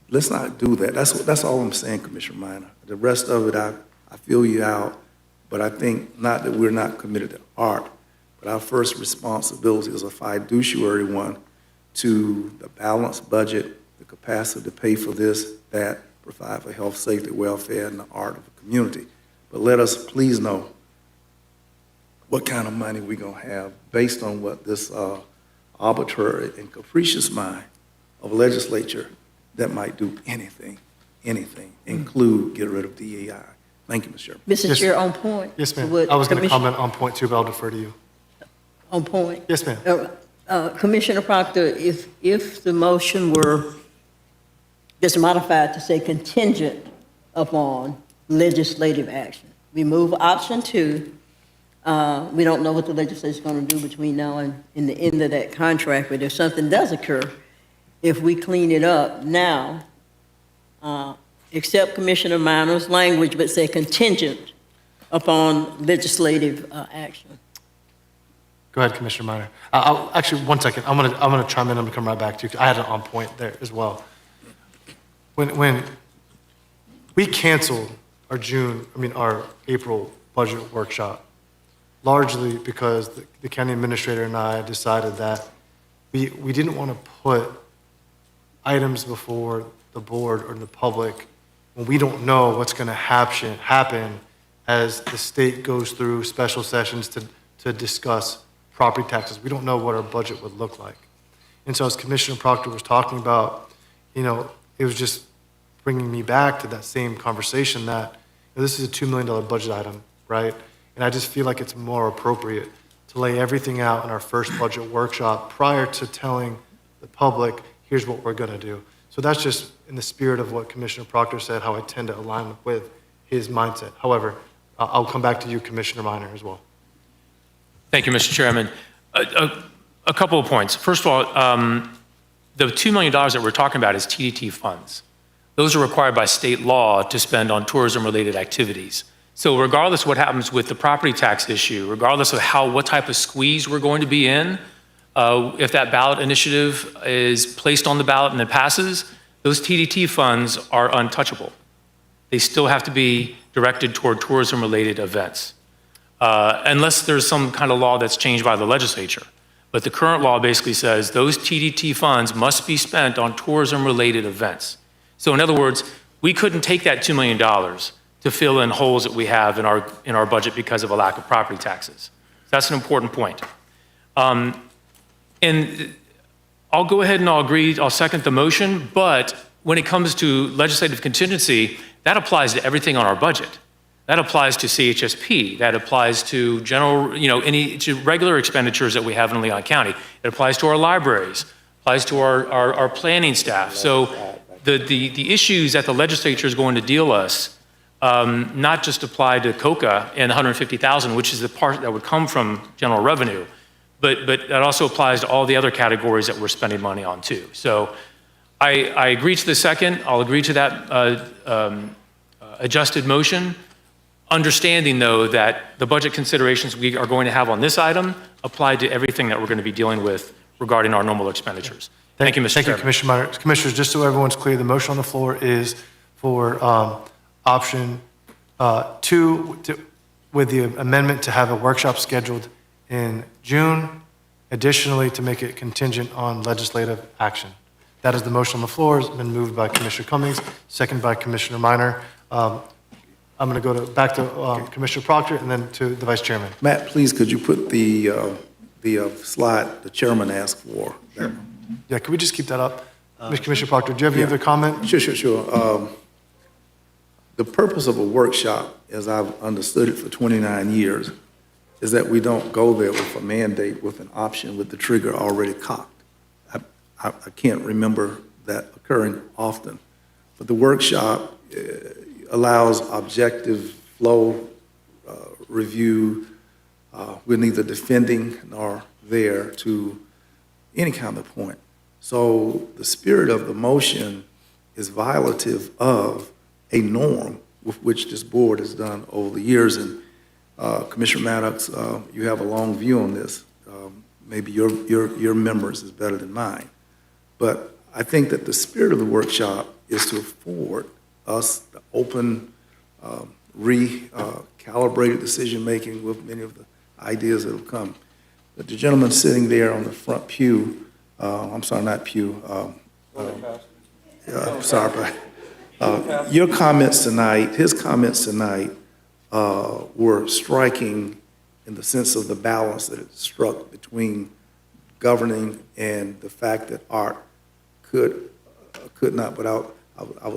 let's not do that. That's all I'm saying, Commissioner Minor. The rest of it, I feel you out, but I think not that we're not committed to art, but our first responsibility is a fiduciary one to the balanced budget, the capacity to pay for this, that, provide for health, safety, welfare, and the art of the community. But let us please know what kind of money we're going to have based on what this arbitrary and capricious mind of a legislature that might do anything, include get rid of DEI. Thank you, Mr. Chairman. Mr. Chair, on point. Yes, ma'am. What I was going to Commissioner- comment on point 2, but I'll defer to you. On point. Yes, ma'am. Commissioner Proctor, if the motion were just modified to say contingent upon legislative action, we move option 2. We don't know what the legislature is going to do between now and the end of that contract, but if something does occur, if we clean it up now, accept Commissioner Minor's language, but say contingent upon legislative action. Go ahead, Commissioner Minor. Actually, 1 second. I'm gonna chime in and come right back to you. I had it on point there as well. When we canceled our our April budget workshop, largely because the county administrator and I decided that we didn't want to put items before the board or the public when we don't know what's going to happen as the state goes through special sessions to discuss property taxes. We don't know what our budget would look like. And so as Commissioner Proctor was talking about, it was just bringing me back to that same conversation that this is a $2 million budget item, right? And I just feel like it's more appropriate to lay everything out in our first budget workshop prior to telling the public, here's what we're going to do. So that's just in the spirit of what Commissioner Proctor said, how I tend to align with his mindset. However, I'll come back to you, Commissioner Minor, as well. Thank you, Mr. Chairman. A couple of points. First of all, the $2 million that we're talking about is TDT funds. Those are required by state law to spend on tourism-related activities. So regardless of what happens with the property tax issue, regardless of what type of squeeze we're going to be in, if that ballot initiative is placed on the ballot and it passes, those TDT funds are untouchable. They still have to be directed toward tourism-related events, unless there's some kind of law that's changed by the legislature. But the current law basically says those TDT funds must be spent on tourism-related events. So in other words, we couldn't take that $2 million to fill in holes that we have in our budget because of a lack of property taxes. That's an important point. And I'll go ahead and I'll second the motion, but when it comes to legislative contingency, that applies to everything on our budget. That applies to CHSP. That applies to to regular expenditures that we have in Leon County. It applies to our libraries, applies to our planning staff. So the issues that the legislature is going to deal us not just apply to COCA and $150,000, which is the part that would come from general revenue, but that also applies to all the other categories that we're spending money on too. So I agree to the second. I'll agree to that adjusted motion, understanding though that the budget considerations we are going to have on this item apply to everything that we're going to be dealing with regarding our normal expenditures. Thank you, Mr. Chairman. Thank you, Commissioner Minor. Commissioners, just so everyone's clear, the motion on the floor is for option 2 with the amendment to have a workshop scheduled in June, additionally to make it contingent on legislative action. That is the motion on the floor. It's been moved by Commissioner Cummings, second by Commissioner Minor. I'm going to go back to Commissioner Proctor and then to the Vice Chairman. Matt, please, could you put the slide the chairman asked for? Sure. Yeah, could we just keep that up? Commissioner Proctor, do you have any other comment? Sure. The purpose of a workshop, as I've understood it for 29 years, is that we don't go there with a mandate with an option with the trigger already cocked. I can't remember that occurring often. But the workshop allows objective flow review. We're neither defending nor there to any kind of point. So the spirit of the motion is violative of a norm with which this board has done over the years. And Commissioner Maddox, you have a long view on this. Maybe your members is better than mine. But I think that the spirit of the workshop is to afford us the open, recalibrated decision-making with many of the ideas that have come. But the gentleman sitting there on the front pew, I'm sorry, not pew, sorry, but your comments tonight, his comments tonight were striking in the sense of the balance that it struck between governing and the fact that art could not, but it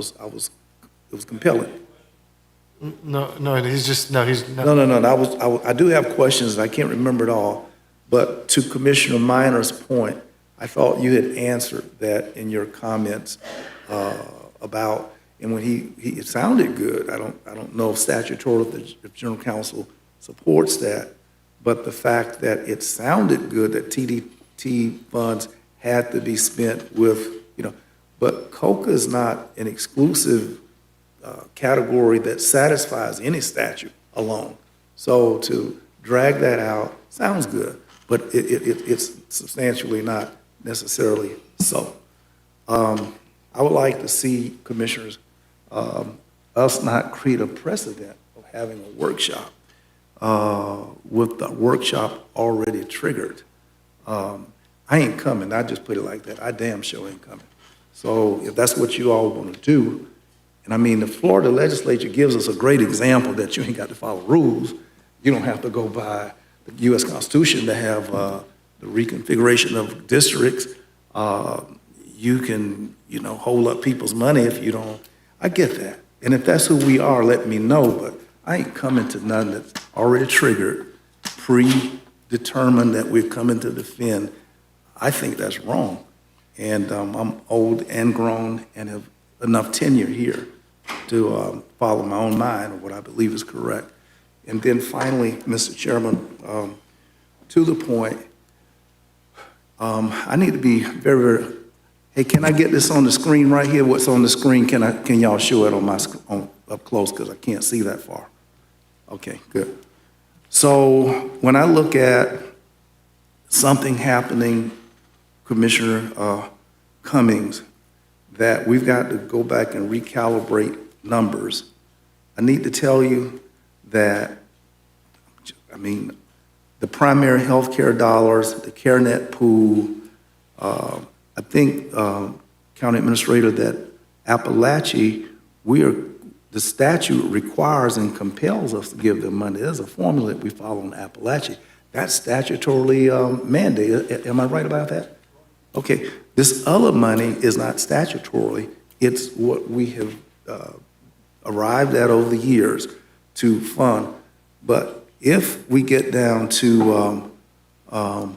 was compelling. No, he's not. No. I do have questions, and I can't remember it all. But to Commissioner Minor's point, I thought you had answered that in your comments about, and when it sounded good. I don't know if statutorily if General Counsel supports that, but the fact that it sounded good that TDT funds had to be spent with, but COCA is not an exclusive category that satisfies any statute alone. So to drag that out sounds good, but it's substantially not necessarily so. I would like to see, Commissioners, us not create a precedent of having a workshop with the workshop already triggered. I ain't coming. I just put it like that. I damn sure ain't coming. So if that's what you all want to do, and I mean, the Florida legislature gives us a great example that you ain't got to follow rules. You don't have to go by the U.S. Constitution to have the reconfiguration of districts. You can, hold up people's money if you don't. I get that. And if that's who we are, let me know, but I ain't coming to none that's already triggered, predetermined that we're coming to defend. I think that's wrong. And I'm old and grown and have enough tenure here to follow my own mind of what I believe is correct. And then finally, Mr. Chairman, to the point, I need to be very, very, hey, can I get this on the screen right here? What's on the screen? Can y'all show it on my up close, because I can't see that far? Okay, good. So when I look at something happening, Commissioner Cummings, that we've got to go back and recalibrate numbers, I need to tell you that, the primary health care dollars, the CareNet pool, I think, County Administrator, that Appalachia, the statute requires and compels us to give them money. There's a formula that we follow in Appalachia. That's statutorily mandated. Am I right about that? Okay, this other money is not statutorily. It's what we have arrived at over the years to fund. But if we get down to, I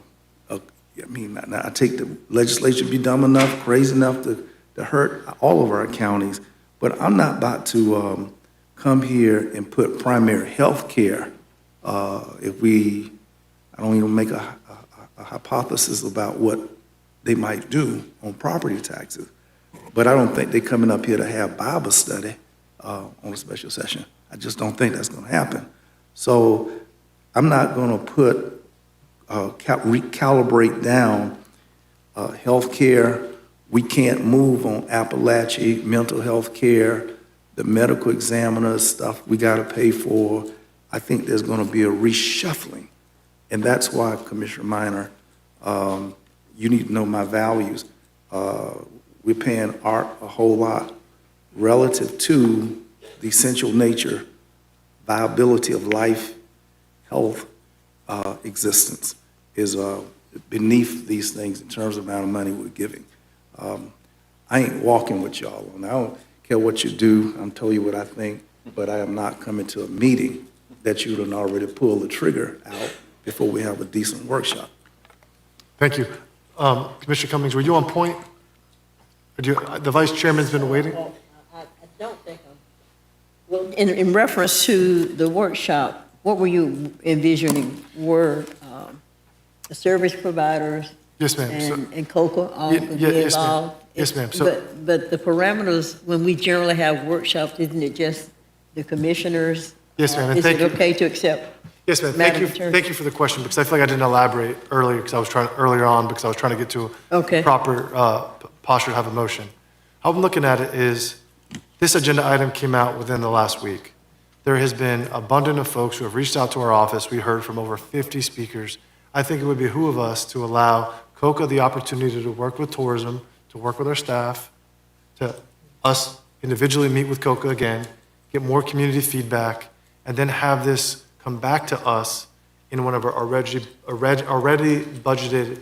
take the legislature be dumb enough, crazy enough to hurt all of our counties, but I'm not about to come here and put primary health care, I don't even make a hypothesis about what they might do on property taxes. But I don't think they're coming up here to have Bible study on a special session. I just don't think that's going to happen. So I'm not going to put, recalibrate down health care. We can't move on Appalachia, mental health care, the medical examiners stuff we got to pay for. I think there's going to be a reshuffling. And that's why, Commissioner Minor, you need to know my values. We're paying art a whole lot relative to the essential nature, viability of life, health, existence is beneath these things in terms of the amount of money we're giving. I ain't walking with y'all on. I don't care what you do. I'm telling you what I think, but I am not coming to a meeting that you done already pulled the trigger out before we have a decent workshop. Thank you. Commissioner Cummings, were you on point? The Vice Chairman's been waiting? I don't think well, in reference to the workshop, what were you envisioning? Were the service providers Yes, ma'am. and COCA all could be yes, ma'am. involved? Yes, ma'am. But the parameters, when we generally have workshops, isn't it just the commissioners? Yes, ma'am, and Is thank it you. okay to accept? Yes, ma'am. Madam Attorney? Thank you for the question, because I feel like I didn't elaborate earlier, because I was trying to get to a proper posture to have a motion. How I'm looking at it is, this agenda item came out within the last week. There has been abundant of folks who have reached out to our office. We heard from over 50 speakers. I think it would behoove us to allow COCA the opportunity to work with tourism, to work with our staff, to us individually meet with COCA again, get more community feedback, and then have this come back to us in one of our already budgeted,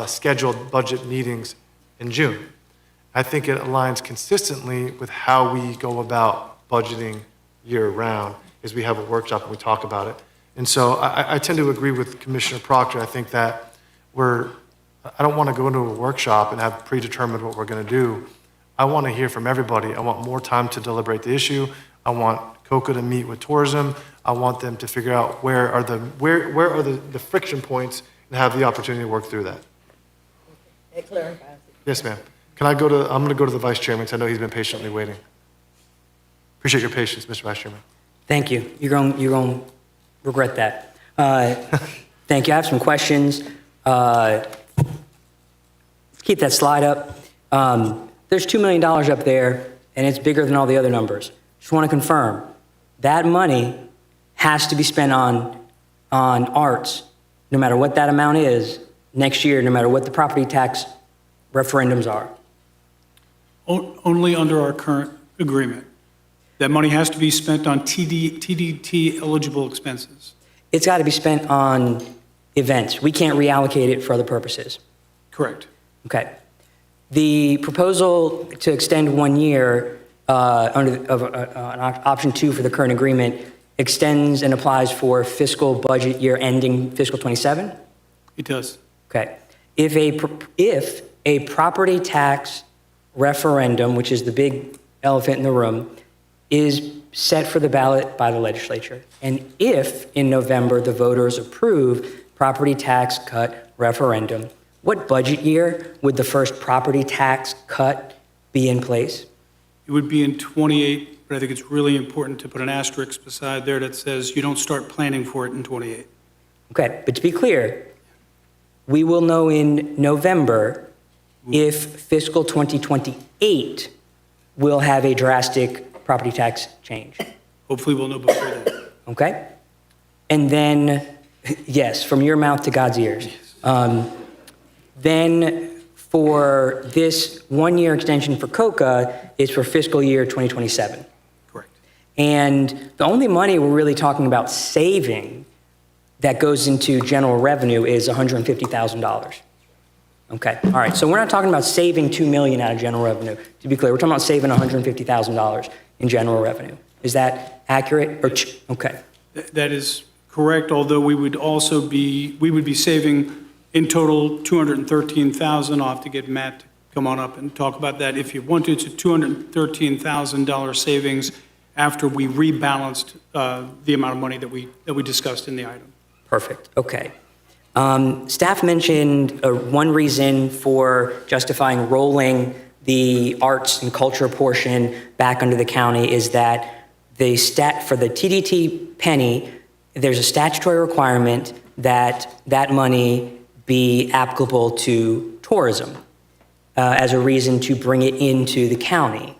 scheduled budget meetings in June. I think it aligns consistently with how we go about budgeting year-round, is we have a workshop and we talk about it. And so I tend to agree with Commissioner Proctor. I think that I don't want to go into a workshop and have predetermined what we're going to do. I want to hear from everybody. I want more time to deliberate the issue. I want COCA to meet with tourism. I want them to figure out where are the friction points and have the opportunity to work through that. It clarifies it. Yes, ma'am. I'm going to go to the Vice Chairman, because I know he's been patiently waiting. Appreciate your patience, Mr. Vice Chairman. Thank you. You're going to regret that. Thank you. I have some questions. Keep that slide up. There's $2 million up there, and it's bigger than all the other numbers. Just want to confirm, that money has to be spent on arts, no matter what that amount is, next year, no matter what the property tax referendums are. Only under our current agreement. That money has to be spent on TDT eligible expenses. It's got to be spent on events. We can't reallocate it for other purposes. Correct. Okay. The proposal to extend 1 year option 2 for the current agreement extends and applies for fiscal budget year ending fiscal 27? It does. Okay. If a property tax referendum, which is the big elephant in the room, is set for the ballot by the legislature, and if in November the voters approve property tax cut referendum, what budget year would the first property tax cut be in place? It would be in 28, but I think it's really important to put an asterisk beside there that says you don't start planning for it in 28. Okay, but to be clear, we will know in November if fiscal 2028 will have a drastic property tax change. Hopefully we'll know before then. Okay? And then, yes, from your mouth to God's ears. Then for this 1 year extension for COCA is for fiscal year 2027. Correct. And the only money we're really talking about saving that goes into general revenue is $150,000. Okay, all right, so we're not talking about saving $2 million out of general revenue. To be clear, we're talking about saving $150,000 in general revenue. Is that accurate? Okay. That is correct, although we would be saving in total $213,000. I'll have to get Matt to come on up and talk about that. If you wanted to, $213,000 savings after we rebalanced the amount of money that we discussed in the item. Perfect, okay. Staff mentioned one reason for justifying rolling the arts and culture portion back under the county is that for the TDT penny, there's a statutory requirement that that money be applicable to tourism as a reason to bring it into the county.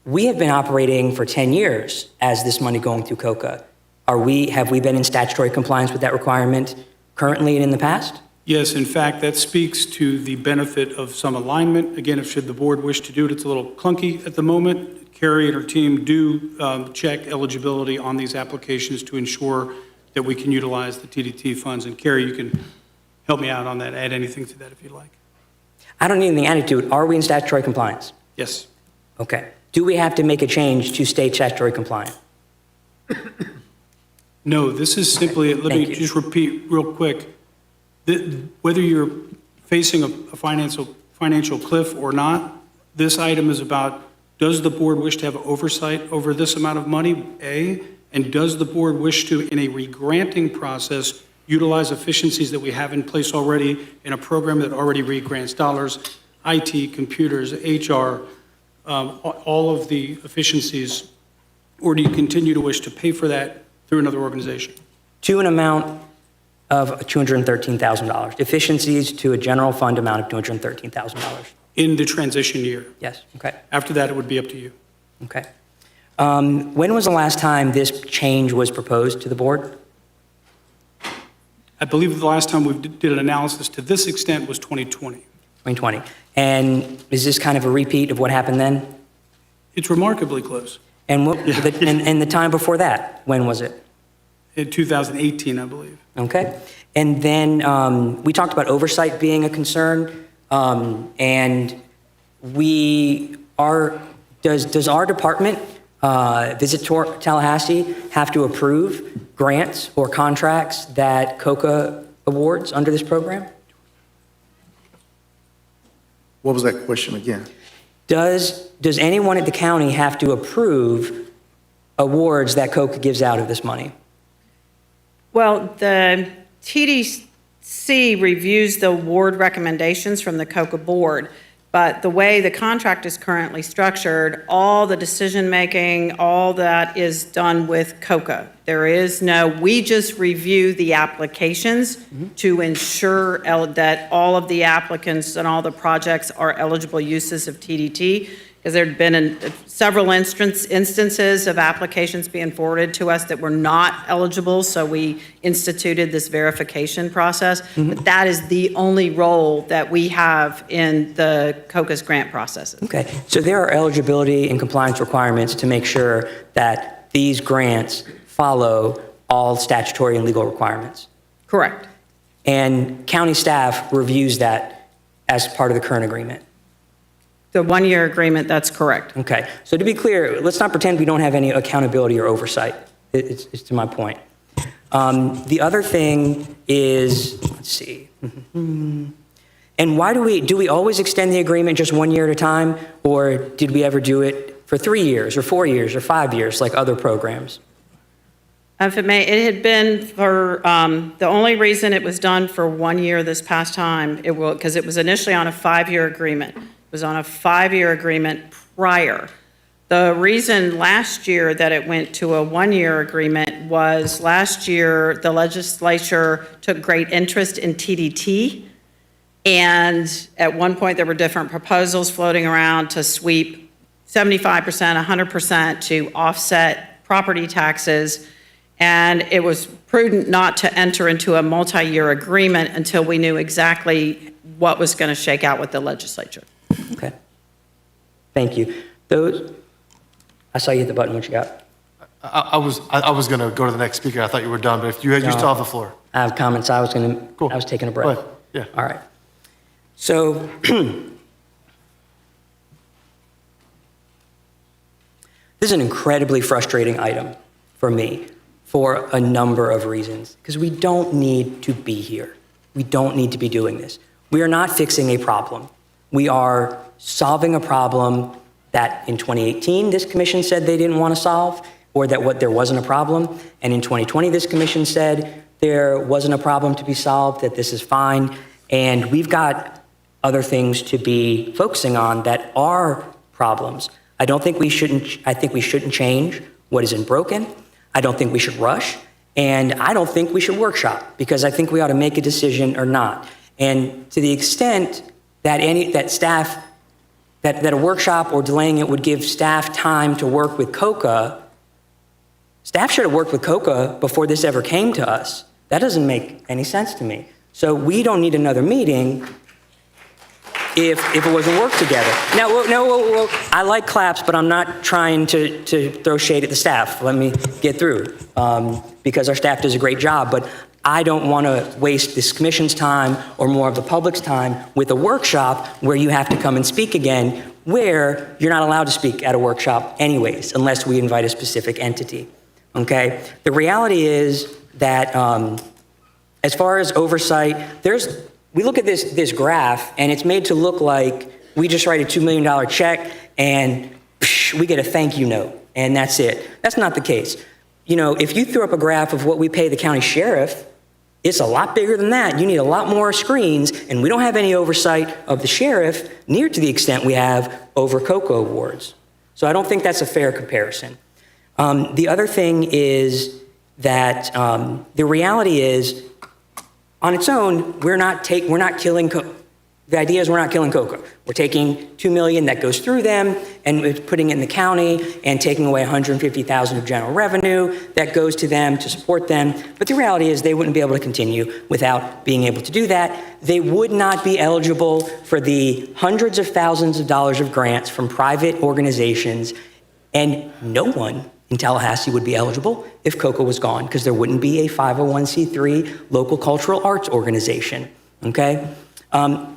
We have been operating for 10 years as this money going through COCA. Have we been in statutory compliance with that requirement currently and in the past? Yes, in fact, that speaks to the benefit of some alignment. Again, should the board wish to do it, it's a little clunky at the moment. Carrie and her team do check eligibility on these applications to ensure that we can utilize the TDT funds. And Carrie, you can help me out on that, add anything to that if you'd like. I don't need anything added to it. Are we in statutory compliance? Yes. Okay. Do we have to make a change to stay statutory compliant? No, this is simply, let me just repeat real quick. Whether you're facing a financial cliff or not, this item is about, does the board wish to have oversight over this amount of money, A? And does the board wish to, in a regranting process, utilize efficiencies that we have in place already in a program that already regrants dollars, IT, computers, HR, all of the efficiencies, or do you continue to wish to pay for that through another organization? To an amount of $213,000. Efficiencies to a general fund amount of $213,000. In the transition year? Yes, okay. After that, it would be up to you. Okay. When was the last time this change was proposed to the board? I believe the last time we did an analysis to this extent was 2020. 2020. And is this kind of a repeat of what happened then? It's remarkably close. And and the time before that, when was it? In 2018, I believe. Okay. And then we talked about oversight being a concern. And does our department, Visit Tallahassee, have to approve grants or contracts that COCA awards under this program? What was that question again? Does anyone at the county have to approve awards that COCA gives out of this money? Well, the TDC reviews the award recommendations from the COCA board, but the way the contract is currently structured, all the decision-making, all that is done with COCA. We just review the applications to ensure that all of the applicants and all the projects are eligible uses of TDT, because there had been several instances of applications being forwarded to us that were not eligible, so we instituted this verification process. But that is the only role that we have in the COCA's grant processes. Okay, so there are eligibility and compliance requirements to make sure that these grants follow all statutory and legal requirements. Correct. And county staff reviews that as part of the current agreement? The one-year agreement, that's correct. Okay, so to be clear, let's not pretend we don't have any accountability or oversight. It's to my point. The other thing is, let's see. And why do we always extend the agreement just 1 year at a time? Or did we ever do it for 3 years or 4 years or 5 years like other programs? If it may, it had been for, the only reason it was done for 1 year this past time, because it was initially on a 5-year agreement. It was on a 5-year agreement prior. The reason last year that it went to a 1-year agreement was last year, the legislature took great interest in TDT. And at one point, there were different proposals floating around to sweep 75%, 100% to offset property taxes. And it was prudent not to enter into a multi-year agreement until we knew exactly what was going to shake out with the legislature. Okay. Thank you. I saw you hit the button. What you got? I was going to go to the next speaker. I thought you were done, but if you still have the floor. I have comments. I was taking a breath. Go ahead. Yeah. All right. So this is an incredibly frustrating item for me for a number of reasons, because we don't need to be here. We don't need to be doing this. We are not fixing a problem. We are solving a problem that in 2018 this commission said they didn't want to solve, or that there wasn't a problem. And in 2020 this commission said there wasn't a problem to be solved, that this is fine. And we've got other things to be focusing on that are problems. I think we shouldn't change what isn't broken. I don't think we should rush. And I don't think we should workshop, because I think we ought to make a decision or not. And to the extent that that a workshop or delaying it would give staff time to work with COCA, staff should have worked with COCA before this ever came to us. That doesn't make any sense to me. So we don't need another meeting if it wasn't worked together. Now, I like claps, but I'm not trying to throw shade at the staff. Let me get through, because our staff does a great job. But I don't want to waste this commission's time or more of the public's time with a workshop where you have to come and speak again, where you're not allowed to speak at a workshop anyways, unless we invite a specific entity, okay? The reality is that as far as oversight, we look at this graph, and it's made to look like we just write a $2 million check and we get a thank you note, and that's it. That's not the case. You know, if you threw up a graph of what we pay the county sheriff, it's a lot bigger than that. You need a lot more screens, and we don't have any oversight of the sheriff near to the extent we have over COCA awards. So I don't think that's a fair comparison. The other thing is that the reality is, on its own, we're not killing COCA. The idea is we're not killing COCA. We're taking $2 million that goes through them and we're putting it in the county and taking away $150,000 of general revenue that goes to them to support them. But the reality is they wouldn't be able to continue without being able to do that. They would not be eligible for the hundreds of thousands of dollars of grants from private organizations, and no one in Tallahassee would be eligible if COCA was gone, because there wouldn't be a 501c3 local cultural arts organization, okay?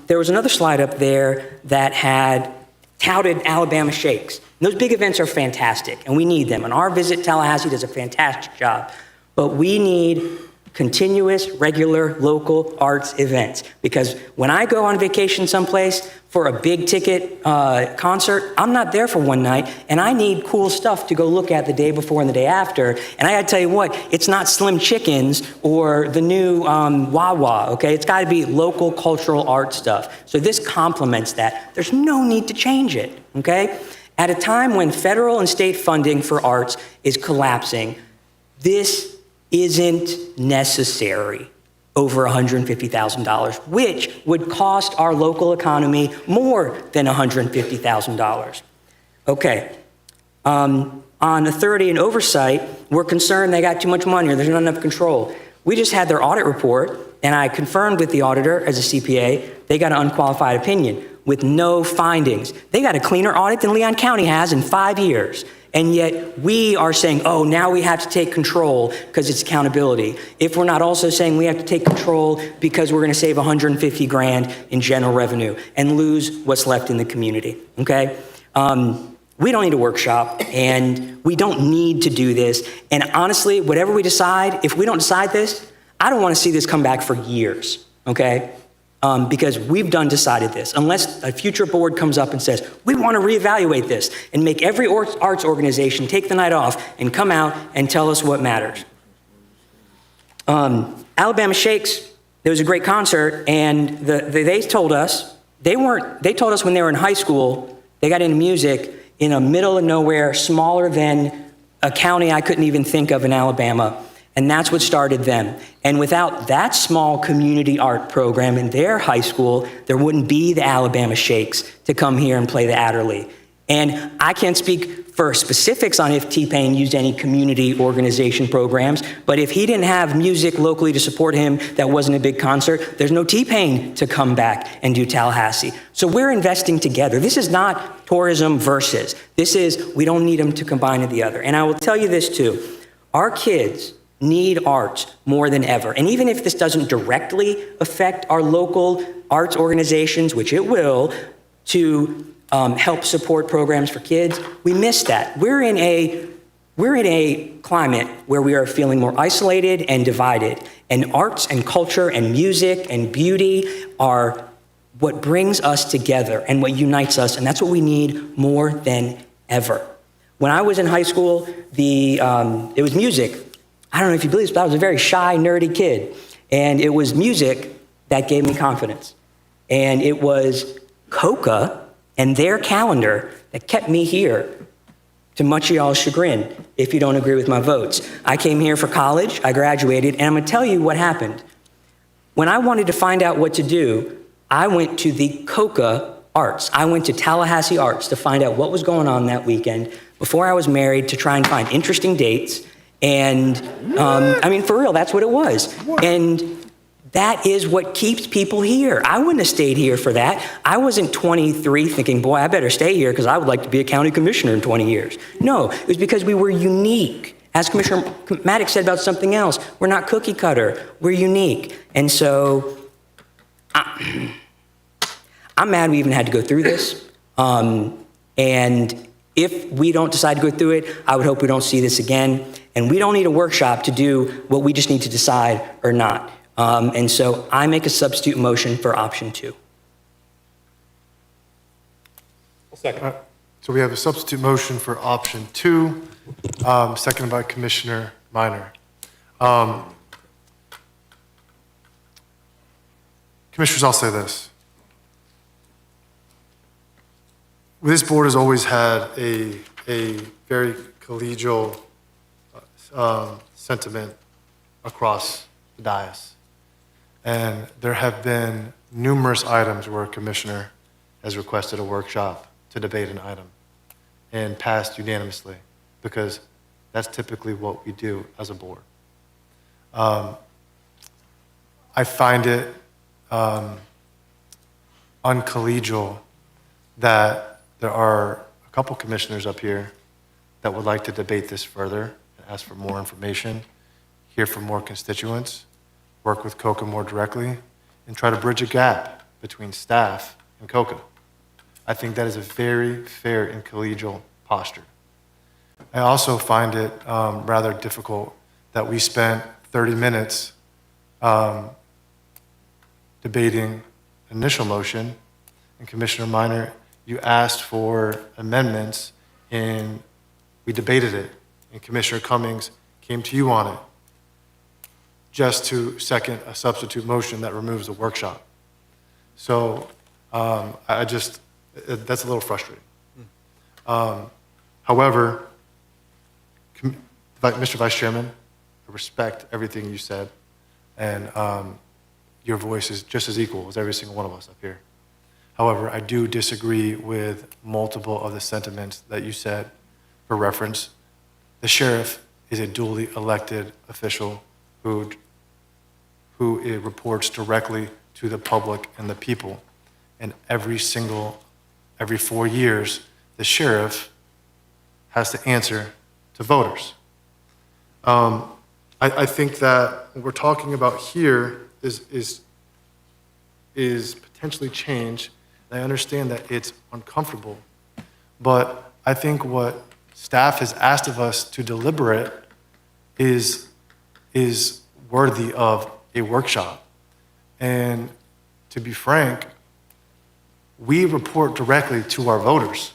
There was another slide up there that had touted Alabama Shakes. And those big events are fantastic, and we need them. And our Visit Tallahassee does a fantastic job. But we need continuous, regular, local arts events. Because when I go on vacation someplace for a big ticket concert, I'm not there for one night, and I need cool stuff to go look at the day before and the day after. And I gotta tell you what, it's not Slim Chickens or the new Wawa, okay? It's gotta be local cultural art stuff. So this complements that. There's no need to change it, okay? At a time when federal and state funding for arts is collapsing, this isn't necessary over $150,000, which would cost our local economy more than $150,000. Okay, on authority and oversight, we're concerned they got too much money or there's not enough control. We just had their audit report, and I confirmed with the auditor as a CPA, they got an unqualified opinion. with no findings. They got a cleaner audit than Leon County has in 5 years. And yet we are saying, oh, now we have to take control because it's accountability. If we're not also saying we have to take control because we're going to save 150 grand in general revenue and lose what's left in the community, okay? We don't need a workshop, and we don't need to do this. And honestly, whatever we decide, if we don't decide this, I don't want to see this come back for years, okay? Because we've decided this. Unless a future board comes up and says, we want to reevaluate this and make every arts organization take the night off and come out and tell us what matters. Alabama Shakes, there was a great concert, and they told us, they told us when they were in high school, they got into music in a middle of nowhere, smaller than a county I couldn't even think of in Alabama. And that's what started them. And without that small community art program in their high school, there wouldn't be the Alabama Shakes to come here and play the Adderley. And I can't speak for specifics on if T-Pain used any community organization programs, but if he didn't have music locally to support him that wasn't a big concert, there's no T-Pain to come back and do Tallahassee. So we're investing together. This is not tourism versus. This is, we don't need them to combine the other. And I will tell you this too, our kids need arts more than ever. And even if this doesn't directly affect our local arts organizations, which it will, to help support programs for kids, we miss that. We're in a climate where we are feeling more isolated and divided. And arts and culture and music and beauty are what brings us together and what unites us. And that's what we need more than ever. When I was in high school, it was music. I don't know if you believe this, but I was a very shy, nerdy kid. And it was music that gave me confidence. And it was Coca and their calendar that kept me here, to much of y'all's chagrin, if you don't agree with my votes. I came here for college, I graduated, and I'm gonna tell you what happened. When I wanted to find out what to do, I went to the Coca Arts. I went to Tallahassee Arts to find out what was going on that weekend before I was married, to try and find interesting dates. And I mean, for real, that's what it was. And that is what keeps people here. I wouldn't have stayed here for that. I wasn't 23 thinking, boy, I better stay here because I would like to be a county commissioner in 20 years. No, it was because we were unique. As Commissioner Maddox said about something else, we're not cookie cutter, we're unique. And so I'm mad we even had to go through this. And if we don't decide to go through it, I would hope we don't see this again. And we don't need a workshop to do what we just need to decide or not. And so I make a substitute motion for option 2. Second. So we have a substitute motion for option 2, seconded by Commissioner Minor. Commissioners, I'll say this. This board has always had a very collegial sentiment across the dais. And there have been numerous items where a commissioner has requested a workshop to debate an item and passed unanimously, because that's typically what we do as a board. I find it uncollegial that there are a couple commissioners up here that would like to debate this further and ask for more information, hear from more constituents, work with COCA more directly, and try to bridge a gap between staff and COCA. I think that is a very fair and collegial posture. I also find it rather difficult that we spent 30 minutes debating initial motion, and Commissioner Minor, you asked for amendments, and we debated it, and Commissioner Cummings came to you on it, just to second a substitute motion that removes the workshop. So that's a little frustrating. However, Mr. Vice Chairman, I respect everything you said, and your voice is just as equal as every single one of us up here. However, I do disagree with multiple of the sentiments that you said. For reference, the sheriff is a duly elected official who reports directly to the public and the people. and every 4 years, the sheriff has to answer to voters. I think that what we're talking about here is potentially change. I understand that it's uncomfortable, but I think what staff has asked of us to deliberate is worthy of a workshop. And to be frank, we report directly to our voters.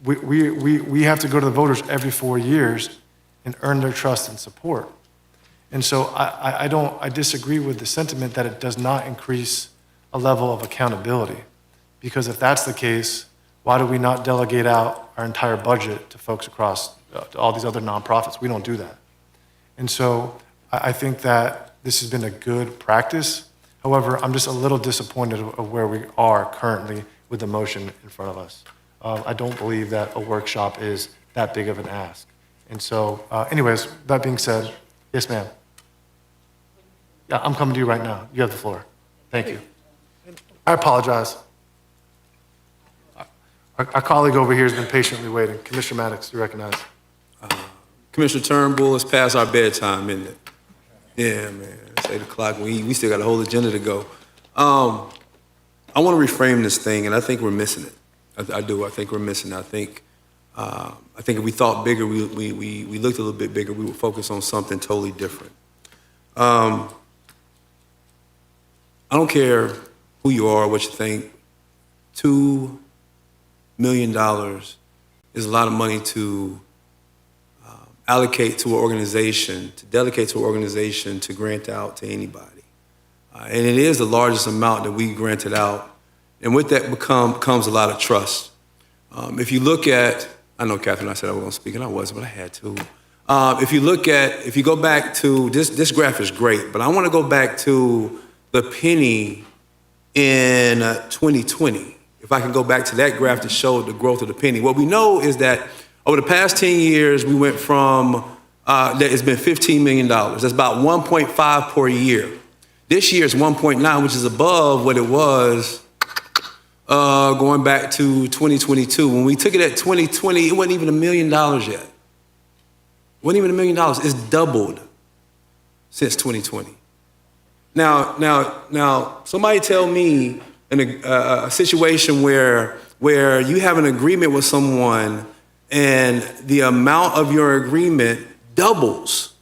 We have to go to the voters every 4 years and earn their trust and support. And so I disagree with the sentiment that it does not increase a level of accountability. Because if that's the case, why do we not delegate out our entire budget to folks across to all these other nonprofits? We don't do that. And so I think that this has been a good practice. However, I'm just a little disappointed of where we are currently with the motion in front of us. I don't believe that a workshop is that big of an ask. And so, anyways, that being said, yes, ma'am. Yeah, I'm coming to you right now. You have the floor. Thank you. I apologize. Our colleague over here has been patiently waiting. Commissioner Maddox, you recognize. Commissioner Turnbull, it's past our bedtime, isn't it? Yeah, man, it's 8 o'clock. We still got a whole agenda to go. I want to reframe this thing, and I think we're missing it. I do. I think we're missing it. I think if we thought bigger, we looked a little bit bigger, we would focus on something totally different. I don't care who you are, what you think. $2 million is a lot of money to allocate to an organization, to delegate to an organization to grant out to anybody. And it is the largest amount that we granted out. And with that comes a lot of trust. If you look at, I know, Catherine, I said I was going to speak, and I wasn't, but I had to. If you go back to, this graph is great, but I want to go back to the penny in 2020. If I can go back to that graph to show the growth of the penny. What we know is that over the past 10 years, we went from, it's been $15 million. That's about 1.5 per year. This year is 1.9, which is above what it was going back to 2022. When we took it at 2020, it wasn't even $1 million yet. It wasn't even $1 million. It's doubled since 2020. Now, somebody tell me a situation where you have an agreement with someone and the amount of your agreement doubles,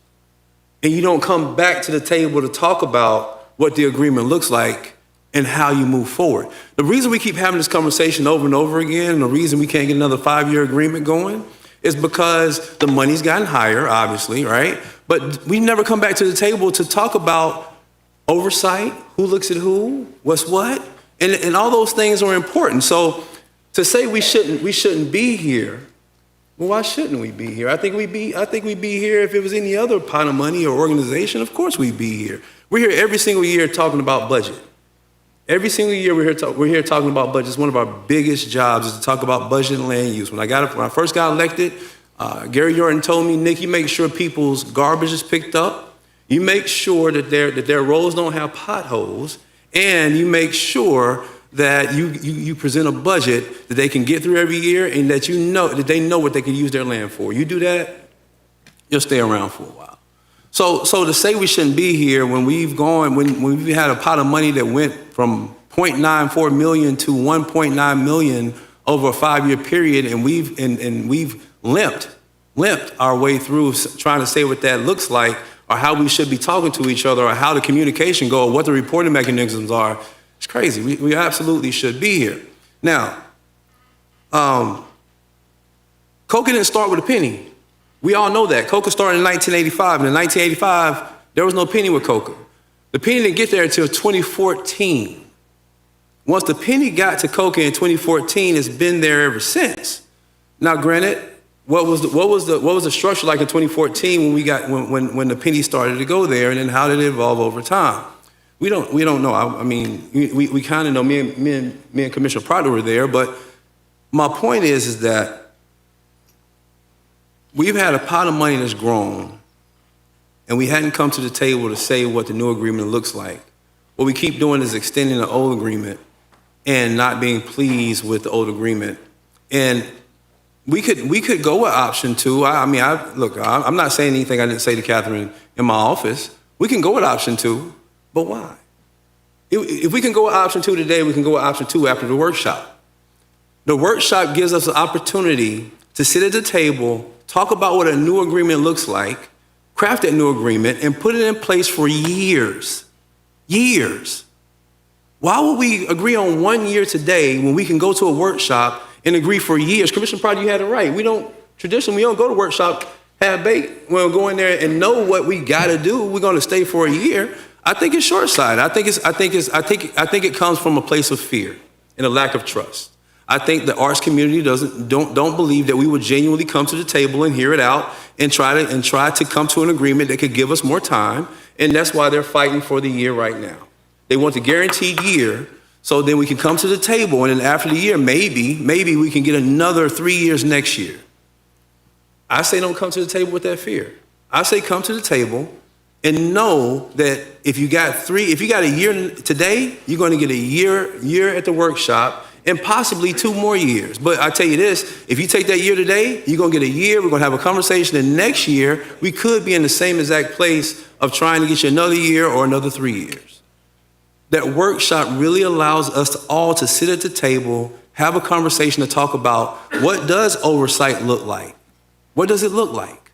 and you don't come back to the table to talk about what the agreement looks like and how you move forward. The reason we keep having this conversation over and over again, and the reason we can't get another 5-year agreement going, is because the money's gotten higher, obviously, right? But we never come back to the table to talk about oversight, who looks at who, what's what, and all those things are important. So to say we shouldn't be here, well, why shouldn't we be here? I think we'd be here if it was any other pot of money or organization. Of course we'd be here. We're here every single year talking about budget. Every single year we're here talking about budget. It's one of our biggest jobs is to talk about budget and land use. When I first got elected, Gary Yorton told me, Nick, you make sure people's garbage is picked up. You make sure that their roads don't have potholes, and you make sure that you present a budget that they can get through every year, and that they know what they can use their land for. You do that, you'll stay around for a while. So to say we shouldn't be here when we've had a pot of money that went from 0.94 million to 1.9 million over a 5-year period, and we've limped our way through trying to say what that looks like, or how we should be talking to each other, or how the communication go, or what the reporting mechanisms are. It's crazy. We absolutely should be here. Now, COCA didn't start with a penny. We all know that. COCA started in 1985, and in 1985, there was no penny with COCA. The penny didn't get there until 2014. Once the penny got to COCA in 2014, it's been there ever since. Now, granted, what was the structure like in 2014 when the penny started to go there, and then how did it evolve over time? We don't know. I mean, we kind of know. Me and Commissioner Proctor were there, but my point is that we've had a pot of money that's grown, and we hadn't come to the table to say what the new agreement looks like. What we keep doing is extending the old agreement and not being pleased with the old agreement. And we could go with option 2. I'm not saying anything I didn't say to Catherine in my office. We can go with option 2, but why? If we can go with option 2 today, we can go with option 2 after the workshop. The workshop gives us an opportunity to sit at the table, talk about what a new agreement looks like, craft that new agreement, and put it in place for years. Years. Why would we agree on 1 year today when we can go to a workshop and agree for years? Commissioner Pryor, you had it right. Traditionally, we don't go to workshop half-baked. We'll go in there and know what we got to do. We're going to stay for a year. I think it's short-sighted. I think it comes from a place of fear and a lack of trust. I think the arts community don't believe that we would genuinely come to the table and hear it out and try to come to an agreement that could give us more time. And that's why they're fighting for the year right now. They want the guaranteed year, so then we can come to the table, and then after the year, maybe we can get another 3 years next year. I say don't come to the table with that fear. I say come to the table and know that if you got a year today, you're going to get a year at the workshop, and possibly 2 more years. But I tell you this, if you take that year today, you're going to get a year, we're going to have a conversation, and next year, we could be in the same exact place of trying to get you another year or another 3 years. That workshop really allows us all to sit at the table, have a conversation to talk about what does oversight look like? What does it look like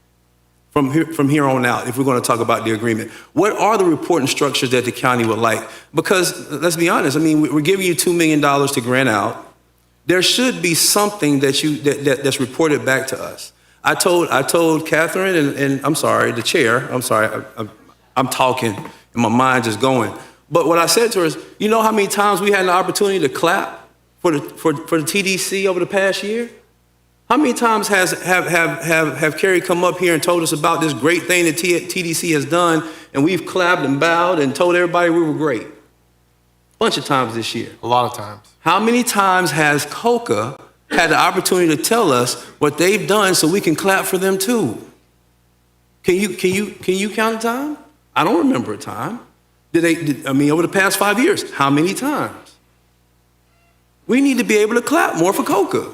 from here on out if we're going to talk about the agreement? What are the reporting structures that the county would like? Because let's be honest, we're giving you $2 million to grant out. There should be something that's reported back to us. I told Catherine and I'm sorry, the chair, I'm talking and my mind just going. But what I said to her is, you know how many times we had an opportunity to clap for the TDC over the past year? How many times have Kerry come up here and told us about this great thing that TDC has done, and we've clapped and bowed and told everybody we were great? A bunch of times this year. A lot of times. How many times has COCA had the opportunity to tell us what they've done so we can clap for them too? Can you count a time? I don't remember a time. Over the past 5 years, how many times? We need to be able to clap more for COCA.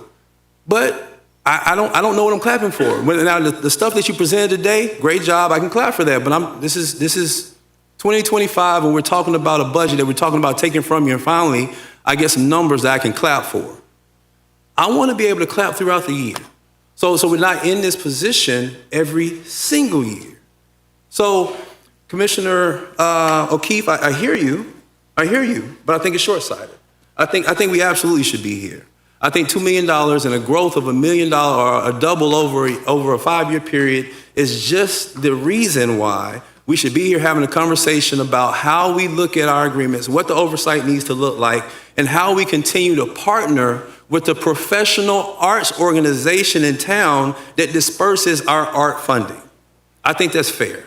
But I don't know what I'm clapping for. Now, the stuff that you presented today, great job, I can clap for that. But this is 2025, and we're talking about a budget that we're talking about taking from you, and finally, I get some numbers that I can clap for. I want to be able to clap throughout the year. So we're not in this position every single year. So, Commissioner O'Keefe, I hear you, but I think it's short-sighted. I think we absolutely should be here. I think $2 million and a growth of $1 million or a double over a 5-year period is just the reason why we should be here having a conversation about how we look at our agreements, what the oversight needs to look like, and how we continue to partner with the professional arts organization in town that disperses our art funding. I think that's fair.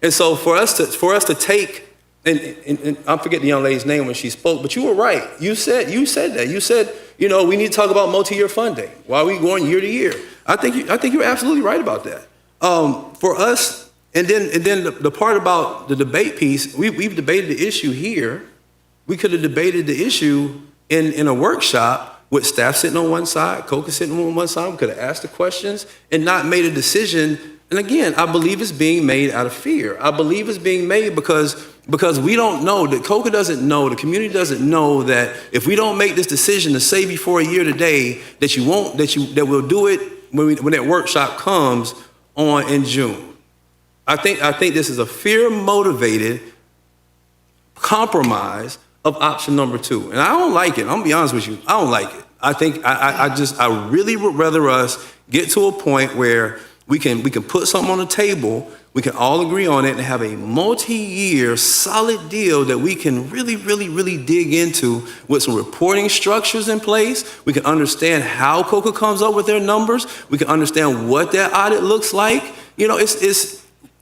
And so for us to take, and I forget the young lady's name when she spoke, but you were right. You said that. You said, we need to talk about multi-year funding. Why are we going year to year? I think you're absolutely right about that. For us, and then the part about the debate piece, we've debated the issue here. We could have debated the issue in a workshop with staff sitting on one side, COCA sitting on one side. We could have asked the questions and not made a decision. And again, I believe it's being made out of fear. I believe it's being made because we don't know, that COCA doesn't know, the community doesn't know that if we don't make this decision to save you for a year today, that we'll do it when that workshop comes on in June. I think this is a fear-motivated compromise of option number 2. And I don't like it. I'm gonna be honest with you. I don't like it. I really would rather us get to a point where we can put something on the table, we can all agree on it, and have a multi-year solid deal that we can really, really, really dig into with some reporting structures in place. We can understand how COCA comes up with their numbers. We can understand what that audit looks like.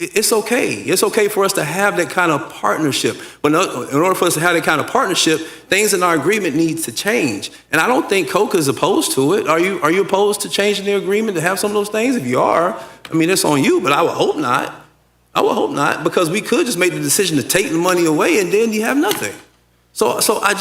It's okay. It's okay for us to have that kind of partnership. But in order for us to have that kind of partnership, things in our agreement need to change. And I don't think COCA is opposed to it. Are you opposed to changing the agreement to have some of those things? If you are, it's on you, but I would hope not. Because we could just make the decision to take the money away and then you have nothing. So I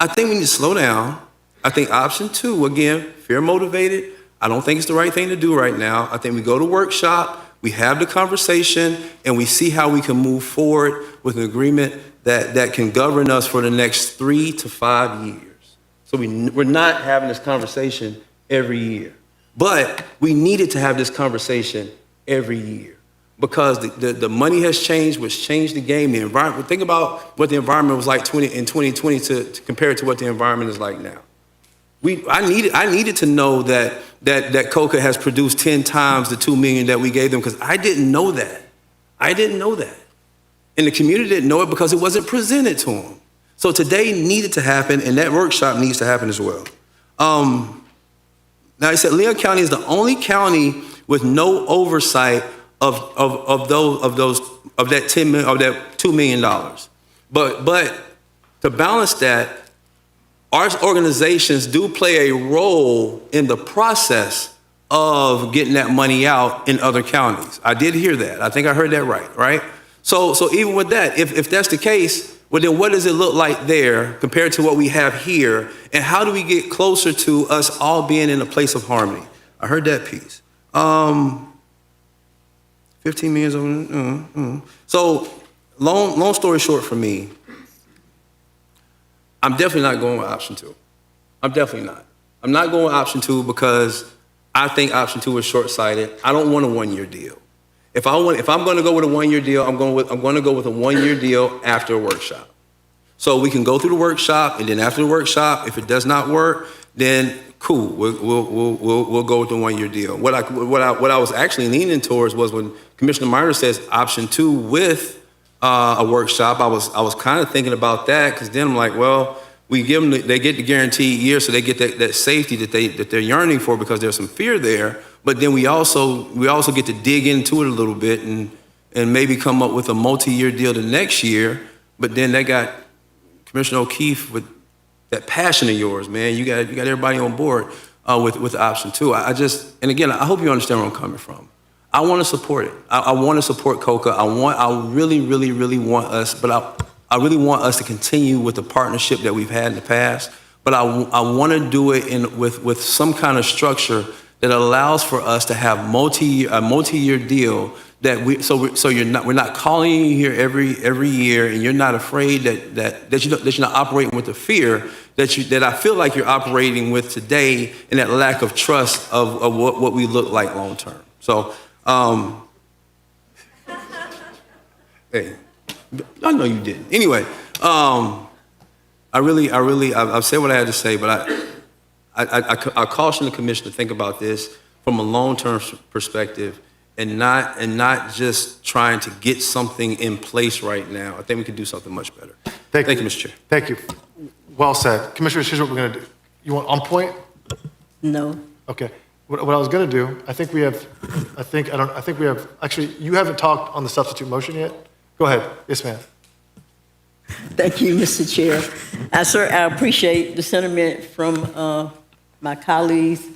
think we need to slow down. I think option 2, again, fear motivated. I don't think it's the right thing to do right now. I think we go to workshop, we have the conversation, and we see how we can move forward with an agreement that can govern us for the next 3 to 5 years. So we're not having this conversation every year. But we needed to have this conversation every year because the money has changed, which changed the game. The environment. Think about what the environment was like in 2020 to compare it to what the environment is like now. I needed to know that Coca has produced 10 times the $2 million that we gave them because I didn't know that. I didn't know that. And the community didn't know it because it wasn't presented to them. So today needed to happen, and that workshop needs to happen as well. Now, I said Leon County is the only county with no oversight of that $2 million. But to balance that, our organizations do play a role in the process of getting that money out in other counties. I did hear that. I think I heard that right? So even with that, if that's the case, well, then what does it look like there compared to what we have here? And how do we get closer to us all being in a place of harmony? I heard that piece. 15 million. So long story short for me, I'm definitely not going with option 2. I'm definitely not. I'm not going with option 2 because I think option 2 is short-sighted. I don't want a 1-year deal. If I'm going to go with a 1-year deal, I'm going to go with a 1-year deal after a workshop. So we can go through the workshop, and then after the workshop, if it does not work, then cool. We'll go with the 1-year deal. What I was actually leaning towards was when Commissioner Minor says option 2 with a workshop. I was kind of thinking about that because then I'm like, well, they get the guaranteed year, so they get that safety that they're yearning for because there's some fear there. But then we also get to dig into it a little bit and maybe come up with a multi-year deal the next year. But then they got Commissioner O'Keefe with that passion of yours, man. You got everybody on board with option 2. And again, I hope you understand where I'm coming from. I want to support it. I want to support Coca. I really, really, really want us, but I really want us to continue with the partnership that we've had in the past. But I want to do it with some kind of structure that allows for us to have a multi-year deal that we're not calling you here every year, and you're not afraid that you're not operating with the fear that I feel like you're operating with today, and that lack of trust of what we look like long term. So, hey, I know you didn't. Anyway, I've said what I had to say, but I caution the commission to think about this from a long-term perspective and not just trying to get something in place right now. I think we can do something much better. Thank you, Mr. Chair. Thank you. Well said. Commissioners, here's what we're going to do. You want on point? No. Okay. What I was going to do, actually, you haven't talked on the substitute motion yet. Go ahead. Yes, ma'am. Thank you, Mr. Chair. I appreciate the sentiment from my colleagues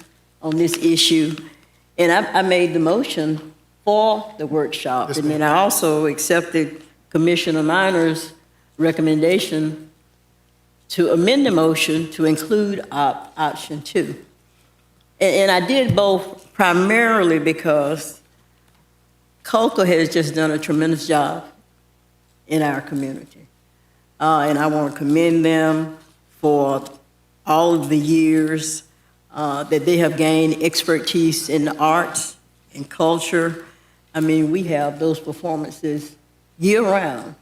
on this issue. And I made the motion for the workshop. Yes, and then I also accepted Commissioner Minor's recommendation to amend the motion to include option 2. And I did both primarily because COCA has just done a tremendous job in our community. And I want to commend them for all of the years that they have gained expertise in the arts and culture. I mean, we have those performances year-round.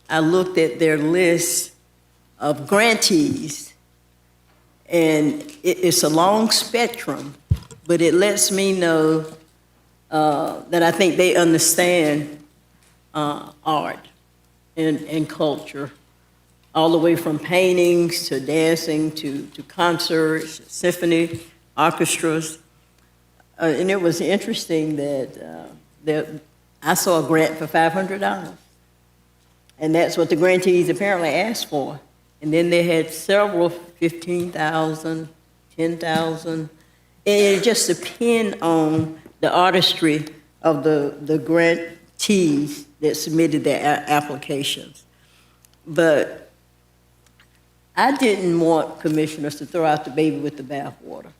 I looked at their list of grantees, and it's a long spectrum, but it lets me know that I think they understand art and culture, all the way from paintings to dancing to concerts, symphony, orchestras. And it was interesting that I saw a grant for $500. And that's what the grantees apparently asked for. And then they had several $15,000, $10,000. And it just depends on the artistry of the grantees that submitted their applications. But I didn't want commissioners to throw out the baby with the bathwater.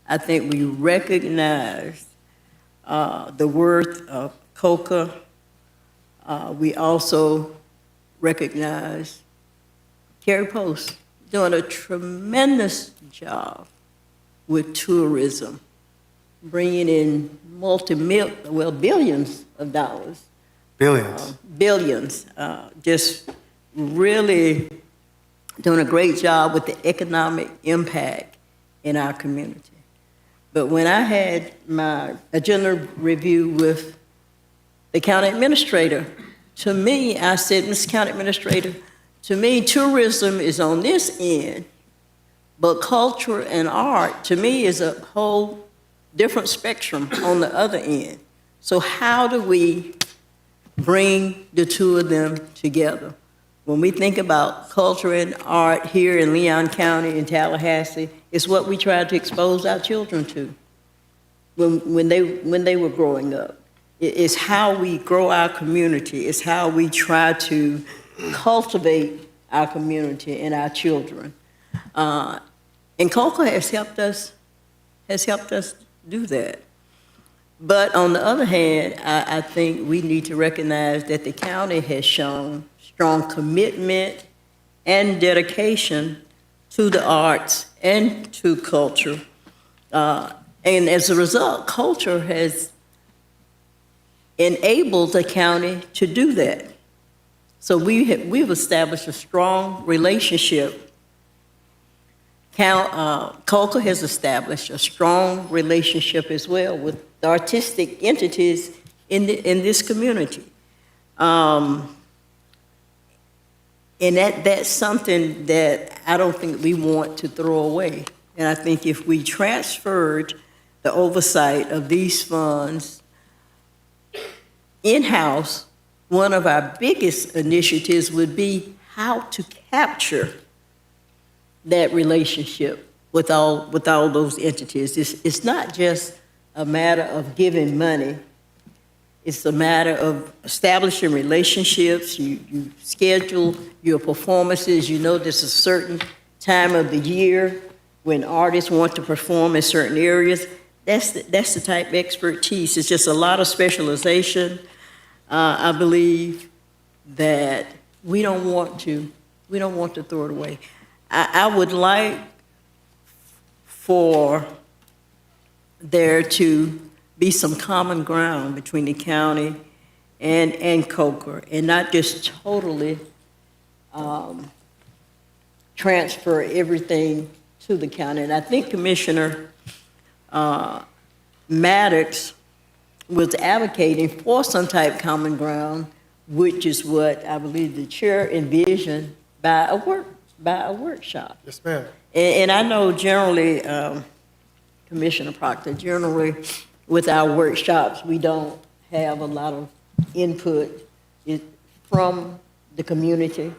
I think we recognized the worth of COCA. We also recognize Kerry Post doing a tremendous job with tourism, bringing in billions of dollars. Billions. Billions. Just really doing a great job with the economic impact in our community. But when I had my agenda review with the county administrator, to me, I said, Mr. County Administrator, to me, tourism is on this end, but culture and art, to me, is a whole different spectrum on the other end. So how do we bring the two of them together? When we think about culture and art here in Leon County, in Tallahassee, it's what we tried to expose our children to when they were growing up. It's how we grow our community. It's how we try to cultivate our community and our children. And COCA has helped us do that. But on the other hand, I think we need to recognize that the county has shown strong commitment and dedication to the arts and to culture. And as a result, culture has enabled the county to do that. So we've established a strong relationship. COCA has established a strong relationship as well with the artistic entities in this community. And that's something that I don't think we want to throw away. And I think if we transferred the oversight of these funds in-house, one of our biggest initiatives would be how to capture that relationship with all those entities. It's not just a matter of giving money. It's a matter of establishing relationships. You schedule your performances. You know there's a certain time of the year when artists want to perform in certain areas. That's the type of expertise. It's just a lot of specialization. I believe that we don't want to throw it away. I would like for there to be some common ground between the county and COCA, and not just totally transfer everything to the county. And I think Commissioner Maddox was advocating for some type of common ground, which is what I believe the chair envisioned by a workshop. Yes, ma'am. And I know generally, Commissioner Proctor, generally with our workshops, we don't have a lot of input from the community,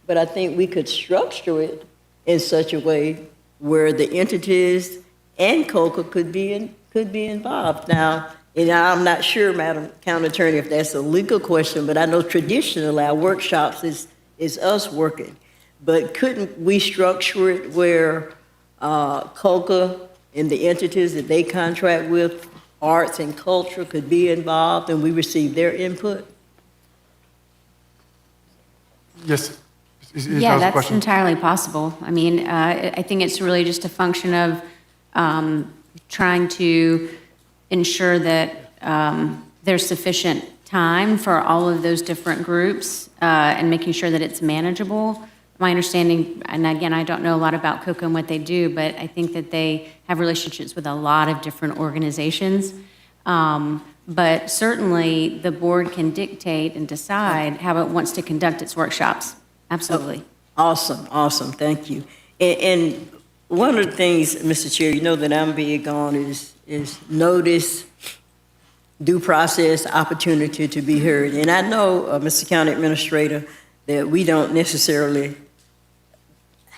but I think we could structure it in such a way where the entities and COCA could be involved. Now, and I'm not sure, Madam County Attorney, if that's a legal question, but I know traditionally our workshops is us working. But couldn't we structure it where COCA and the entities that they contract with, arts and culture, could be involved and we receive their input? Yes. Yeah, that's entirely possible. I mean, I think it's really just a function of trying to ensure that there's sufficient time for all of those different groups and making sure that it's manageable. My understanding, and again, I don't know a lot about COCA and what they do, but I think that they have relationships with a lot of different organizations. But certainly the board can dictate and decide how it wants to conduct its workshops. Absolutely. Awesome, thank you. And one of the things, Mr. Chair, you know that I'm big on is notice, due process, opportunity to be heard. And I know, Mr. County Administrator, that we don't necessarily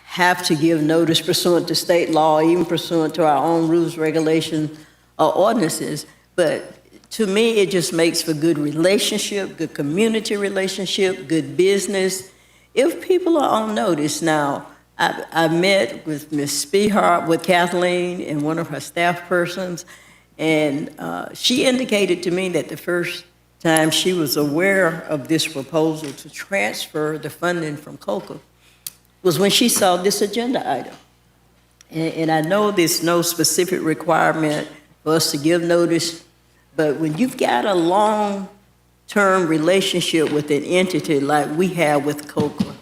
have to give notice pursuant to state law, even pursuant to our own rules, regulations, or ordinances. But to me, it just makes for good relationship, good community relationship, good business. If people are on notice now, I met with Ms. Spehart, with Kathleen and one of her staff persons, and she indicated to me that the first time she was aware of this proposal to transfer the funding from COCA was when she saw this agenda item. And I know there's no specific requirement for us to give notice, but when you've got a long-term relationship with an entity like we have with COCA,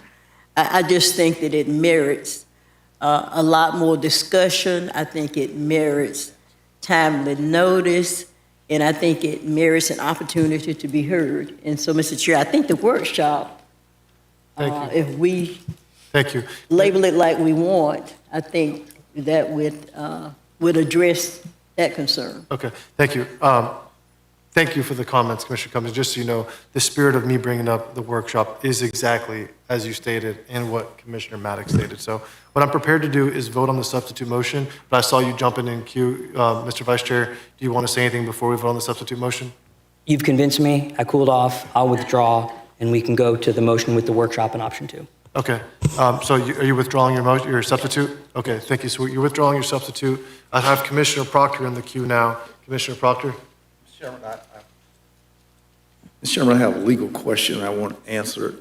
I just think that it merits a lot more discussion. I think it merits timely notice, and I think it merits an opportunity to be heard. And so, Mr. Chair, I think the workshop, if we Thank you. label it like we want, I think that would address that concern. Okay, thank you. Thank you for the comments, Commissioner Cummings. Just so you know, the spirit of me bringing up the workshop is exactly as you stated and what Commissioner Maddox stated. So what I'm prepared to do is vote on the substitute motion, but I saw you jumping in queue. Mr. Vice Chair, do you want to say anything before we vote on the substitute motion? You've convinced me. I cooled off. I'll withdraw, and we can go to the motion with the workshop and option 2. Okay, so are you withdrawing your substitute? Okay, thank you. So you're withdrawing your substitute. I have Commissioner Proctor in the queue now. Commissioner Proctor? Mr. Chairman, I have a legal question I want answered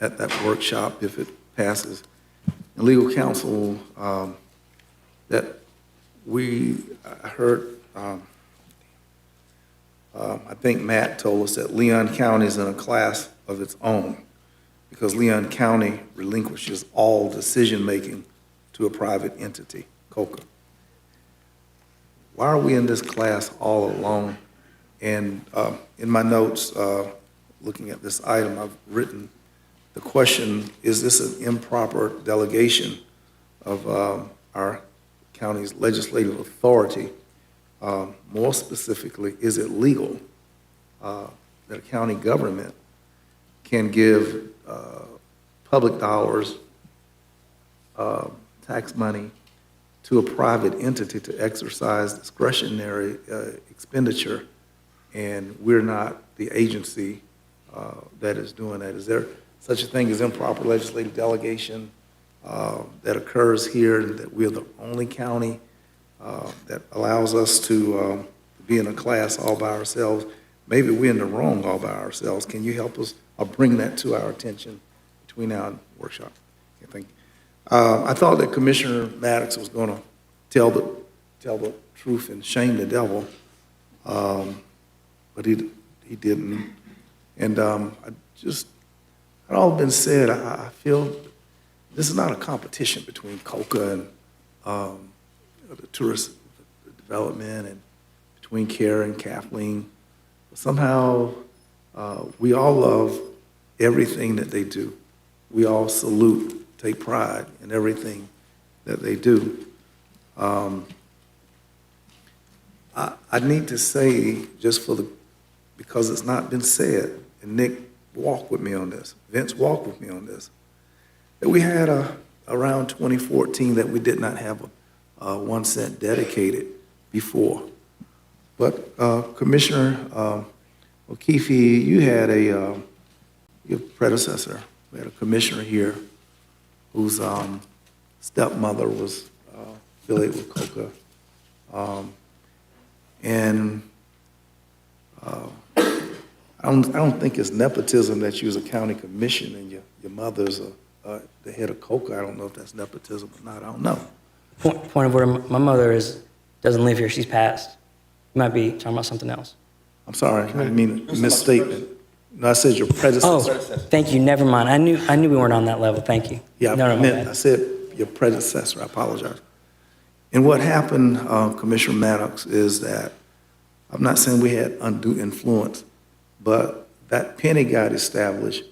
at that workshop if it passes. And legal counsel, that I heard, I think Matt told us that Leon County is in a class of its own because Leon County relinquishes all decision-making to a private entity, COCA. Why are we in this class all alone? And in my notes, looking at this item, I've written the question, is this an improper delegation of our county's legislative authority? More specifically, is it legal that a county government can give public dollars, tax money, to a private entity to exercise discretionary expenditure, and we're not the agency that is doing that? Is there such a thing as improper legislative delegation that occurs here, and that we're the only county that allows us to be in a class all by ourselves? Maybe we're in the wrong all by ourselves. Can you help us or bring that to our attention between now and the workshop? Okay, thank you. I thought that Commissioner Maddox was going to tell the truth and shame the devil, but he didn't. And that all been said, I feel this is not a competition between COCA and the tourist development, and between Karen and Kathleen. But somehow we all love everything that they do. We all salute, take pride in everything that they do. I need to say, just because it's not been said, and Nick walked with me on this, Vince walked with me on this, that we had around 2014 that we did not have a 1 cent dedicated before. But Commissioner O'Keefe, you had your predecessor, we had a commissioner here whose stepmother was affiliated with COCA. And I don't think it's nepotism that you was a county commission and your mother's the head of COCA. I don't know if that's nepotism or not. I don't know. Point of order, my mother doesn't live here. She's passed. You might be talking about something else. I'm sorry. I mean a misstatement. No, I said your predecessor. Oh, thank you. Never mind. I knew we weren't on that level. Thank you. Yeah, I said your predecessor. I apologize. And what happened, Commissioner Maddox, is that I'm not saying we had undue influence, but that penny got established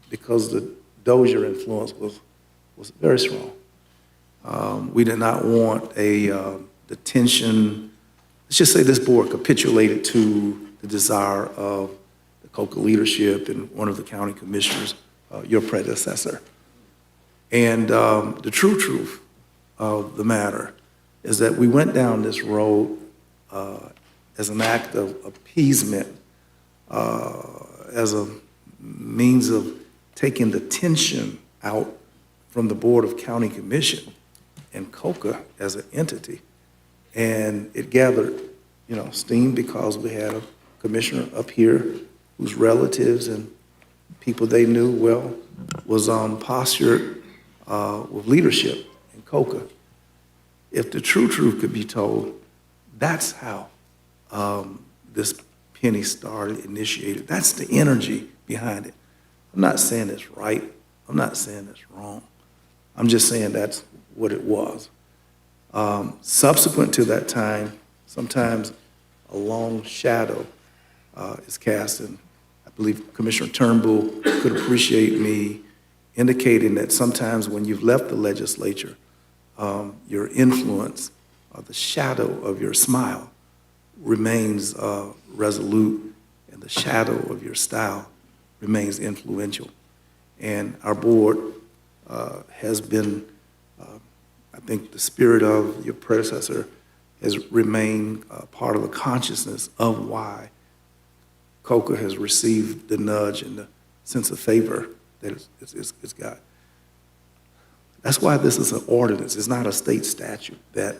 because the Dozier influence was very strong. We did not want the tension. Let's just say this board capitulated to the desire of the COCA leadership and one of the county commissioners, your predecessor. And the true truth of the matter is that we went down this road as an act of appeasement, as a means of taking the tension out from the Board of County Commission and COCA as an entity. And it gathered, steam because we had a commissioner up here whose relatives and people they knew well was postured with leadership in COCA. If the true truth could be told, that's how this penny started, initiated. That's the energy behind it. I'm not saying it's right. I'm not saying it's wrong. I'm just saying that's what it was. Subsequent to that time, sometimes a long shadow is cast, and I believe Commissioner Turnbull could appreciate me indicating that sometimes when you've left the legislature, your influence or the shadow of your smile remains resolute, and the shadow of your style remains influential. And our board has been, I think the spirit of your predecessor has remained part of the consciousness of why COCA has received the nudge and the sense of favor that it's got. That's why this is an ordinance. It's not a state statute that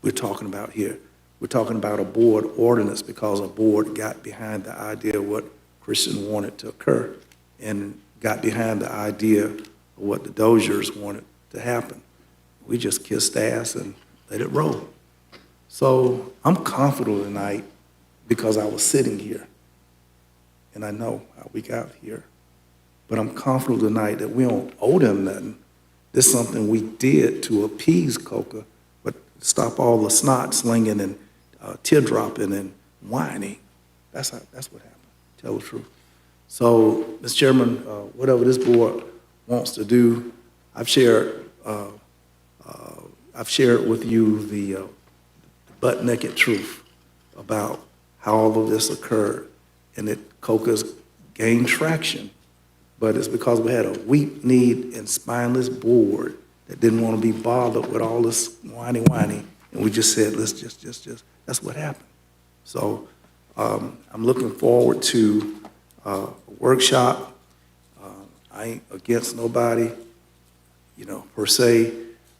we're talking about here. We're talking about a board ordinance because a board got behind the idea of what Christian wanted to occur and got behind the idea of what the Doziers wanted to happen. We just kissed ass and let it roll. So I'm comfortable tonight because I was sitting here and I know how we got here. But I'm comfortable tonight that we don't owe them nothing. This is something we did to appease COCA, but stop all the snot slinging and teardropping and whining. That's what happened, tell the truth. So, Mr. Chairman, whatever this board wants to do, I've shared with you the butt-naked truth about how all of this occurred, and that COCA's gained traction, but it's because we had a weak-kneed and spineless board that didn't want to be bothered with all this whiny, and we just said, let's just, that's what happened. So I'm looking forward to a workshop. I ain't against nobody, per se,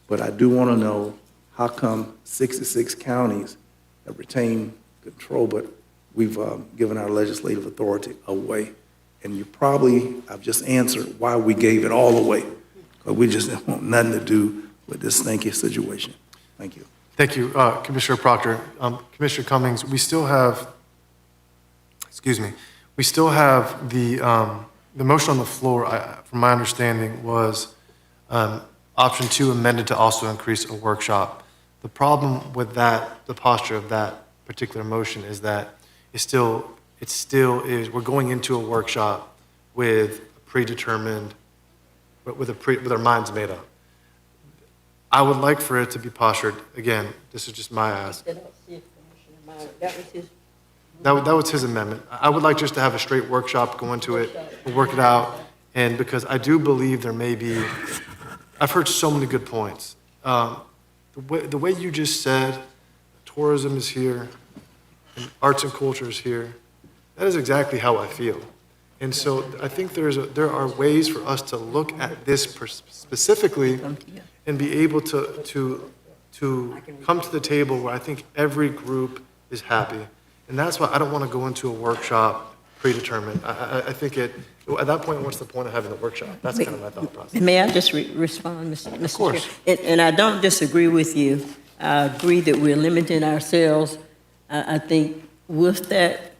but I do want to know how come 66 counties have retained control, but we've given our legislative authority away. And I've just answered why we gave it all away, because we just didn't want nothing to do with this stinky situation. Thank you. Thank you, Commissioner Proctor. Commissioner Cummings, we still have the motion on the floor, from my understanding, was option 2 amended to also increase a workshop. The problem with that, the posture of that particular motion is that it still is, we're going into a workshop with predetermined, with our minds made up. I would like for it to be postured, again, this is just my ask. That was his amendment. I would like just to have a straight workshop, go into it, we'll work it out, and because I do believe there may be, I've heard so many good points. The way you just said, tourism is here, and arts and culture is here, that is exactly how I feel. And so I think there are ways for us to look at this specifically and be able to come to the table where I think every group is happy. And that's why I don't want to go into a workshop predetermined. I think at that point, what's the point of having the workshop? That's kind of my thought process. May I just respond, Mr. Of course. Chair? And I don't disagree with you. I agree that we're limiting ourselves. I think with that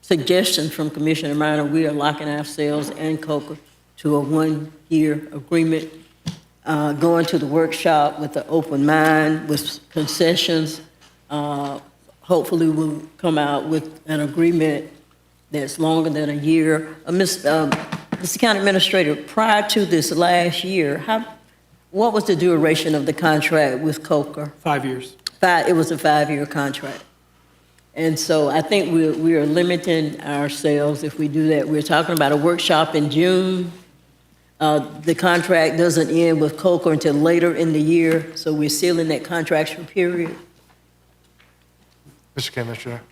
suggestion from Commissioner Minor, we are locking ourselves and COCA to a one-year agreement, going to the workshop with an open mind, with concessions. Hopefully we'll come out with an agreement that's longer than a year. Mr. County Administrator, prior to this last year, what was the duration of the contract with COCA? 5 years. It was a 5-year contract. And so I think we are limiting ourselves if we do that. We're talking about a workshop in June. The contract doesn't end with COCA until later in the year, so we're sealing that contractual period. Mr. Commissioner.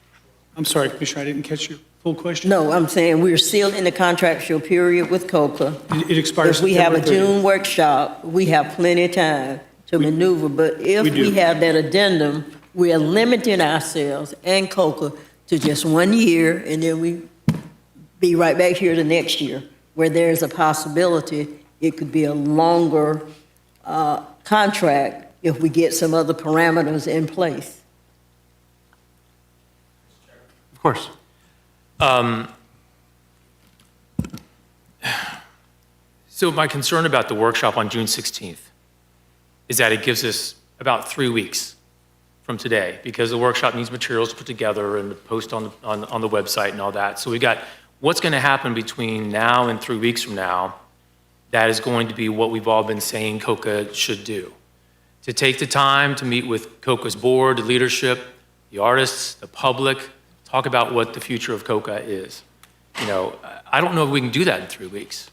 I'm sorry, Commissioner, I didn't catch your full question? No, I'm saying we're still in the contractual period with COCA. It expires If we have a September 30th. June workshop, we have plenty of time to maneuver, but if we do. we have that addendum, we are limiting ourselves and COCA to just 1 year, and then we be right back here the next year, where there's a possibility it could be a longer contract if we get some other parameters in place. Of course. So my concern about the workshop on June 16th is that it gives us about 3 weeks from today, because the workshop needs materials to put together and post on the website and all that. So we got what's going to happen between now and 3 weeks from now that is going to be what we've all been saying COCA should do. To take the time to meet with COCA's board, the leadership, the artists, the public, talk about what the future of COCA is. You know, I don't know if we can do that in 3 weeks.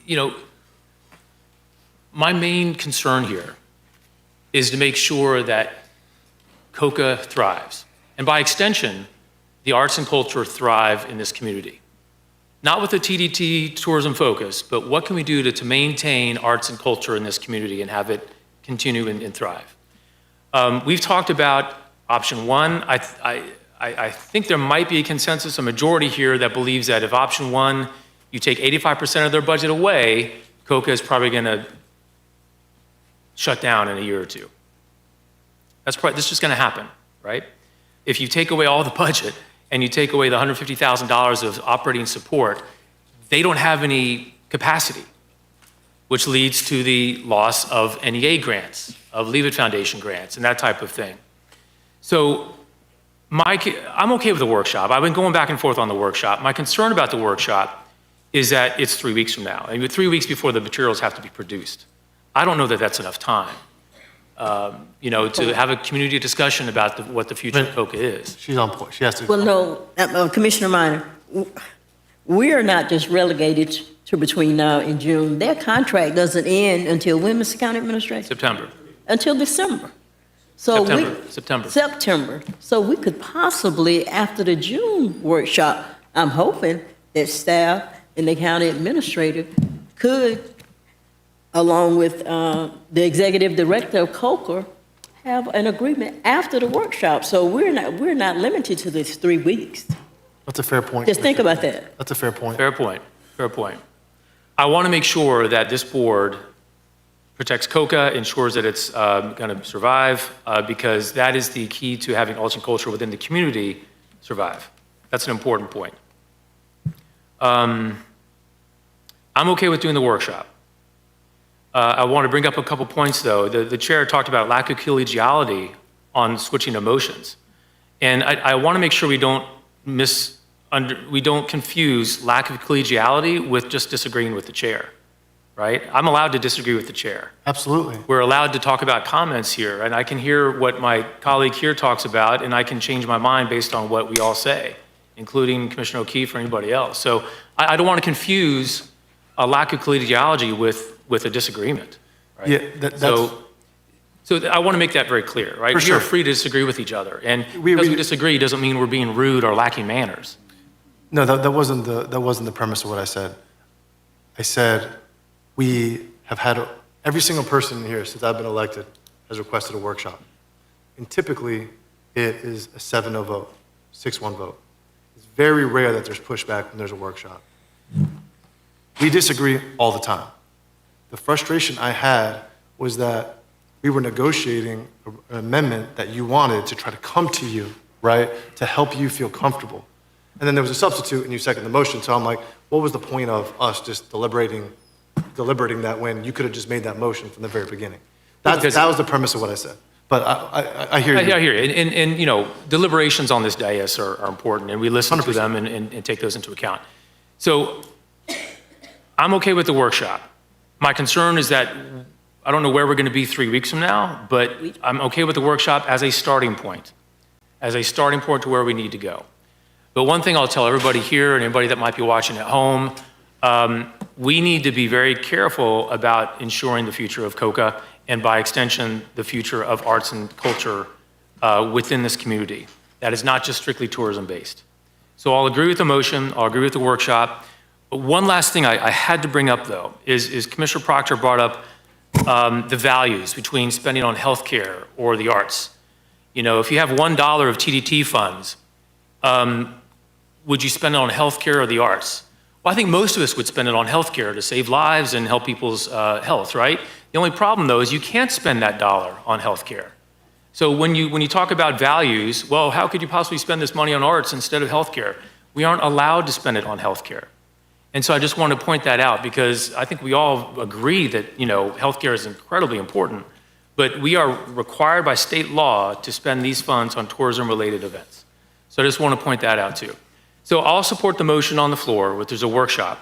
You know, my main concern here is to make sure that COCA thrives. And by extension, the arts and culture thrive in this community. Not with a TDT tourism focus, but what can we do to maintain arts and culture in this community and have it continue and thrive? We've talked about option one. I think there might be a consensus, a majority here that believes that if option one, you take 85% of their budget away, COCA is probably going to shut down in a year or two. That's just going to happen, right? If you take away all the budget and you take away the $150,000 of operating support, they don't have any capacity, which leads to the loss of NEA grants, of Leave It Foundation grants, and that type of thing. So I'm okay with the workshop. I've been going back and forth on the workshop. My concern about the workshop is that it's 3 weeks from now, and 3 weeks before the materials have to be produced. I don't know that that's enough time, you know, to have a community discussion about what the future of COCA is. She's on point. She has to. Well, no, Commissioner Minor, we are not just relegated to between now and June. Their contract doesn't end until when, Mr. County Administrator? September. Until December. So September. So we could possibly, after the June workshop, I'm hoping that staff and the county administrator could, along with the executive director of COCA, have an agreement after the workshop. So we're not limited to this 3 weeks. That's a fair point. Just think about that. That's a fair point. Fair point. Fair point. I want to make sure that this board protects COCA, ensures that it's going to survive, because that is the key to having arts and culture within the community survive. That's an important point. I'm okay with doing the workshop. I want to bring up a couple points, though. The chair talked about lack of collegiality on switching emotions. And I want to make sure we don't confuse lack of collegiality with just disagreeing with the chair, right? I'm allowed to disagree with the chair. Absolutely. We're allowed to talk about comments here, and I can hear what my colleague here talks about, and I can change my mind based on what we all say, including Commissioner O'Keefe or anybody else. So I don't want to confuse a lack of collegiality with a disagreement, right? Yeah, so I want to make that very clear, right? For sure. We're free to disagree with each other, and because we disagree doesn't mean we're being rude or lacking manners. No, that wasn't the premise of what I said. I said we have had every single person here since I've been elected has requested a workshop, and typically it is a 7-0 vote, 6-1 vote. It's very rare that there's pushback when there's a workshop. We disagree all the time. The frustration I had was that we were negotiating an amendment that you wanted to try to come to you, right, to help you feel comfortable. And then there was a substitute and you seconded the motion. So I'm like, what was the point of us just deliberating that when you could have just made that motion from the very beginning? That was the premise of what I said. But I hear you. I hear you. And you know, deliberations on this dais are important, and we listen 100%. to them and take those into account. So I'm okay with the workshop. My concern is that I don't know where we're going to be 3 weeks from now, but I'm okay with the workshop as a starting point to where we need to go. But one thing I'll tell everybody here and anybody that might be watching at home, we need to be very careful about ensuring the future of COCA and by extension, the future of arts and culture within this community. That is not just strictly tourism based. So I'll agree with the motion, I'll agree with the workshop. But one last thing I had to bring up, though, is Commissioner Proctor brought up the values between spending on healthcare or the arts. You know, if you have $1 of TDT funds, would you spend it on healthcare or the arts? Well, I think most of us would spend it on healthcare to save lives and help people's health, right? The only problem, though, is you can't spend that dollar on healthcare. So when you talk about values, well, how could you possibly spend this money on arts instead of healthcare? We aren't allowed to spend it on healthcare. And so I just want to point that out because I think we all agree that, you know, healthcare is incredibly important, but we are required by state law to spend these funds on tourism-related events. So I just want to point that out too. So I'll support the motion on the floor, which is a workshop,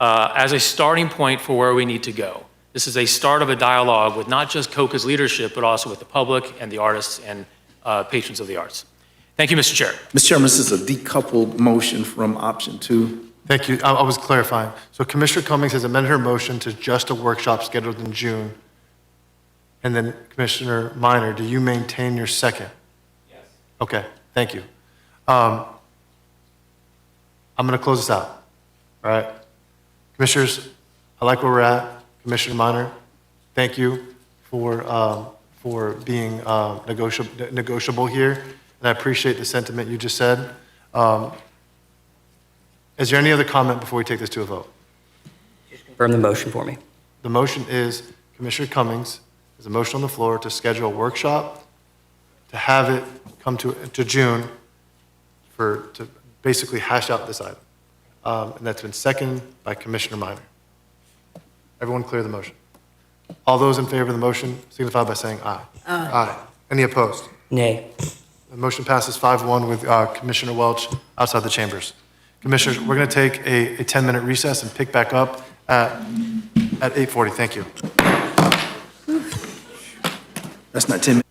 as a starting point for where we need to go. This is a start of a dialogue with not just COCA's leadership, but also with the public and the artists and patrons of the arts. Thank you, Mr. Chair. Mr. Chairman, this is a decoupled motion from option 2. Thank you. I was clarifying. So Commissioner Cummings has amended her motion to just a workshop scheduled in June. And then Commissioner Minor, do you maintain your second? Yes. Okay, thank you. I'm going to close this out. All right. Commissioners, I like where we're at. Commissioner Minor, thank you for being negotiable here. And I appreciate the sentiment you just said. Is there any other comment before we take this to a vote? Confirm the motion for me. The motion is Commissioner Cummings, there's a motion on the floor to schedule a workshop, to have it come to June to basically hash out this item. And that's been seconded by Commissioner Minor. Everyone clear the motion? All those in favor of the motion signify by saying aye. Aye. Any opposed? Nay. The motion passes 5-1 with Commissioner Welch outside the chambers. Commissioners, we're going to take a 10-minute recess and pick back up at 8:40. Thank you. That's not 10 minutes.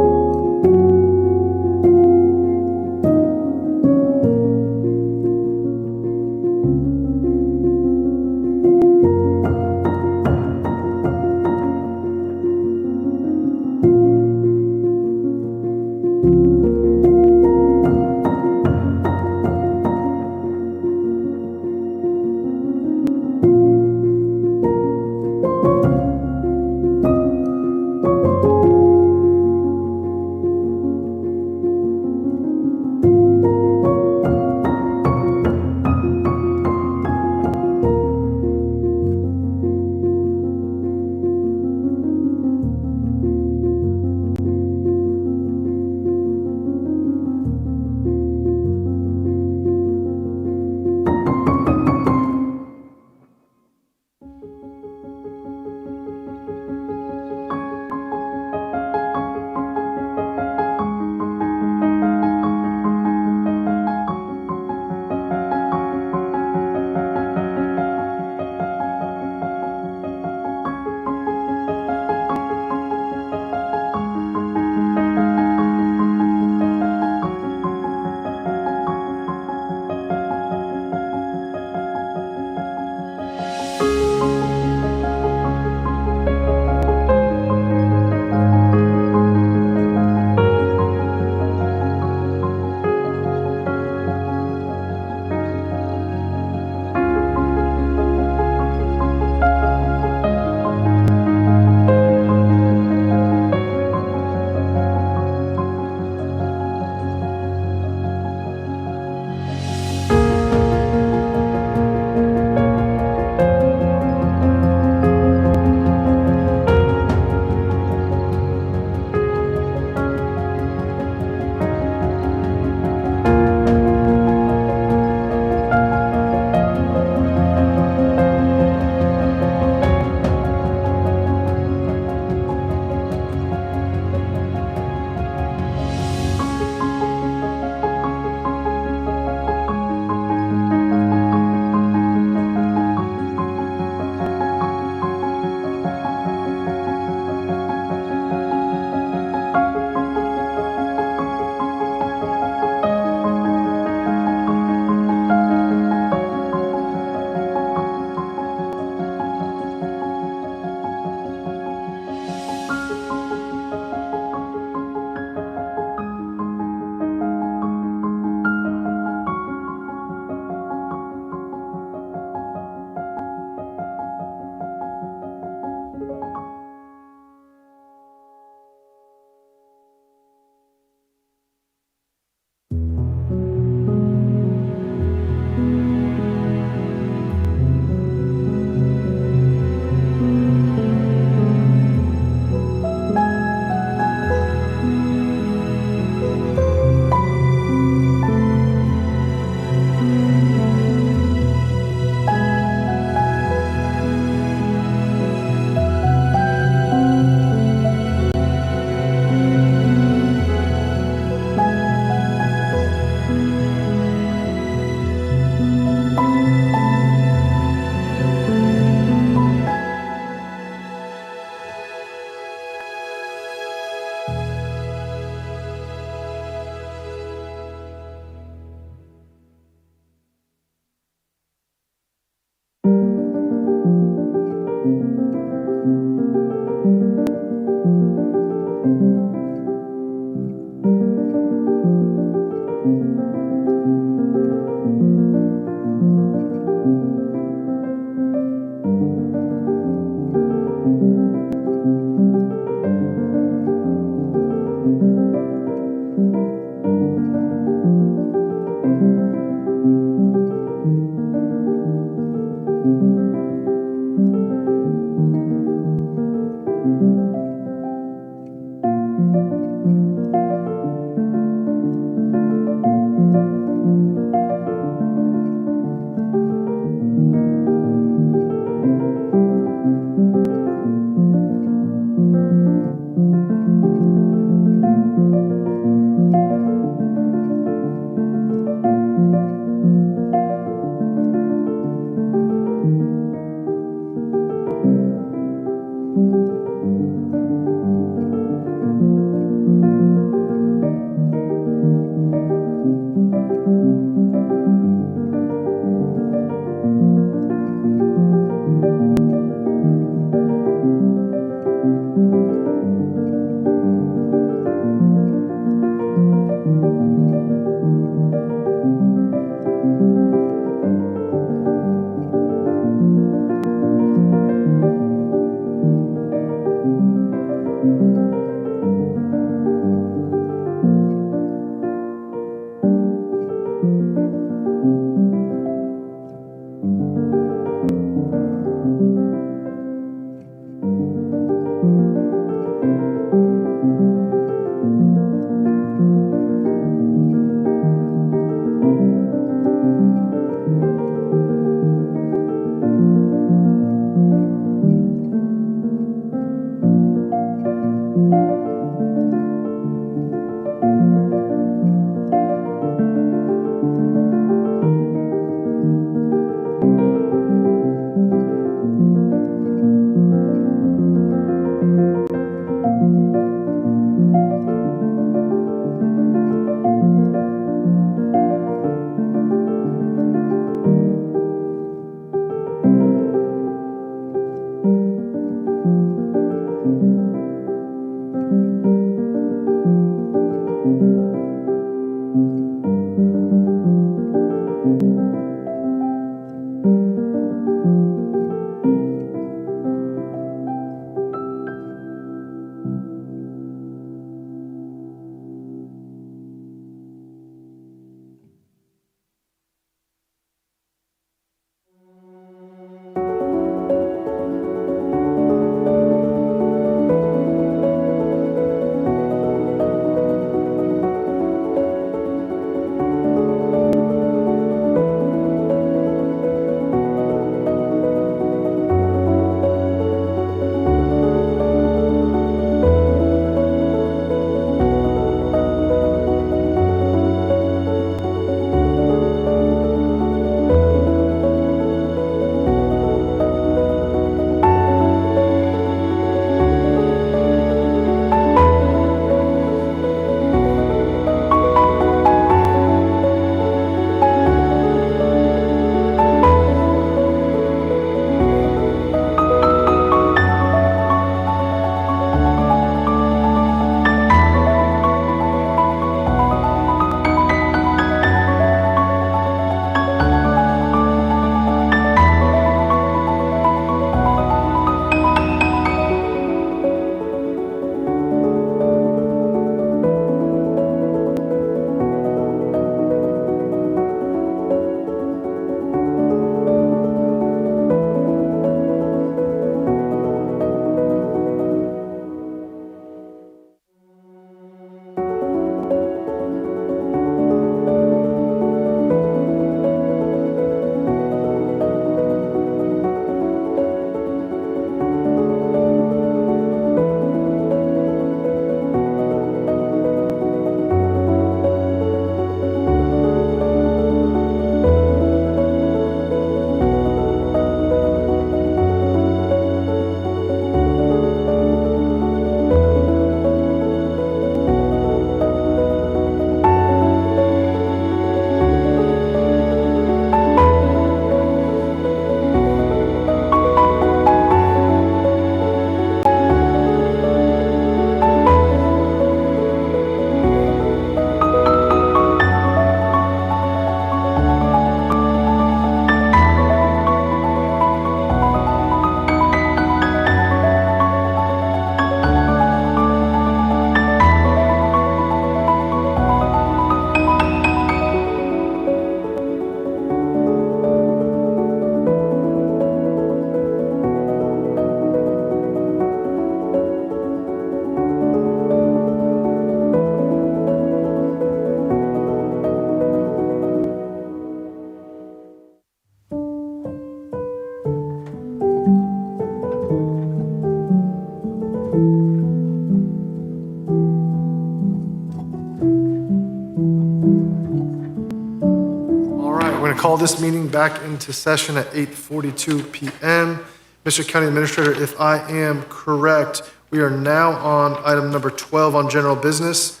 to call this meeting back into session at 8:42 p.m. Mr. County Administrator, if I am correct, we are now on item number 12 on general business.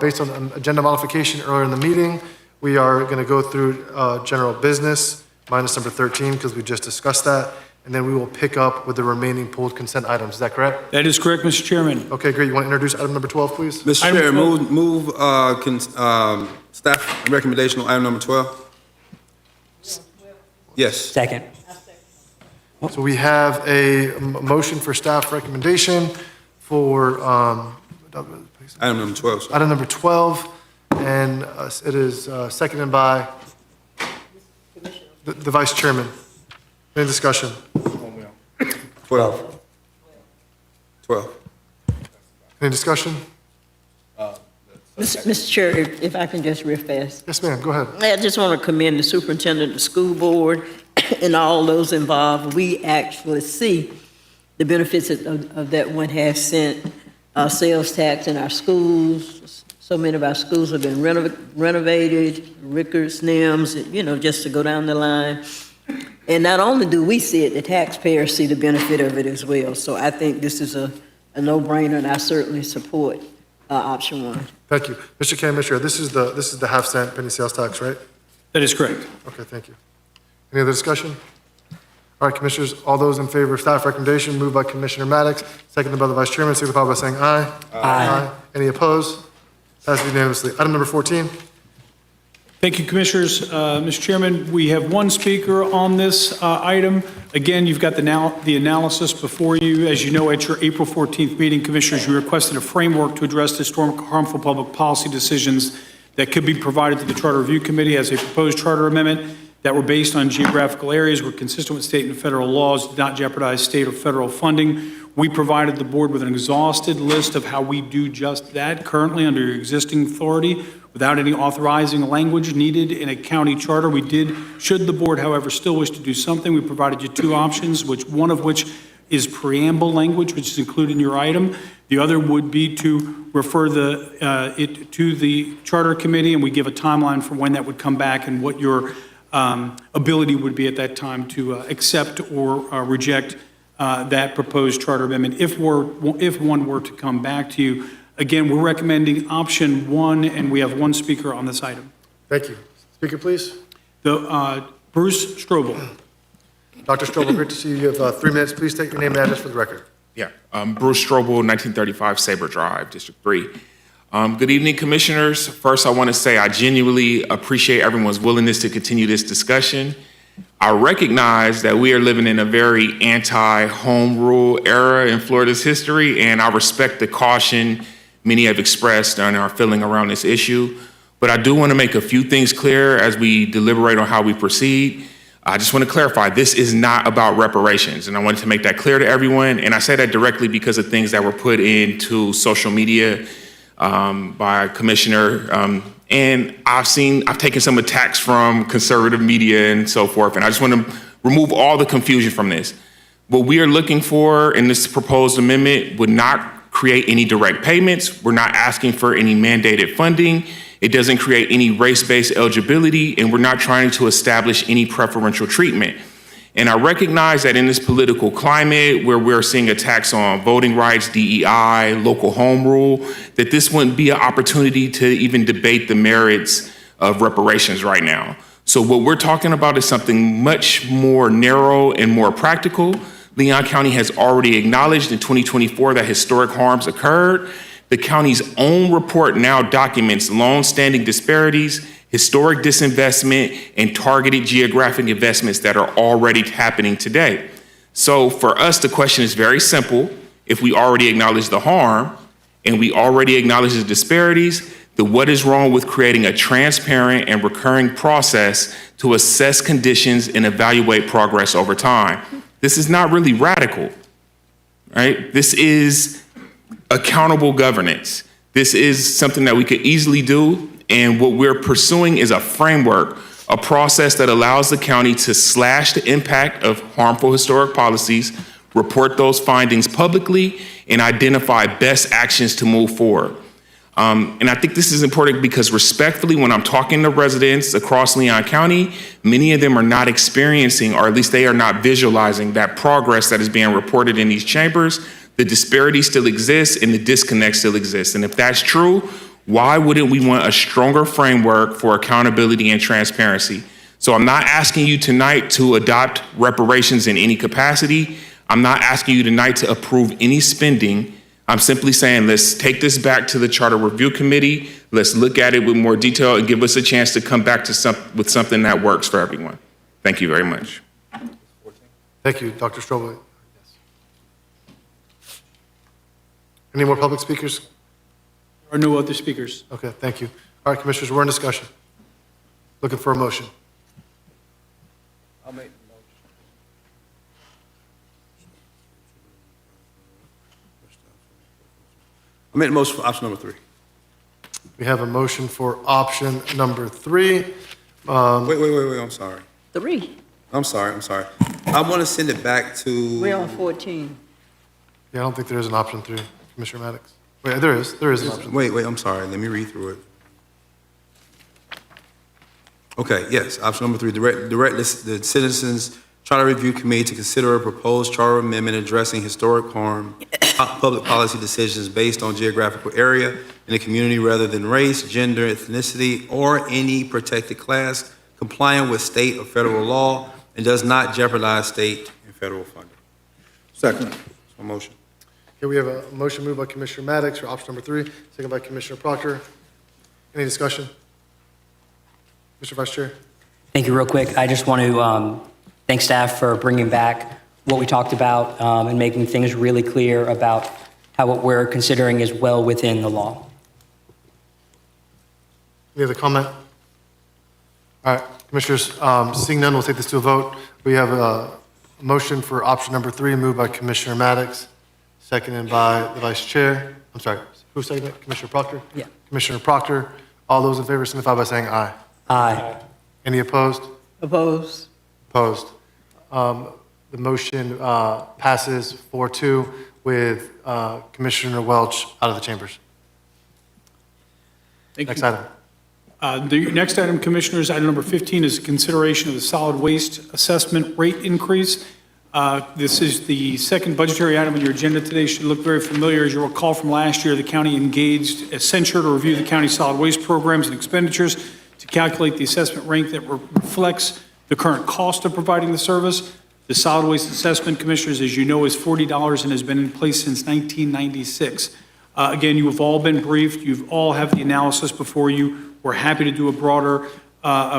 Based on an agenda modification earlier in the meeting, we are going to go through general business minus number 13 because we just discussed that. And then we will pick up with the remaining pulled consent items. Is that correct? That is correct, Mr. Chairman. Okay, great. You want to introduce item number 12, please? Mr. Chair, move staff recommendation on item number 12. Yes. Second. So we have a motion for staff recommendation for Item number 12. Sir. item number 12, and it is seconded by the Vice Chairman. Any discussion? 12. 12. Any discussion? Mr. Chair, if I can just real fast. Yes, ma'am, go ahead. I just want to commend the superintendent, the school board, and all those involved. We actually see the benefits of that 1/2 cent sales tax in our schools. So many of our schools have been renovated, Rickards, NIMS, just to go down the line. And not only do we see it, the taxpayers see the benefit of it as well. So I think this is a no-brainer, and I certainly support option 1. Thank you. Mr. County Administrator, this is the 1/2 cent penny sales tax, right? That is correct. Okay, thank you. Any other discussion? All right, Commissioners, all those in favor of staff recommendation, moved by Commissioner Maddox, seconded by the Vice Chairman, signify by saying aye. Aye. Any opposed? Passes unanimously. Item number 14. Thank you, Commissioners. Mr. Chairman, we have one speaker on this item. Again, you've got the analysis before you. As you know, at your April 14th meeting, Commissioners, you requested a framework to address historic harmful public policy decisions that could be provided to the Charter Review Committee as a proposed charter amendment that were based on geographical areas, were consistent with state and federal laws, did not jeopardize state or federal funding. We provided the board with an exhausted list of how we do just that currently under your existing authority without any authorizing language needed in a county charter. We did, should the board, however, still wish to do something, we provided you 2 options, one of which is preamble language, which is included in your item. The other would be to refer it to the Charter Committee, and we give a timeline for when that would come back and what your ability would be at that time to accept or reject that proposed charter amendment if one were to come back to you. Again, we're recommending option 1, and we have 1 speaker on this item. Thank you. Speaker, please. Bruce Strobel. Dr. Strobel, great to see you. You have 3 minutes. Please state your name and address for the record. Yeah, Bruce Strobel, 1935 Sabre Drive, District 3. Good evening, Commissioners. First, I want to say I genuinely appreciate everyone's willingness to continue this discussion. I recognize that we are living in a very anti-home rule era in Florida's history, and I respect the caution many have expressed and are feeling around this issue. But I do want to make a few things clear as we deliberate on how we proceed. I just want to clarify, this is not about reparations, and I wanted to make that clear to everyone. And I say that directly because of things that were put into social media by a commissioner. And I've taken some attacks from conservative media and so forth, and I just want to remove all the confusion from this. What we are looking for in this proposed amendment would not create any direct payments. We're not asking for any mandated funding. It doesn't create any race-based eligibility, and we're not trying to establish any preferential treatment. And I recognize that in this political climate where we're seeing attacks on voting rights, DEI, local home rule, that this wouldn't be an opportunity to even debate the merits of reparations right now. So what we're talking about is something much more narrow and more practical. Leon County has already acknowledged in 2024 that historic harms occurred. The county's own report now documents long-standing disparities, historic disinvestment, and targeted geographic investments that are already happening today. So for us, the question is very simple. If we already acknowledge the harm and we already acknowledge the disparities, then what is wrong with creating a transparent and recurring process to assess conditions and evaluate progress over time? This is not really radical, right? This is accountable governance. This is something that we could easily do. And what we're pursuing is a framework, a process that allows the county to slash the impact of harmful historic policies, report those findings publicly, and identify best actions to move forward. And I think this is important because respectfully, when I'm talking to residents across Leon County, many of them are not experiencing, or at least they are not visualizing that progress that is being reported in these chambers. The disparity still exists and the disconnect still exists. And if that's true, why wouldn't we want a stronger framework for accountability and transparency? So I'm not asking you tonight to adopt reparations in any capacity. I'm not asking you tonight to approve any spending. I'm simply saying, let's take this back to the Charter Review Committee. Let's look at it with more detail and give us a chance to come back to with something that works for everyone. Thank you very much. Thank you, Dr. Strobel. Any more public speakers? There are no other speakers. Okay, thank you. All right, Commissioners, we're in discussion. Looking for a motion. I'll make the motion for option number 3. We have a motion for option number 3. Wait, I'm sorry. 3. I'm sorry. I want to send it back to. We're on 14. Yeah, I don't think there is an option 3, Commissioner Maddox. Wait, there is an option. Wait, I'm sorry. Let me read through it. Okay, yes, option number 3, direct the Citizens Charter Review Committee to consider a proposed charter amendment addressing historic harm, public policy decisions based on geographical area in the community rather than race, gender, ethnicity, or any protected class, compliant with state or federal law, and does not jeopardize state and federal funding. Second. So motion. Okay, we have a motion moved by Commissioner Maddox for option number 3, second by Commissioner Proctor. Any discussion? Mr. Vice Chair. Thank you. Real quick, I just want to thank staff for bringing back what we talked about and making things really clear about how what we're considering is well within the law. Any other comment? All right, Commissioners, seeing none, we'll take this to a vote. We have a motion for option number 3 moved by Commissioner Maddox, seconded by the Vice Chair. I'm sorry, who seconded it? Commissioner Proctor? Yeah. Commissioner Proctor. All those in favor signify by saying aye. Aye. Any opposed? Opposed? Opposed. The motion passes 4-2 with Commissioner Welch out of the chambers. Next item. The next item, Commissioners, item number 15 is consideration of the solid waste assessment rate increase. This is the second budgetary item on your agenda today. It should look very familiar. As you'll recall from last year, the county engaged Accenture to review the county's solid waste programs and expenditures to calculate the assessment rate that reflects the current cost of providing the service. The solid waste assessment, Commissioners, as you know, is $40 and has been in place since 1996. Again, you have all been briefed. You all have the analysis before you. We're happy to do a broader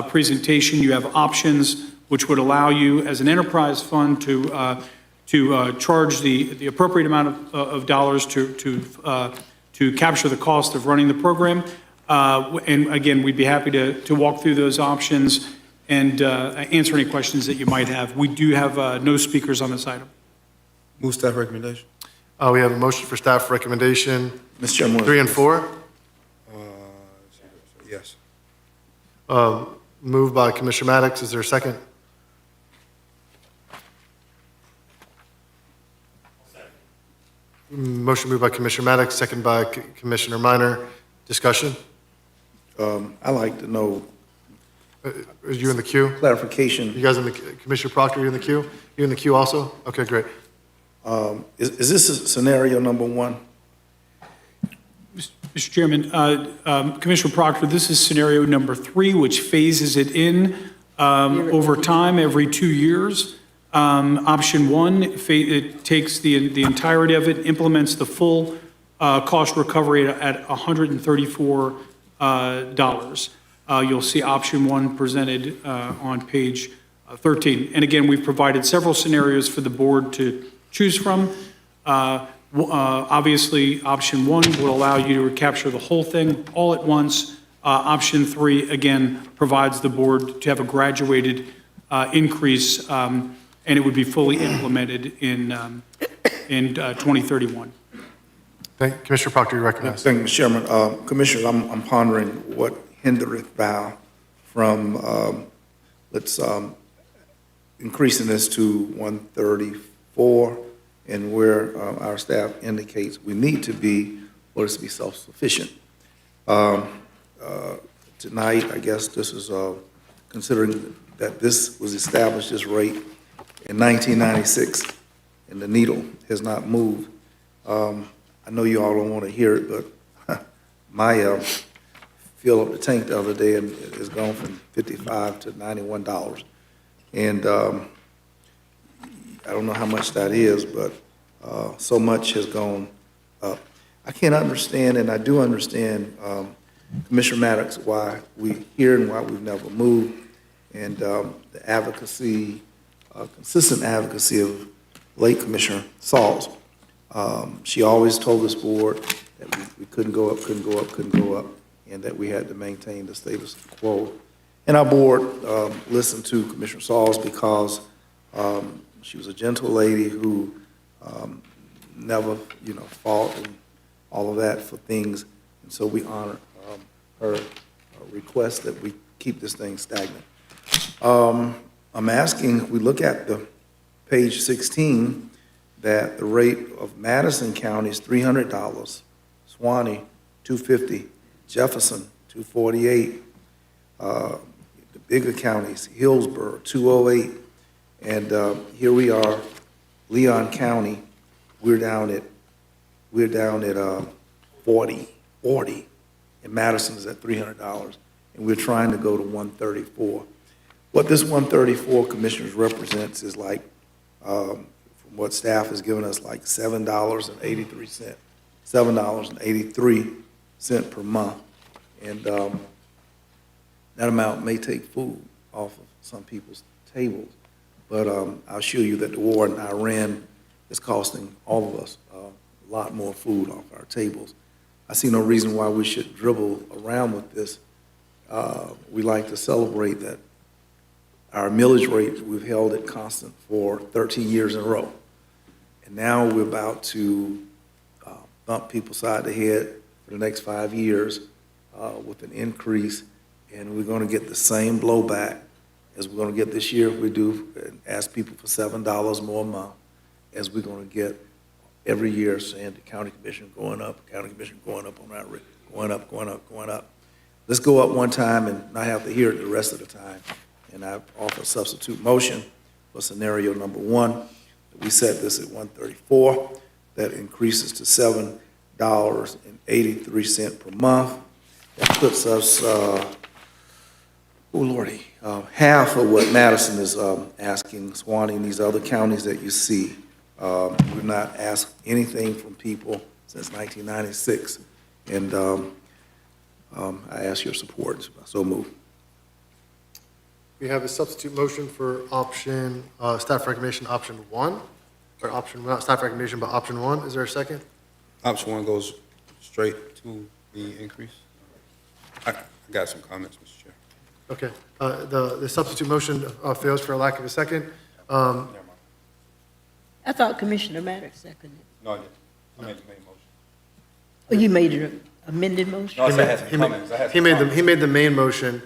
presentation. You have options which would allow you, as an enterprise fund, to charge the appropriate amount of dollars to capture the cost of running the program. And again, we'd be happy to walk through those options and answer any questions that you might have. We do have no speakers on this item. Move staff recommendation. We have a motion for staff recommendation. Mr. Chairman. 3 and 4. Yes. Moved by Commissioner Maddox. Is there a second? Motion moved by Commissioner Maddox, second by Commissioner Minor. Discussion? I'd like to know Are you in the queue? clarification. You guys in the, Commissioner Proctor, you in the queue? You in the queue also? Okay, great. Is this scenario number 1? Mr. Chairman, Commissioner Proctor, this is scenario number 3, which phases it in over time, every 2 years. Option 1, it takes the entirety of it, implements the full cost recovery at $134. You'll see option 1 presented on page 13. And again, we've provided several scenarios for the board to choose from. Obviously, option 1 will allow you to recapture the whole thing all at once. Option 3, again, provides the board to have a graduated increase, and it would be fully implemented in 2031. Commissioner Proctor, you recognize. Thank you, Mr. Chairman. Commissioner, I'm pondering what hindereth thou from, increasing this to 134, and where our staff indicates we need to be, or to be self-sufficient. Tonight, I guess this is considering that this was established, this rate, in 1996, and the needle has not moved. I know you all don't want to hear it, but my fill up the tank the other day and it's gone from $55 to $91. And I don't know how much that is, but so much has gone up. I can't understand, and I do understand, Commissioner Maddox, why we here and why we've never moved, and the advocacy, consistent advocacy of late Commissioner Sauls. She always told this board that we couldn't go up, couldn't go up, couldn't go up, and that we had to maintain the status quo. And our board listened to Commissioner Sauls because she was a gentle lady who never, fought and all of that for things. And so we honor her request that we keep this thing stagnant. I'm asking, we look at the page 16, that the rate of Madison County is $300, Suwannee, $250, Jefferson, $248, the bigger counties, Hillsborough, $208, and here we are, Leon County, we're down at 40, and Madison is at $300, and we're trying to go to 134. What this 134, Commissioners, represents is like, from what staff has given us, like $7.83, $7.83 per month. And that amount may take food off of some people's tables, but I'll assure you that the war in Iran is costing all of us a lot more food off our tables. I see no reason why we should dribble around with this. We like to celebrate that our millage rate, we've held it constant for 13 years in a row. And now we're about to bump people side the head for the next 5 years with an increase, and we're going to get the same blowback as we're going to get this year if we do and ask people for $7 more a month, as we're going to get every year, saying the county commission going up, county commission going up on our rate, going up, going up, going up. Let's go up one time and not have to hear it the rest of the time. And I offer a substitute motion for scenario number 1. We set this at 134. That increases to $7.83 per month. That puts us, half of what Madison is asking, Suwannee and these other counties that you see. We've not asked anything from people since 1996. And I ask your support. So move. We have a substitute motion for option, staff recommendation option 1, or option, not staff recommendation, but option 1. Is there a second? Option 1 goes straight to the increase. I got some comments, Mr. Chair. Okay. The substitute motion fails for a lack of a second. I thought Commissioner Maddox seconded. No, I didn't. I made the main motion. Oh, you made an amended motion? No, I said I had some comments. He made the main motion.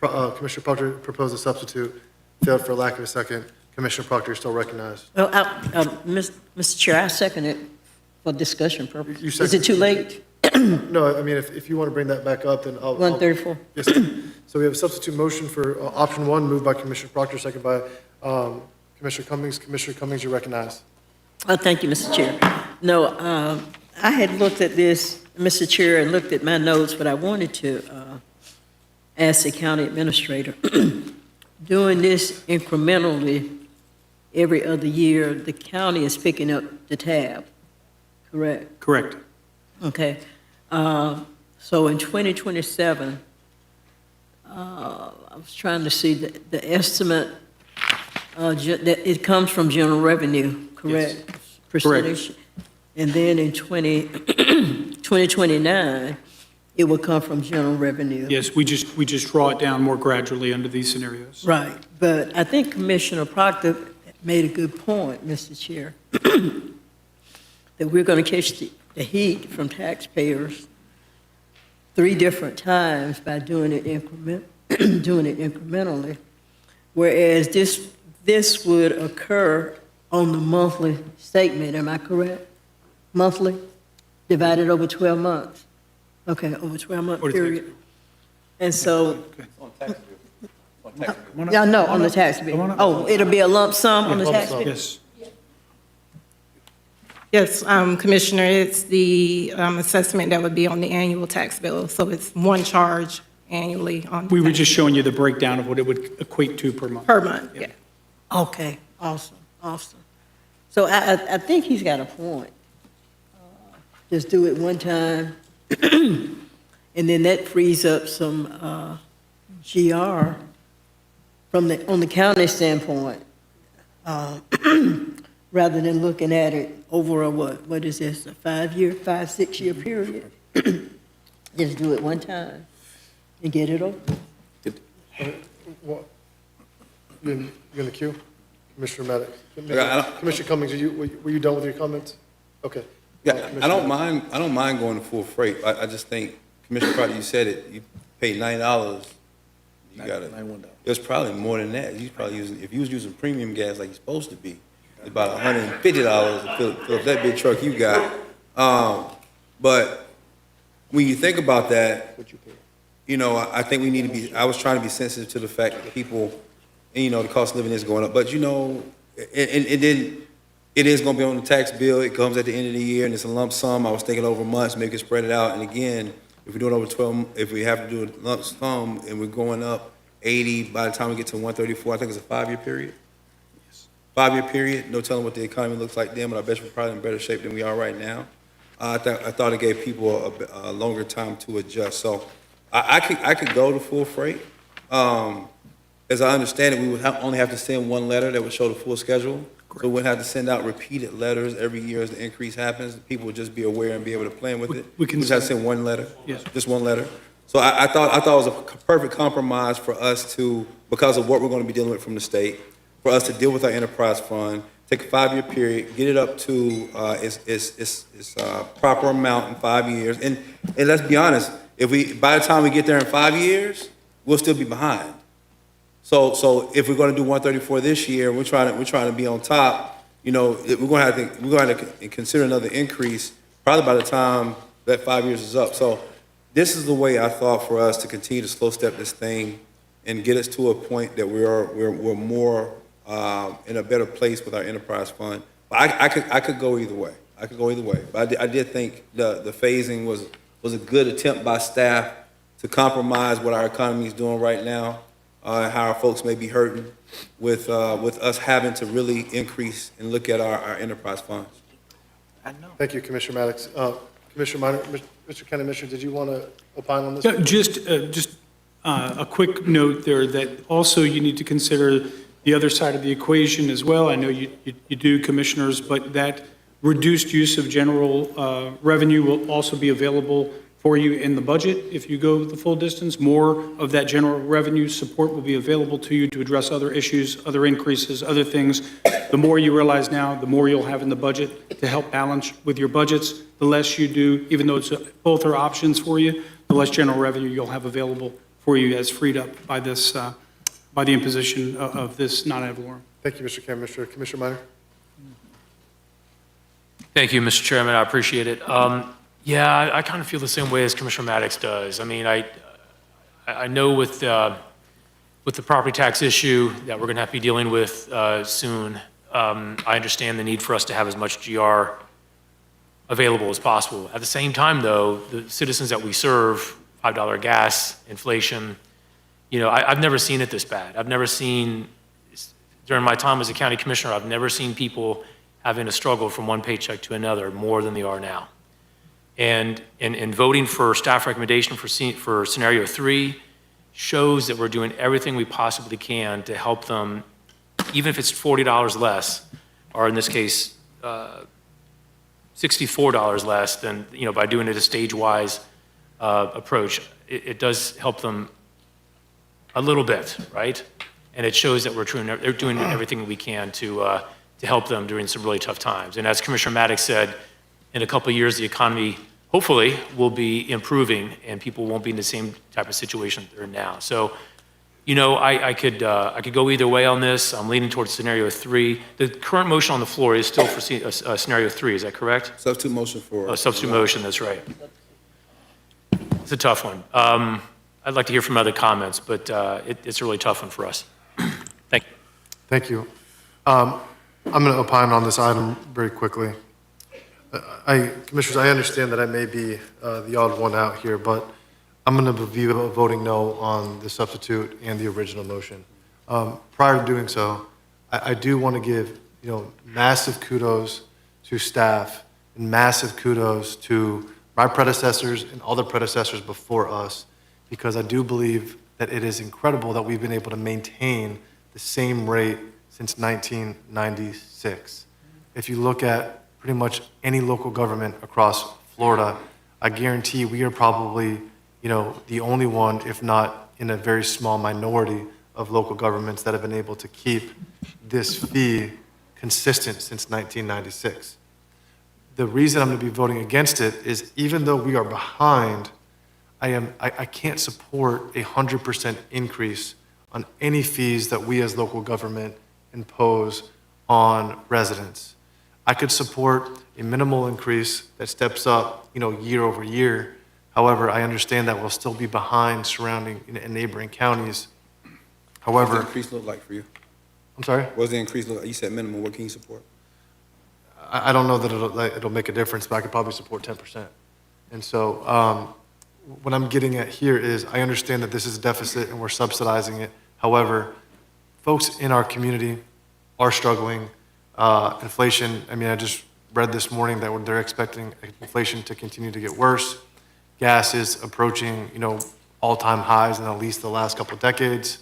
Commissioner Proctor proposed a substitute, failed for a lack of a second. Commissioner Proctor, you're still recognized. Well, Mr. Chair, I second it for discussion purposes. You Is second- it too late? No, I mean, if you want to bring that back up, then I'll. 134. Yes, sir. So we have a substitute motion for option 1, moved by Commissioner Proctor, second by Commissioner Cummings. Commissioner Cummings, you're recognized. Thank you, Mr. Chair. No, I had looked at this, Mr. Chair, and looked at my notes, but I wanted to ask the county administrator, doing this incrementally every other year, the county is picking up the tab, correct? Correct. Okay. So in 2027, I was trying to see the estimate, that it comes from general revenue, correct? Yes. Percentage. And then in 2029, it will come from general revenue. Yes, we just draw it down more gradually under these scenarios. Right. But I think Commissioner Proctor made a good point, Mr. Chair, that we're going to catch the heat from taxpayers 3 different times by doing it incrementally, whereas this would occur on the monthly statement. Am I correct? Monthly, divided over 12 months. Okay, over 12-month period. And so, yeah, no, on the tax bill. Oh, it'll be a lump sum on the tax bill? Yes. Yes, Commissioner, it's the assessment that would be on the annual tax bill, so it's one charge annually on. We were just showing you the breakdown of what it would equate to per month. Per month, yeah. Okay, awesome, awesome. So I think he's got a point. Just do it one time, and then that frees up some GR from on the county standpoint, rather than looking at it over a what is this, a 6-year period? Just do it one time and get it over. You in the queue? Commissioner Maddox? Commissioner Cummings, were you done with your comments? Okay. Yeah, I don't mind going to full freight. I just think, Commissioner Proctor, you said it, you paid $90, you got it. It was probably more than that. You was probably using, if you was using premium gas like you're supposed to be, it's about $150 to fill up that big truck you got. But when you think about that, you know, I think we need to be, I was trying to be sensitive to the fact that people, and, you know, the cost of living is going up. But, you know, it is going to be on the tax bill. It comes at the end of the year, and it's a lump sum. I was thinking over months, maybe spread it out. And again, if we do it over 12, if we have to do a lump sum and we're going up 80 by the time we get to 134, I think it's a 5-year period. 5-year period, no telling what the economy looks like then, but I bet you're probably in better shape than we are right now. I thought it gave people a longer time to adjust. So I could go to full freight. As I understand it, we would only have to send one letter that would show the full schedule. So we wouldn't have to send out repeated letters every year as the increase happens. People would just be aware and be able to plan with it. We just have to send one letter. Yes. Just one letter. So I thought it was a perfect compromise for us to, because of what we're going to be dealing with from the state, for us to deal with our enterprise fund, take a 5-year period, get it up to its proper amount in 5 years. And let's be honest, by the time we get there in 5 years, we'll still be behind. So if we're going to do 134 this year, we're trying to be on top. You know, we're going to have to consider another increase probably by the time that 5 years is up. So this is the way I thought for us to continue to slow step this thing and get us to a point that we're more in a better place with our enterprise fund. But I could go either way. I could go either way. But I did think the phasing was a good attempt by staff to compromise what our economy is doing right now. How our folks may be hurting with us having to really increase and look at our enterprise funds. Thank you, Commissioner Maddox. Commissioner Minor, Mr. County Commissioner, did you want to opine on this? Yeah, just a quick note there that also you need to consider the other side of the equation as well. I know you do, Commissioners, but that reduced use of general revenue will also be available for you in the budget. If you go the full distance, more of that general revenue support will be available to you to address other issues, other increases, other things. The more you realize now, the more you'll have in the budget to help balance with your budgets. The less you do, even though both are options for you, the less general revenue you'll have available for you as freed up by this, by the imposition of this non-ad valorem. Thank you, Mr. Commissioner. Commissioner Minor? Thank you, Mr. Chairman. I appreciate it. Yeah, I kind of feel the same way as Commissioner Maddox does. I mean, I know with the property tax issue that we're going to have to be dealing with soon, I understand the need for us to have as much GR available as possible. At the same time, though, the citizens that we serve, $5 gas, inflation, you know, I've never seen it this bad. I've never seen, during my time as a county commissioner, I've never seen people having to struggle from one paycheck to another more than they are now. And in voting for staff recommendation for scenario 3 shows that we're doing everything we possibly can to help them, even if it's $40 less, or in this case, $64 less than, you know, by doing it a stage-wise approach. It does help them a little bit, right? And it shows that they're doing everything we can to help them during some really tough times. And as Commissioner Maddox said, in a couple of years, the economy hopefully will be improving and people won't be in the same type of situation they're in now. So, you know, I could go either way on this. I'm leaning towards scenario 3. The current motion on the floor is still for scenario 3, is that correct? Substitute motion for. Substitute motion, that's right. It's a tough one. I'd like to hear from other comments, but it's a really tough one for us. Thank you. Thank you. I'm going to opine on this item very quickly. Commissioners, I understand that I may be the odd one out here, but I'm going to be voting no on the substitute and the original motion. Prior to doing so, I do want to give, massive kudos to staff and massive kudos to my predecessors and all the predecessors before us, because I do believe that it is incredible that we've been able to maintain the same rate since 1996. If you look at pretty much any local government across Florida, I guarantee we are probably, the only one, if not in a very small minority of local governments that have been able to keep this fee consistent since 1996. The reason I'm going to be voting against it is even though we are behind, I can't support a 100% increase on any fees that we as local government impose on residents. I could support a minimal increase that steps up, year over year. However, I understand that we'll still be behind surrounding and neighboring counties. However, What does the increase look like for you? I'm sorry? What does the increase look like? You said minimum, what can you support? I don't know that it'll make a difference, but I could probably support 10%. And so what I'm getting at here is I understand that this is a deficit and we're subsidizing it. However, folks in our community are struggling. Inflation, I just read this morning that they're expecting inflation to continue to get worse. Gas is approaching, all-time highs in at least the last couple of decades.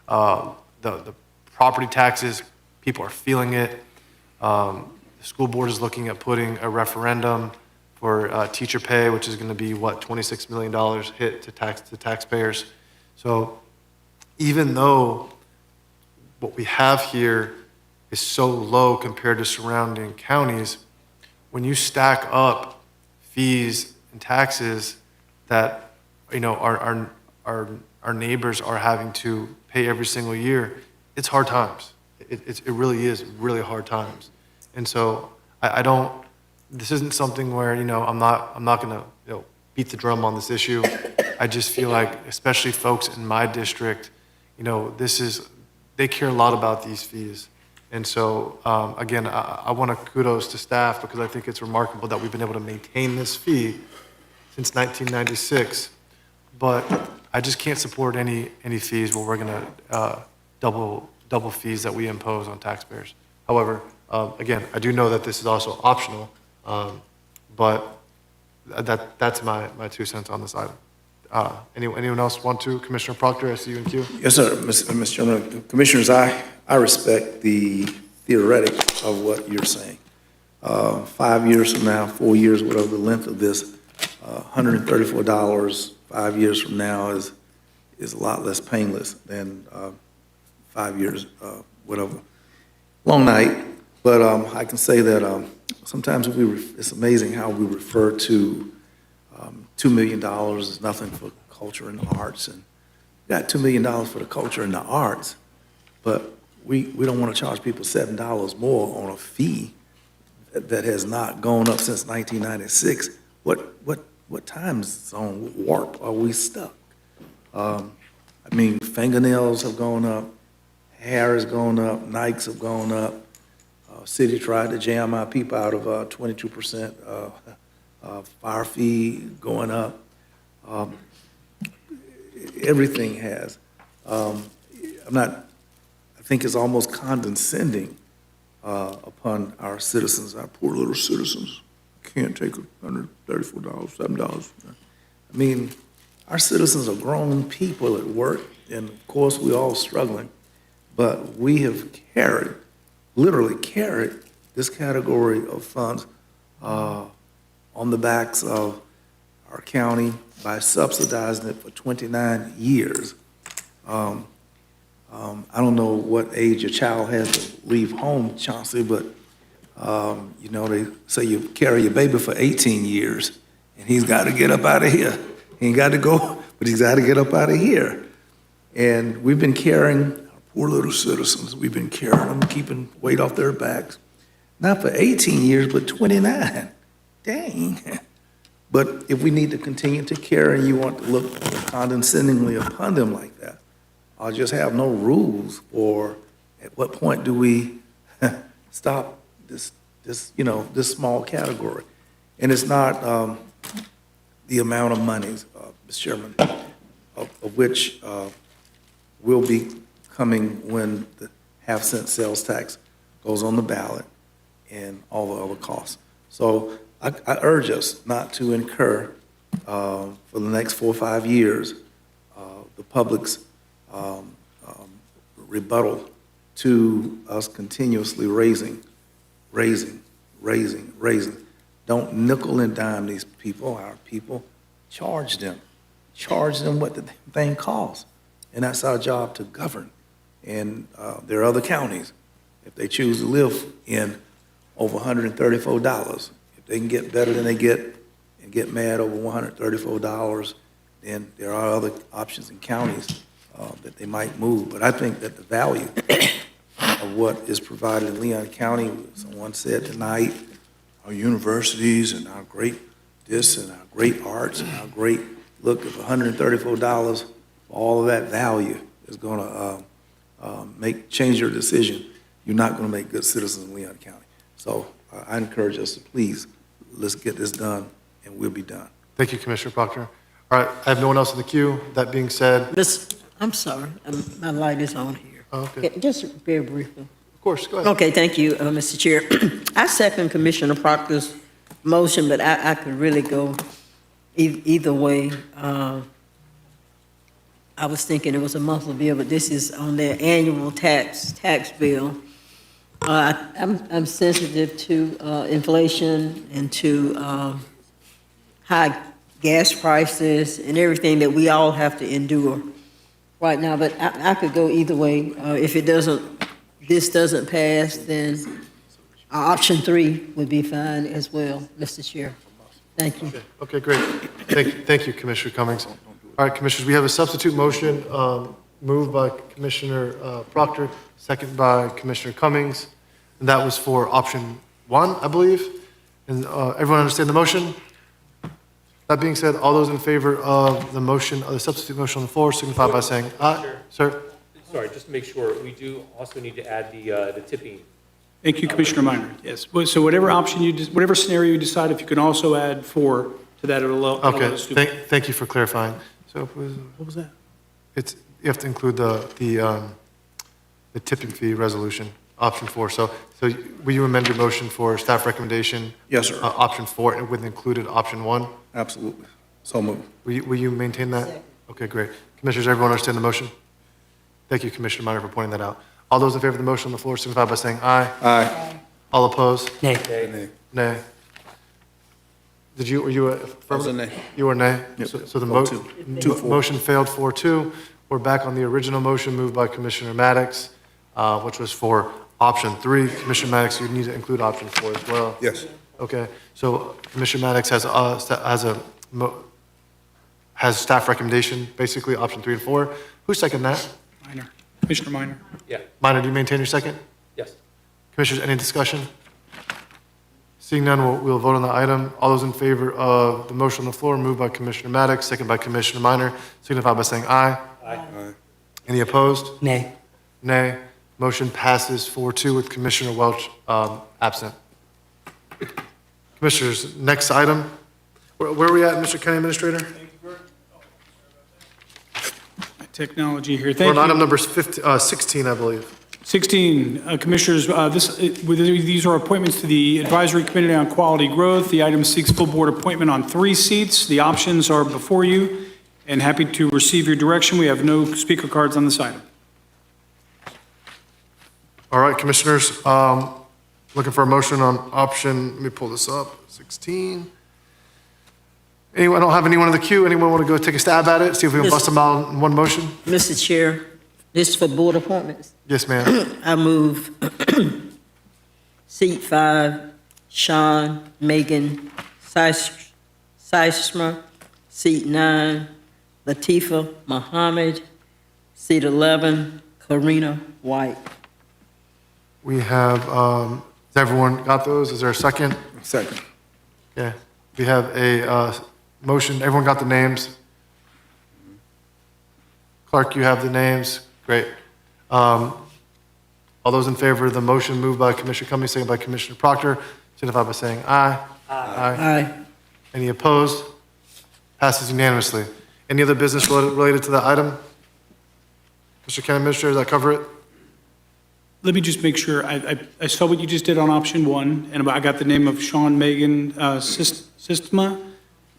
The property taxes, people are feeling it. The school board is looking at putting a referendum for teacher pay, which is going to be, $26 million hit to taxpayers. So even though what we have here is so low compared to surrounding counties, when you stack up fees and taxes that our neighbors are having to pay every single year, it's hard times. It really is really hard times. And so I don't. This isn't something where I'm not going to beat the drum on this issue. I just feel like, especially folks in my district, they care a lot about these fees. And so again, I want to kudos to staff because I think it's remarkable that we've been able to maintain this fee since 1996. But I just can't support any fees where we're going to double fees that we impose on taxpayers. However, again, I do know that this is also optional, but that's my 2 cents on this item. Anyone else want to? Commissioner Proctor, I see you in queue. Yes, sir, Mr. Chairman. Commissioners, I respect the theoretic of what you're saying. 5 years from now, 4 years, whatever the length of this, $134 5 years from now is a lot less painless than 5 years, whatever. Long night, but I can say that sometimes it's amazing how we refer to $2 million is nothing for culture and the arts, and we got $2 million for the culture and the arts, but we don't want to charge people $7 more on a fee that has not gone up since 1996. What time zone warp are we stuck? Fingernails have gone up, hair has gone up, Nikes have gone up. City tried to jam our people out of 22% fire fee going up. Everything has. I think it's almost condescending upon our citizens, our poor little citizens. Can't take $134, $7. Our citizens are grown people at work, and of course we're all struggling, but we have literally carried this category of funds on the backs of our county by subsidizing it for 29 years. I don't know what age your child has to leave home, Chauncey, but they say you carry your baby for 18 years, and he's got to get up out of here. He ain't got to go, but he's got to get up out of here. And we've been carrying our poor little citizens. We've been carrying them, keeping weight off their backs. Not for 18 years, but 29. Dang. But if we need to continue to care and you want to look condescendingly upon them like that, I'll just have no rules, or at what point do we stop this small category? And it's not the amount of money, Mr. Chairman, of which will be coming when the half-cent sales tax goes on the ballot and all the other costs. So I urge us not to incur for the next 4 or 5 years the public's rebuttal to us continuously raising. Don't nickel and dime these people, our people. Charge them what the thing costs. And that's our job, to govern. And there are other counties, if they choose to live in over $134, if they can get better than they get and get mad over $134, then there are other options in counties that they might move. But I think that the value of what is provided in Leon County, someone said tonight, our universities and our great this and our great arts and our great, look, if $134 for all of that value is going to change your decision, you're not going to make good citizens in Leon County. So I encourage us to please, let's get this done, and we'll be done. Thank you, Commissioner Proctor. All right, I have no one else in the queue. That being said. I'm sorry, my light is on here. Oh, okay. Just very briefly. Of course, go ahead. Okay, thank you, Mr. Chair. I second Commissioner Proctor's motion, but I could really go either way. I was thinking it was a monthly bill, but this is on their annual tax bill. I'm sensitive to inflation and to high gas prices and everything that we all have to endure right now, but I could go either way. If this doesn't pass, then option 3 would be fine as well, Mr. Chair. Thank you. Okay, great. Thank you, Commissioner Cummings. All right, Commissioners, we have a substitute motion moved by Commissioner Proctor, second by Commissioner Cummings, and that was for option 1, I believe. And everyone understand the motion? That being said, all those in favor of the motion, of the substitute motion on the floor, signify by saying aye. Sir? Sorry, just to make sure, we do also need to add the tipping. Thank you, Commissioner Minor. Yes, so whatever option whatever scenario you decide, if you can also add 4 to that, it'll allow Okay, us to. thank you for clarifying. So What was that? you have to include the tipping fee resolution, option 4. So will you amend your motion for staff recommendation? Yes, sir. Option 4, and with included option 1? Absolutely. So moved. Will you maintain that? Okay, great. Commissioners, everyone understand the motion? Thank you, Commissioner Minor, for pointing that out. All those in favor of the motion on the floor signify by saying aye. Aye. All opposed? Nay. Nay. Were you affirmative? I was a nay. You were nay? Yep. So the Vote 2-4. motion failed 4-2. We're back on the original motion moved by Commissioner Maddox, which was for option 3. Commissioner Maddox, you need to include option 4 as well. Yes. Okay, so Commissioner Maddox has staff recommendation, basically option 3 and 4. Who seconded that? Minor. Commissioner Minor. Yeah. Minor, do you maintain your second? Yes. Commissioners, any discussion? Seeing none, we'll vote on the item. All those in favor of the motion on the floor, moved by Commissioner Maddox, second by Commissioner Minor, signify by saying aye. Aye. Any opposed? Nay. Nay. Motion passes 4-2 with Commissioner Welch absent. Commissioners, next item. Where are we at, Mr. County Administrator? Technology here. We're Thank on you. item number 16, I believe. 16, Commissioners, these are appointments to the Advisory Committee on Quality Growth. The item seeks full board appointment on 3 seats. The options are before you, and happy to receive your direction. We have no speaker cards on this item. All right, Commissioners, looking for a motion on option, let me pull this up, 16. Anyone, I don't have anyone in the queue. Anyone want to go take a stab at it? See if we can bust them out in one motion? Mr. Chair, this is for board appointments. Yes, ma'am. I move seat 5, Sean Megan Seismer. Seat 9, Latifa Muhammad. Seat 11, Karina White. We have, has everyone got those? Is there a second? Second. Okay. We have a motion. Everyone got the names? Clark, you have the names? Great. All those in favor of the motion moved by Commissioner Cummings, seconded by Commissioner Proctor, signify by saying aye. Aye. Any opposed? Passes unanimously. Any other business related to that item? Mr. County Administrator, does that cover it? Let me just make sure, I saw what you just did on option 1, and I got the name of Sean Megan Sistema.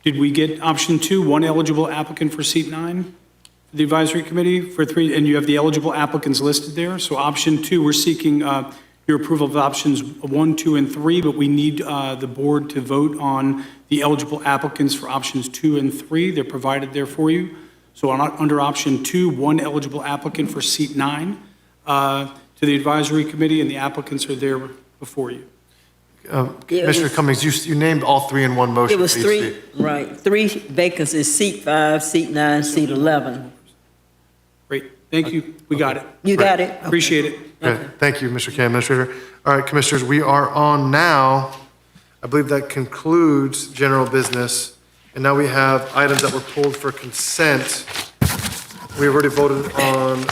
Did we get option 2, 1 eligible applicant for seat 9? For the advisory committee for 3, and you have the eligible applicants listed there. So option 2, we're seeking your approval of options 1, 2, and 3, but we need the board to vote on the eligible applicants for options 2 and 3. They're provided there for you. So under option 2, 1 eligible applicant for seat 9 to the advisory committee, and the applicants are there before you. Commissioner Cummings, you named all 3 in one motion. It was for each 3, seat. right, 3 vacancies, seat 5, seat 9, seat 11. Great, thank you, we got it. You got it? Appreciate it. Okay. Thank you, Mr. County Administrator. All right, Commissioners, we are on now. I believe that concludes general business. And now we have items that were pulled for consent. We already voted on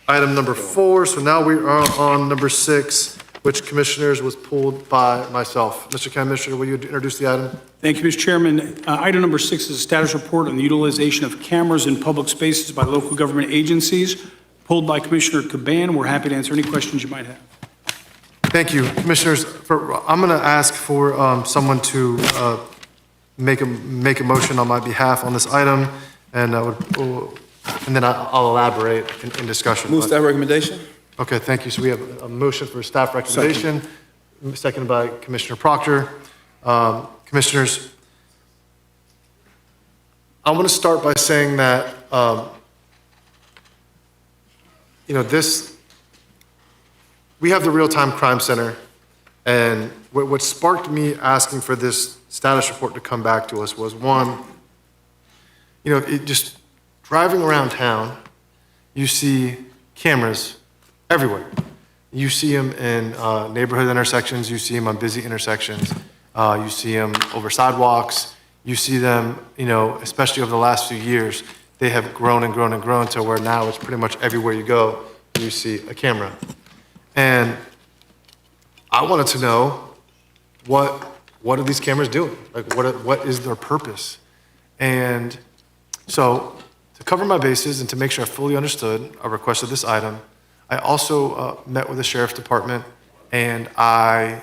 item number 4, so now we are on number 6, which, Commissioners, was pulled by myself. Mr. County Administrator, will you introduce the item? Thank you, Mr. Chairman. Item number 6 is a status report on the utilization of cameras in public spaces by local government agencies, pulled by Commissioner Caban. We're happy to answer any questions you might have. Thank you, Commissioners. I'm going to ask for someone to make a motion on my behalf on this item, and then I'll elaborate in discussion. Move staff recommendation? Okay, thank you. So we have a motion for staff recommendation, seconded by Commissioner Proctor. Commissioners, I want to start by saying that, we have the Real-Time Crime Center, and what sparked me asking for this status report to come back to us was, one, just driving around town, you see cameras everywhere. You see them in neighborhood intersections, you see them on busy intersections, you see them over sidewalks, you see them, especially over the last few years, they have grown and grown and grown to where now it's pretty much everywhere you go, you see a camera. And I wanted to know, what are these cameras doing? Like, what is their purpose? And so, to cover my bases and to make sure I fully understood, I requested this item. I also met with the Sheriff's Department, and I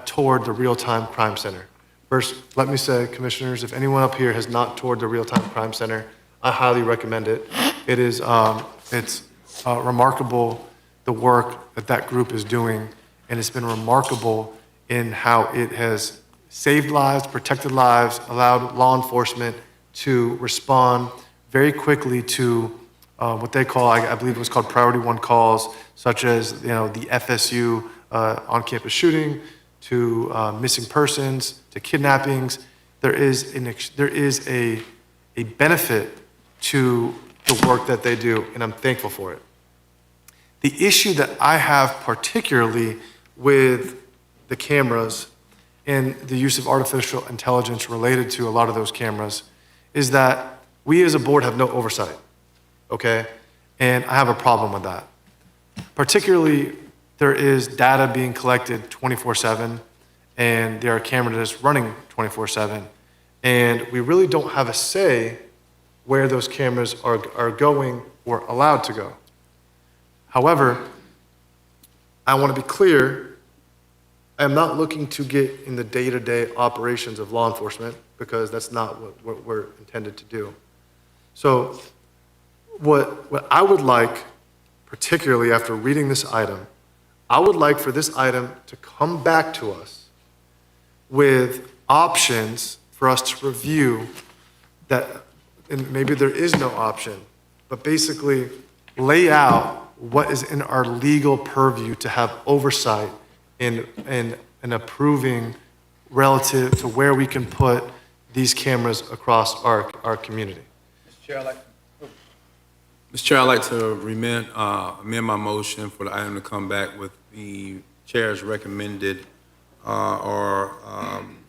toured the Real-Time Crime Center. First, let me say, Commissioners, if anyone up here has not toured the Real-Time Crime Center, I highly recommend it. It is, it's remarkable, the work that group is doing, and it's been remarkable in how it has saved lives, protected lives, allowed law enforcement to respond very quickly to what they call, I believe it was called Priority 1 calls, such as the FSU on-campus shooting, to missing persons, to kidnappings. There is a benefit to the work that they do, and I'm thankful for it. The issue that I have particularly with the cameras and the use of artificial intelligence related to a lot of those cameras is that we as a board have no oversight, okay? And I have a problem with that. Particularly, there is data being collected 24/7, and there are cameras running 24/7, and we really don't have a say where those cameras are going or allowed to go. However, I want to be clear, I am not looking to get in the day-to-day operations of law enforcement, because that's not what we're intended to do. So what I would like, particularly after reading this item, I would like for this item to come back to us with options for us to review that, and maybe there is no option, but basically lay out what is in our legal purview to have oversight in approving relative to where we can put these cameras across our community. Mr. Chair, I'd like to amend my motion for the item to come back with the chair's recommended or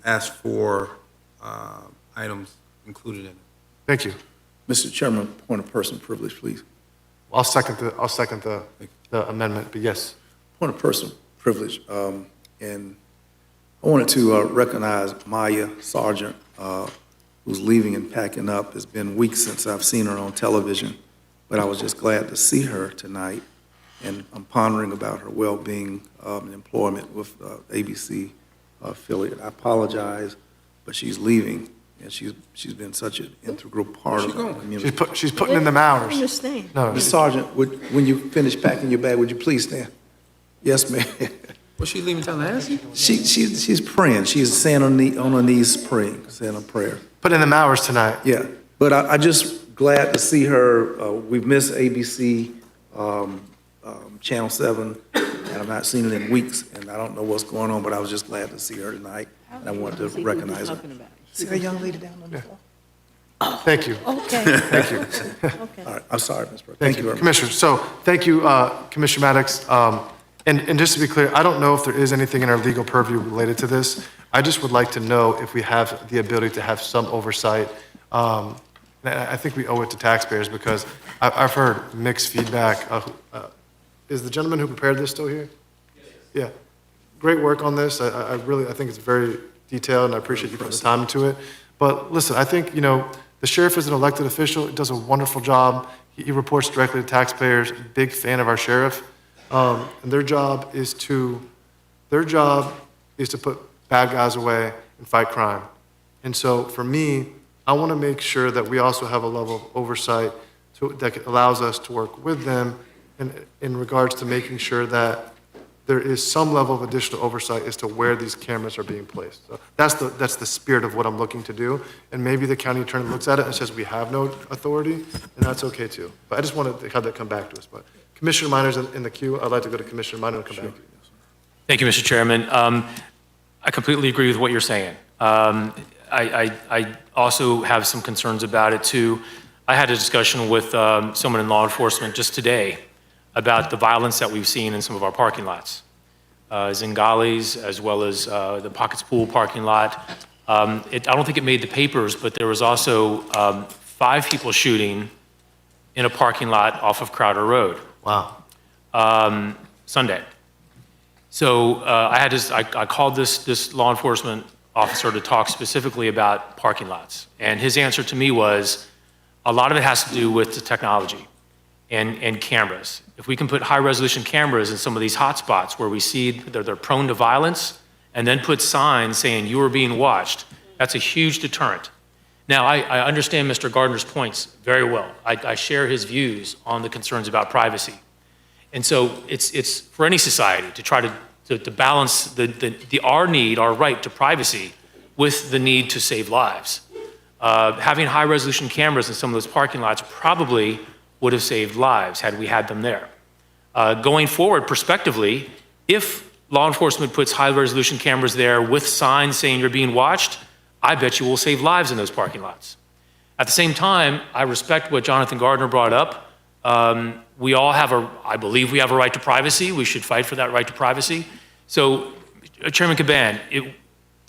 ask for items included in it. Thank you. Mr. Chairman, point of personal privilege, please. I'll second the amendment, but yes. Point of personal privilege, and I wanted to recognize Maya Sargent, who's leaving and packing up. It's been weeks since I've seen her on television, but I was just glad to see her tonight, and I'm pondering about her well-being and employment with ABC affiliate. I apologize, but she's leaving, and she's been such an integral part of our community. She's putting in them hours. Understand. No, Ms. Sargent, when you finish packing your bag, would you please stand? Yes, ma'am. Was she leaving Tallahassee? She's praying. She's saying on her knees praying, saying a prayer. put in them hours tonight. Yeah, but I just glad to see her. We've missed ABC, Channel 7, and I've not seen it in weeks, and I don't know what's going on, but I was just glad to see her tonight, and I wanted to recognize her. See that young lady down on the floor? Thank you. Okay. Thank you. Okay. All right, I'm sorry, Ms. President. Thank you, very much. Commissioner. So, thank you, Commissioner Maddox. And just to be clear, I don't know if there is anything in our legal purview related to this. I just would like to know if we have the ability to have some oversight. And I think we owe it to taxpayers because I've heard mixed feedback. Is the gentleman who prepared this still here? Yeah. Great work on this. I think it's very detailed, and I appreciate you putting the time into it. But listen, I think, the sheriff is an elected official. He does a wonderful job. He reports directly to taxpayers. Big fan of our sheriff. And their job is to put bad guys away and fight crime. And so for me, I want to make sure that we also have a level of oversight that allows us to work with them in regards to making sure that there is some level of additional oversight as to where these cameras are being placed. So that's the spirit of what I'm looking to do. And maybe the county attorney looks at it and says we have no authority, and that's okay too. But I just wanted to have that come back to us. But Commissioner Minor's in the queue. I'd like to go to Commissioner Minor and come back to you. Thank you, Mr. Chairman. I completely agree with what you're saying. I also have some concerns about it too. I had a discussion with someone in law enforcement just today about the violence that we've seen in some of our parking lots. Zingali's, as well as the Pockets Pool parking lot. I don't think it made the papers, but there was also 5 people shooting in a parking lot off of Crowder Road. Wow. Sunday. So I called this law enforcement officer to talk specifically about parking lots. And his answer to me was, a lot of it has to do with the technology and cameras. If we can put high-resolution cameras in some of these hotspots where we see they're prone to violence, and then put signs saying you are being watched, that's a huge deterrent. Now, I understand Mr. Gardner's points very well. I share his views on the concerns about privacy. And so it's for any society to try to balance our need, our right to privacy, with the need to save lives. Having high-resolution cameras in some of those parking lots probably would have saved lives had we had them there. Going forward, prospectively, if law enforcement puts high-resolution cameras there with signs saying you're being watched, I bet you will save lives in those parking lots. At the same time, I respect what Jonathan Gardner brought up. I believe we have a right to privacy. We should fight for that right to privacy. So, Chairman Caban,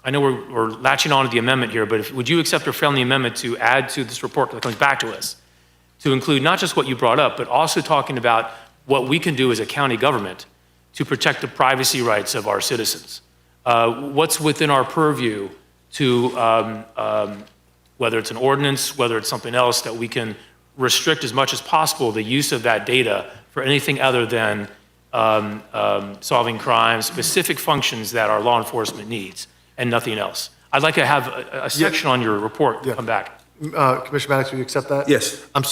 I know we're latching on to the amendment here, but would you accept a friendly amendment to add to this report that comes back to us, to include not just what you brought up, but also talking about what we can do as a county government to protect the privacy rights of our citizens? What's within our purview to, whether it's an ordinance, whether it's something else, that we can restrict as much as possible the use of that data for anything other than solving crimes, specific functions that our law enforcement needs, and nothing else. I'd like to have a section on your report come back. Commissioner Maddox, will you accept that? Yes. And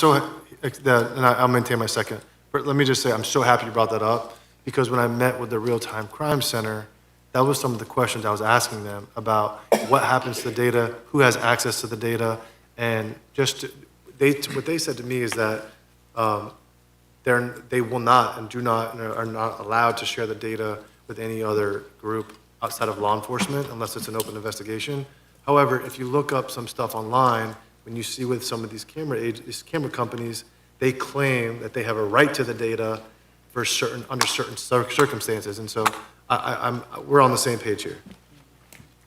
I'll maintain my second. But let me just say, I'm so happy you brought that up, because when I met with the Real-Time Crime Center, that was some of the questions I was asking them about what happens to the data, who has access to the data, and what they said to me is that they will not and are not allowed to share the data with any other group outside of law enforcement unless it's an open investigation. However, if you look up some stuff online, when you see with some of these camera companies, they claim that they have a right to the data under certain circumstances. And so we're on the same page here.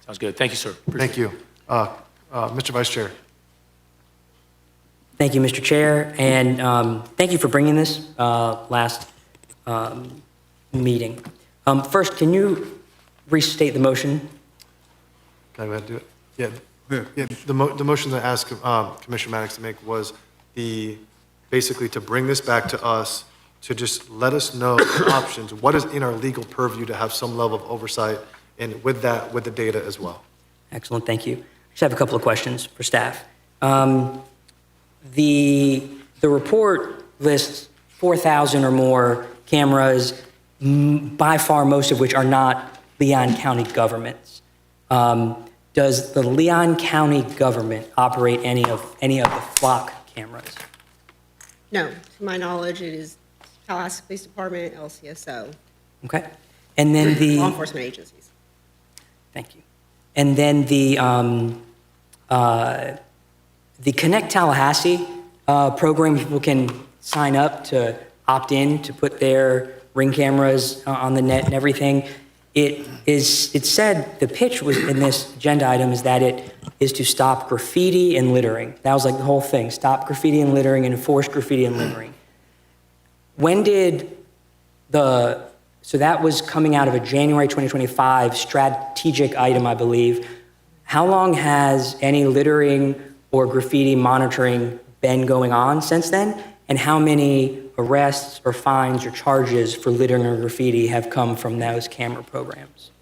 Sounds good. Thank you, sir. Thank you. Mr. Vice Chair. Thank you, Mr. Chair, and thank you for bringing this last meeting. First, can you restate the motion? Can I go ahead and do it? Yeah. The motion that I asked Commissioner Maddox to make was basically to bring this back to us, to just let us know the options, what is in our legal purview to have some level of oversight, and with that, with the data as well. Excellent, thank you. I just have a couple of questions for staff. The report lists 4,000 or more cameras, by far most of which are not Leon County governments. Does the Leon County government operate any of the flock cameras? No, to my knowledge, it is Tallahassee Police Department, LCSO, Okay. And then law enforcement agencies. Thank you. And then the Connect Tallahassee program, people can sign up to opt in to put their Ring cameras on the net and everything. It said, the pitch was in this agenda item is that it is to stop graffiti and littering. That was like the whole thing, stop graffiti and littering and enforce graffiti and littering. When did so that was coming out of a January 2025 strategic item, I believe. How long has any littering or graffiti monitoring been going on since then? And how many arrests or fines or charges for littering or graffiti have come from those camera programs?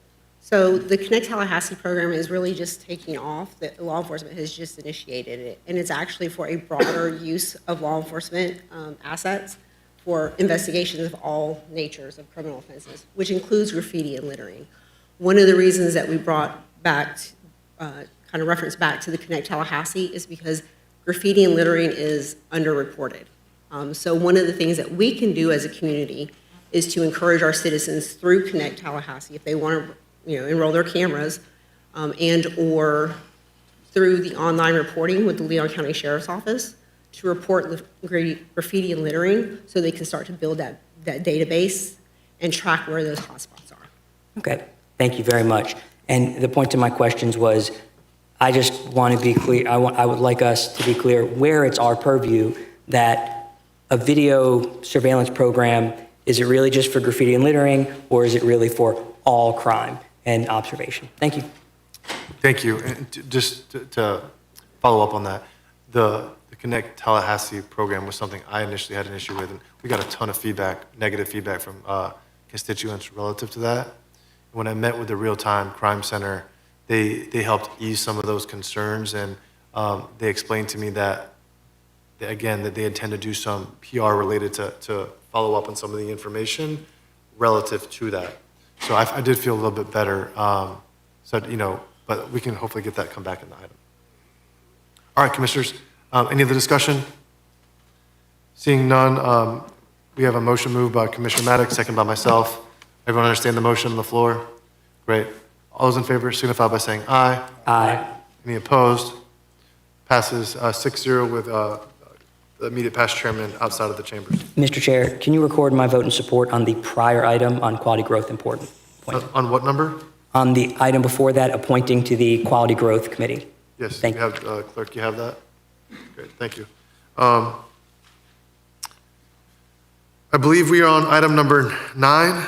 So the Connect Tallahassee program is really just taking off. The law enforcement has just initiated it, and it's actually for a broader use of law enforcement assets for investigations of all natures of criminal offenses, which includes graffiti and littering. One of the reasons that we brought back, kind of reference back to the Connect Tallahassee is because graffiti and littering is underreported. So one of the things that we can do as a community is to encourage our citizens through Connect Tallahassee, if they want to enroll their cameras, and or through the online reporting with the Leon County Sheriff's Office, to report graffiti and littering so they can start to build that database and track where those hotspots are. Okay, thank you very much. And the point to my questions was, I just want to be clear, I would like us to be clear where it's our purview that a video surveillance program, is it really just for graffiti and littering, or is it really for all crime and observation? Thank you. Thank you. And just to follow up on that, the Connect Tallahassee program was something I initially had an issue with, and we got a ton of feedback, negative feedback from constituents relative to that. When I met with the Real-Time Crime Center, they helped ease some of those concerns, and they explained to me that, again, that they intend to do some PR related to follow up on some of the information relative to that. So I did feel a little bit better. But we can hopefully get that come back in the item. All right, commissioners, any other discussion? Seeing none, we have a motion moved by Commissioner Maddox, second by myself. Everyone understand the motion on the floor? Great. All those in favor signify by saying aye. Aye. Any opposed? Passes 6-0 with the immediate past chairman outside of the chambers. Mr. Chair, can you record my vote in support on the prior item on quality growth important? On what number? On the item before that, appointing to the Quality Growth Committee. Yes, Thank you have, clerk, you have that? Great, thank you. I believe we are on item number 9.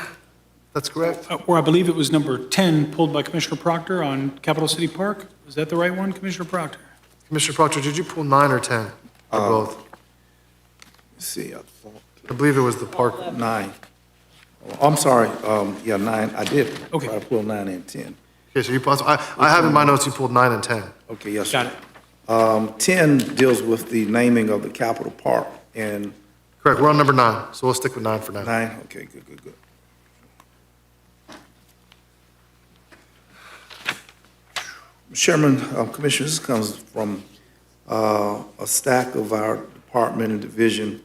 That's correct? Or I believe it was number 10, pulled by Commissioner Proctor on Capital City Park. Is that the right one, Commissioner Proctor? Commissioner Proctor, did you pull 9 or 10? Or both? Let's see, I believe it was the park. 9. Oh, I'm sorry, 9, I did. Okay. Try to pull 9 and 10. Okay, so you pulled, I have in my notes you pulled 9 and 10. Okay, yes, Got sir. it. 10 deals with the naming of the Capitol Park, and Correct, we're on number 9, so we'll stick with 9 for now. 9, okay, good. Chairman, Commissioners, this comes from a stack of our department and division,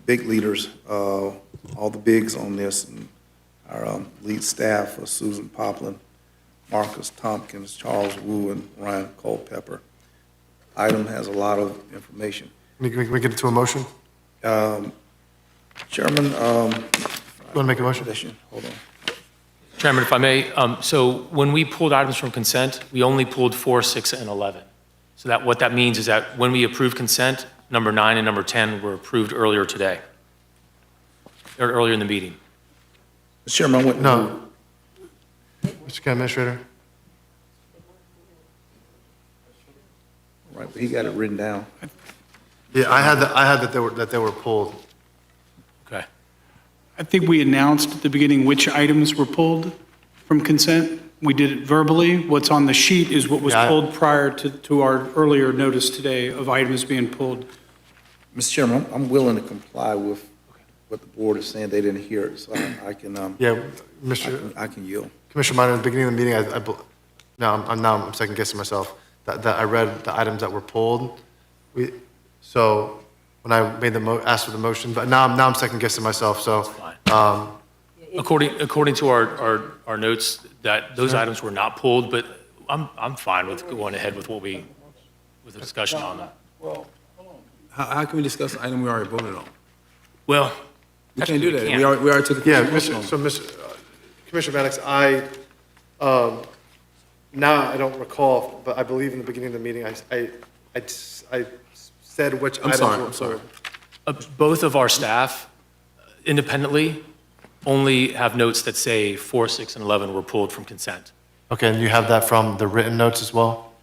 big leaders, all the bigs on this, and our lead staff, Susan Poplin, Marcus Tompkins, Charles Wu, and Ryan Culpepper. Item has a lot of information. Can we get into a motion? Chairman, You want to make a motion? hold on. Chairman, if I may, so when we pulled items from consent, we only pulled 4, 6, and 11. So that, what that means is that when we approve consent, number 9 and number 10 were approved earlier today, or earlier in the meeting. Mr. Chairman, I went. No. Mr. County Administrator? Right, but he got it written down. Yeah, I had that they were pulled. Okay. I think we announced at the beginning which items were pulled from consent. We did it verbally. What's on the sheet is what was pulled prior to our earlier notice today of items being pulled. Mr. Chairman, I'm willing to comply with what the board is saying. They didn't hear it, so I can, Yeah, Mr. I can yield. Commissioner Minor, at the beginning of the meeting, I'm second guessing myself, that I read the items that were pulled. So when I made asked for the motion, but now I'm second guessing myself, so. According to our notes, that those items were not pulled, but I'm fine with going ahead with with the discussion on them. How can we discuss the item we already voted on? Well, We can't do that. can't. We already took a. Yeah, Commissioner Mannix, now I don't recall, but I believe in the beginning of the meeting, I said which items were. I'm sorry. Both of our staff independently only have notes that say 4, 6, and 11 were pulled from consent. Okay, and you have that from the written notes as well?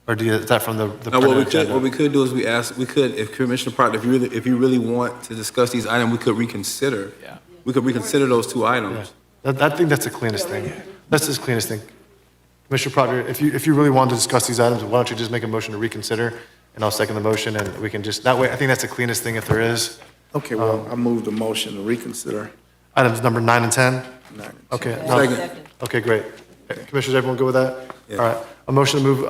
Or is that from the No, printed agenda? what we could do is if Commissioner Proctor, if you really want to discuss these items, we could reconsider. Yeah. We could reconsider those two items. I think that's the cleanest thing. That's the cleanest thing. Commissioner Proctor, if you really want to discuss these items, why don't you just make a motion to reconsider, and I'll second the motion, and we can just, that way, I think that's the cleanest thing if there is. Okay, well, I moved the motion to reconsider. Items number 9 and 10? 9 and 10. Okay. Second. Okay, great. Commissioners, everyone good with that? Yeah. All right. A motion to move,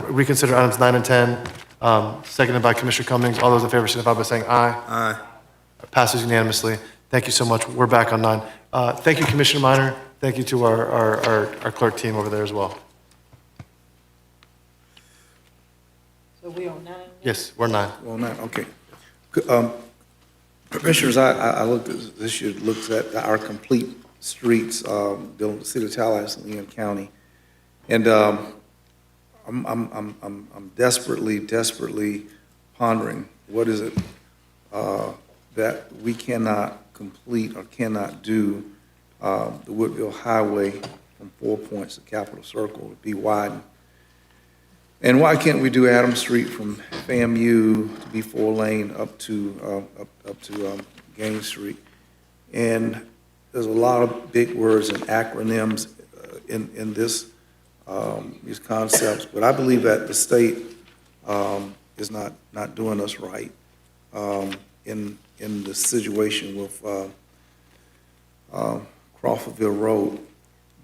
reconsider items 9 and 10, seconded by Commissioner Cummings. All those in favor signify by saying aye. Aye. Passes unanimously. Thank you so much. We're back on 9. Thank you, Commissioner Minor. Thank you to our clerk team over there as well. So we on 9? Yes, we're 9. Well, 9, okay. Commissioners, I looked at, this year looks at our complete streets, dealing with the city of Tallahassee and Leon County. And I'm desperately pondering, what is it that we cannot complete or cannot do, the Woodville Highway from 4 Points to Capitol Circle to be widened? And why can't we do Adams Street from FAMU to be 4-lane up to Gaines Street? And there's a lot of big words and acronyms in this, these concepts, but I believe that the state is not doing us right in the situation with Crawfordville Road.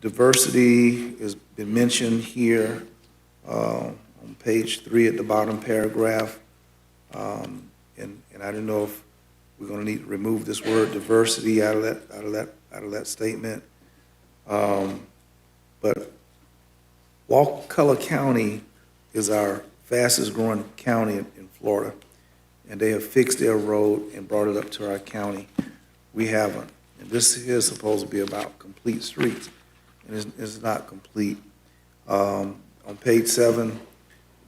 Diversity has been mentioned here on page 3 at the bottom paragraph, and I don't know if we're going to need to remove this word diversity out of that statement. But Wakulla County is our fastest growing county in Florida, and they have fixed their road and brought it up to our county. We haven't. And this is supposed to be about complete streets, and it's not complete. On page 7,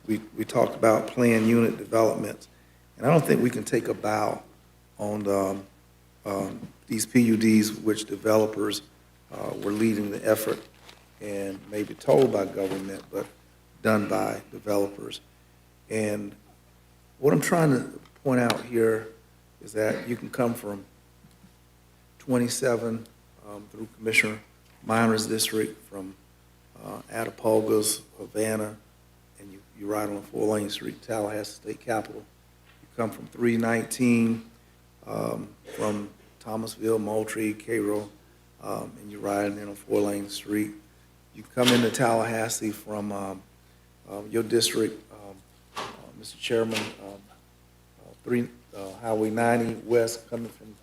we talked about planned unit developments, and I don't think we can take a bow on these PUDs, which developers were leading the effort and maybe told by government, but done by developers. And what I'm trying to point out here is that you can come from 27 through Commissioner Minor's district, from Attapulgos, Havana, and you ride on 4-lane street, Tallahassee State Capitol. You come from 319, from Thomasville, Moultrie, Cairo, and you're riding in a 4-lane street. You come into Tallahassee from your district, Mr. Chairman, Highway 90 West, coming from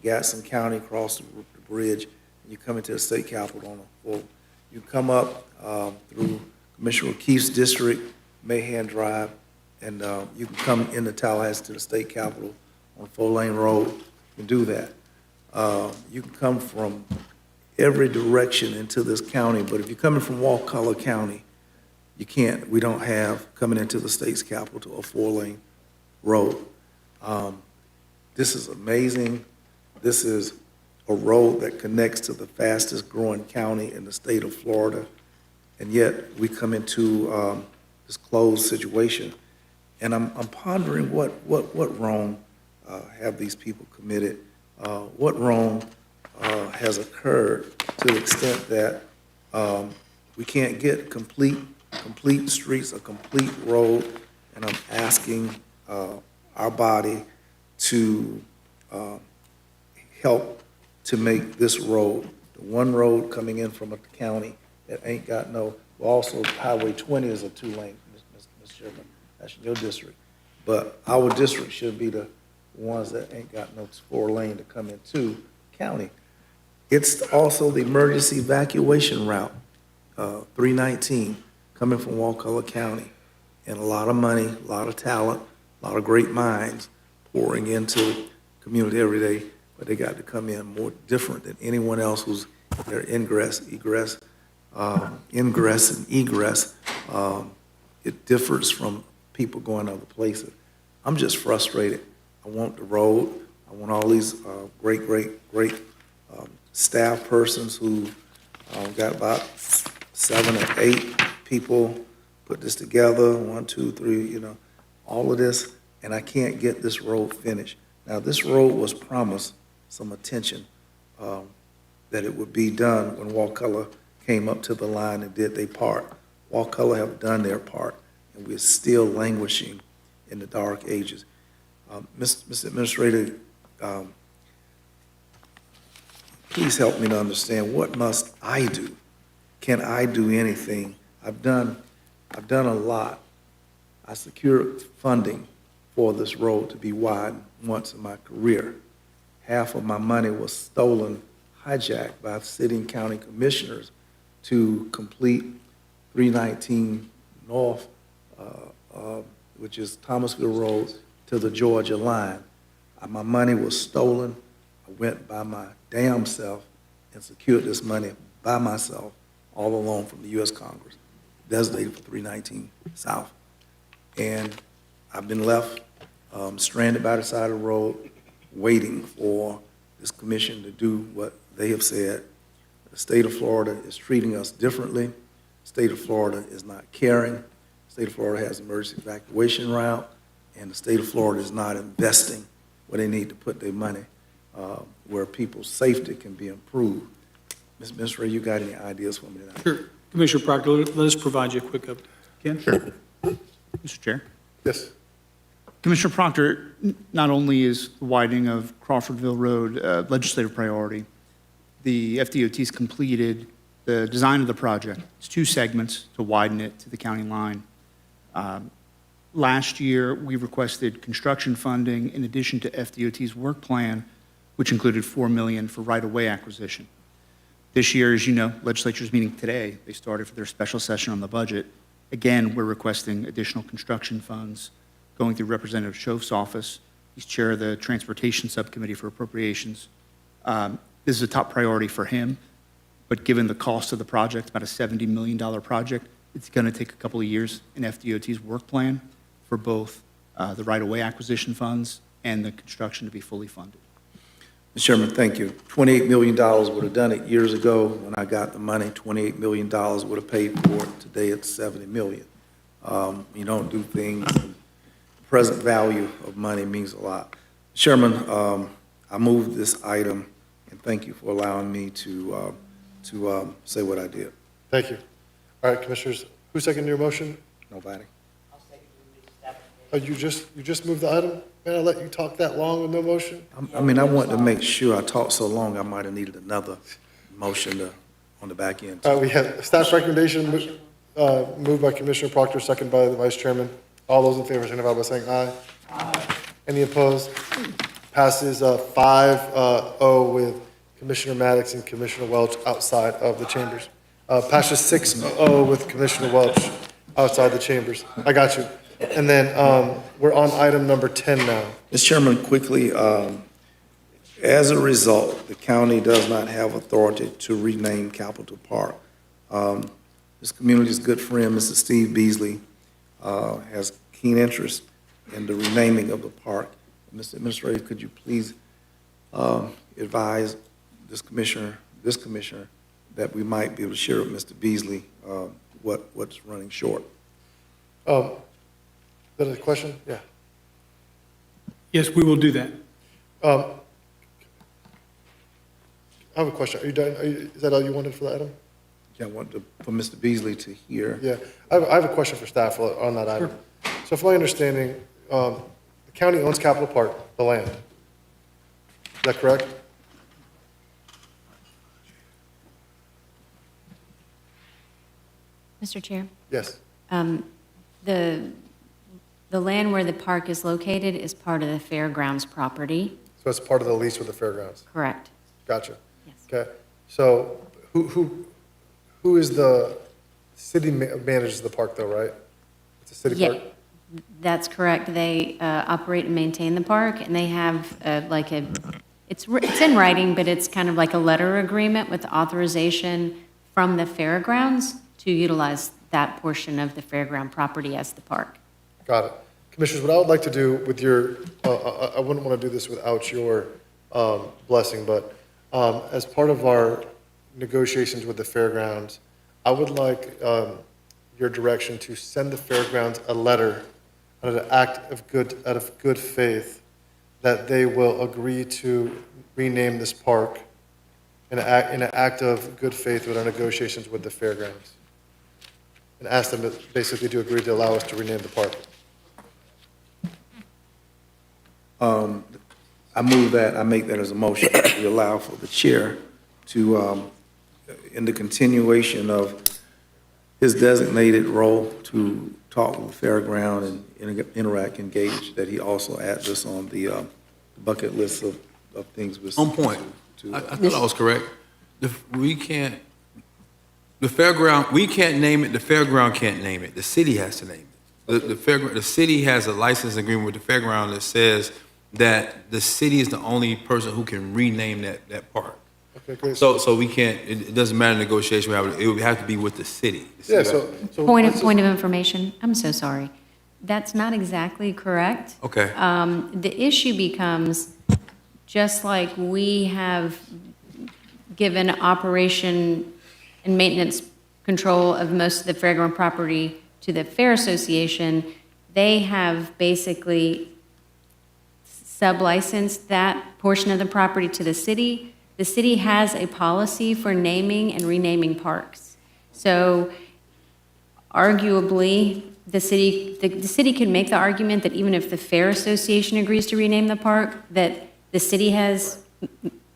Gaston County across the bridge, and you come into the state capitol on a 4. You come up through Commissioner O'Keefe's district, Mahan Drive, and you can come into Tallahassee to the state capitol on a 4-lane road. You can do that. You can come from every direction into this county, but if you're coming from Wakulla County, you can't, we don't have, coming into the state's capital, a 4-lane road. This is amazing. This is a road that connects to the fastest growing county in the state of Florida, and yet we come into this closed situation. And I'm pondering what wrong have these people committed? What wrong has occurred to the extent that we can't get complete streets, a complete road? And I'm asking our body to help to make this road, the one road coming in from a county that ain't got no, also Highway 20 is a 2-lane, Ms. Chairman, that's your district. But our district should be the ones that ain't got no 4-lane to come into county. It's also the emergency evacuation route, 319, coming from Wakulla County. And a lot of money, a lot of talent, a lot of great minds pouring into the community every day, but they got to come in more different than anyone else who's their ingress, egress. It differs from people going other places. I'm just frustrated. I want the road. I want all these great staff persons who got about 7 or 8 people put this together, 1, 2, 3, all of this, and I can't get this road finished. Now, this road was promised some attention, that it would be done when Wakulla came up to the line and did their part. Wakulla have done their part, and we're still languishing in the dark ages. Mr. Administrator, please help me to understand, what must I do? Can I do anything? I've done a lot. I secured funding for this road to be widened once in my career. Half of my money was stolen, hijacked by city and county commissioners to complete 319 North, which is Thomasville Road, to the Georgia line. My money was stolen. I went by my damn self and secured this money by myself, all alone from the U.S. Congress, designated for 319 South. And I've been left stranded by the side of the road, waiting for this commission to do what they have said. The state of Florida is treating us differently. The state of Florida is not caring. The state of Florida has emergency evacuation route, and the state of Florida is not investing where they need to put their money, where people's safety can be improved. Ms. Administrator, you got any ideas for me tonight? Sure. Commissioner Proctor, let us provide you a quick update. Ken? Sure. Mr. Chair. Yes. Commissioner Proctor, not only is the widening of Crawfordville Road a legislative priority, the FDOT's completed the design of the project. It's 2 segments to widen it to the county line. Last year, we requested construction funding in addition to FDOT's work plan, which included $4 million for right-of-way acquisition. This year, as you know, legislature's meeting today. They started for their special session on the budget. Again, we're requesting additional construction funds going through Representative Schoaf's office. He's chair of the Transportation Subcommittee for Appropriations. This is a top priority for him, but given the cost of the project, about a $70 million project, it's going to take a couple of years in FDOT's work plan for both the right-of-way acquisition funds and the construction to be fully funded. Mr. Chairman, thank you. $28 million would have done it years ago when I got the money. $28 million would have paid for it. Today it's $70 million. You don't do things. Present value of money means a lot. Chairman, I moved this item, and thank you for allowing me to say what I did. Thank you. All right, Commissioners, who seconded your motion? Nobody. Oh, you just moved the item? Man, I let you talk that long with no motion? I mean, I wanted to make sure. I talked so long, I might have needed another motion on the back end. We have staff recommendation moved by Commissioner Proctor, second by the Vice Chairman. All those in favor signify by saying aye. Aye. Any opposed? Passes 5-0 with Commissioner Maddox and Commissioner Welch outside of the chambers. Passes 6-0 with Commissioner Welch outside the chambers. I got you. And then we're on item number 10 now. Mr. Chairman, quickly, As a result, the county does not have authority to rename Capitol Park. This community's good friend, Mr. Steve Beasley, has keen interest in the renaming of the park. Mr. Administrator, could you please advise this commissioner that we might be able to share with Mr. Beasley what's running short? Is that a question? Yeah. Yes, we will do that. I have a question. Are you done? Is that all you wanted for that item? Yeah, I want for Mr. Beasley to hear. Yeah. I have a question for staff on that item. So from my understanding, the county owns Capitol Park, the land. Is that correct? Mr. Chair? Yes. The land where the park is located is part of the fairgrounds property. So it's part of the lease with the fairgrounds? Correct. Gotcha. Yes. Okay. So who is the city manages the park though, right? It's a city Yeah, park? that's correct. They operate and maintain the park, and they have it's in writing, but it's kind of like a letter agreement with authorization from the fairgrounds to utilize that portion of the fairground property as the park. Got it. Commissioners, what I would like to do with your, I wouldn't want to do this without your blessing, but as part of our negotiations with the fairgrounds, I would like your direction to send the fairgrounds a letter out of good faith that they will agree to rename this park in an act of good faith with our negotiations with the fairgrounds. And ask them to basically to agree to allow us to rename the park. I make that as a motion. We allow for the chair to, in the continuation of his designated role to talk with the fairground and interact, engage, that he also add this on the bucket list of things. On point. I thought I was correct. We can't name it, the fairground can't name it, the city has to name it. The city has a license agreement with the fairground that says that the city is the only person who can rename that park. Okay, great. So we can't, it doesn't matter negotiation, it would have to be with the city. Yeah, so. Point of information, I'm so sorry. That's not exactly correct. Okay. The issue becomes, just like we have given operation and maintenance control of most of the fairground property to the Fair Association, they have basically sub-licensed that portion of the property to the city. The city has a policy for naming and renaming parks. So arguably, the city could make the argument that even if the Fair Association agrees to rename the park, that the city has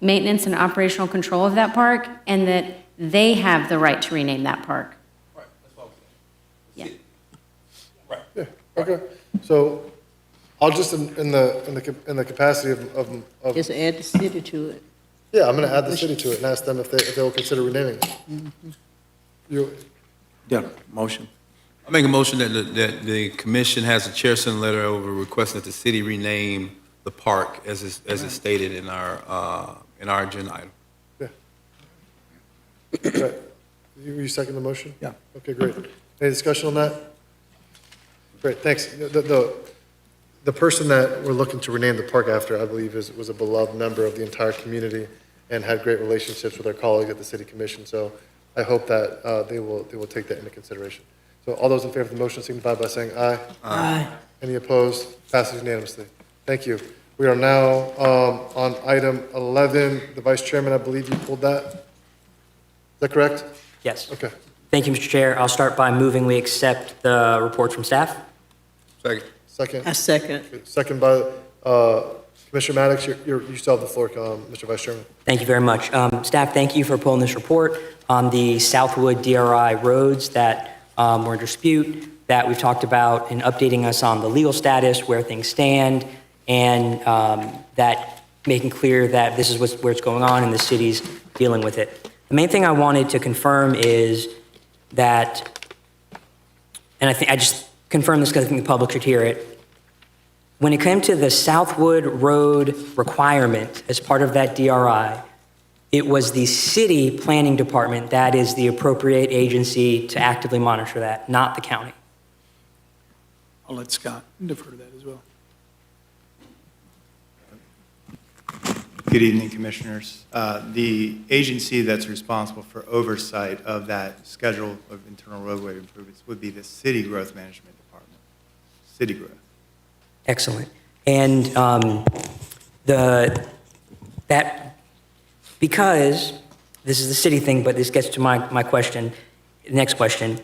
maintenance and operational control of that park, and that they have the right to rename that park. Right, that's what I was saying. Yeah. Yeah, okay. So I'll just, in the capacity of. Just add the city to it. Yeah, I'm going to add the city to it and ask them if they will consider renaming it. Yeah, motion. I make a motion that the commission has a chairson letter over requesting that the city rename the park as is stated in our agenda item. Yeah. Right. You second the motion? Yeah. Okay, great. Any discussion on that? Great, thanks. The person that we're looking to rename the park after, I believe, was a beloved member of the entire community and had great relationships with our colleagues at the city commission. So I hope that they will take that into consideration. So all those in favor of the motion signify by saying aye. Aye. Any opposed? Passes unanimously. Thank you. We are now on item 11. The vice chairman, I believe you pulled that. Is that correct? Yes. Okay. Thank you, Mr. Chair. I'll start by moving we accept the reports from staff. Second. Second. I second. Second by Commissioner Maddox. You still have the floor, Mr. Vice Chairman. Thank you very much. Staff, thank you for pulling this report on the Southwood DRI roads that were in dispute, that we've talked about, and updating us on the legal status, where things stand, and that making clear that this is where it's going on and the city's dealing with it. The main thing I wanted to confirm is that, and I just confirm this because I think the public should hear it, when it came to the Southwood Road requirement as part of that DRI, it was the city planning department that is the appropriate agency to actively monitor that, not the county. I'll let Scott defer to that as well. Good evening, Commissioners. The agency that's responsible for oversight of that schedule of internal roadway improvements would be the City Growth Management Department. City Growth. Excellent. And because this is the city thing, but this gets to my question, next question.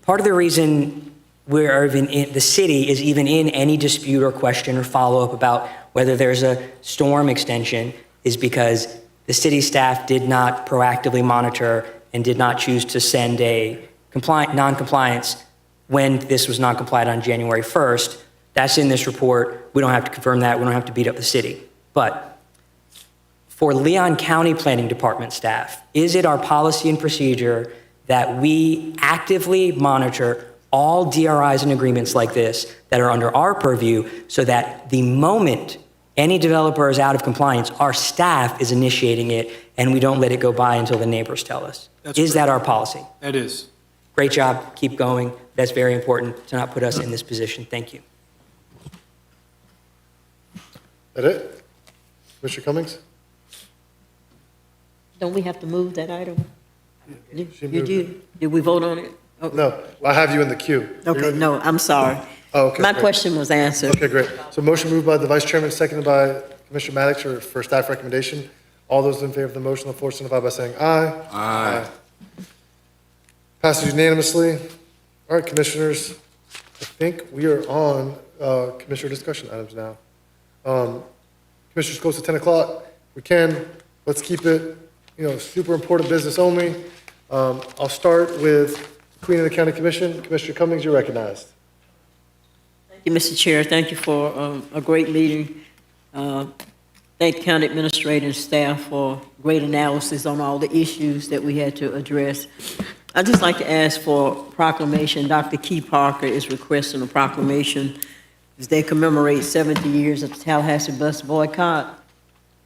Part of the reason the city is even in any dispute or question or follow-up about whether there's a storm extension is because the city staff did not proactively monitor and did not choose to send a non-compliance when this was not complied on January 1st. That's in this report. We don't have to confirm that. We don't have to beat up the city. But for Leon County Planning Department staff, is it our policy and procedure that we actively monitor all DRIs and agreements like this that are under our purview so that the moment any developer is out of compliance, our staff is initiating it and we don't let it go by until the neighbors tell us? Is that our policy? That is. Great job. Keep going. That's very important to not put us in this position. Thank you. That it? Mr. Cummings? Don't we have to move that item? She moved Did we vote on it? Oh. No, I have you in the queue. Okay, no, I'm sorry. Oh, okay. My great. question was answered. Okay, great. So motion moved by the Vice Chairman, seconded by Commissioner Maddox for staff recommendation. All those in favor of the motion on the floor signify by saying aye. Aye. Passes unanimously. All right, Commissioners, I think we are on Commissioner discussion items now. Commissioners, close to 10 o'clock. Let's keep it, super important business only. I'll start with Queen of the County Commission. Commissioner Cummings, you're recognized. Thank you, Mr. Chair. Thank you for a great meeting. Thank the county administrator and staff for great analysis on all the issues that we had to address. I'd just like to ask for proclamation. Dr. Key Parker is requesting a proclamation as they commemorate 70 years of the Tallahassee bus boycott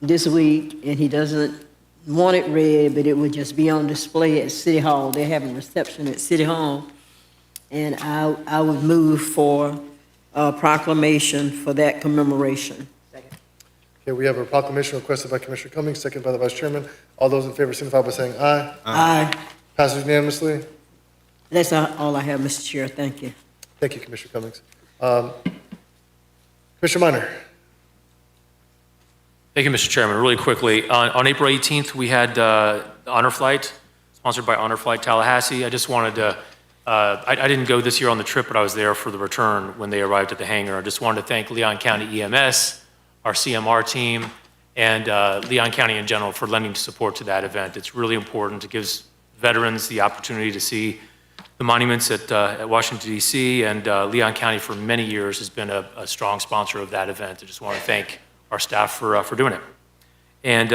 this week, and he doesn't want it read, but it would just be on display at City Hall. They're having a reception at City Hall, and I would move for a proclamation for that commemoration. Okay, we have a proclamation requested by Commissioner Cummings, seconded by the Vice Chairman. All those in favor signify by saying aye. Aye. Passes unanimously. That's all I have, Mr. Chair. Thank you. Thank you, Commissioner Cummings. Commissioner Minor. Thank you, Mr. Chairman. Really quickly, on April 18th, we had Honor Flight, sponsored by Honor Flight Tallahassee. I just wanted to, I didn't go this year on the trip, but I was there for the return when they arrived at the hangar. I just wanted to thank Leon County EMS, our CMR team, and Leon County in general for lending support to that event. It's really important. It gives veterans the opportunity to see the monuments at Washington, D.C., and Leon County for many years has been a strong sponsor of that event. I just want to thank our staff for doing it. And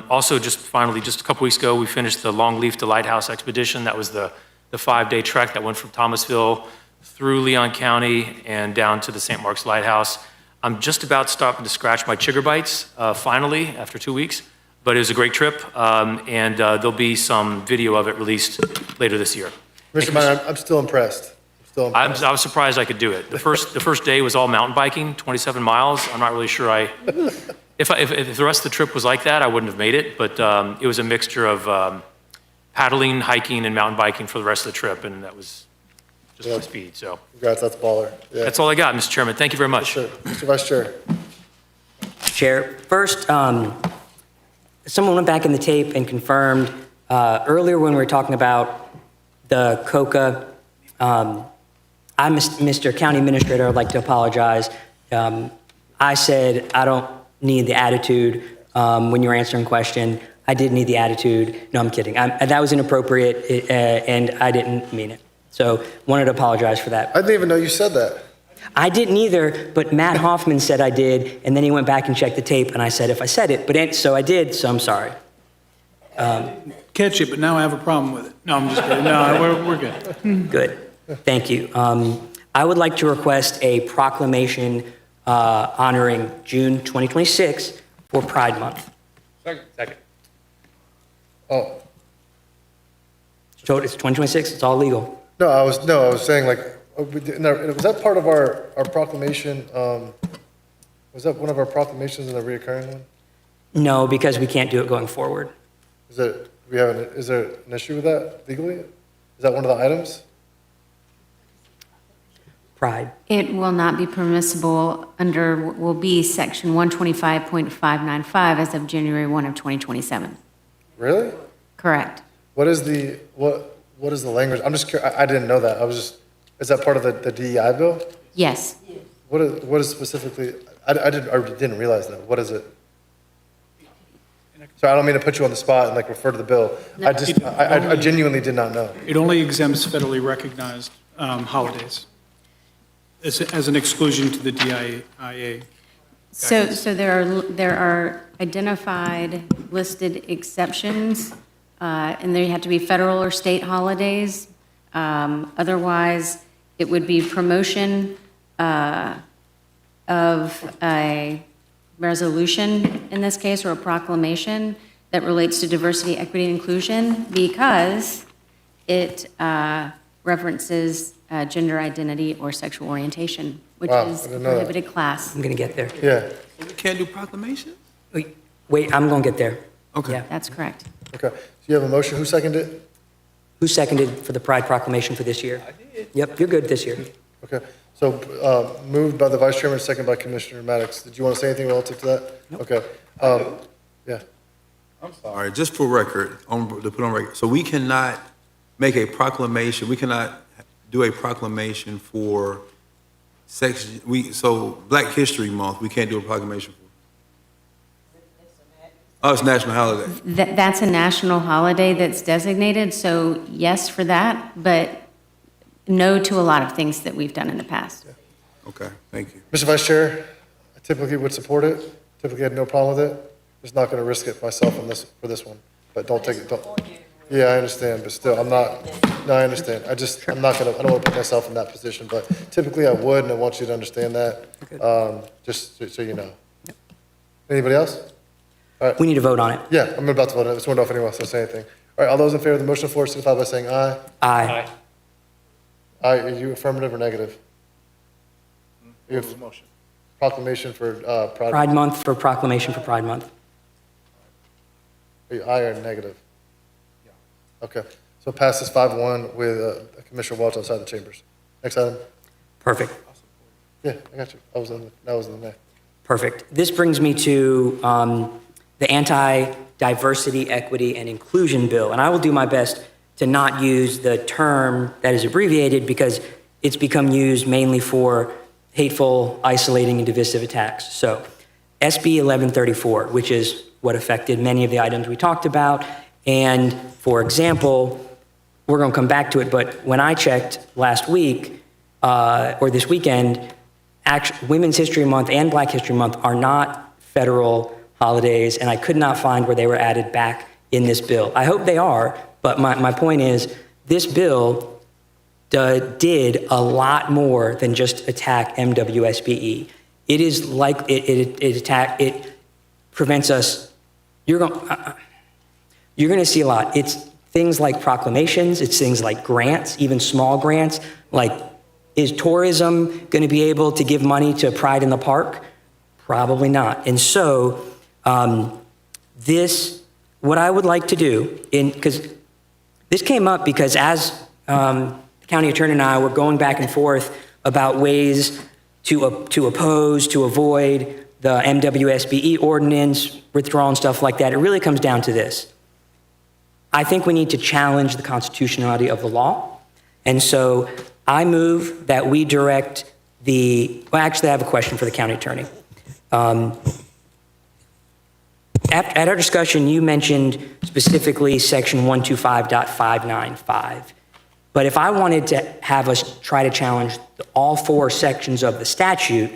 also, just finally, just a couple weeks ago, we finished the Longleaf to Lighthouse expedition. That was the 5-day trek that went from Thomasville through Leon County and down to the St. Mark's Lighthouse. I'm just about stopping to scratch my chigger bites, finally, after 2 weeks. But it was a great trip, and there'll be some video of it released later this year. Commissioner Minor, I'm still impressed. I was surprised I could do it. The first day was all mountain biking, 27 miles. I'm not really sure if the rest of the trip was like that, I wouldn't have made it. But it was a mixture of paddling, hiking, and mountain biking for the rest of the trip, and that was just my speed. So Congrats, that's baller. Yeah. that's all I got, Mr. Chairman. Thank you very much. Yes, sir. Mr. Vice Chair. Chair, first, someone went back in the tape and confirmed earlier when we were talking about the COCA, I'm Mr. County Administrator, I'd like to apologize. I said I don't need the attitude when you were answering a question. I did need the attitude. No, I'm kidding. That was inappropriate, and I didn't mean it. So wanted to apologize for that. I didn't even know you said that. I didn't either, but Matt Hoffman said I did, and then he went back and checked the tape, and I said if I said it, but so I did, so I'm sorry. Catch it, but now I have a problem with it. No, I'm just kidding. No, we're good. Good. Thank you. I would like to request a proclamation honoring June 2026 for Pride Month. Second. Oh, So it's 2026, it's all legal. no, I was saying like, was that part of our proclamation? Was that one of our proclamations in the reoccurring one? No, because we can't do it going forward. Is there an issue with that legally? Is that one of the items? Pride. It will not be permissible under, will be section 125.595 as of January 1 of 2027. Really? Correct. What is the language? I'm just curious. I didn't know that. Is that part of the DEI bill? Yes. What is specifically, I didn't realize that. What is it? Sorry, I don't mean to put you on the spot and like refer to the bill. I genuinely did not know. It only exempts federally recognized holidays as an exclusion to the DIA. So there are identified listed exceptions, and they have to be federal or state holidays. Otherwise, it would be promotion of a resolution in this case, or a proclamation that relates to diversity, equity, and inclusion because it references gender identity or sexual orientation, which is a prohibited class. I'm going to get there. Yeah. We can't do proclamations? Wait, I'm going to get there. Okay. Yeah. That's correct. Okay. So you have a motion. Who seconded it? Who seconded for the Pride Proclamation for this year? I did. Yep, you're good this year. Okay. So moved by the Vice Chairman, second by Commissioner Maddox. Did you want to say anything relative to that? Nope. Okay. Yeah. I'm sorry, just for record, to put on record, so we cannot make a proclamation, we cannot do a proclamation for so Black History Month, we can't do a proclamation for. Oh, it's national holiday. That's a national holiday that's designated, so yes for that, but no to a lot of things that we've done in the past. Okay, thank you. Mr. Vice Chair, I typically would support it. Typically had no problem with it. Just not going to risk it myself for this one. But don't take it. Yeah, I understand, but still, I'm not. No, I understand. I don't want to put myself in that position. But typically, I would, and I want you to understand that. Just so you know. Anybody else? All right. We need to vote on it. Yeah, I'm about to vote on it. I just wondering if anyone else wants to say anything. All right, all those in favor of the motion on the floor signify by saying aye. Aye. Aye. Are you affirmative or negative? You have proclamation for Pride. Pride Month for Proclamation for Pride Month. Are you aye or negative? Okay, so it passes 5-1 with Commissioner Walsh outside the chambers. Next item. Perfect. Yeah, I got you. That was in the May. Perfect. This brings me to the Anti-Diversity, Equity, and Inclusion Bill. And I will do my best to not use the term that is abbreviated because it's become used mainly for hateful, isolating, and divisive attacks. So SB 1134, which is what affected many of the items we talked about. And for example, we're going to come back to it, but when I checked last week, or this weekend, Women's History Month and Black History Month are not federal holidays, and I could not find where they were added back in this bill. I hope they are, but my point is, this bill did a lot more than just attack MWSBE. It is like, it prevents us, you're going to see a lot. It's things like proclamations, it's things like grants, even small grants, like, is tourism going to be able to give money to Pride in the Park? Probably not. And so what I would like to do, because this came up because as the county attorney and I were going back and forth about ways to oppose, to avoid the MWSBE ordinance, withdrawal and stuff like that, it really comes down to this. I think we need to challenge the constitutionality of the law. And so I move that we direct actually I have a question for the county attorney. At our discussion, you mentioned specifically section 125.595. But if I wanted to have us try to challenge all four sections of the statute,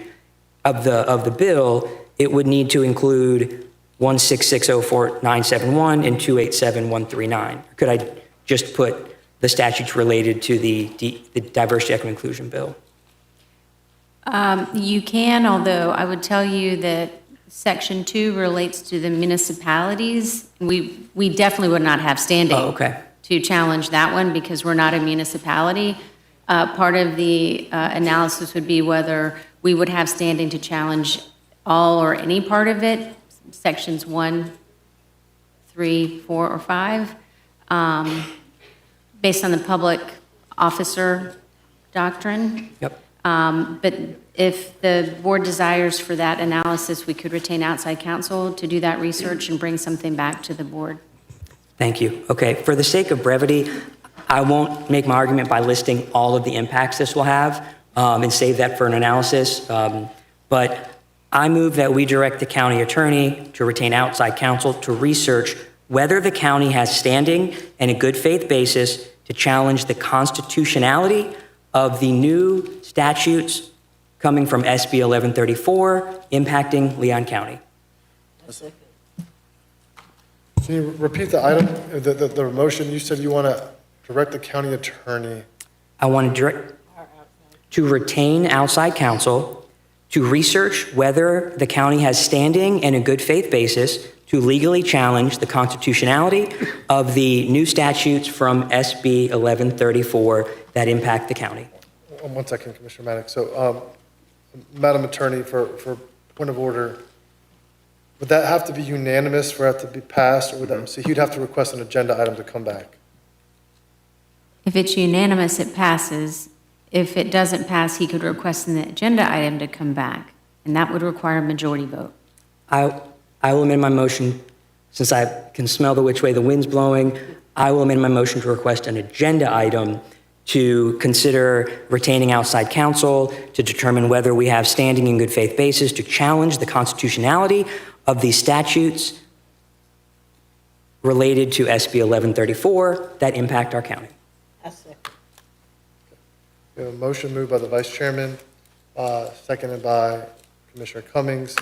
of the bill, it would need to include 16604.971 and 287.139. Could I just put the statutes related to the Diversity, Equity, and Inclusion Bill? You can, although I would tell you that Section 2 relates to the municipalities. We definitely would not have standing to challenge that one because we're not a municipality. Part of the analysis would be whether we would have standing to challenge all or any part of it, Sections 1, 3, 4, or 5, based on the public officer doctrine. Yep. But if the board desires for that analysis, we could retain outside counsel to do that research and bring something back to the board. Thank you. Okay, for the sake of brevity, I won't make my argument by listing all of the impacts this will have and save that for an analysis. But I move that we direct the county attorney to retain outside counsel to research whether the county has standing and a good faith basis to challenge the constitutionality of the new statutes coming from SB 1134 impacting Leon County. Can you repeat the item, the motion? You said you want to direct the county attorney. I want to direct to retain outside counsel to research whether the county has standing and a good faith basis to legally challenge the constitutionality of the new statutes from SB 1134 that impact the county. 1 second, Commissioner Maddox. So, Madam Attorney, for point of order, would that have to be unanimous for it to be passed, or would that, so he'd have to request an agenda item to come back? If it's unanimous, it passes. If it doesn't pass, he could request an agenda item to come back, and that would require a majority vote. I will amend my motion, since I can smell the which way the wind's blowing, I will amend my motion to request an agenda item to consider retaining outside counsel to determine whether we have standing in good faith basis to challenge the constitutionality of these statutes related to SB 1134 that impact our county. We have a motion moved by the Vice Chairman, seconded by Commissioner Cummings,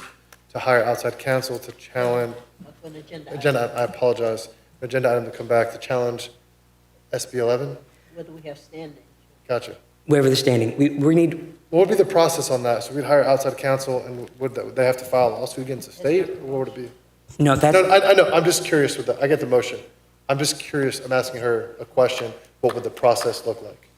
to hire outside counsel to challenge, I apologize, agenda item to come back to challenge SB 11? Whether we have standing. Gotcha. Wherever the standing, we need. What would be the process on that? So we'd hire outside counsel, and would they have to file a lawsuit against the state, or what would it be? No, that's. No, I know, I'm just curious with that. I get the motion. I'm just curious, I'm asking her a question. What would the process look like?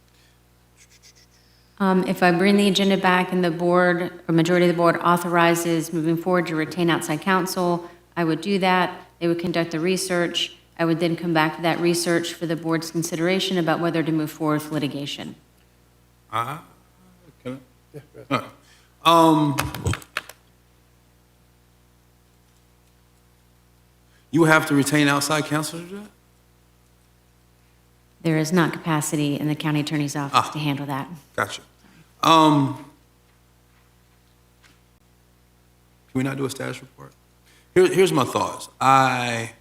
If I bring the agenda back and the board, or majority of the board authorizes moving forward to retain outside counsel, I would do that. They would conduct the research. I would then come back to that research for the board's consideration about whether to move forward with litigation. Can I? Yeah, go ahead. You would have to retain outside counsel to do that? There is not capacity in the county attorney's office to handle that. Gotcha. Can we not do a status report? Here's my thoughts. I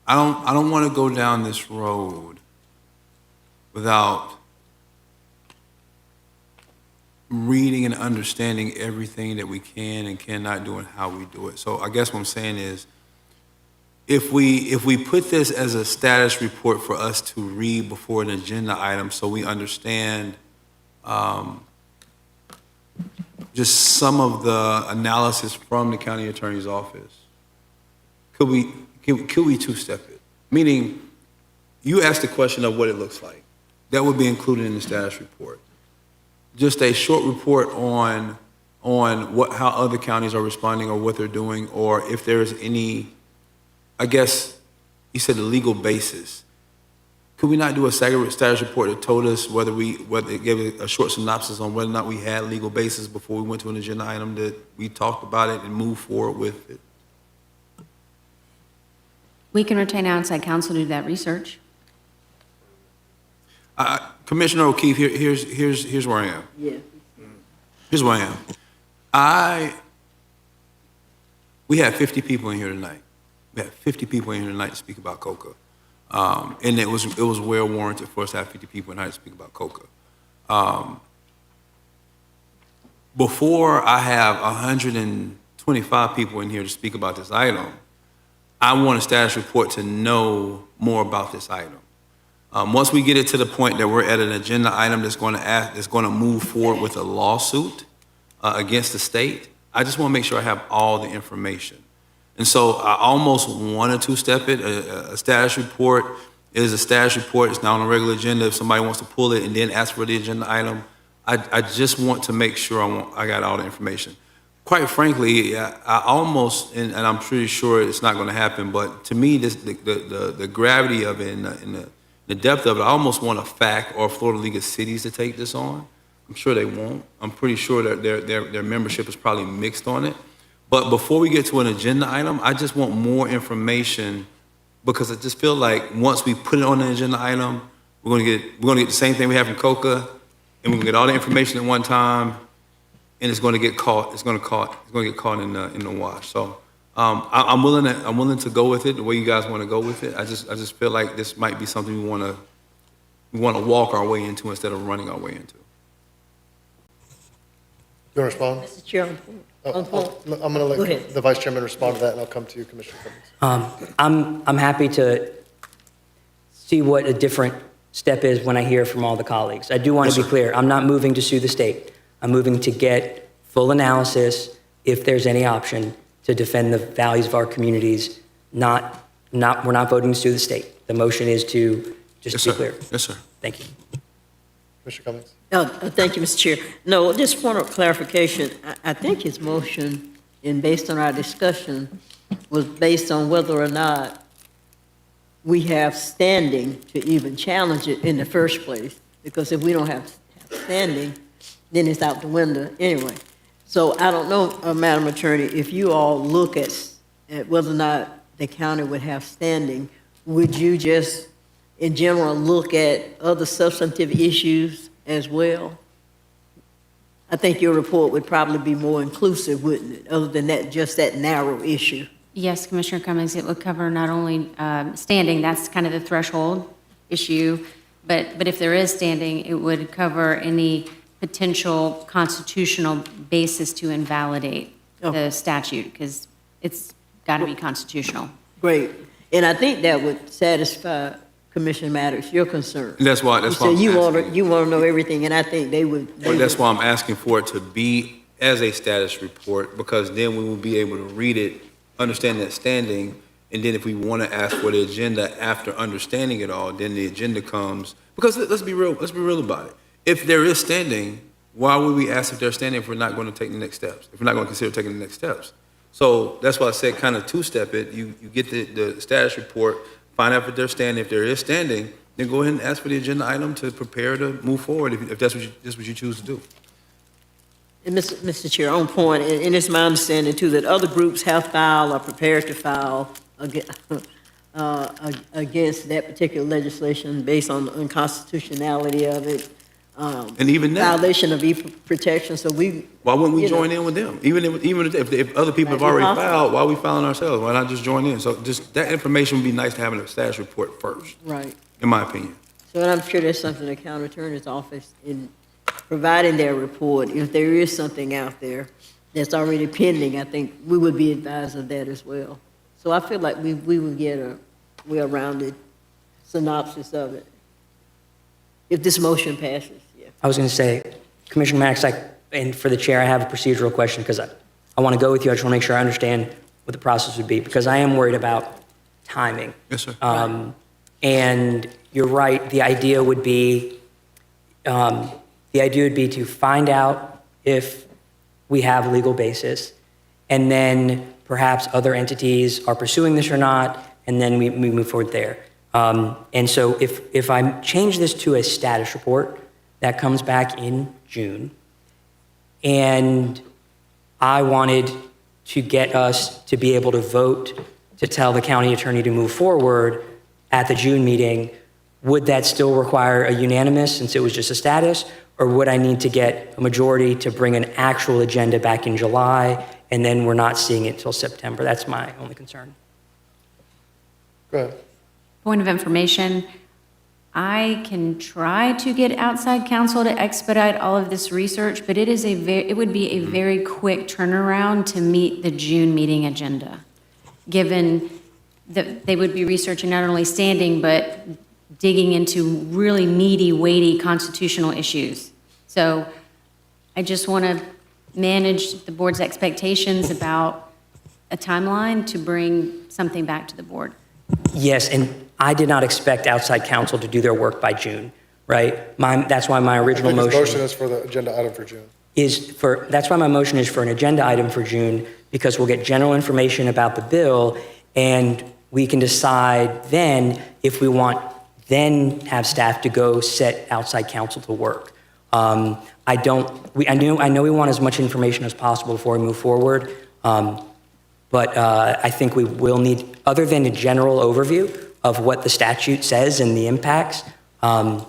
don't want to go down this road without reading and understanding everything that we can and cannot do and how we do it. So I guess what I'm saying is, if we put this as a status report for us to read before an agenda item so we understand just some of the analysis from the county attorney's office, could we two-step it? Meaning, you asked the question of what it looks like. That would be included in the status report. Just a short report on how other counties are responding or what they're doing, or if there's any, I guess you said the legal basis. Could we not do a status report that told us whether it gave a short synopsis on whether or not we had legal basis before we went to an agenda item, that we talked about it and moved forward with it? We can retain outside counsel to do that research. Commissioner O'Keefe, here's where I am. Yeah. Here's where I am. We have 50 people in here tonight. We have 50 people in here tonight to speak about COCA. And it was well warranted for us to have 50 people in here to speak about COCA. Before I have 125 people in here to speak about this item, I want a status report to know more about this item. Once we get it to the point that we're at an agenda item that's going to move forward with a lawsuit against the state, I just want to make sure I have all the information. And so I almost want to two-step it. A status report is a status report. It's not on a regular agenda. If somebody wants to pull it and then ask for the agenda item, I just want to make sure I got all the information. Quite frankly, I almost, and I'm pretty sure it's not going to happen, but to me, the gravity of it and the depth of it, I almost want a FAC or Florida League of Cities to take this on. I'm sure they won't. I'm pretty sure that their membership is probably mixed on it. But before we get to an agenda item, I just want more information because I just feel like once we put it on the agenda item, we're going to get the same thing we have in COCA, and we're going to get all the information at one time, and it's going to get caught. It's going to get caught in the wash. So I'm willing to go with it the way you guys want to go with it. I just feel like this might be something we want to walk our way into instead of running our way into. You want to respond? Mr. Chair, I'm going to let the Vice Chairman respond to that, and I'll come to you, Commissioner Cummings. I'm happy to see what a different step is when I hear from all the colleagues. I do want to be clear. I'm not moving to sue the state. I'm moving to get full analysis, if there's any option, to defend the values of our communities. We're not voting to sue the state. The motion is to just be clear. Yes, sir. Thank you. Commissioner Cummings. Thank you, Mr. Chair. No, just point of clarification. I think his motion, and based on our discussion, was based on whether or not we have standing to even challenge it in the first place. Because if we don't have standing, then it's out the window anyway. So I don't know, Madam Attorney, if you all look at whether or not the county would have standing, would you just, in general, look at other substantive issues as well? I think your report would probably be more inclusive, wouldn't it, other than that, just that narrow issue? Yes, Commissioner Cummings, it would cover not only standing, that's kind of the threshold issue, but if there is standing, it would cover any potential constitutional basis to invalidate the statute, because it's got to be constitutional. Great. And I think that would satisfy Commissioner Maddox, your concern. That's why you want to know everything, and I think they would. But that's why I'm asking for it to be as a status report, because then we will be able to read it, understand that standing, and then if we want to ask for the agenda after understanding it all, then the agenda comes. Because let's be real about it. If there is standing, why would we ask if they're standing if we're not going to take the next steps? If we're not going to consider taking the next steps? So that's why I said kind of two-step it. You get the status report, find out if they're standing. If there is standing, then go ahead and ask for the agenda item to prepare to move forward if that's what you choose to do. And Mr. Chair, on point, and it's my understanding too that other groups have filed or prepared to file against that particular legislation based on the unconstitutionality of it. And even now, violation of equal protection. So why wouldn't we join in with them? Even if other people have already filed, why are we filing ourselves? Why not just join in? So just that information would be nice to have in a status report first. Right. In my opinion. So I'm sure there's something the county attorney's office in providing their report. If there is something out there that's already pending, I think we would be advised of that as well. So I feel like we would get a well-rounded synopsis of it if this motion passes. I was going to say, Commissioner Maddox, and for the chair, I have a procedural question because I want to go with you. I just want to make sure I understand what the process would be because I am worried about timing. Yes, sir. And you're right. The idea would be to find out if we have a legal basis, and then perhaps other entities are pursuing this or not, and then we move forward there. And so if I change this to a status report, that comes back in June, and I wanted to get us to be able to vote to tell the county attorney to move forward at the June meeting, would that still require a unanimous since it was just a status, or would I need to get a majority to bring an actual agenda back in July, and then we're not seeing it till September? That's my only concern. Go ahead. Point of information, I can try to get outside counsel to expedite all of this research, but it would be a very quick turnaround to meet the June meeting agenda, given that they would be researching not only standing, but digging into really meaty, weighty constitutional issues. So I just want to manage the board's expectations about a timeline to bring something back to the board. Yes, and I did not expect outside counsel to do their work by June, right? That's why my original I think his motion motion is for the agenda item for June. that's why my motion is for an agenda item for June, because we'll get general information about the bill, and we can decide then if we want then have staff to go set outside counsel to work. I know we want as much information as possible before we move forward, but I think we will need, other than a general overview of what the statute says and the impacts, I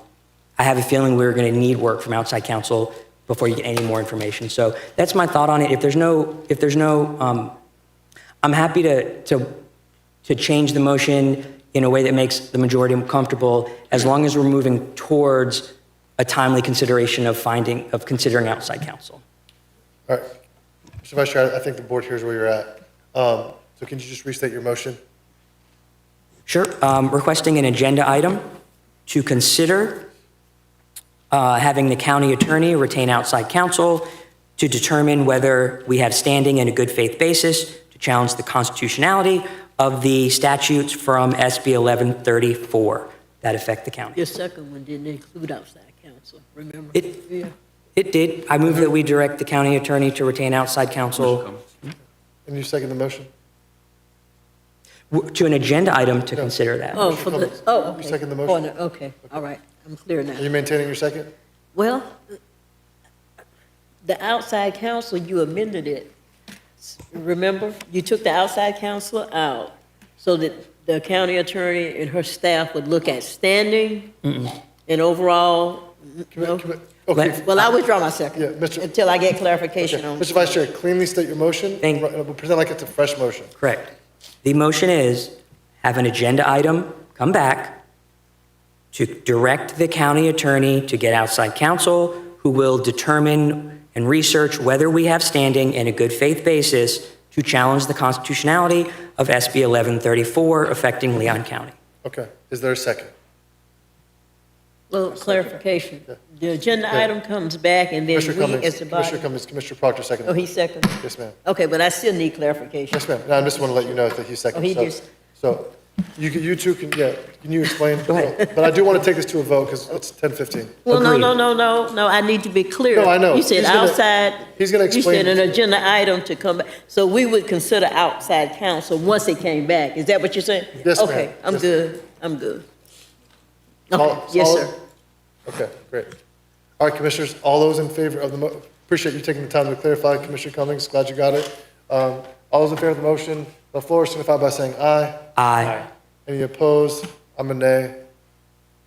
have a feeling we're going to need work from outside counsel before you get any more information. So that's my thought on it. If there's no, I'm happy to change the motion in a way that makes the majority comfortable, as long as we're moving towards a timely consideration of considering outside counsel. All right. Mr. Vice Chair, I think the board hears where you're at. So can you just restate your motion? Sure. Requesting an agenda item to consider having the county attorney retain outside counsel to determine whether we have standing in a good faith basis to challenge the constitutionality of the statutes from SB 1134 that affect the county. Your second one didn't include outside counsel, remember? It did. I move that we direct the county attorney to retain outside counsel And you second the motion? to an agenda item to consider that. Oh, okay. You second the motion? Okay, all right, I'm clear now. Are you maintaining your second? Well, the outside counsel, you amended it. Remember? You took the outside counsel out so that the county attorney and her staff would look at standing and overall, Okay. Well, I withdraw my second. Yeah, Mr. Until I get clarification on. Mr. Vice Chair, cleanly state your motion. We'll pretend like it's a fresh motion. Correct. The motion is have an agenda item come back to direct the county attorney to get outside counsel who will determine and research whether we have standing in a good faith basis to challenge the constitutionality of SB 1134 affecting Leon County. Okay. Is there a second? Well, clarification. The agenda item comes back and then Commissioner we Cummings, as the body. Commissioner Cummings, Commissioner Proctor second. Oh, he seconded? Yes, ma'am. Okay, but I still need clarification. Yes, ma'am. No, I just want to let you know that he seconded. Oh, he just- So you two can you explain? Go ahead. But I do want to take this to a vote because it's 10:15. Well, no, I need to be clear. No, I know. You said He's gonna- outside. he's gonna explain- You said an agenda item to come back. So we would consider outside counsel once it came back. Is that what you're saying? Yes, ma'am. Okay, I'm Yes. good. I'm good. All- Okay, yes, all- sir. Okay, great. All right, commissioners, all those in favor of the appreciate you taking the time to clarify, Commissioner Cummings, glad you got it. All those in favor of the motion, the floor signify by saying aye. Aye. Any opposed? I'm a nay.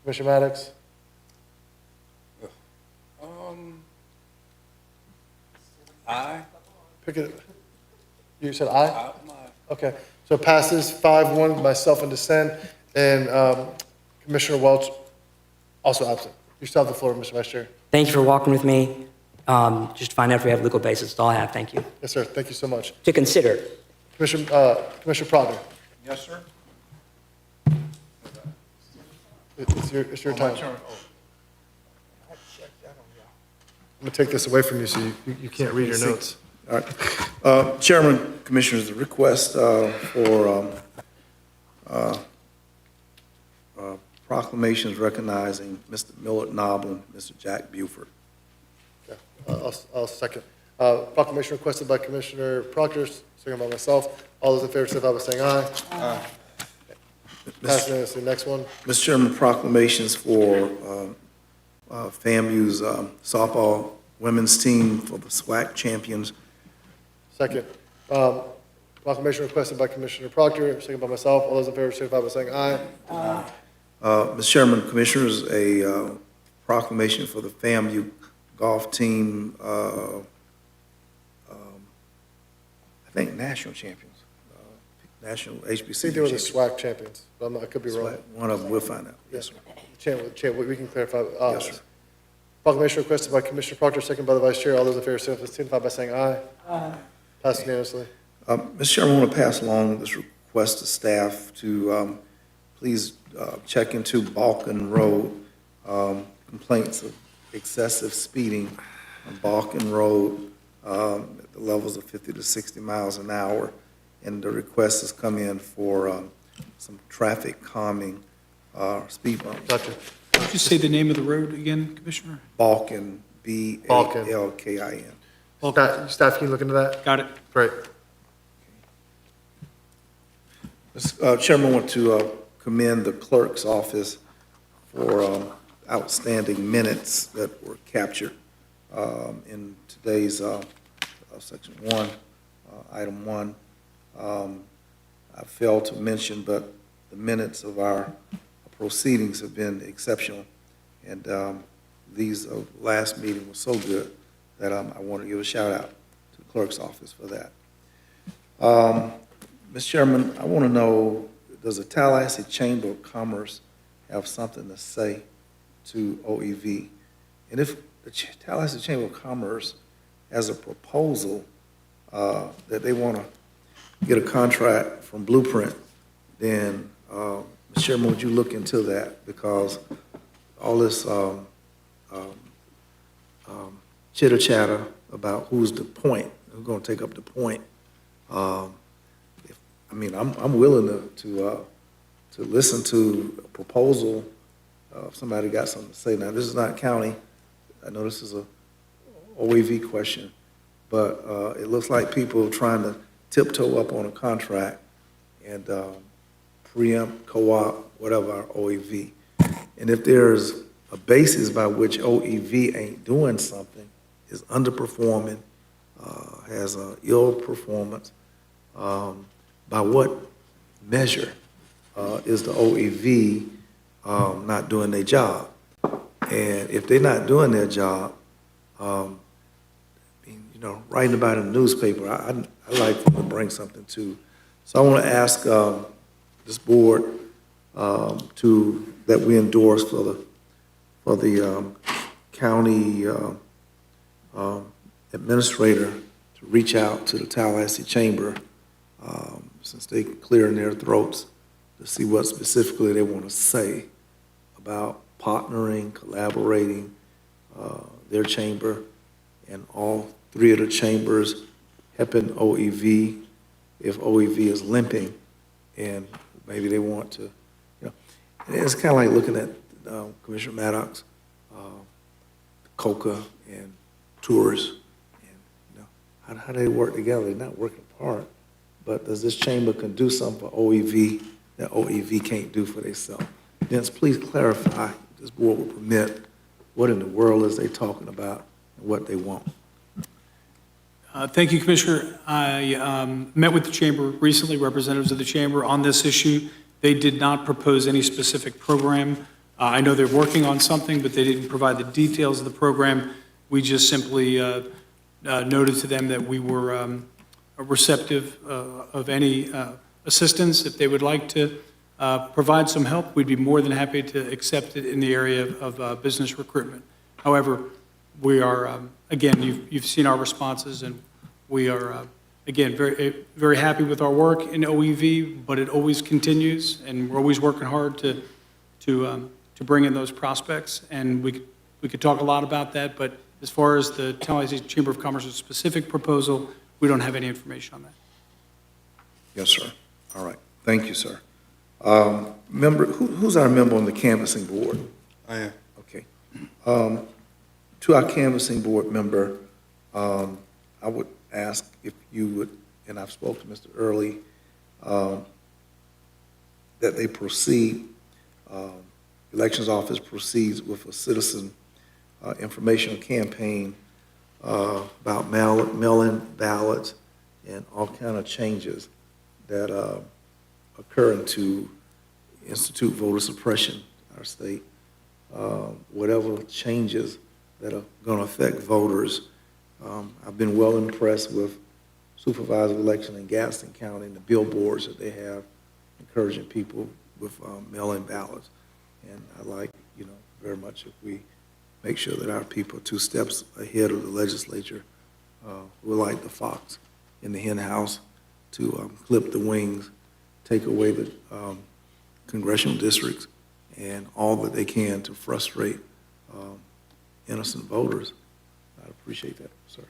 Commissioner Maddox? Aye. Pick it. You said aye? Okay, so it passes 5-1, myself in dissent, and Commissioner Welch also absent. You still have the floor, Mr. Vice Chair. Thank you for walking with me. Just to find out if we have legal basis. That's all I have. Thank you. Yes, sir, thank you so much. To consider. Commissioner Proctor, Yes, sir. it's your time. I'm gonna take this away from you so you can't read your notes. All right. Chairman, Commissioners, the request for proclamations recognizing Mr. Millard Noble, Mr. Jack Buford. Okay, I'll second. Proclamation requested by Commissioner Proctor, second by myself. All those in favor, signify by saying aye. Aye. Pass unanimously. Next one. Mr. Chairman, proclamations for FAMU's softball women's team for the SWAC champions. Second. Proclamation requested by Commissioner Proctor, second by myself. All those in favor, signify by saying aye. Aye. Mr. Chairman, Commissioners, a proclamation for the FAMU golf team, I think national champions, national HBCU I think they were the champions. SWAC champions, but I could be wrong. One of them, we'll find out. Yes, sir. We can clarify. Yes, sir. Proclamation requested by Commissioner Proctor, second by the Vice Chair. All those in favor, signify by saying aye. Aye. Pass unanimously. Mr. Chairman, I want to pass along this request to staff to please check into Balkan Road, complaints of excessive speeding on Balkan Road at the levels of 50 to 60 miles an hour. And the request has come in for some traffic calming speed bumps. Gotcha. Could you just say the name of the road again, Commissioner? Balkan, B-A-L-K-I-N. Staff, can you look into that? Got it. Great. Chairman, I want to commend the clerk's office for outstanding minutes that were captured in today's section 1, item 1. I failed to mention, but the minutes of our proceedings have been exceptional, and these last meeting was so good that I want to give a shout out to the clerk's office for that. Mr. Chairman, I want to know, does the Tallahassee Chamber of Commerce have something to say to OEV? And if the Tallahassee Chamber of Commerce has a proposal that they want to get a contract from Blueprint, then, Mr. Chairman, would you look into that? Because all this chitter-chatter about who's the point, who's going to take up the point, I'm willing to listen to a proposal if somebody got something to say. Now, this is not county. I know this is a OAV question, but it looks like people are trying to tiptoe up on a contract and preempt, co-op, whatever, our OEV. And if there's a basis by which OEV ain't doing something, is underperforming, has an ill performance, by what measure is the OEV not doing their job? And if they're not doing their job, writing about it in the newspaper, I like them to bring something to. So I want to ask this board that we endorse for the county administrator to reach out to the Tallahassee Chamber, since they clear in their throats, to see what specifically they want to say about partnering, collaborating, their chamber and all three of the chambers helping OEV if OEV is limping, and maybe they want to, and it's kind of like looking at Commissioner Maddox, COCA and Tours, and how do they work together? They're not working apart, but does this chamber can do something for OEV that OEV can't do for themselves? Vince, please clarify, if this board will permit, what in the world is they talking about and what they want? Thank you, Commissioner. I met with the Chamber recently, representatives of the Chamber, on this issue. They did not propose any specific program. I know they're working on something, but they didn't provide the details of the program. We just simply noted to them that we were receptive of any assistance. If they would like to provide some help, we'd be more than happy to accept it in the area of business recruitment. However, we are, again, you've seen our responses, and we are, again, very, very happy with our work in OEV, but it always continues, and we're always working hard to bring in those prospects. And we could talk a lot about that, but as far as the Tallahassee Chamber of Commerce's specific proposal, we don't have any information on that. Yes, sir. All right. Thank you, sir. Member, who's our member on the canvassing board? I am. Okay. To our canvassing board member, I would ask if you would, and I've spoken to Mr. Early, that they proceed, Elections Office proceeds with a citizen informational campaign about mail-in ballots and all kind of changes that occurring to institute voter suppression in our state. Whatever changes that are going to affect voters. I've been well impressed with Supervisor of Election in Gaston County and the billboards that they have encouraging people with mail-in ballots. And I like, very much if we make sure that our people are 2 steps ahead of the legislature. We're like the fox in the hen house to clip the wings, take away the congressional districts and all that they can to frustrate innocent voters. I'd appreciate that, sir.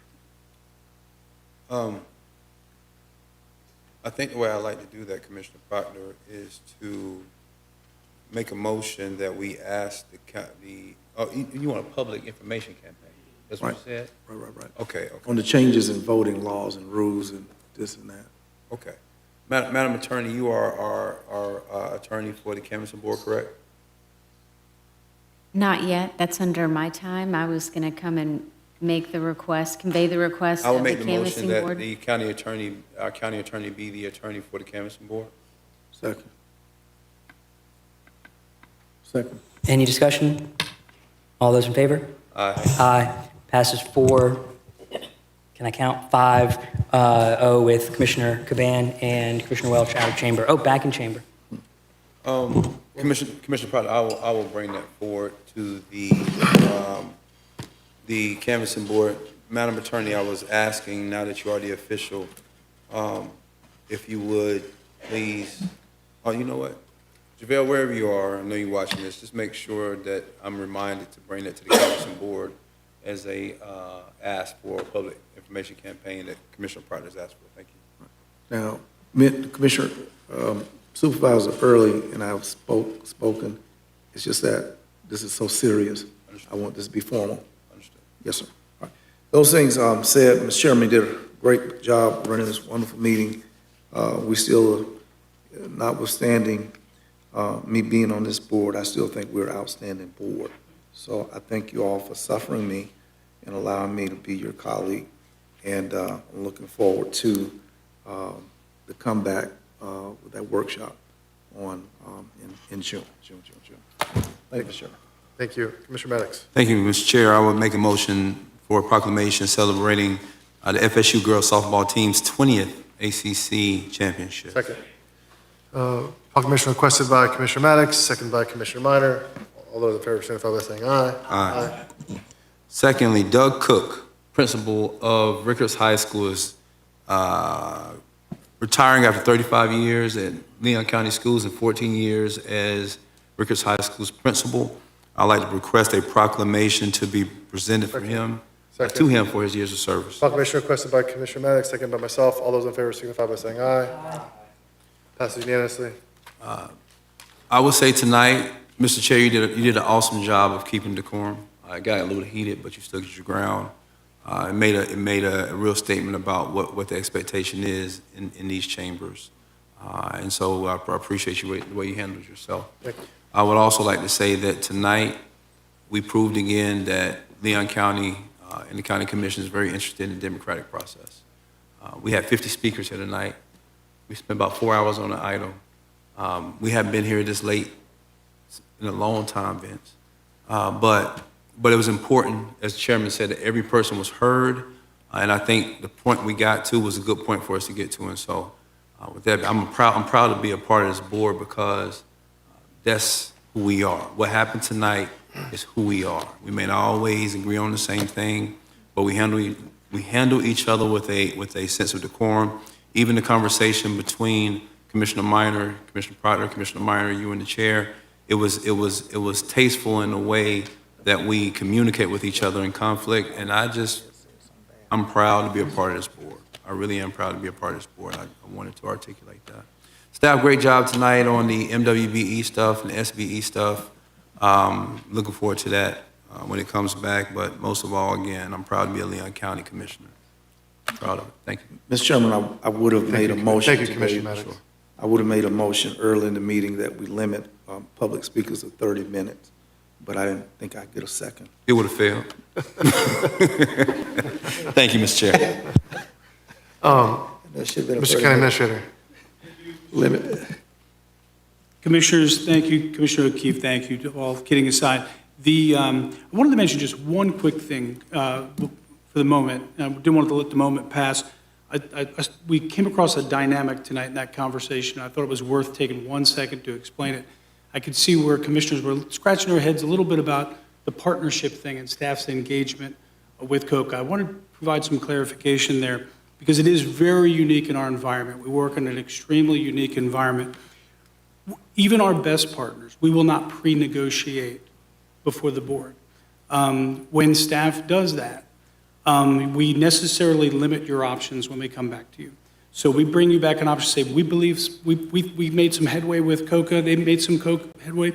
I think the way I like to do that, Commissioner Proctor, is to make a motion that we ask you want a public information campaign? That's what you said? Right. Okay. On the changes in voting laws and rules and this and that. Okay. Madam Attorney, you are our attorney for the canvassing board, correct? Not yet. That's under my time. I was going to come and make the request, convey the request I will of the make the motion canvassing that board. our county attorney be the attorney for the canvassing board. Second. Any discussion? All those in favor? Aye. Aye. Passes 4, can I count? 5-0 with Commissioner Caban and Commissioner Welch out of chamber. Oh, back in chamber. Commissioner Proctor, I will bring that forward to the canvassing board. Madam Attorney, I was asking, now that you are the official, if you would please, you know what? JaVale, wherever you are, I know you're watching this, just make sure that I'm reminded to bring that to the canvassing board as a ask for a public information campaign that Commissioner Proctor has asked for. Thank you. Now, Commissioner, Supervisor Early and I have spoken. It's just that this is so serious. I want this to be formal. Understood. Yes, sir. All right. Those things said, Mr. Chairman did a great job running this wonderful meeting. We still, notwithstanding me being on this board, I still think we're an outstanding board. So I thank you all for suffering me and allowing me to be your colleague. And I'm looking forward to the comeback with that workshop on in June. Thank you, Mr. Chairman. Thank you. Commissioner Maddox. Thank you, Mr. Chair. I would make a motion for a proclamation celebrating the FSU girls softball team's 20th ACC championship. Second. Proclamation requested by Commissioner Maddox, second by Commissioner Minor. All those in favor signify by saying aye. Aye. Secondly, Doug Cook, principal of Rickards High School, is retiring after 35 years at Leon County Schools and 14 years as Rickards High School's principal. I'd like to request a proclamation to be presented for him, to him for his years of service. Proclamation requested by Commissioner Maddox, second by myself. All those in favor signify by saying aye. Aye. Passes unanimously. I would say tonight, Mr. Chair, you did an awesome job of keeping decorum. It got a little heated, but you stood your ground. It made a real statement about what the expectation is in these chambers. And so I appreciate you the way you handled yourself. Thank you. I would also like to say that tonight, we proved again that Leon County and the County Commission is very interested in the democratic process. We had 50 speakers here tonight. We spent about 4 hours on the item. We haven't been here this late in a long time, Vince. But it was important, as the chairman said, that every person was heard. And I think the point we got to was a good point for us to get to. And so with that, I'm proud to be a part of this board because that's who we are. What happened tonight is who we are. We may not always agree on the same thing, but we handle each other with a sense of decorum. Even the conversation between Commissioner Minor, Commissioner Proctor, Commissioner Minor, you and the chair, it was tasteful in the way that we communicate with each other in conflict. And I'm proud to be a part of this board. I really am proud to be a part of this board. I wanted to articulate that. Staff, great job tonight on the MWBE stuff and the SBE stuff. Looking forward to that when it comes back. But most of all, again, I'm proud to be a Leon County Commissioner. Proud of it. Thank you. Mr. Chairman, I would have made a motion. Thank you, Commissioner Maddox. Sure. I would have made a motion early in the meeting that we limit public speakers to 30 minutes, but I didn't think I'd get a second. It would have failed. Thank you, Mr. Chair. That should have been a Mr. 30 County minute Administrator. limit. Commissioners, thank you. Commissioner O'Keefe, thank you. All kidding aside, I wanted to mention just one quick thing for the moment. I didn't want to let the moment pass. We came across a dynamic tonight in that conversation. I thought it was worth taking 1 second to explain it. I could see where commissioners were scratching their heads a little bit about the partnership thing and staff's engagement with COCA. I wanted to provide some clarification there because it is very unique in our environment. We work in an extremely unique environment. even our best partners, we will not pre-negotiate before the board. When staff does that, we necessarily limit your options when we come back to you. So we bring you back an option, say, we believe we've made some headway with COCA, they've made some headway.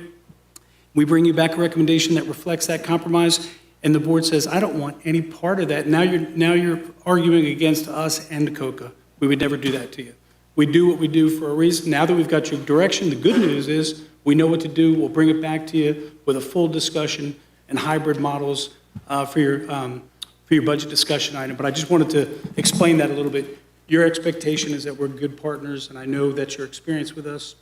We bring you back a recommendation that reflects that compromise, and the board says, I don't want any part of that. Now you're arguing against us and COCA. We would never do that to you. We do what we do for a reason. Now that we've got your direction, the good news is we know what to do. We'll bring it back to you with a full discussion and hybrid models for your budget discussion item. But I just wanted to explain that a little bit. Your expectation is that we're good partners, and I know that your experience with us,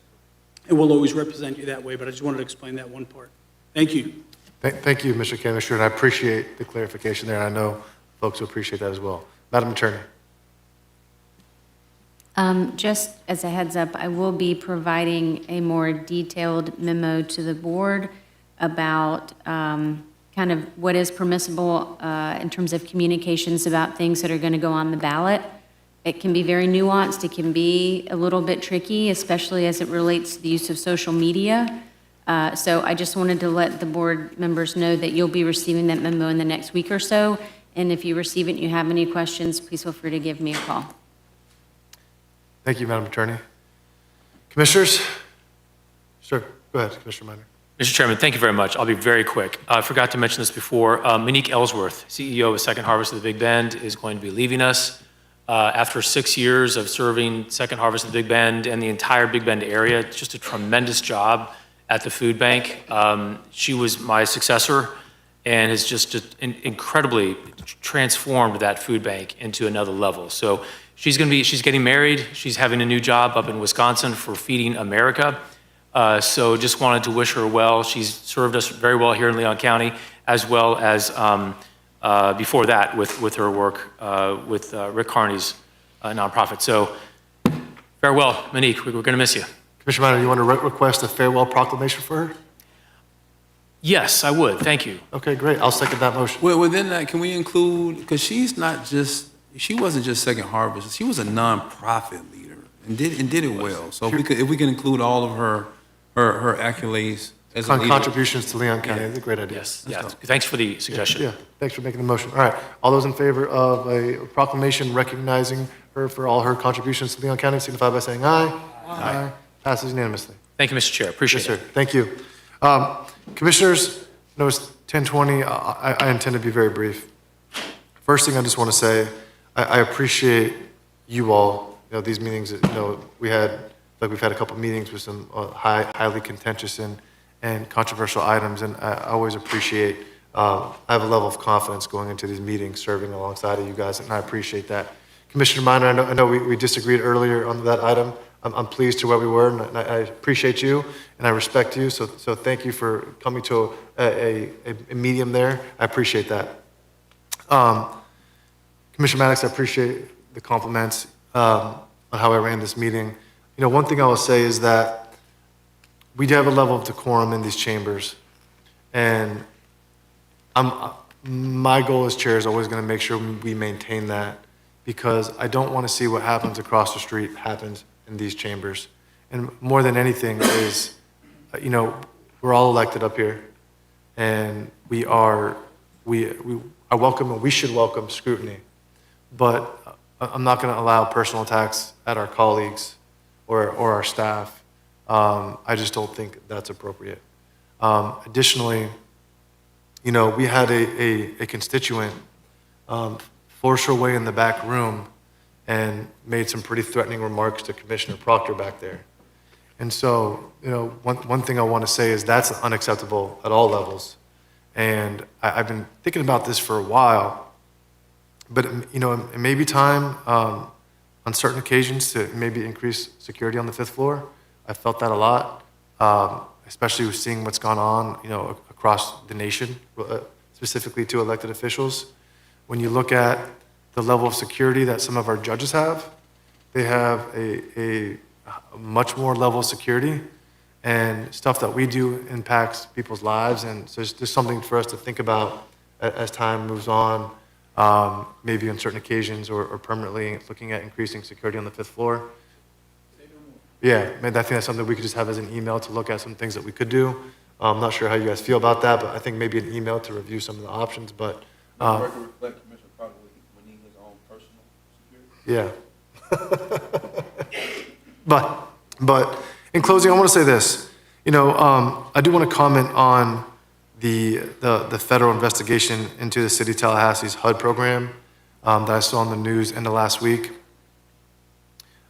and we'll always represent you that way, but I just wanted to explain that one part. Thank you. Thank you, Mr. Commissioner, and I appreciate the clarification there, and I know folks will appreciate that as well. Madam Attorney. Just as a heads up, I will be providing a more detailed memo to the board about kind of what is permissible in terms of communications about things that are going to go on the ballot. It can be very nuanced. It can be a little bit tricky, especially as it relates to the use of social media. So I just wanted to let the board members know that you'll be receiving that memo in the next week or so. And if you receive it and you have any questions, please feel free to give me a call. Thank you, Madam Attorney. Commissioners? Sure, go ahead, Commissioner Minor. Mr. Chairman, thank you very much. I'll be very quick. I forgot to mention this before. Monique Ellsworth, CEO of Second Harvest of the Big Bend, is going to be leaving us. After 6 years of serving Second Harvest of the Big Bend and the entire Big Bend area, just a tremendous job at the food bank. She was my successor and has just incredibly transformed that food bank into another level. So she's getting married. She's having a new job up in Wisconsin for Feeding America. So just wanted to wish her well. She's served us very well here in Leon County, as well as before that with her work with Rick Carney's nonprofit. So farewell, Monique. We're going to miss you. Commissioner Minor, you want to request a farewell proclamation for her? Yes, I would. Thank you. Okay, great. I'll second that motion. Well, within that, can we include, because she wasn't just Second Harvest, she was a nonprofit leader and did it well. So if we can include all of her accolades as a leader. Contributions to Leon County, that's a great idea. Yes, yeah. Thanks for the suggestion. Yeah, thanks for making the motion. All right, all those in favor of a proclamation recognizing her for all her contributions to Leon County, signify by saying aye. Aye. Passes unanimously. Thank you, Mr. Chair. Appreciate it. Yes, sir. Thank you. Commissioners, I know it's 10:20. I intend to be very brief. First thing I just want to say, I appreciate you all. You know, these meetings, we've had a couple meetings with some highly contentious and controversial items, and I always appreciate, I have a level of confidence going into these meetings, serving alongside of you guys, and I appreciate that. Commissioner Minor, I know we disagreed earlier on that item. I'm pleased to where we were, and I appreciate you, and I respect you, so thank you for coming to a medium there. I appreciate that. Commissioner Maddox, I appreciate the compliments on how I ran this meeting. One thing I will say is that we do have a level of decorum in these chambers, and my goal as chair is always going to make sure we maintain that, because I don't want to see what happens across the street happens in these chambers. And more than anything is, we're all elected up here, and we are welcome, and we should welcome scrutiny. But I'm not going to allow personal attacks at our colleagues or our staff. I just don't think that's appropriate. Additionally, we had a constituent force her way in the back room and made some pretty threatening remarks to Commissioner Proctor back there. And so, one thing I want to say is that's unacceptable at all levels. And I've been thinking about this for a while, but it may be time on certain occasions to maybe increase security on the 5th floor. I felt that a lot, especially with seeing what's gone on, across the nation, specifically to elected officials. When you look at the level of security that some of our judges have, they have a much more level of security, and stuff that we do impacts people's lives. And so there's something for us to think about as time moves on, maybe on certain occasions or permanently looking at increasing security on the 5th floor. Yeah, I think that's something we could just have as an email to look at some things that we could do. I'm not sure how you guys feel about that, but I think maybe an email to review some of the options, but, yeah. But in closing, I want to say this. I do want to comment on the federal investigation into the city of Tallahassee's HUD program that I saw on the news end of last week.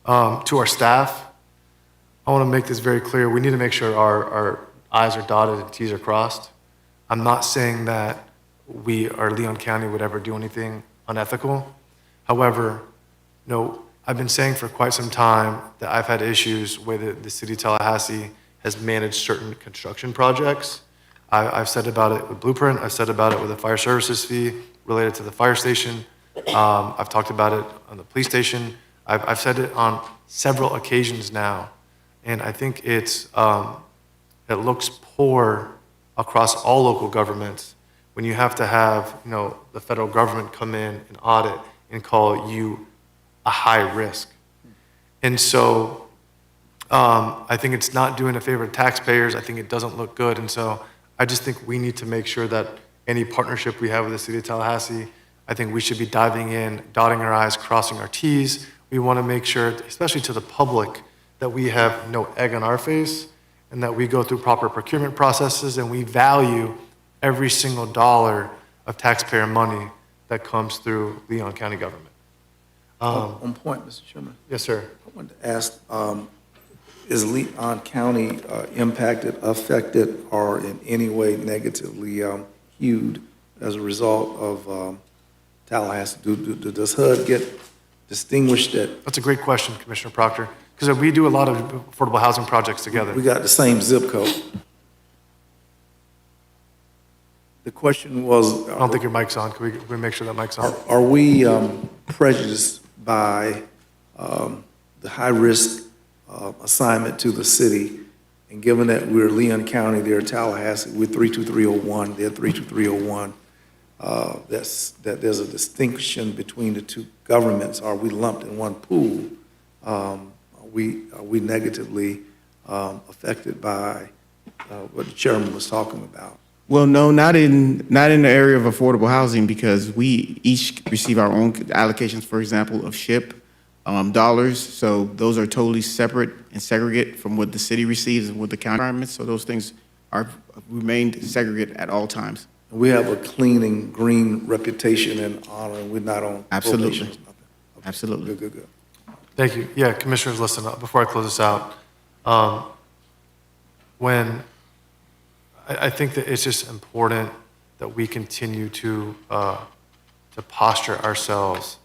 To our staff, I want to make this very clear. We need to make sure our I's are dotted and T's are crossed. I'm not saying that we or Leon County would ever do anything unethical. However, I've been saying for quite some time that I've had issues with the city of Tallahassee has managed certain construction projects. I've said about it with Blueprint. I've said about it with the fire services fee related to the fire station. I've talked about it on the police station. I've said it on several occasions now, and I think it looks poor across all local governments when you have to have the federal government come in and audit and call you a high risk. And so I think it's not doing a favor to taxpayers. I think it doesn't look good. And so I just think we need to make sure that any partnership we have with the city of Tallahassee, I think we should be diving in, dotting our I's, crossing our T's. We want to make sure, especially to the public, that we have no egg on our face and that we go through proper procurement processes and we value every single dollar of taxpayer money that comes through Leon County government. On point, Mr. Chairman. Yes, sir. I wanted to ask, is Leon County impacted, affected, or in any way negatively hued as a result of Tallahassee? Does HUD get distinguished at? That's a great question, Commissioner Proctor, because we do a lot of affordable housing projects together. We got the same zip code. The question was. I don't think your mic's on. Can we make sure that mic's on? Are we prejudiced by the high-risk assignment to the city? And given that we're Leon County, they're Tallahassee, we're 32301, they're 32301, that there's a distinction between the two governments. Are we lumped in one pool? Are we negatively affected by what the chairman was talking about? Well, no, not in the area of affordable housing, because we each receive our own allocations, for example, of SHIP dollars. So those are totally separate and segregate from what the city receives and what the county requirements. So those things are remained segregate at all times. We have a clean and green reputation and honor, and we're not on Absolutely. probation. Okay. Absolutely. Good. Thank you. Yeah, commissioners, listen, before I close this out, I think that it's just important that we continue to posture ourselves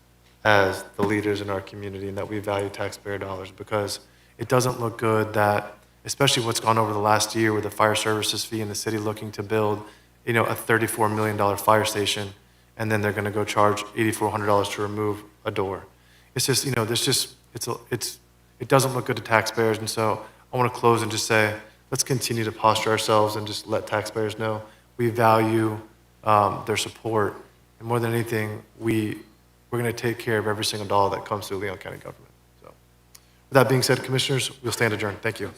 as the leaders in our community and that we value taxpayer dollars, because it doesn't look good that, especially what's gone over the last year with the fire services fee and the city looking to build, a $34 million fire station, and then they're going to go charge $8,400 to remove a door. It's just, it doesn't look good to taxpayers. And so I want to close and just say, let's continue to posture ourselves and just let taxpayers know we value their support. And more than anything, we're going to take care of every single dollar that comes through Leon County government. So with that being said, commissioners, we'll stand adjourned. Thank you.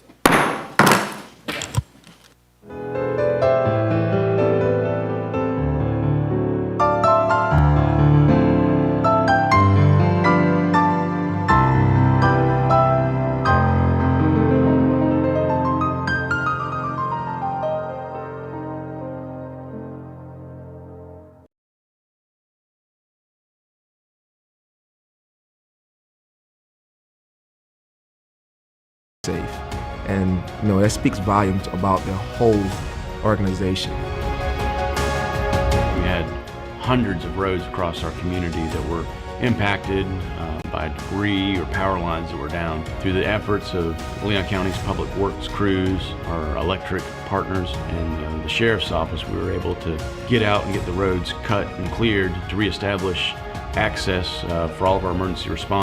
Safe. And that speaks volumes about the whole organization. We had hundreds of roads across our community that were impacted by debris or power lines that were down. Through the efforts of Leon County's public works crews, our electric partners, and the sheriff's office, we were able to get out and get the roads cut and cleared to reestablish access for all of our emergency response.